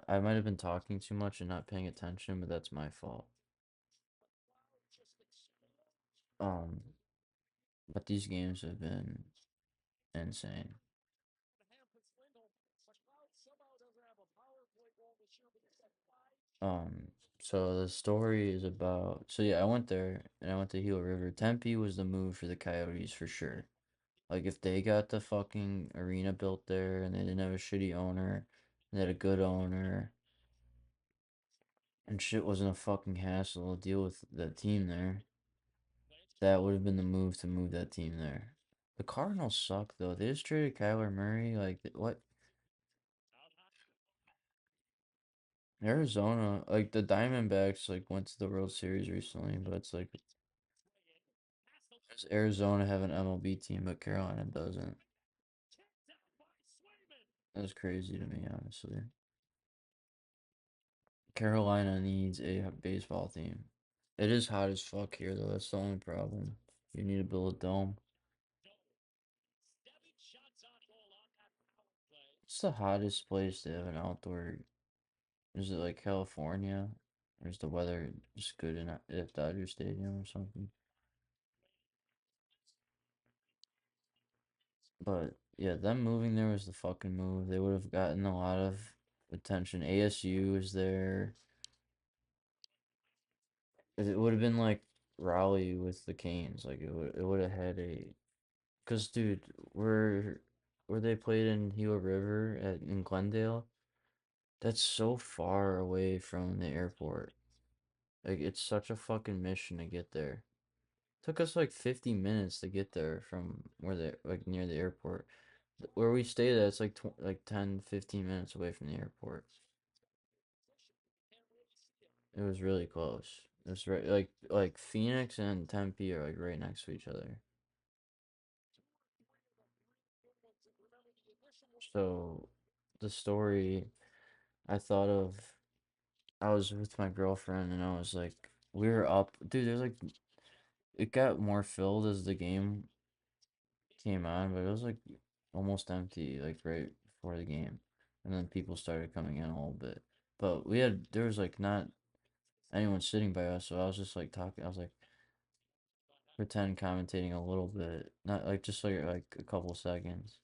Speaker 1: I might have been talking too much and not paying attention, but that's my fault. Um, but these games have been insane. Um, so the story is about so yeah, I went there and I went to Gila River. Tempe was the move for the Coyotes for sure. Like if they got the fucking arena built there and they didn't have a shitty owner, and they had a good owner, and shit wasn't a fucking hassle to deal with that team there, that would have been the move to move that team there. The Cardinals suck though. They just traded Kyler Murray. Like what? Arizona, like the Diamondbacks, like went to the World Series recently, but it's like does Arizona have an MLB team, but Carolina doesn't. That's crazy to me, honestly. Carolina needs a baseball team. It is hot as fuck here, though. That's the only problem. You need to build a dome. It's the hottest place to have an outdoor. Is it like California? Or is the weather just good in at Dodger Stadium or something? But yeah, them moving there was the fucking move. They would have gotten a lot of attention. ASU is there. It would have been like Raleigh with the Canes. Like it would have had a. Cause dude, where they played in Gila River in Glendale, that's so far away from the airport. Like it's such a fucking mission to get there. Took us like 50 minutes to get there from where they like near the airport. Where we stayed at, it's like 10, 15 minutes away from the airport. It was really close. It was right like Phoenix and Tempe are like right next to each other. So the story I thought of. I was with my girlfriend and I was like, we were up, dude. There's like it got more filled as the game came on, but it was like almost empty, like right before the game, and then people started coming in a little bit. But there was like not anyone sitting by us, so I was just like talking. I was like pretend commentating a little bit, not like just like a couple seconds.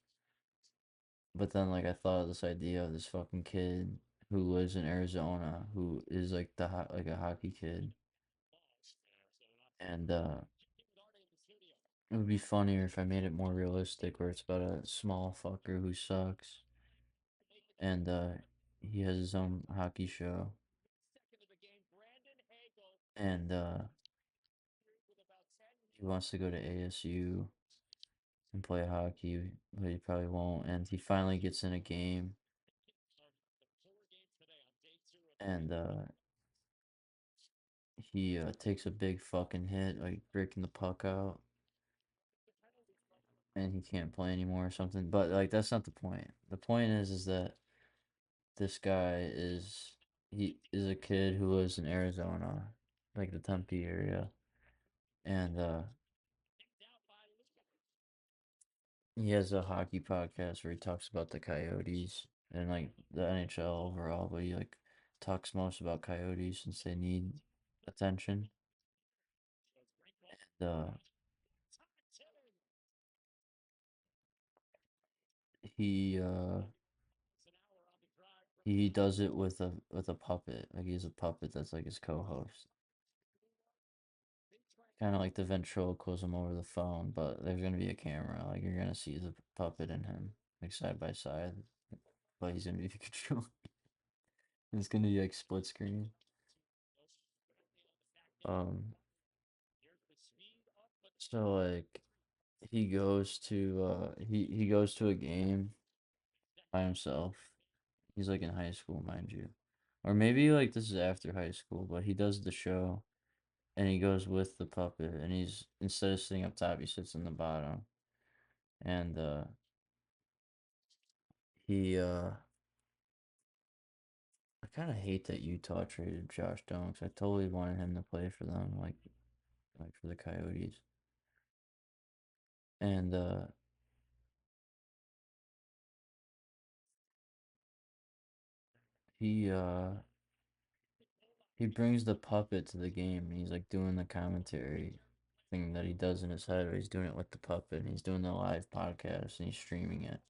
Speaker 1: But then like I thought of this idea of this fucking kid who lives in Arizona who is like like a hockey kid, and it would be funnier if I made it more realistic, where it's about a small fucker who sucks, and he has his own hockey show, and he wants to go to ASU and play hockey, but he probably won't. And he finally gets in a game, and he takes a big fucking hit, like breaking the puck out, and he can't play anymore or something. But like that's not the point. The point is that this guy is he is a kid who lives in Arizona, like the Tempe area, and he has a hockey podcast where he talks about the Coyotes and like the NHL overall, but he like talks most about Coyotes since they need attention. And he uh he does it with a puppet. Like he's a puppet that's like his co-host. Kind of like the ventriloquism over the phone, but there's gonna be a camera. Like you're gonna see the puppet and him like side by side, but he's gonna be the control. It's gonna be like split screen. Um, so like he goes to a game by himself. He's like in high school, mind you. Or maybe like this is after high school, but he does the show and he goes with the puppet and he's instead of sitting up top, he sits in the bottom. And he I kind of hate that Utah traded Josh Doan 'cause I totally wanted him to play for them, like for the Coyotes. And he uh he brings the puppet to the game and he's like doing the commentary thing that he does in his head, or he's doing it with the puppet and he's doing the live podcast and he's streaming it.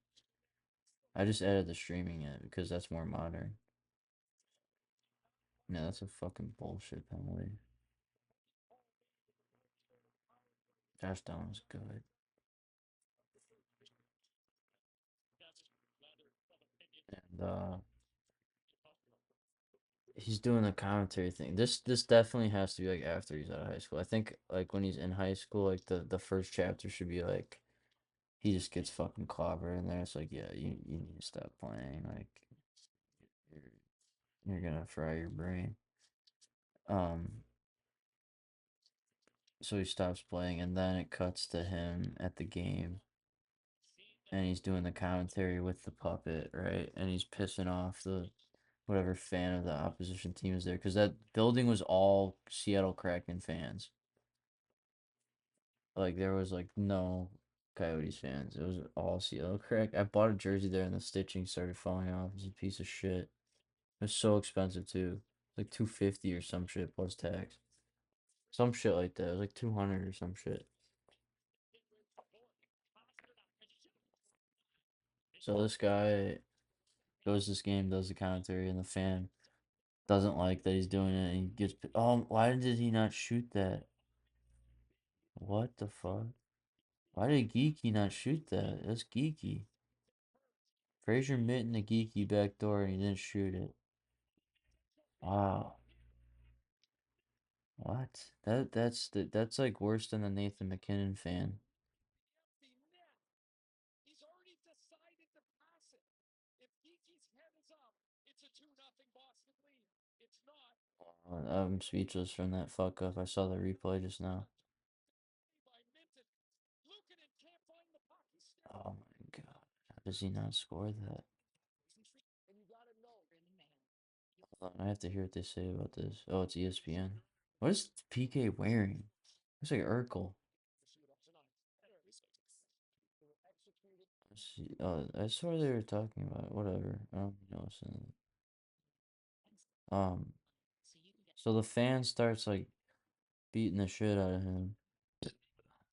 Speaker 1: I just added the streaming it because that's more modern. Yeah, that's a fucking bullshit penalty. Josh Dolan's good. And he's doing the commentary thing. This definitely has to be like after he's out of high school. I think like when he's in high school, like the first chapter should be like he just gets fucking clobbered and then it's like, yeah, you need to stop playing. Like you're you're gonna fry your brain. Um so he stops playing and then it cuts to him at the game and he's doing the commentary with the puppet, right? And he's pissing off the whatever fan of the opposition team is there because that building was all Seattle Kraken fans. Like there was like no Coyotes fans. It was all Seattle Kraken. I bought a jersey there and the stitching started falling off. It was a piece of shit. It was so expensive too. Like 250 or some shit plus tax. Some shit like that. It was like 200 or some shit. So this guy goes to this game, does the commentary, and the fan doesn't like that he's doing it, and he gets, oh, why did he not shoot that? What the fuck? Why did Geeky not shoot that? That's geeky. Frazier mitten the geeky back door, and he didn't shoot it. Wow. What? That's like worse than the Nathan McKinnon fan. I'm speechless from that fuck up. I saw the replay just now. Oh my god. How does he not score that? Hold on, I have to hear what they say about this. Oh, it's ESPN. What is PK wearing? Looks like Urkel. Let's see. Oh, I saw they were talking about it. Whatever. I don't know. Um, so the fan starts like beating the shit out of him,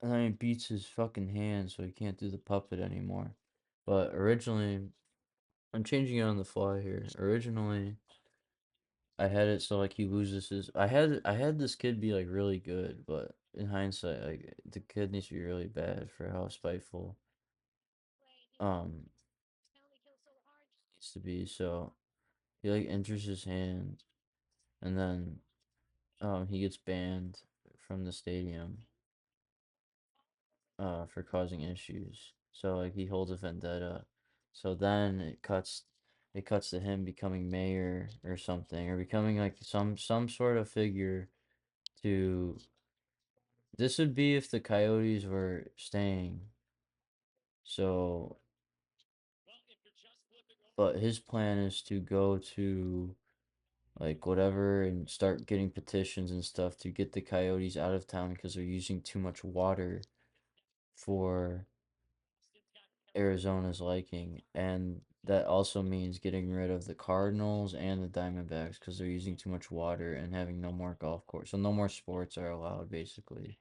Speaker 1: and then he beats his fucking hand so he can't do the puppet anymore. But originally, I'm changing it on the fly here. Originally, I had it so like he loses his. I had this kid be like really good, but in hindsight, like the kid needs to be really bad for how spiteful um needs to be. So he like injures his hand, and then he gets banned from the stadium for causing issues. So like he holds a vendetta. So then it cuts to him becoming mayor or something, or becoming like some sort of figure to. This would be if the Coyotes were staying. So, but his plan is to go to like whatever and start getting petitions and stuff to get the Coyotes out of town because they're using too much water for Arizona's liking. And that also means getting rid of the Cardinals and the Diamondbacks because they're using too much water and having no more golf course. So no more sports are allowed basically,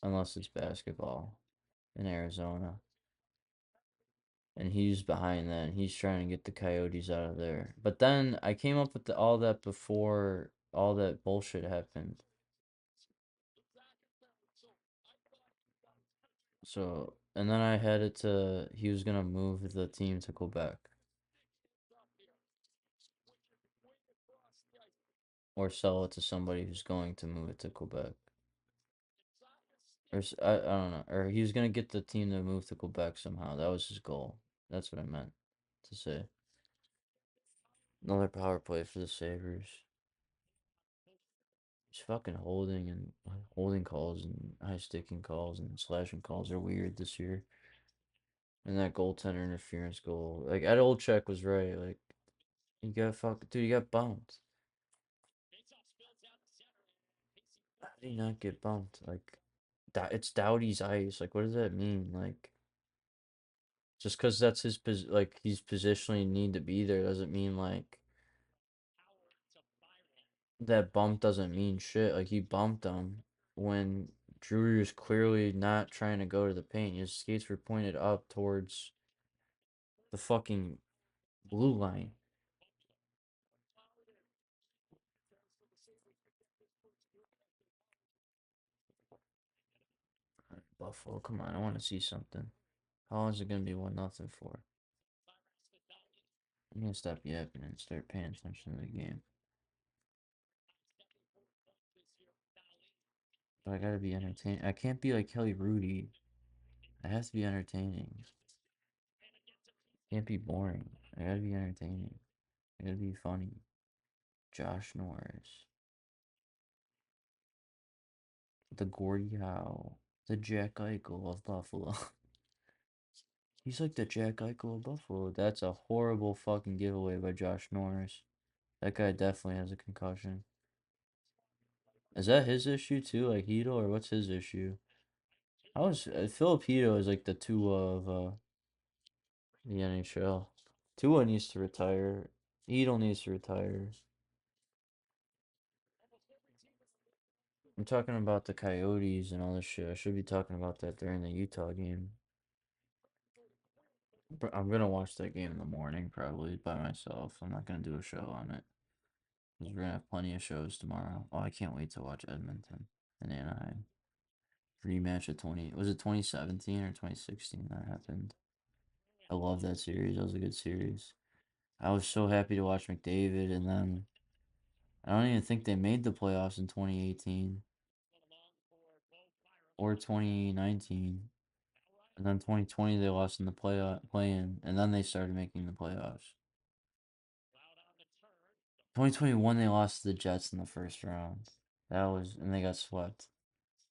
Speaker 1: unless it's basketball in Arizona. And he's behind that. And he's trying to get the Coyotes out of there. But then I came up with all that before all that bullshit happened. So, and then I had it to he was gonna move the team to Quebec or sell it to somebody who's going to move it to Quebec. Or I don't know. Or he was gonna get the team to move to Quebec somehow. That was his goal. That's what I meant to say. Another power play for the Sabres. Just fucking holding calls and high sticking calls and slashing calls are weird this year. And that goaltender interference goal, like Ed Olczyk was right. Like you got bumped. How did he not get bumped? Like that, it's Doughty's ice. Like what does that mean? Like just because that's like he's positionally need to be there doesn't mean like that bump doesn't mean shit. Like he bumped him when Drury was clearly not trying to go to the paint. His skates were pointed up towards the fucking blue line. Buffalo, come on, I want to see something. How long is it gonna be 1-0 for? I'm gonna stop yapping and start paying attention to the game. But I gotta be entertaining. I can't be like Kelly Rudy. I have to be entertaining. Can't be boring. I gotta be entertaining. I gotta be funny. Josh Norris, the Gordie Howe, the Jack Eichel of Buffalo. He's like the Jack Eichel of Buffalo. That's a horrible fucking giveaway by Josh Norris. That guy definitely has a concussion. Is that his issue too, like Hedo, or what's his issue? How is Filipino is like the two of the NHL. Tua needs to retire. Hedo needs to retire. I'm talking about the Coyotes and all this shit. I should be talking about that during the Utah game. But I'm gonna watch that game in the morning, probably by myself. I'm not gonna do a show on it because we're gonna have plenty of shows tomorrow. Oh, I can't wait to watch Edmonton and Anaheim rematch of 20. Was it 2017 or 2016 that happened? I love that series. That was a good series. I was so happy to watch McDavid, and then I don't even think they made the playoffs in 2018 or 2019. And then 2020 they lost in the play-in, and then they started making the playoffs. 2021 they lost to the Jets in the first round. And they got swept.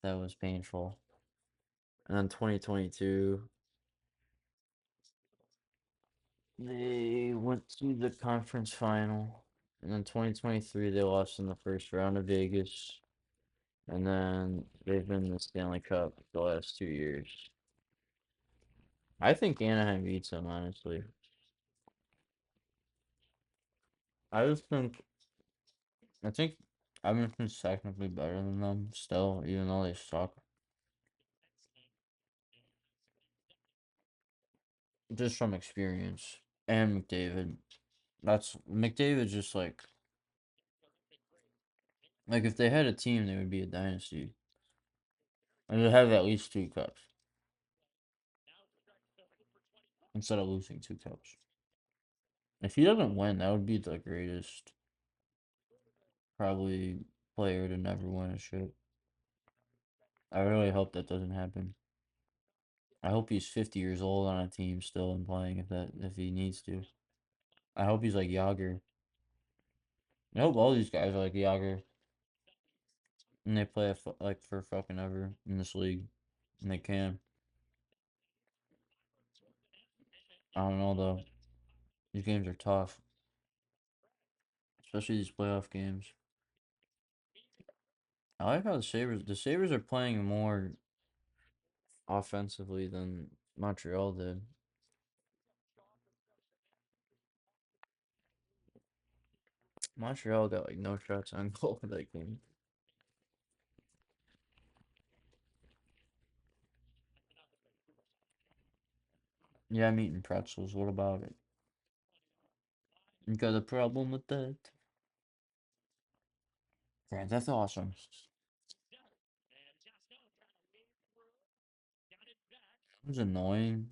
Speaker 1: That was painful. And then 2022 they went to the conference final And then 2023, they lost in the first round of Vegas. And then they've been in the Stanley Cup the last 2 years. I think Anaheim beats them, honestly. I just think, I think Edmonton's technically better than them still, even though they suck. Just from experience. And McDavid. That's McDavid's just like if they had a team, they would be a dynasty. And they'd have at least 2 cups instead of losing 2 cups. If he doesn't win, that would be the greatest probably player to never win a shit. I really hope that doesn't happen. I hope he's 50 years old on a team still and playing if he needs to. I hope he's like Yager. I hope all these guys are like Yager and they play like for fucking ever in this league and they can. I don't know though. These games are tough, especially these playoff games. I like how the Sabres are playing more offensively than Montreal did. Montreal got like no shots on goal for that game. Yeah, I'm eating pretzels. What about it? You got a problem with that? Grand Theft Awesome. It was annoying.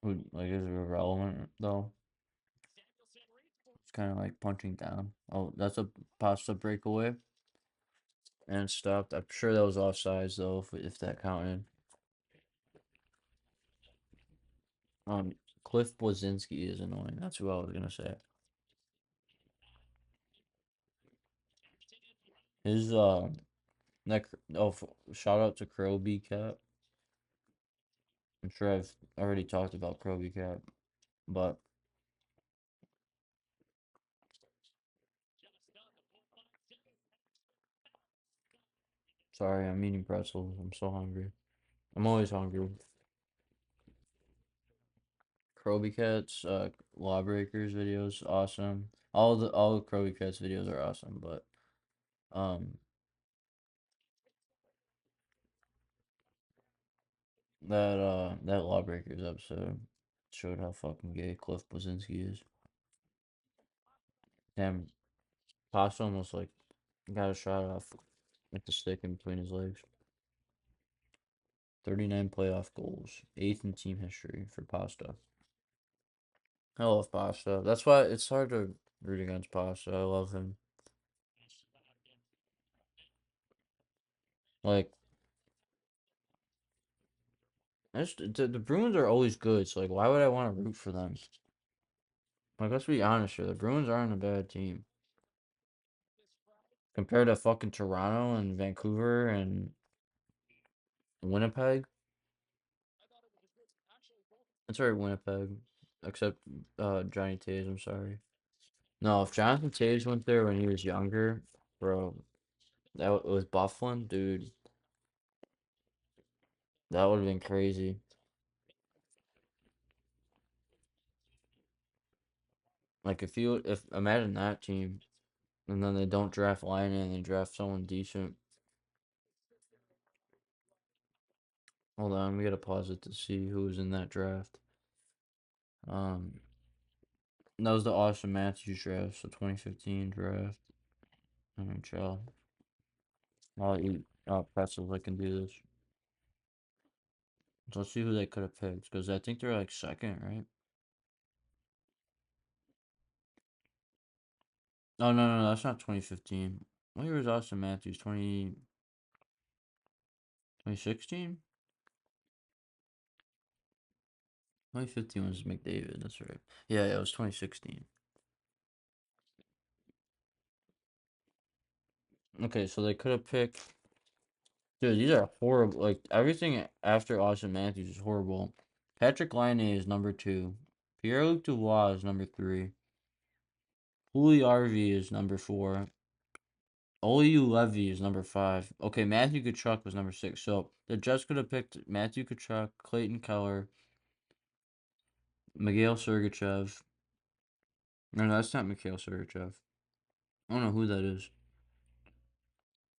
Speaker 1: Like, is it irrelevant though? It's kind of like punching down. Oh, that's a pasta breakaway and stopped. I'm sure that was offsides though, if that counted. Um, Cliff Blazinski is annoying. That's who I was gonna say. His that oh shout out to Kroby Cat. I'm sure I've already talked about Kroby Cat, but sorry, I'm eating pretzels. I'm so hungry. I'm always hungry. Kroby Cat's Lawbreakers videos awesome. All the Kroby Cat's videos are awesome, but um that Lawbreakers episode showed how fucking gay Cliff Blazinski is. Damn, Pasta almost like got a shot off with the stick in between his legs. 39 playoff goals, eighth in team history for Pasta. I love Pasta. That's why it's hard to root against Pasta. I love him. Like, the Bruins are always good, so like, why would I want to root for them? Like, let's be honest here. The Bruins aren't a bad team compared to fucking Toronto and Vancouver and Winnipeg. It's alright, Winnipeg, except Johnny Taves. I'm sorry. No, if Jonathan Taves went there when he was younger, bro, that was Bufflin, dude. That would have been crazy. Like if imagine that team, and then they don't draft Line and they draft someone decent. Hold on, we gotta pause it to see who was in that draft. Um, that was the Austin Matthews draft, so 2015 draft. NHL. I'll eat pretzels. I can do this. So let's see who they could have picked, because I think they're like second, right? Oh no, that's not 2015. What year was Austin Matthews? 2016? 2015 was McDavid. That's right. Yeah, it was 2016. Okay, so they could have picked. Dude, these are horrible. Like everything after Austin Matthews is horrible. Patrick Laine is number 2. Pierre-Luc Dubois is number 3. Hooli RV is number 4. Oliu Levy is number 5. Okay, Matthew Tkachuk was number 6. So the Jets could have picked Matthew Tkachuk, Clayton Keller, Mikhail Sergachev. No, that's not Mikhail Sergachev. I don't know who that is.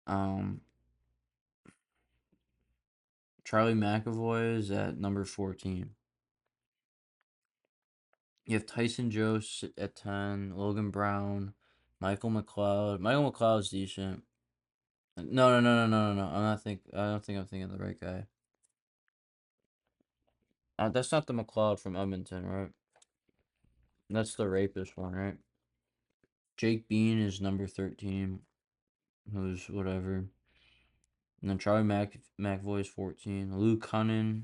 Speaker 1: Um, Charlie McAvoy is at number 14. You have Tyson Jost at 10, Logan Brown, Michael McLeod. Michael McLeod's decent. No, no, no, no, no, no, no. I don't think I'm thinking of the right guy. That's not the McLeod from Edmonton, right? That's the rapist one, right? Jake Bean is number 13, who's whatever. And then McAvoy is 14. Luke Cunnin.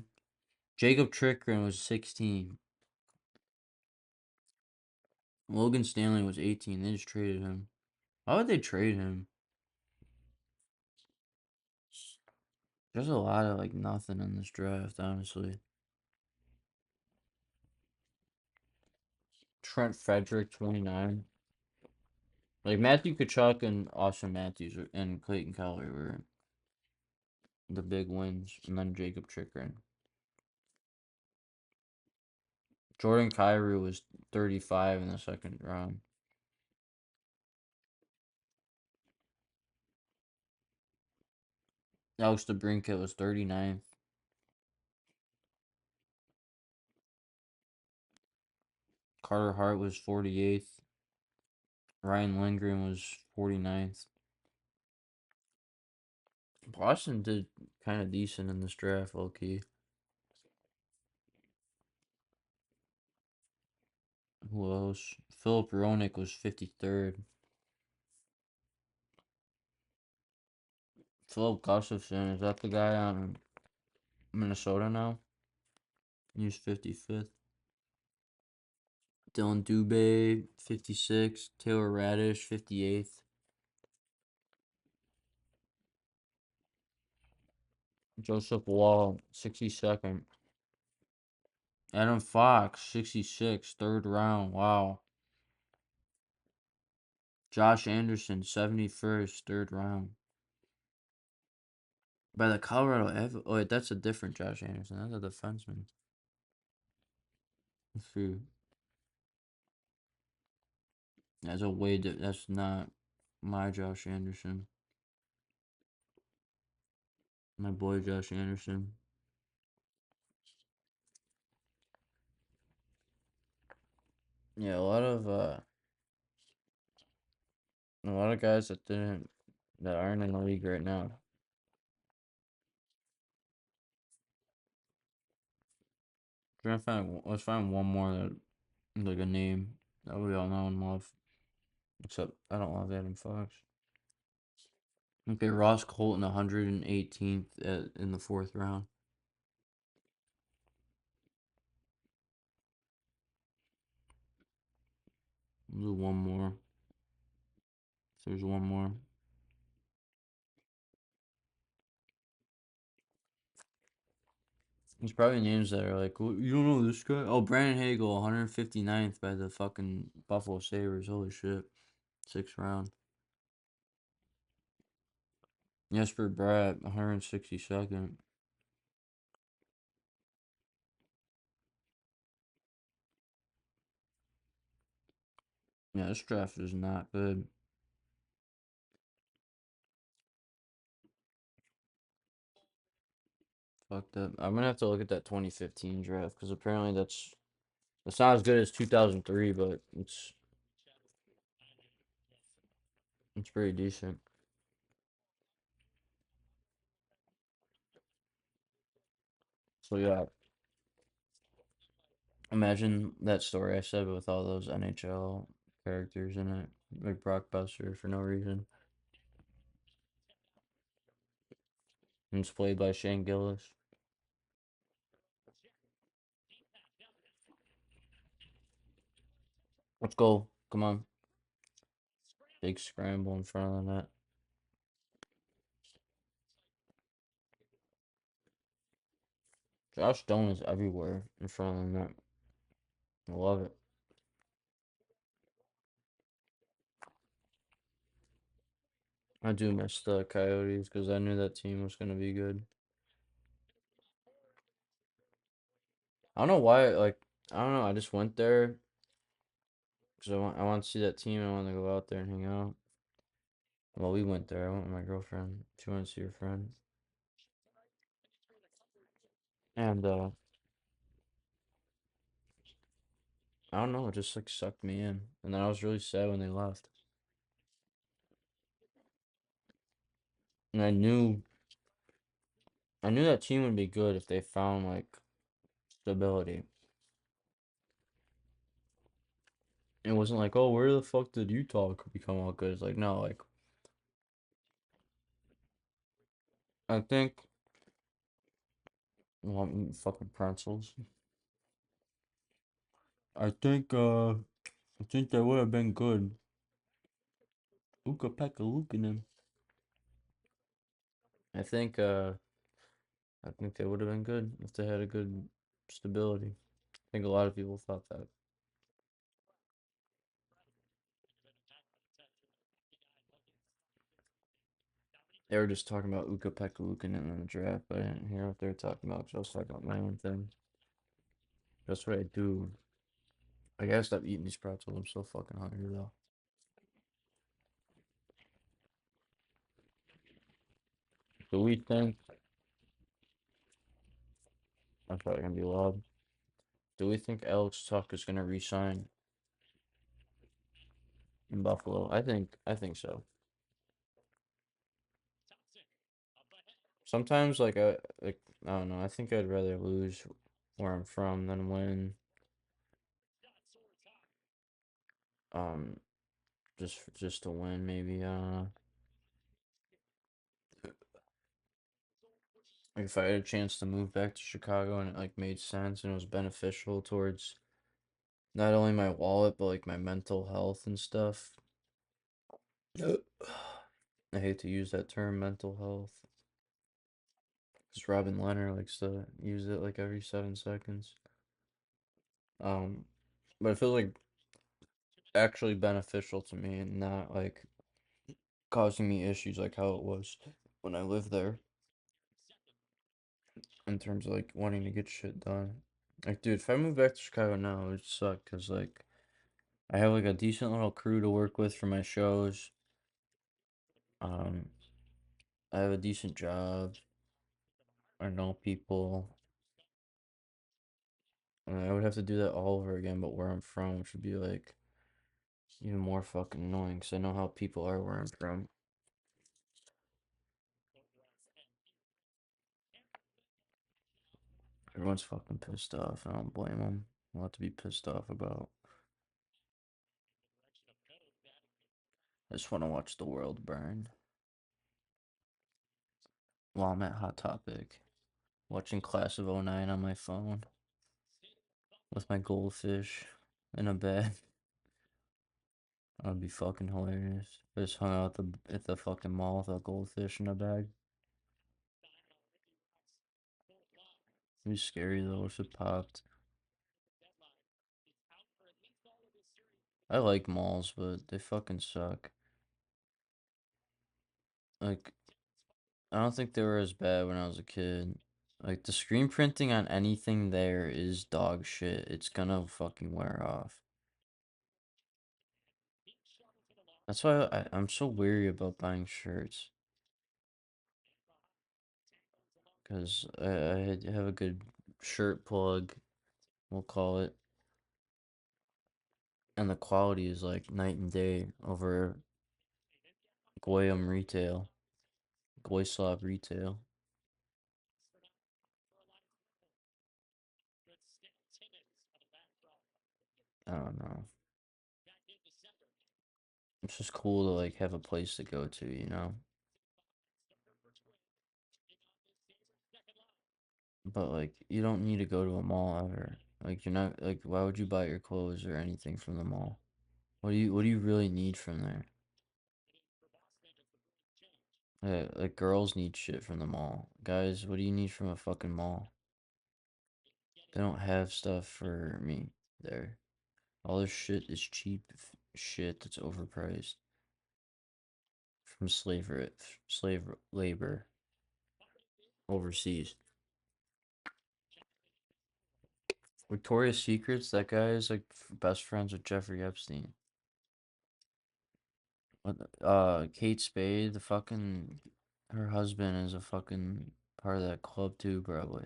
Speaker 1: Jacob Trickren was 16. Logan Stanley was 18. They just traded him. Why would they trade him? There's a lot of like nothing in this draft, honestly. Trent Frederick, 29. Like Matthew Tkachuk and Austin Matthews and Clayton Keller were the big wins, and then Jacob Chikrin. Jordan Kyrou was 35 in the second round. Alex DeBrincat was 39th. Carter Hart was 48th. Ryan Lindgren was 49th. Boston did kind of decent in this draft, low key. Who else? Philip Roenick was 53rd. Philip Gustafson, is that the guy on Minnesota now? He's 55th. Dylan Dubé, 56th. Taylor Radish, 58th. Joseph Wall, 62nd. Adam Fox, 66th, third round. Wow. Josh Anderson, 71st, third round. By the Colorado Oh, wait, that's a different Josh Anderson. That's a defenseman. Shoot. That's a that's not my Josh Anderson. My boy Josh Anderson. Yeah, a lot of guys that aren't in the league right now. Let's find one more that like a name that we all know and love. Except I don't love Adam Fox. Okay, Ross Colton, 118th in the fourth round. We'll do one more. If there's one more. There's probably names that are like, well, you don't know this guy? Oh, Brandon Hagel, 159th by the fucking Buffalo Sabres. Holy shit. Sixth round. Jesper Bratt, 162nd. Yeah, this draft is not good. Fucked up. I'm gonna have to look at that 2015 draft because apparently that's not as good as 2003, but it's pretty decent. So yeah, imagine that story I said with all those NHL characters in it, like Brock Buster for no reason, and it's played by Shane Gillis. Let's go. Come on. Big scramble in front of the net. Josh Stone is everywhere in front of the net. I love it. I do miss the Coyotes because I knew that team was gonna be good. I don't know why. Like I don't know. I just went there because I want to see that team. I want to go out there and hang out. Well, we went there. I went with my girlfriend. She wanted to see her friend, and I don't know. It just like sucked me in, and then I was really sad when they left. And I knew that team would be good if they found like stability. It wasn't like, oh, where the fuck did Utah become all good? It's like, no, like I think, well, I'm eating fucking pretzels. I think they would have been good. Uka Pekka Lukanen. I think, uh, I think they would have been good if they had a good stability. I think a lot of people thought that. They were just talking about Uka Pekka Lukanen in the draft, but I didn't hear what they were talking about because I was talking about my own thing. That's what I do. I gotta stop eating these pretzels. I'm so fucking hungry though. Do we think? I'm probably gonna be loud. Do we think Alex Tuck is gonna resign in Buffalo? I think so. Sometimes I don't know. I think I'd rather lose where I'm from than win. Um, just to win maybe. Like if I had a chance to move back to Chicago and it like made sense and it was beneficial towards not only my wallet but like my mental health and stuff. I hate to use that term, mental health, because Robin Leonard likes to use it like every 7 seconds. Um, but it feels like actually beneficial to me and not like causing me issues like how it was when I lived there in terms of like wanting to get shit done. Like, dude, if I move back to Chicago now, it would suck because like I have like a decent little crew to work with for my shows. Um, I have a decent job. I know people. And I would have to do that all over again, but where I'm from, which would be like even more fucking annoying because I know how people are where I'm from. Everyone's fucking pissed off. I don't blame them. A lot to be pissed off about. I just want to watch the world burn. While I'm at Hot Topic, watching Class of '09 on my phone with my goldfish in a bed. That'd be fucking hilarious. I just hung out at the fucking mall with a goldfish in a bag. It'd be scary though if it popped. I like malls, but they fucking suck. Like, I don't think they were as bad when I was a kid. Like, the screen printing on anything there is dog shit. It's gonna fucking wear off. That's why I'm so weary about buying shirts. Because I have a good shirt plug, we'll call it. And the quality is like night and day over Goyam retail. Goyslav retail. I don't know. It's just cool to like have a place to go to, you know? But like you don't need to go to a mall ever. Like you're not like why would you buy your clothes or anything from the mall? What do you really need from there? Like girls need shit from the mall. Guys, what do you need from a fucking mall? They don't have stuff for me there. All this shit is cheap shit that's overpriced from slave labor overseas. Victoria's Secrets, that guy is like best friends with Jeffrey Epstein. Kate Spade, the fucking her husband is a fucking part of that club too, probably.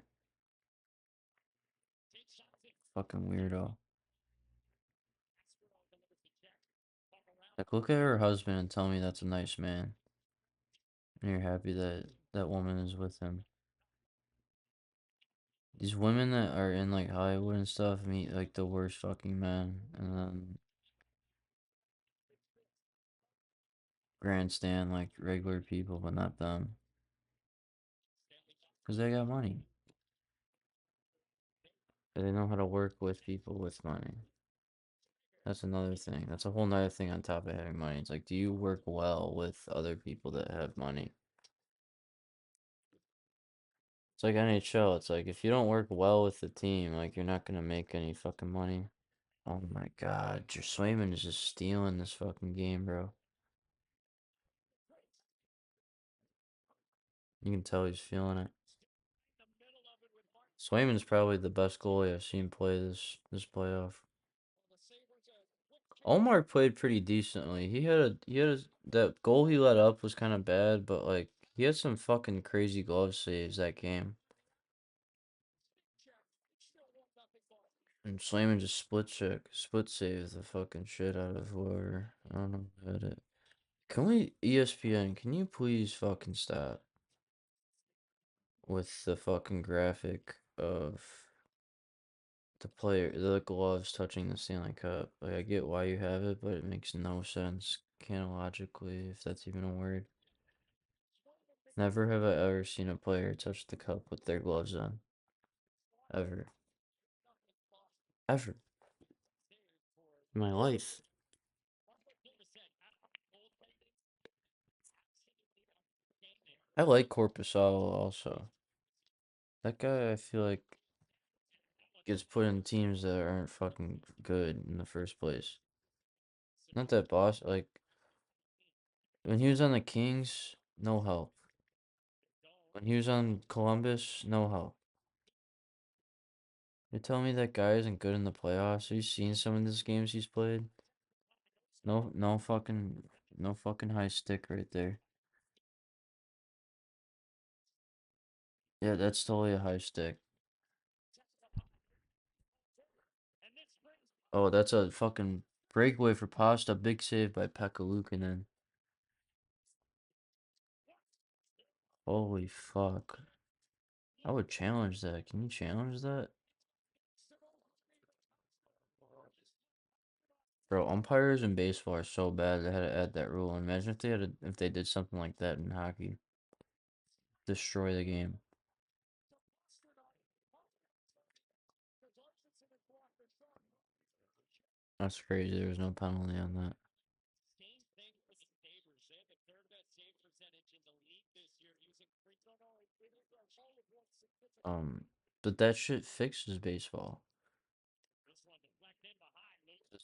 Speaker 1: Fucking weirdo. Like, look at her husband and tell me that's a nice man. And you're happy that that woman is with him. These women that are in like Hollywood and stuff meet like the worst fucking men, and then grandstand like regular people, but not them, because they got money. They know how to work with people with money. That's another thing. That's a whole nother thing on top of having money. It's like, do you work well with other people that have money? It's like NHL. It's like, if you don't work well with the team, like, you're not gonna make any fucking money. Oh my god, your Swayman is just stealing this fucking game, bro. You can tell he's feeling it. Swayman's probably the best goalie I've seen play this playoff. Omar played pretty decently. That goal he let up was kind of bad, but like he had some fucking crazy glove saves that game. And Swayman just split saves the fucking shit out of whoever. I don't know who had it. Can we ESPN? Can you please fucking stop with the fucking graphic of the gloves touching the Stanley Cup? Like, I get why you have it, but it makes no sense canonically, if that's even a word. Never have I ever seen a player touch the cup with their gloves on. Ever. Ever. In my life. I like Corpusalo also. That guy, I feel like, gets put in teams that aren't fucking good in the first place. Not that boss, like, when he was on the Kings, no help. When he was on Columbus, no help. You're telling me that guy isn't good in the playoffs? Have you seen some of these games he's played? No fucking high stick right there. Yeah, that's totally a high stick. Oh, that's a fucking breakaway for Pasta. Big save by Pekka Luukkonen. Holy fuck. I would challenge that. Can you challenge that? Bro, umpires in baseball are so bad they had to add that rule. Imagine if they did something like that in hockey. Destroy the game. That's crazy. There was no penalty on that. Um, but that shit fixes baseball.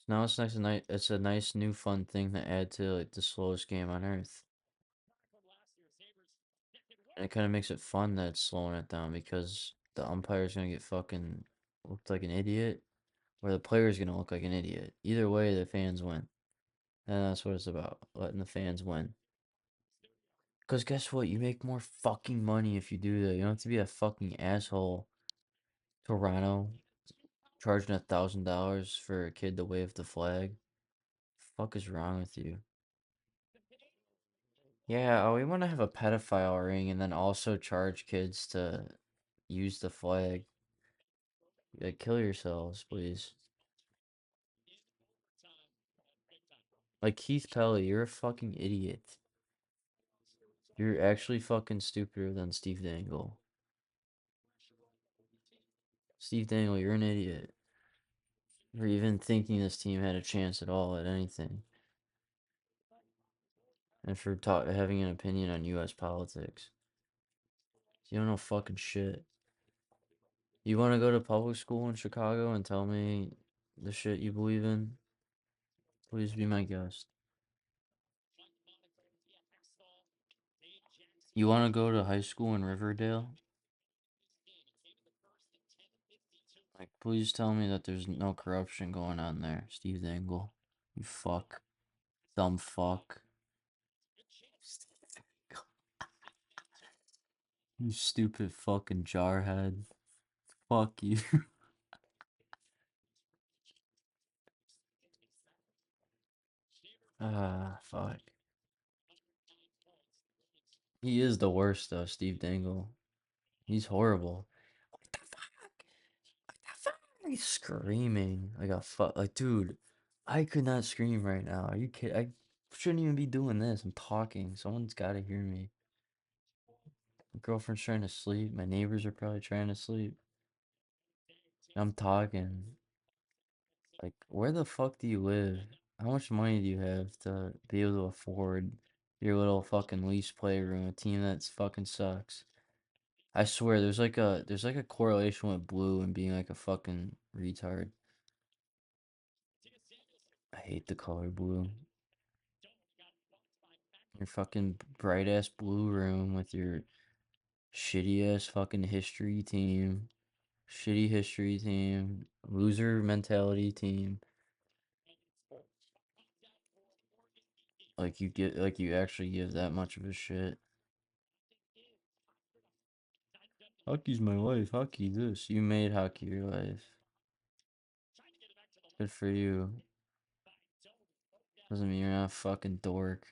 Speaker 1: Now it's a nice new fun thing to add to like the slowest game on earth. And it kind of makes it fun that it's slowing it down because the umpire's gonna get fucking looked like an idiot, or the player's gonna look like an idiot. Either way, the fans win. And that's what it's about, letting the fans win. Because guess what? You make more fucking money if you do that. You don't have to be a fucking asshole. Toronto charging $1,000 for a kid to wave the flag. Fuck is wrong with you? Yeah, oh, we want to have a pedophile ring and then also charge kids to use the flag. Like, kill yourselves, please. Like Keith Pelly, you're a fucking idiot. You're actually fucking stupider than Steve Dangle. Steve Dangle, you're an idiot. For even thinking this team had a chance at all at anything. And for having an opinion on U.S. politics. You don't know fucking shit. You want to go to public school in Chicago and tell me the shit you believe in? Please be my guest. You want to go to high school in Riverdale? Like, please tell me that there's no corruption going on there, Steve Dangle. You fuck. Dumb fuck. You stupid fucking jarhead. Fuck you. Ah, fuck. He is the worst though, Steve Dangle. He's horrible. What the fuck? What the fuck? He's screaming like a fuck. Like, dude, I could not scream right now. Are you kidding? I shouldn't even be doing this. I'm talking. Someone's got to hear me. My girlfriend's trying to sleep. My neighbors are probably trying to sleep. I'm talking. Like, where the fuck do you live? How much money do you have to be able to afford your little fucking lease playroom, a team that's fucking sucks? I swear, there's like a correlation with blue and being like a fucking retard. I hate the color blue. Your fucking bright ass blue room with your shitty ass fucking history team, shitty history team, loser mentality team. Like you actually give that much of a shit. Hockey's my life. Hockey this. You made hockey your life. Good for you. Doesn't mean you're not a fucking dork.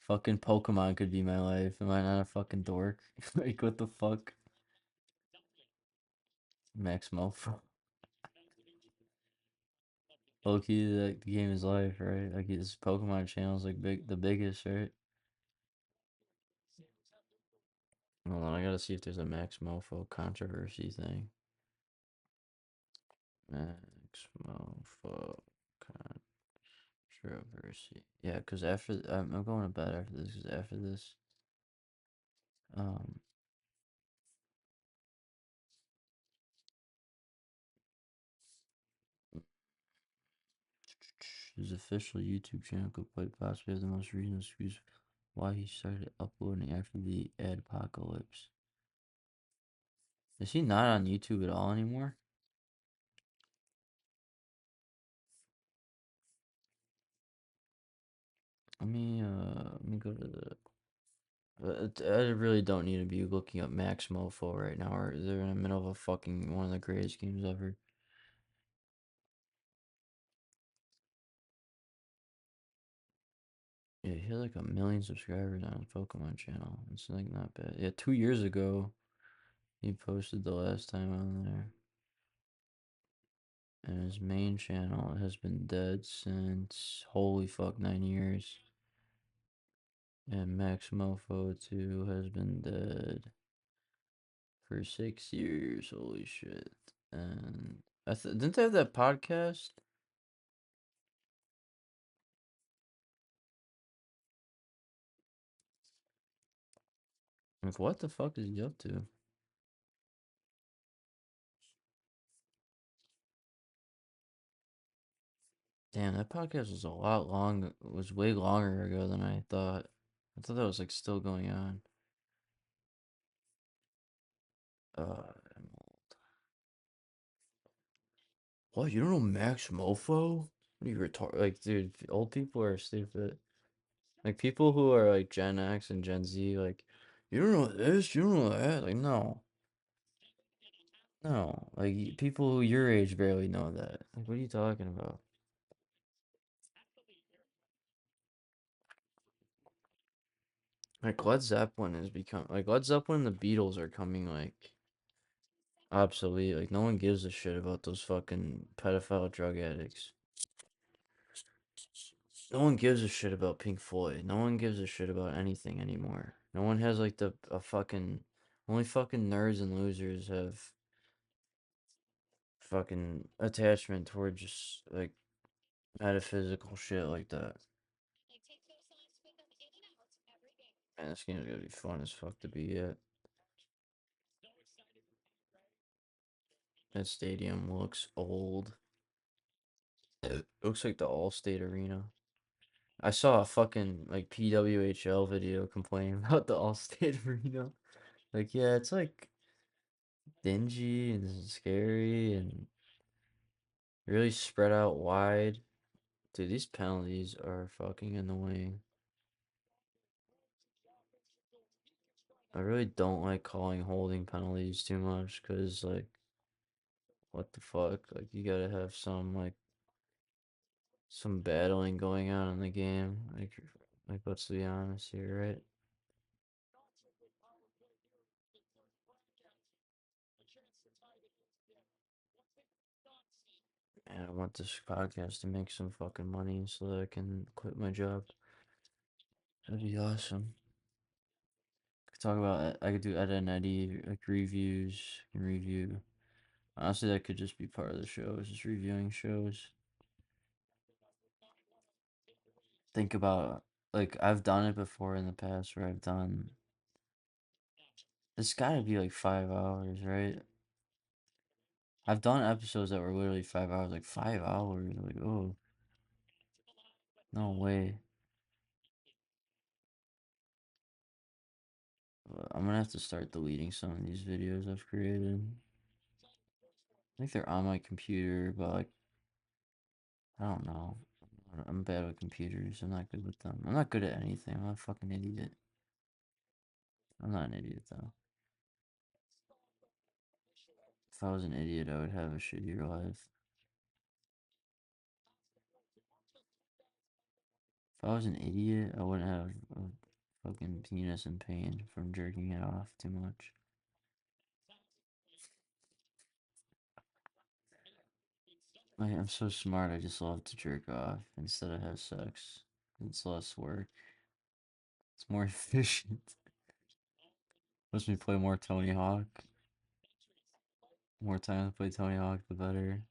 Speaker 1: Fucking Pokemon could be my life. Am I not a fucking dork? Like, what the fuck? Max Mofo. Loki, that game is life, right? Like, his Pokemon channel's like the biggest, right? Hold on, I gotta see if there's a Max Mofo controversy thing. Max Mofo controversy. Yeah, because I'm going to bed after this, because after this, um, his official YouTube channel could quite possibly have the most recent excuse why he started uploading after the adpocalypse. Is he not on YouTube at all anymore? Let me go to the. I really don't need to be looking up Max Mofo right now, or they're in the middle of a fucking one of the greatest games ever. Yeah, he had like 1 million subscribers on his Pokemon channel. It's like not bad. Yeah, 2 years ago he posted the last time on there. And his main channel has been dead since holy fuck 9 years. And Max Mofo 2 has been dead for 6 years. Holy shit. And didn't they have that podcast? Like, what the fuck is he up to? Damn, that podcast was a lot long. Was way longer ago than I thought. I thought that was like still going on. I'm old. What? You don't know Max Mofo? What are you retarded? Like, dude, old people are stupid. Like people who are like Gen X and Gen Z, like, you don't know this, you don't know that. Like, no, no. Like people who your age barely know that. Like, what are you talking about? Like Led Zeppelin has become like Led Zeppelin and the Beatles are coming like obsolete. Like no one gives a shit about those fucking pedophile drug addicts. No one gives a shit about Pink Floyd. No one gives a shit about anything anymore. No one has like the a fucking only fucking nerds and losers have fucking attachment toward just like metaphysical shit like that. Man, this game's gonna be fun as fuck to be at. That stadium looks old. It looks like the Allstate Arena. I saw a fucking like PWHL video complaining about the Allstate Arena. Like, yeah, it's like dingy and scary and really spread out wide. Dude, these penalties are fucking annoying. I really don't like calling holding penalties too much because, like, what the fuck? Like, you gotta have some battling going on in the game. Like let's be honest here, right? And I want this podcast to make some fucking money so that I can quit my job. That'd be awesome. Could talk about I could do Ed and Eddie like reviews and review. Honestly, that could just be part of the show. Is just reviewing shows. Think about like I've done it before in the past where I've done. It's gotta be like 5 hours, right? I've done episodes that were literally 5 hours, like 5 hours. Like, oh, no way. I'm gonna have to start deleting some of these videos I've created. I think they're on my computer, but like, I don't know. I'm bad with computers. I'm not good with them. I'm not good at anything. I'm a fucking idiot. I'm not an idiot though. If I was an idiot, I would have a shittier life. If I was an idiot, I wouldn't have a fucking penis in pain from jerking it off too much. Like, I'm so smart, I just love to jerk off instead of have sex. It's less work. It's more efficient. Lets me play more Tony Hawk. More time to play Tony Hawk, the better.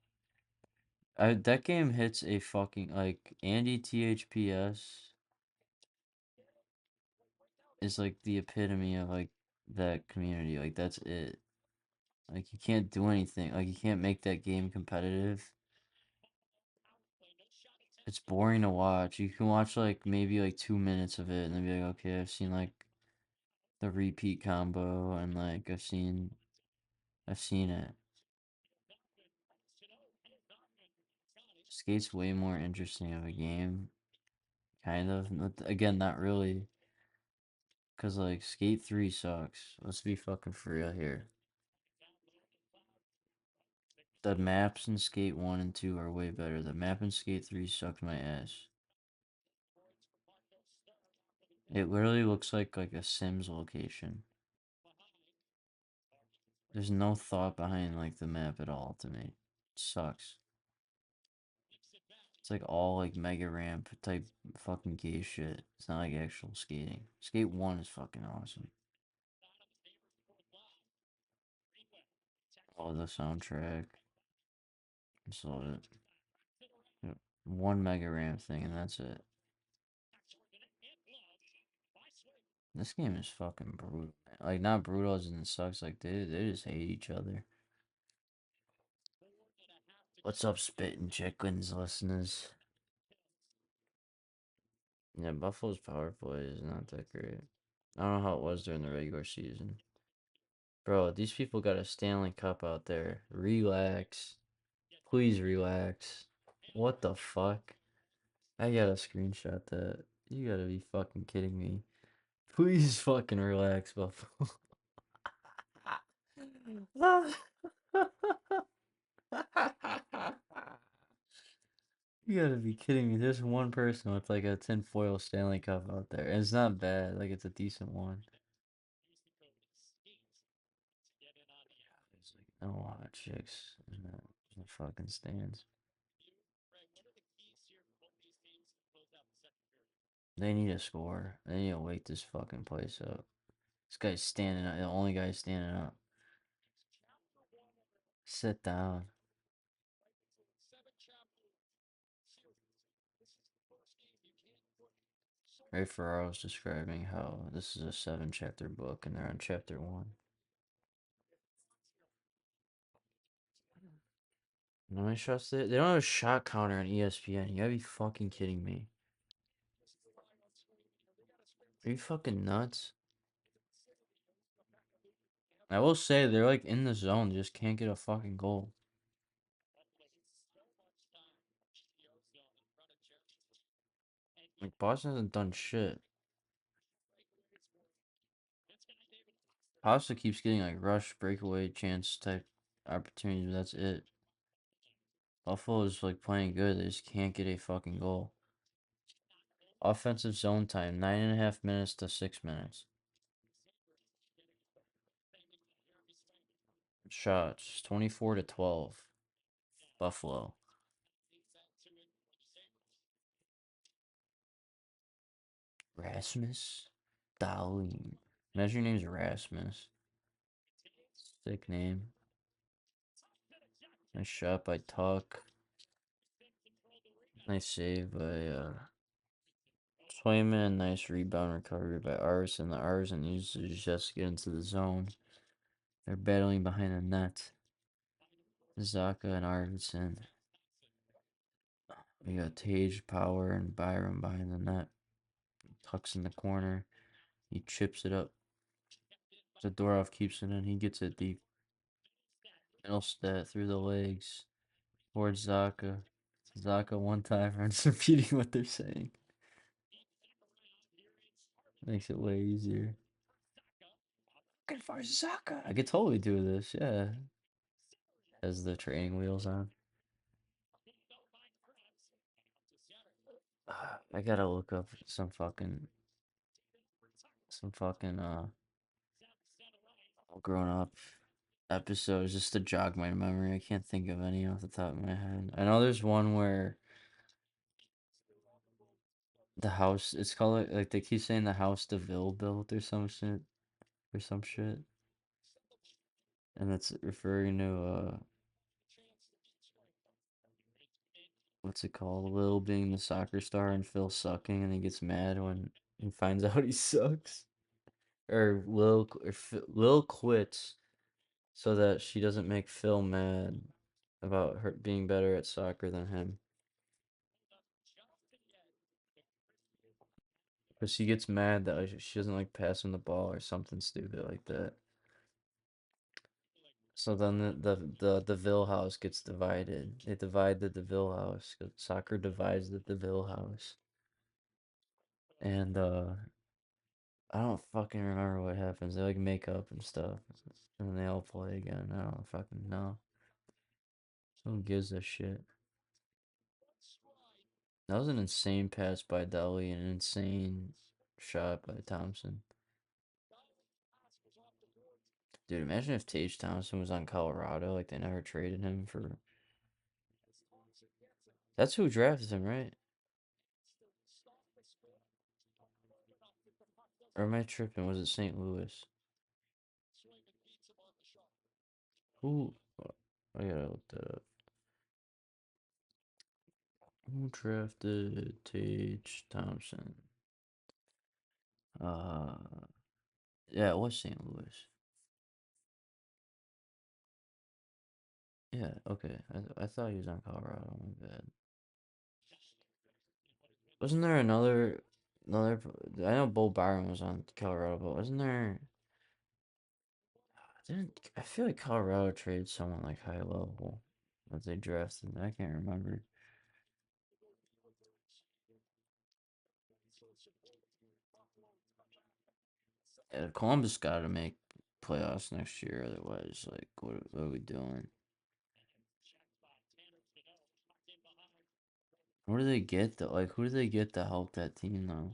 Speaker 1: That game hits a fucking like Andy THPS is like the epitome of like that community. Like that's it. Like you can't do anything. Like you can't make that game competitive. It's boring to watch. You can watch like maybe like 2 minutes of it and then be like, okay, I've seen like the repeat combo and like I've seen it. Skate's way more interesting of a game, kind of. Again, not really, cause like Skate 3 sucks. Let's be fucking for real here. The maps in Skate 1 and 2 are way better. The map in Skate 3 sucked my ass. It literally looks like a Sims location. There's no thought behind like the map at all to me. It sucks. It's like all like mega ramp type fucking gay shit. It's not like actual skating. Skate 1 is fucking awesome. Oh, the soundtrack. Just love it. Yep. One mega ramp thing and that's it. This game is fucking brutal. Like not brutal as in it sucks. Like they just hate each other. What's up, spitting chickens, listeners? Yeah, Buffalo's power play is not that great. I don't know how it was during the regular season. Bro, these people got a Stanley Cup out there. Relax. Please relax. What the fuck? I gotta screenshot that. You gotta be fucking kidding me. Please fucking relax, Buffalo. You gotta be kidding me. There's one person with like a tinfoil Stanley Cup out there. And it's not bad. Like, it's a decent one. There's like no hot chicks in the fucking stands. They need a score. They need to wake this fucking place up. This guy's standing up. The only guy standing up. Sit down. Ray Ferraro's describing how this is a 7 chapter book and they're on chapter 1. No shots there? They don't have a shot counter on ESPN. You gotta be fucking kidding me. Are you fucking nuts? I will say they're like in the zone, just can't get a fucking goal. Like Boston hasn't done shit. Pasta keeps getting like rush, breakaway, chance type opportunities, but that's it. Buffalo is like playing good, they just can't get a fucking goal. Offensive zone time, 9.5 minutes to 6 minutes. Shots, 24-12. Buffalo. Rasmus Dahlin. Imagine your name's Rasmus. Sick name. Nice shot by Tuck. Nice save by Swayman. Nice rebound recovery by Arson. The Arson uses just to get into the zone. They're battling behind the net. Zaka and Arvidsson. We got Tage, Power, and Byram behind the net. Tucks in the corner. He chips it up. Zadorov keeps it in. He gets it deep. Middlestat through the legs. Towards Zaka. Zaka one time runs repeating what they're saying. Makes it way easier. Looking for Zaka. I could totally do this, yeah. Has the training wheels on. I gotta look up some fucking grown up episodes just to jog my memory. I can't think of any off the top of my head. I know there's one where the house, it's called like they keep saying the house DeVille built or some shit or some shit. And it's referring to what's it called? Lil being the soccer star and Phil sucking, and he gets mad when he finds out he sucks. Or Lil quits so that she doesn't make Phil mad about her being better at soccer than him. Because she gets mad that like, she doesn't like passing the ball or something stupid like that. So then the DeVille house gets divided. They divide the DeVille house. 'Cause soccer divides the DeVille house. And I don't fucking remember what happens. They like make up and stuff. And then they all play again. I don't fucking know. Who gives a shit? That was an insane pass by Deli and an insane shot by Thompson. Dude, imagine if Tage Thompson was on Colorado, like they never traded him for. That's who drafted him, right? Or am I tripping? Was it St. Louis? Who? I gotta look that up. Who drafted Tage Thompson? Uh, yeah, it was St. Louis. Yeah, okay. I thought he was on Colorado. My bad. Wasn't there another? I know Bo Byron was on Colorado, but wasn't there? Didn't I feel like Colorado traded someone like high level that they drafted? I can't remember. Yeah, Columbus got to make playoffs next year, otherwise, like, what are we doing? What do they get though? Like, who do they get to help that team though?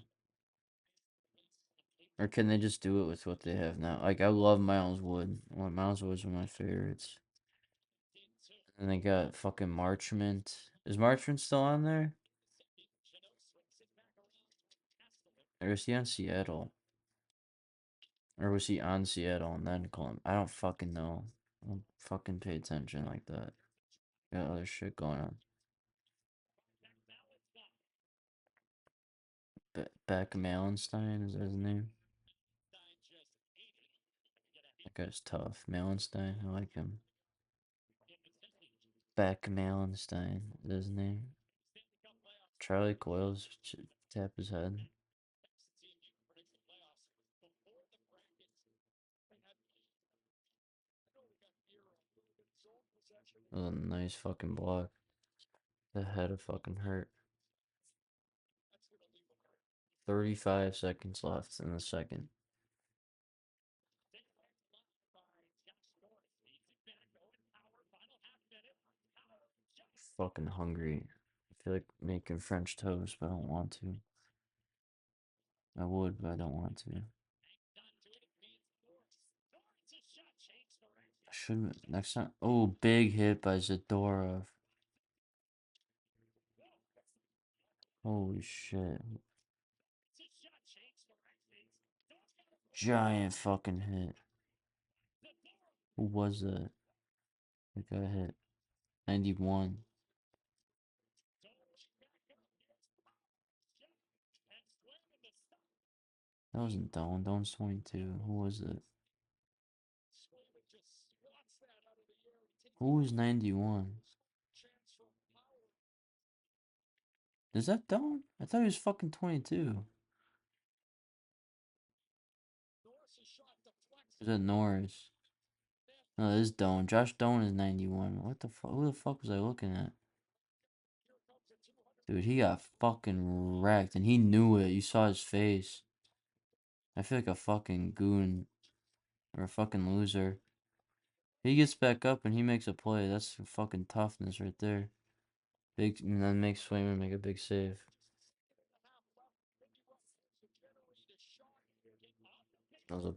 Speaker 1: Or can they just do it with what they have now? Like, I love Miles Wood. Miles Wood's one of my favorites. And they got fucking Marchment. Is Marchment still on there? Or is he on Seattle? Or was he on Seattle and then Columbus? I don't fucking know. I don't fucking pay attention like that. Got other shit going on. Beck Malenstein, is that his name? That guy's tough. Malenstein, I like him. Beck Malenstein, is that his name? Charlie Coyle's tap his head. That was a nice fucking block. The head of fucking hurt. 35 seconds left in the second. Fucking hungry. I feel like making French toast, but I don't want to. I would, but I don't want to. I should next time. Oh, big hit by Zadorov. Holy shit. Giant fucking hit. Who was that? That got hit. 91. That wasn't Doan. Doan's 22. Who was it? Who was 91? Is that Doan? I thought he was fucking 22. Is that Norris? No, this is Doan. Josh Doan is 91. What the fuck? Who the fuck was I looking at? Dude, he got fucking wrecked, and he knew it. You saw his face. I feel like a fucking goon or a fucking loser. He gets back up and he makes a play. That's fucking toughness right there. Big, and then makes Swayman make a big save. That was a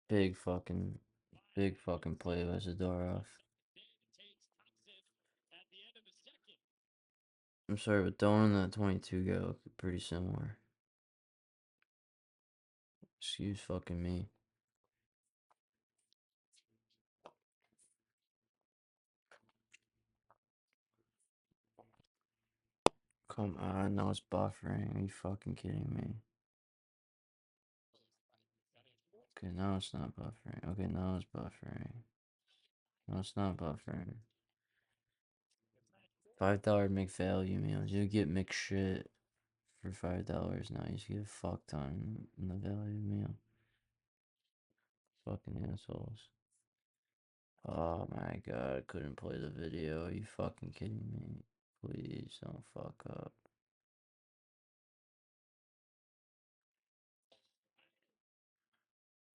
Speaker 1: big fucking play by Zadorov. I'm sorry, but Doan and that 22 guy look pretty similar. Excuse fucking me. Come on, now it's buffering. Are you fucking kidding me? Okay, now it's not buffering. Okay, now it's buffering. No, it's not buffering. $5 McValue meals. You get McShit for $5 now. You just get a fuck ton in the value meal. Fucking assholes. Oh my god, I couldn't play the video. Are you fucking kidding me? Please don't fuck up.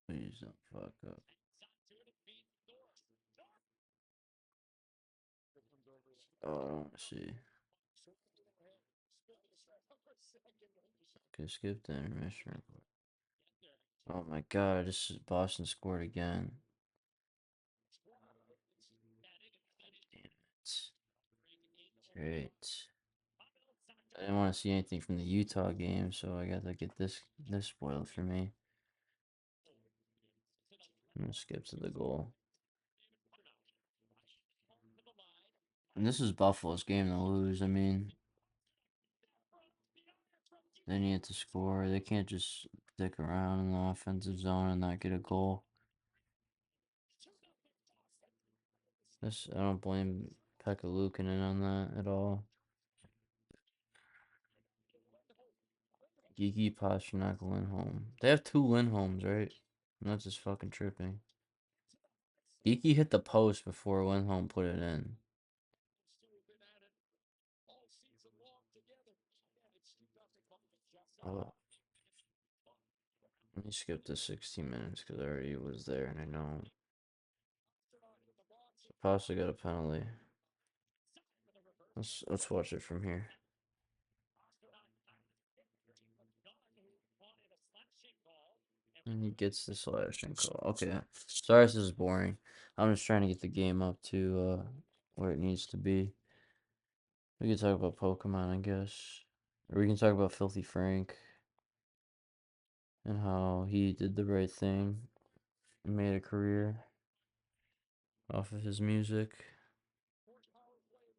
Speaker 1: Please don't fuck up. Oh, let's see. Okay, skip the intermission report. Oh my god, this is Boston scored again. Damn it. Great. I didn't want to see anything from the Utah game, so I got to get this spoiled for me. I'm gonna skip to the goal. And this is Buffalo's game to lose. I mean, they need to score. They can't just stick around in the offensive zone and not get a goal. This I don't blame Pekka Luukkonen on that at all. Geeky Pasternak Lindholm. They have two Lindholms, right? And that's just fucking tripping. Geeky hit the post before Lindholm put it in. Oh, let me skip the 16 minutes because I already was there and I know. Pasta got a penalty. Let's watch it from here. And he gets the slashing call. Okay. Sorry this is boring. I'm just trying to get the game up to where it needs to be. We can talk about Pokemon, I guess. Or we can talk about Filthy Frank and how he did the right thing and made a career off of his music.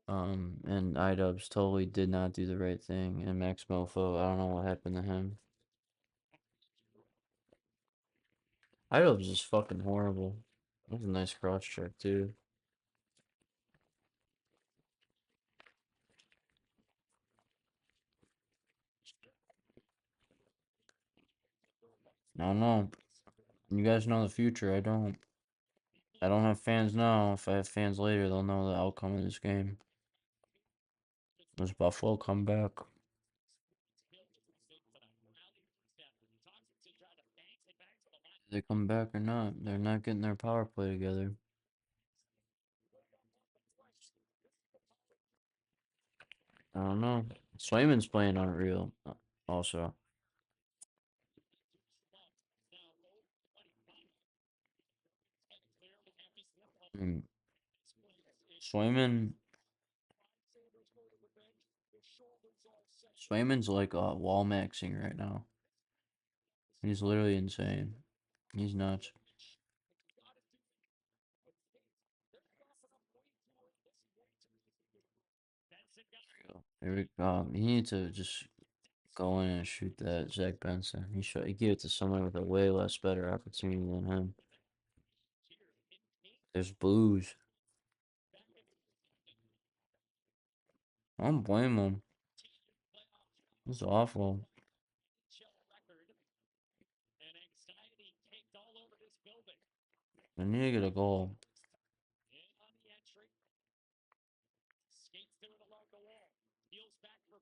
Speaker 1: And iDubbbz totally did not do the right thing. And Max Mofo, I don't know what happened to him. iDubbbz is fucking horrible. That was a nice cross check, too. I don't know. You guys know the future. I don't. I don't have fans now. If I have fans later, they'll know the outcome of this game. Does Buffalo come back? They come back or not? They're not getting their power play together. I don't know. Swayman's playing unreal. Also, I mean, Swayman. Swayman's like wall maxing right now. He's literally insane. He's nuts. He needs to just go in and shoot that Zach Benson. He gave it to someone with a way less better opportunity than him. There's blues. I don't blame him. It's awful. They need to get a goal.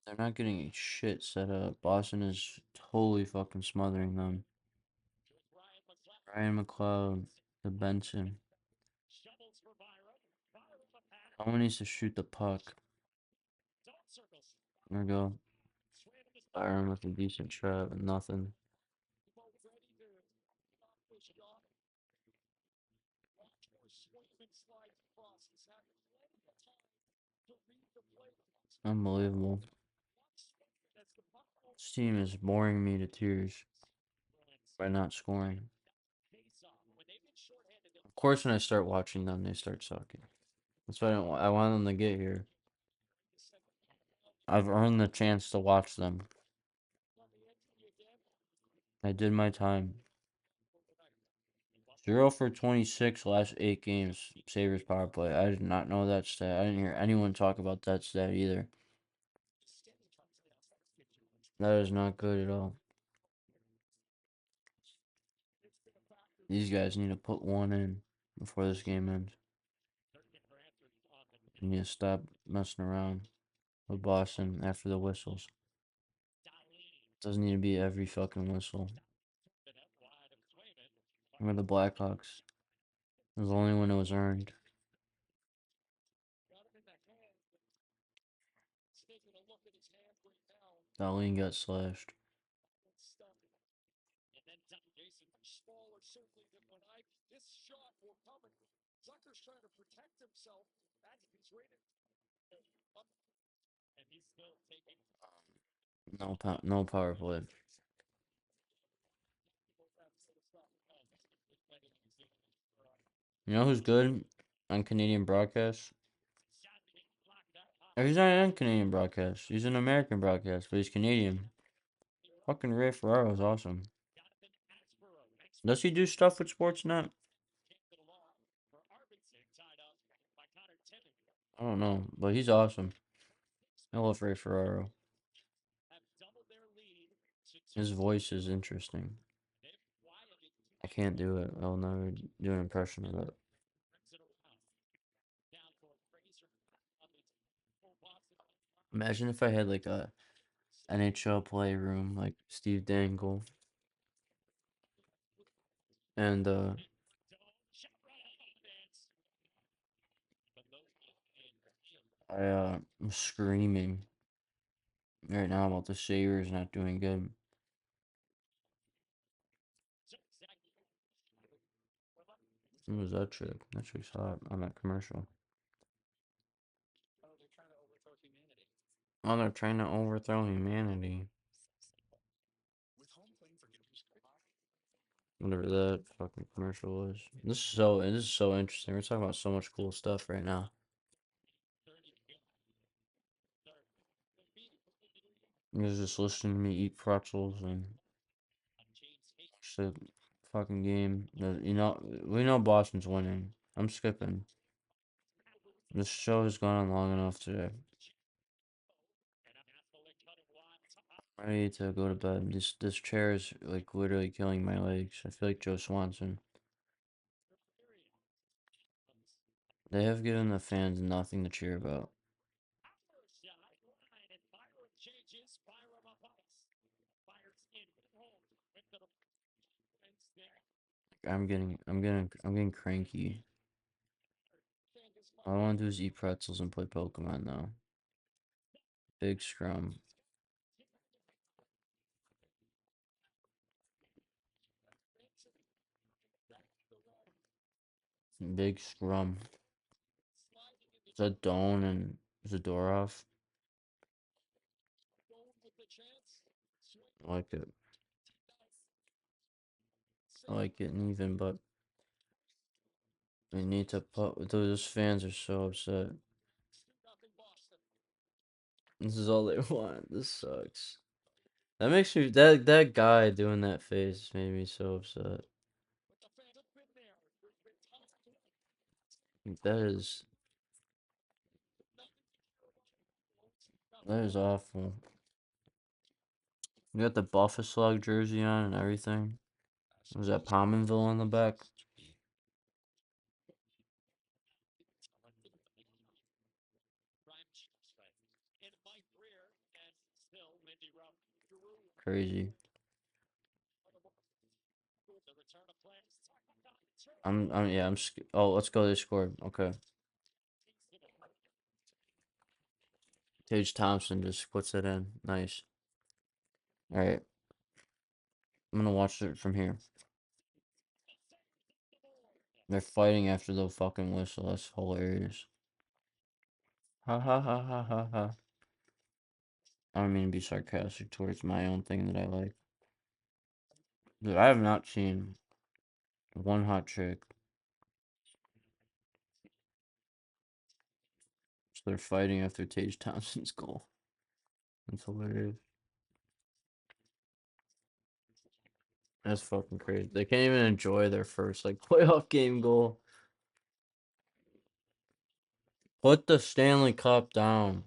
Speaker 1: They're not getting shit set up. Boston is totally fucking smothering them. Ryan McLeod, the Benson. Someone needs to shoot the puck. There we go. Byron with a decent shot and nothing. Unbelievable. This team is boring me to tears by not scoring. Of course, when I start watching them, they start sucking. That's why I want them to get here. I've earned the chance to watch them. I did my time. 0 for 26 last 8 games, Sabres power play. I did not know that stat. I didn't hear anyone talk about that stat either. That is not good at all. These guys need to put one in before this game ends. You need to stop messing around with Boston after the whistles. Doesn't need to be every fucking whistle. We're the Blackhawks. It was only when it was earned. Dahlin got slashed. No power play. You know who's good on Canadian broadcast? Or he's not on Canadian broadcast. He's an American broadcast, but he's Canadian. Fucking Ray Ferraro is awesome. Does he do stuff with Sportsnet? I don't know, but he's awesome. I love Ray Ferraro. His voice is interesting. I can't do it. I'll never do an impression of it. Imagine if I had like a NHL playroom like Steve Dangle and I'm screaming right now about the Sabres not doing good. Who was that chick? That chick's hot on that commercial. Oh, they're trying to overthrow humanity. Whatever that fucking commercial was. This is so interesting. We're talking about so much cool stuff right now. You guys just listening to me eat pretzels and watch the fucking game. You know, we know Boston's winning. I'm skipping. This show has gone on long enough today. I need to go to bed. This chair is like literally killing my legs. I feel like Joe Swanson. They have given the fans nothing to cheer about. I'm getting cranky. All I want to do is eat pretzels and play Pokemon now. Big scrum. Big scrum. Is that Doan and Zadorov? I like it. I like getting even, but we need to put. Those fans are so upset. This is all they want. This sucks. That makes me that guy doing that face made me so upset. That is that is awful. You got the Buffalo jersey on and everything. Was that Pominville on the back? Crazy. Yeah, oh, let's go. They scored. Okay. Tage Thompson just puts it in. Nice. All right. I'm gonna watch it from here. They're fighting after the fucking whistle. That's hilarious. Ha ha ha ha ha ha. I don't mean to be sarcastic towards my own thing that I like. Dude, I have not seen one hot chick. So they're fighting after Tage Thompson's goal. That's hilarious. That's fucking crazy. They can't even enjoy their first like playoff game goal. Put the Stanley Cup down.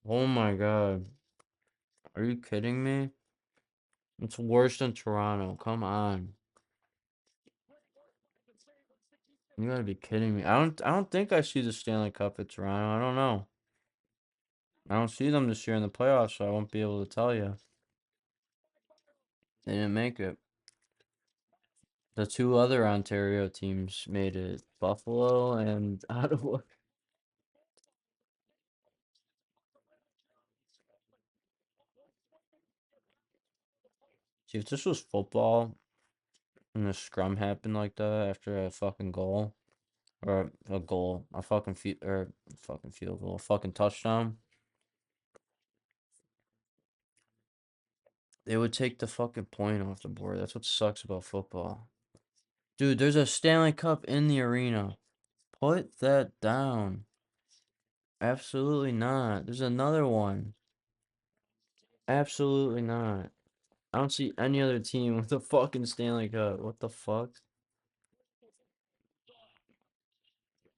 Speaker 1: Oh my god. Are you kidding me? It's worse than Toronto. Come on. You gotta be kidding me. I don't think I see the Stanley Cup at Toronto. I don't know. I don't see them this year in the playoffs, so I won't be able to tell you. They didn't make it. The two other Ontario teams made it. Buffalo and Ottawa. See, if this was football and the scrum happened like that after a fucking goal, or a goal, a fucking field goal, a fucking touchdown, they would take the fucking point off the board. That's what sucks about football. Dude, there's a Stanley Cup in the arena. Put that down. Absolutely not. There's another one. Absolutely not. I don't see any other team with a fucking Stanley Cup. What the fuck?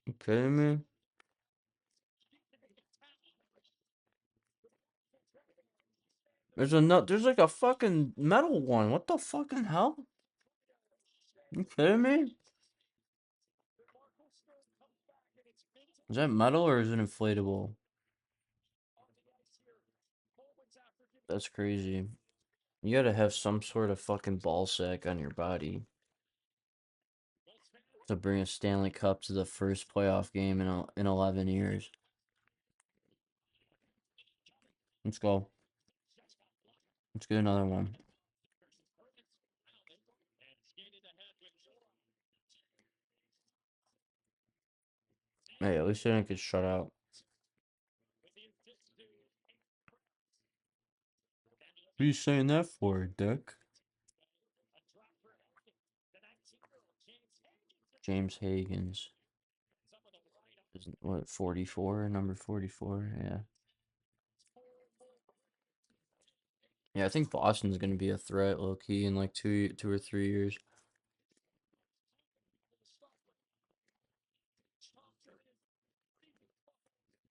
Speaker 1: You kidding me? There's like a fucking metal one. What the fucking hell? You kidding me? Is that metal or is it inflatable? That's crazy. You gotta have some sort of fucking ball sack on your body to bring a Stanley Cup to the first playoff game in 11 years. Let's go. Let's get another one. Hey, at least I didn't get shut out. What are you saying that for, Dick? James Hagens. What, 44? Number 44? Yeah. Yeah, I think Boston's gonna be a threat, low key, in like two or 3 years.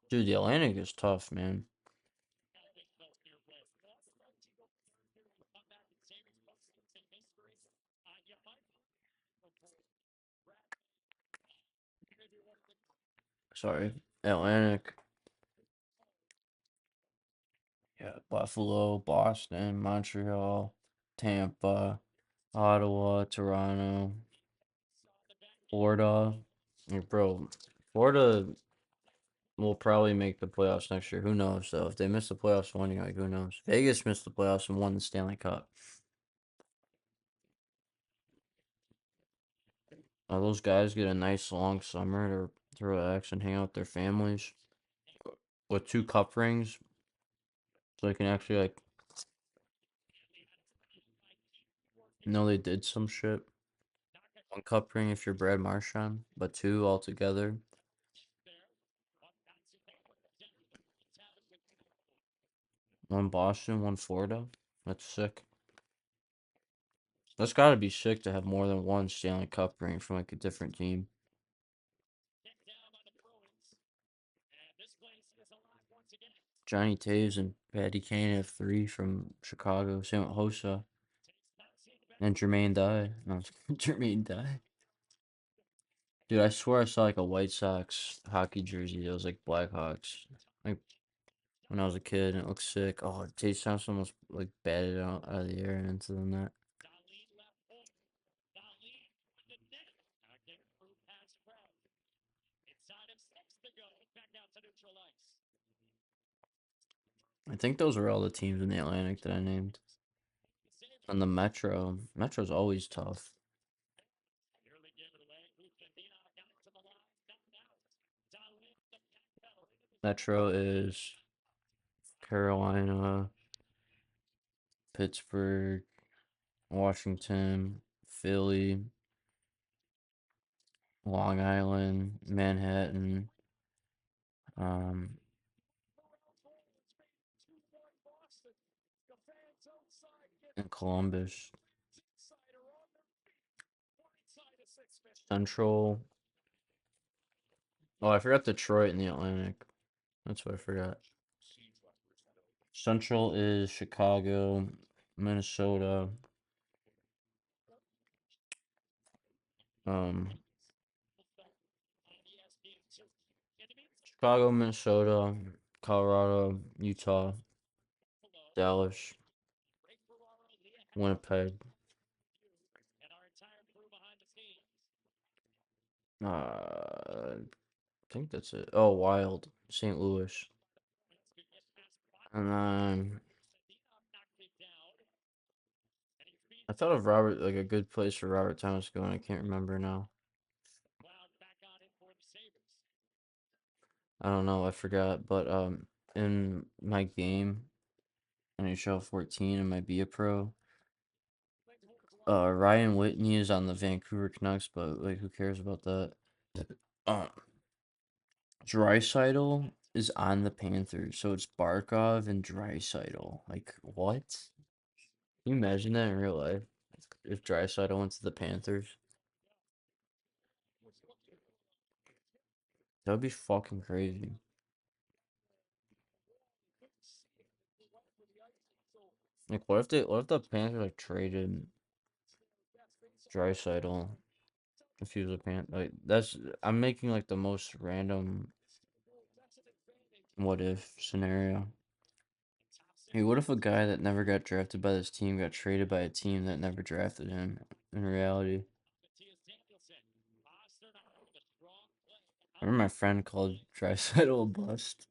Speaker 1: Dude, the Atlantic is tough, man. Sorry, Atlantic. Yeah, Buffalo, Boston, Montreal, Tampa, Ottawa, Toronto, Florida. Like, bro, Florida will probably make the playoffs next year. Who knows, though? If they miss the playoffs one year, like, who knows? Vegas missed the playoffs and won the Stanley Cup. Those guys get a nice long summer to relax and hang out with their families with 2 cup rings, so they can actually, like, know they did some shit. 1 cup ring if you're Brad Marchand, but 2 altogether. One Boston, one Florida. That's sick. That's gotta be sick to have more than one Stanley Cup ring from like a different team. Johnny Taves and Patty Kane have 3 from Chicago. Same with Hossa. And Jermaine Dye. No, Jermaine Dye. Dude, I swear I saw like a White Sox hockey jersey that was like Blackhawks. Like when I was a kid, and it looked sick. Oh, Tage Thompson almost like batted out of the air and into the net. I think those were all the teams in the Atlantic that I named. And the Metro. Metro's always tough. Metro is Carolina, Pittsburgh, Washington, Philly, Long Island, Manhattan, um, and Columbus. Central. Oh, I forgot Detroit in the Atlantic. That's what I forgot. Central is Chicago, Minnesota, um, Chicago, Minnesota, Colorado, Utah, Dallas, Winnipeg. I think that's it. Oh, Wild, St. Louis, and then I thought of Robert like a good place for Robert Thomas going. I can't remember now. I don't know. I forgot. But in my game, NHL 14, in my Be a Pro, Ryan Whitney is on the Vancouver Canucks, but like, who cares about that? Uh, Draisaitl is on the Panthers, so it's Barkov and Draisaitl. Like, what? Can you imagine that in real life? If Draisaitl went to the Panthers, that would be fucking crazy. Like, what if the Panthers like traded Draisaitl if he was a Panther? Like, I'm making like the most random what if scenario. Hey, what if a guy that never got drafted by this team got traded by a team that never drafted him in reality? I remember my friend called Draisaitl a bust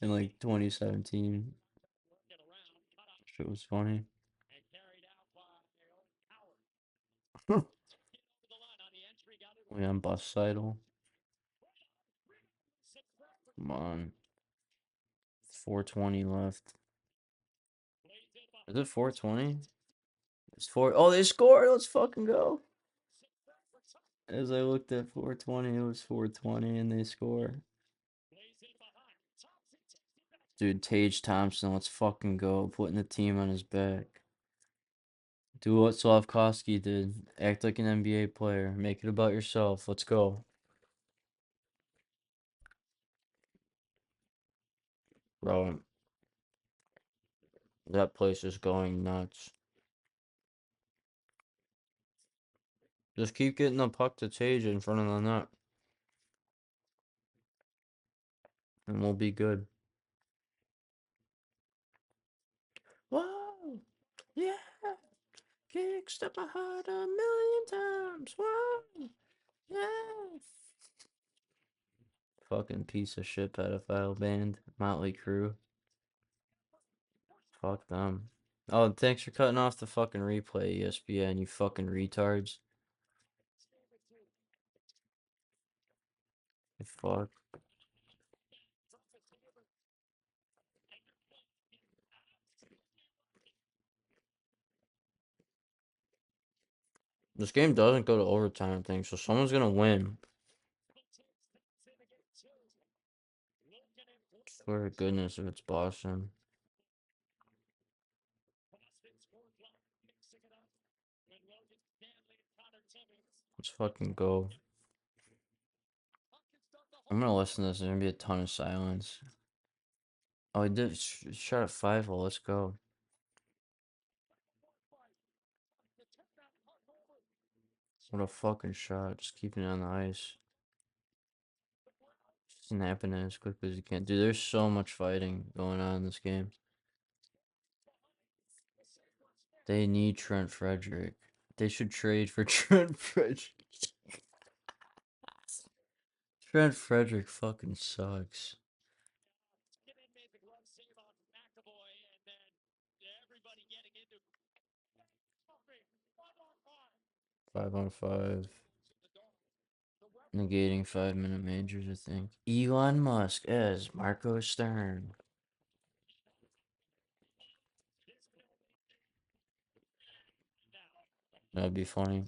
Speaker 1: in like 2017. Shit was funny. We on bust Seidel. Come on. 420 left. Is it 420? It's 4. Oh, they scored. Let's fucking go. As I looked at 420, it was 420 and they score. Dude, Tage Thompson, let's fucking go. Putting the team on his back. Do what Slavkovsky did. Act like an NBA player. Make it about yourself. Let's go. Bro, that place is going nuts. Just keep getting the puck to Tage in front of the net. and we'll be good. Whoa! Yeah! Kick, step ahead 1,000,000 times! Whoa! Yeah! Fucking piece of shit pedophile band. Motley Crue. Fuck them. Oh, thanks for cutting off the fucking replay, ESPN, you fucking retards. Fuck. This game doesn't go to overtime, I think, so someone's gonna win. Swear to goodness if it's Boston. Let's fucking go. I'm gonna listen to this. There's gonna be a ton of silence. Oh, he did shot at 5. Well, let's go. What a fucking shot. Just keeping it on the ice. Snapping it as quick as you can. Dude, there's so much fighting going on in this game. They need Trent Frederick. They should trade for Trent Frederick. Trent Frederick fucking sucks. 5-on-5. Negating 5-minute majors, I think. Elon Musk as Marco Stern. That'd be funny.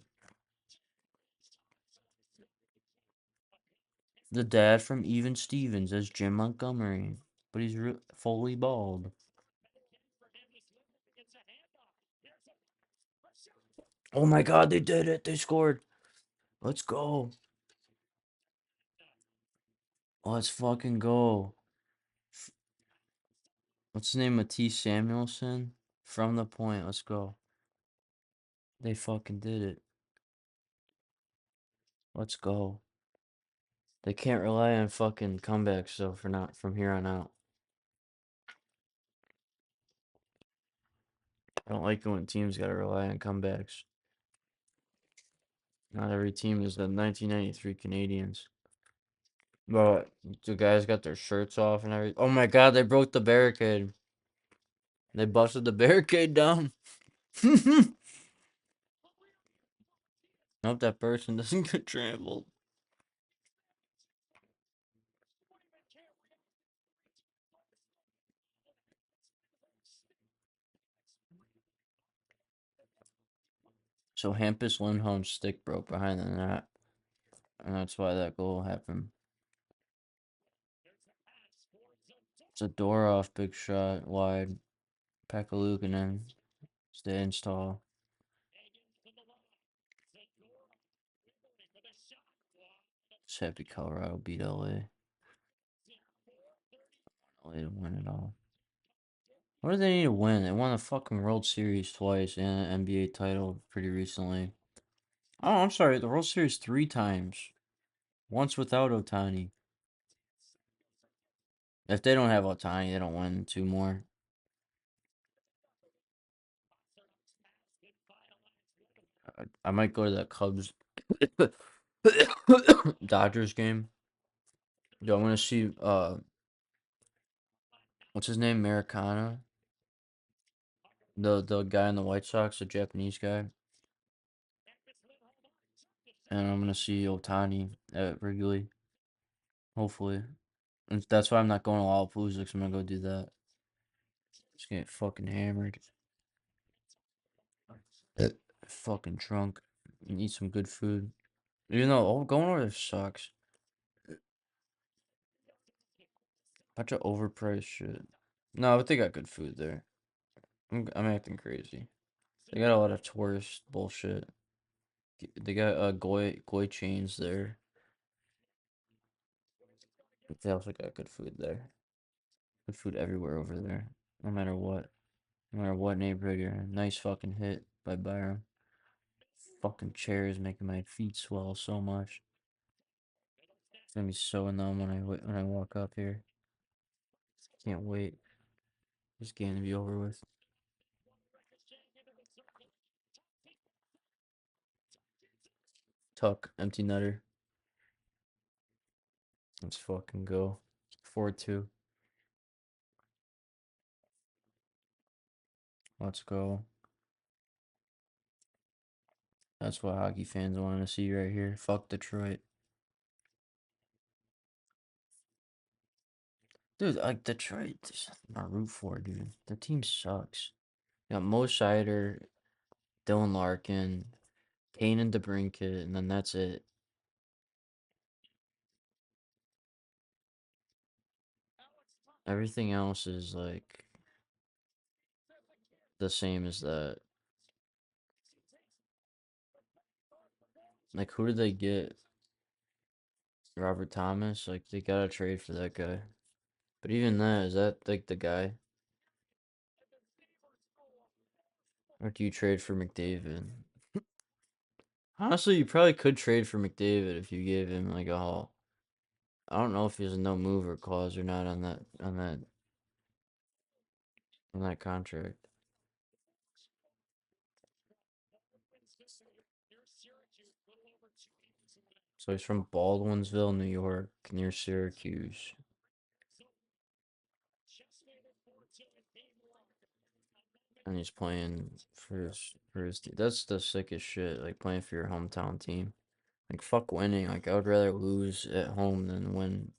Speaker 1: The dad from Even Stevens as Jim Montgomery, but he's fully bald. Oh my god, they did it. They scored. Let's go. Let's fucking go. What's his name? Matisse Samuelson? From the point. Let's go. They fucking did it. Let's go. They can't rely on fucking comebacks though for not from here on out. I don't like it when teams gotta rely on comebacks. Not every team is the 1993 Canadians. But the guys got their shirts off and everything. Oh my god, they broke the barricade. They busted the barricade down. Hope that person doesn't get trampled. So Hampus Lindholm's stick broke behind the net. And that's why that goal happened. It's a door off, big shot, wide. Pekalukanen stands tall. Just happy Colorado beat LA. LA to win it all. What do they need to win? They won the fucking World Series twice and an NBA title pretty recently. Oh, I'm sorry, the World Series 3 times. Once without Otani. If they don't have Otani, they don't win 2 more. I might go to that Cubs Dodgers game. Yo, I'm gonna see what's his name? Maricana? The guy in the White Sox, the Japanese guy. And I'm gonna see Otani at Wrigley. Hopefully. And that's why I'm not going to Lollapalooza, because I'm gonna go do that. Just get fucking hammered. Fucking drunk. And eat some good food. Even though going over there sucks. Bunch of overpriced shit. No, but they got good food there. I'm acting crazy. They got a lot of tourist bullshit. They got goy chains there. But they also got good food there. Good food everywhere over there. No matter what. No matter what neighborhood you're in. Nice fucking hit by Byron. Fucking chairs making my feet swell so much. It's gonna be so numb when I walk up here. Can't wait. This game to be over with. Tuck, empty netter. Let's fucking go. 4-2. Let's go. That's what hockey fans want to see right here. Fuck Detroit. Dude, like Detroit, there's nothing to root for, dude. Their team sucks. You got Mo Seider, Dylan Larkin, Kane and DeBrincat, and then that's it. Everything else is like the same as that. Like, who did they get? Robert Thomas? Like, they gotta trade for that guy. But even that, is that like the guy? Or do you trade for McDavid? Honestly, you probably could trade for McDavid if you gave him like a haul. I don't know if he has a no mover clause or not on that contract. So he's from Baldwinsville, New York, near Syracuse. And he's playing for his team. That's the sickest shit, like playing for your hometown team. Like fuck winning. Like I would rather lose at home than win.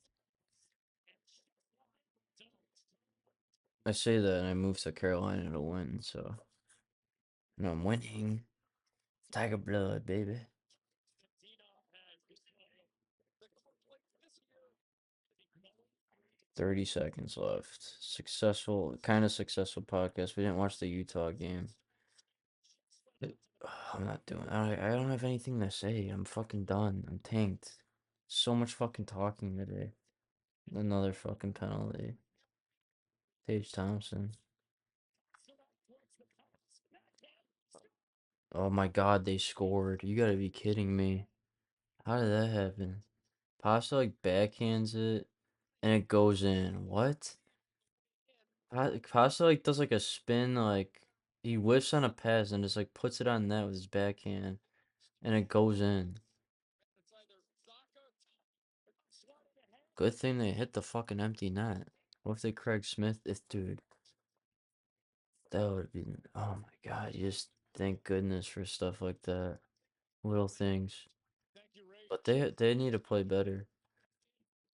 Speaker 1: I say that and I moved to Carolina to win, so no, I'm winning. Tiger blood, baby. 30 seconds left. Successful, kind of successful podcast. We didn't watch the Utah game. I'm not doing. I don't have anything to say. I'm fucking done. I'm tanked. So much fucking talking today. Another fucking penalty. Tage Thompson. Oh my god, they scored. You gotta be kidding me. How did that happen? Pasta like backhands it and it goes in. What? Pasta like does like a spin, like he whiffs on a pass and just like puts it on net with his backhand and it goes in. Good thing they hit the fucking empty net. What if they Craig Smith this dude? That would be, oh my god, you just thank goodness for stuff like that. Little things. But they need to play better.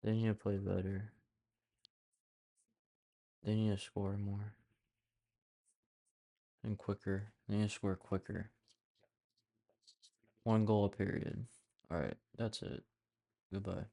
Speaker 1: They need to play better. They need to score more. And quicker. They need to score quicker. One goal a period. Alright, that's it. Goodbye.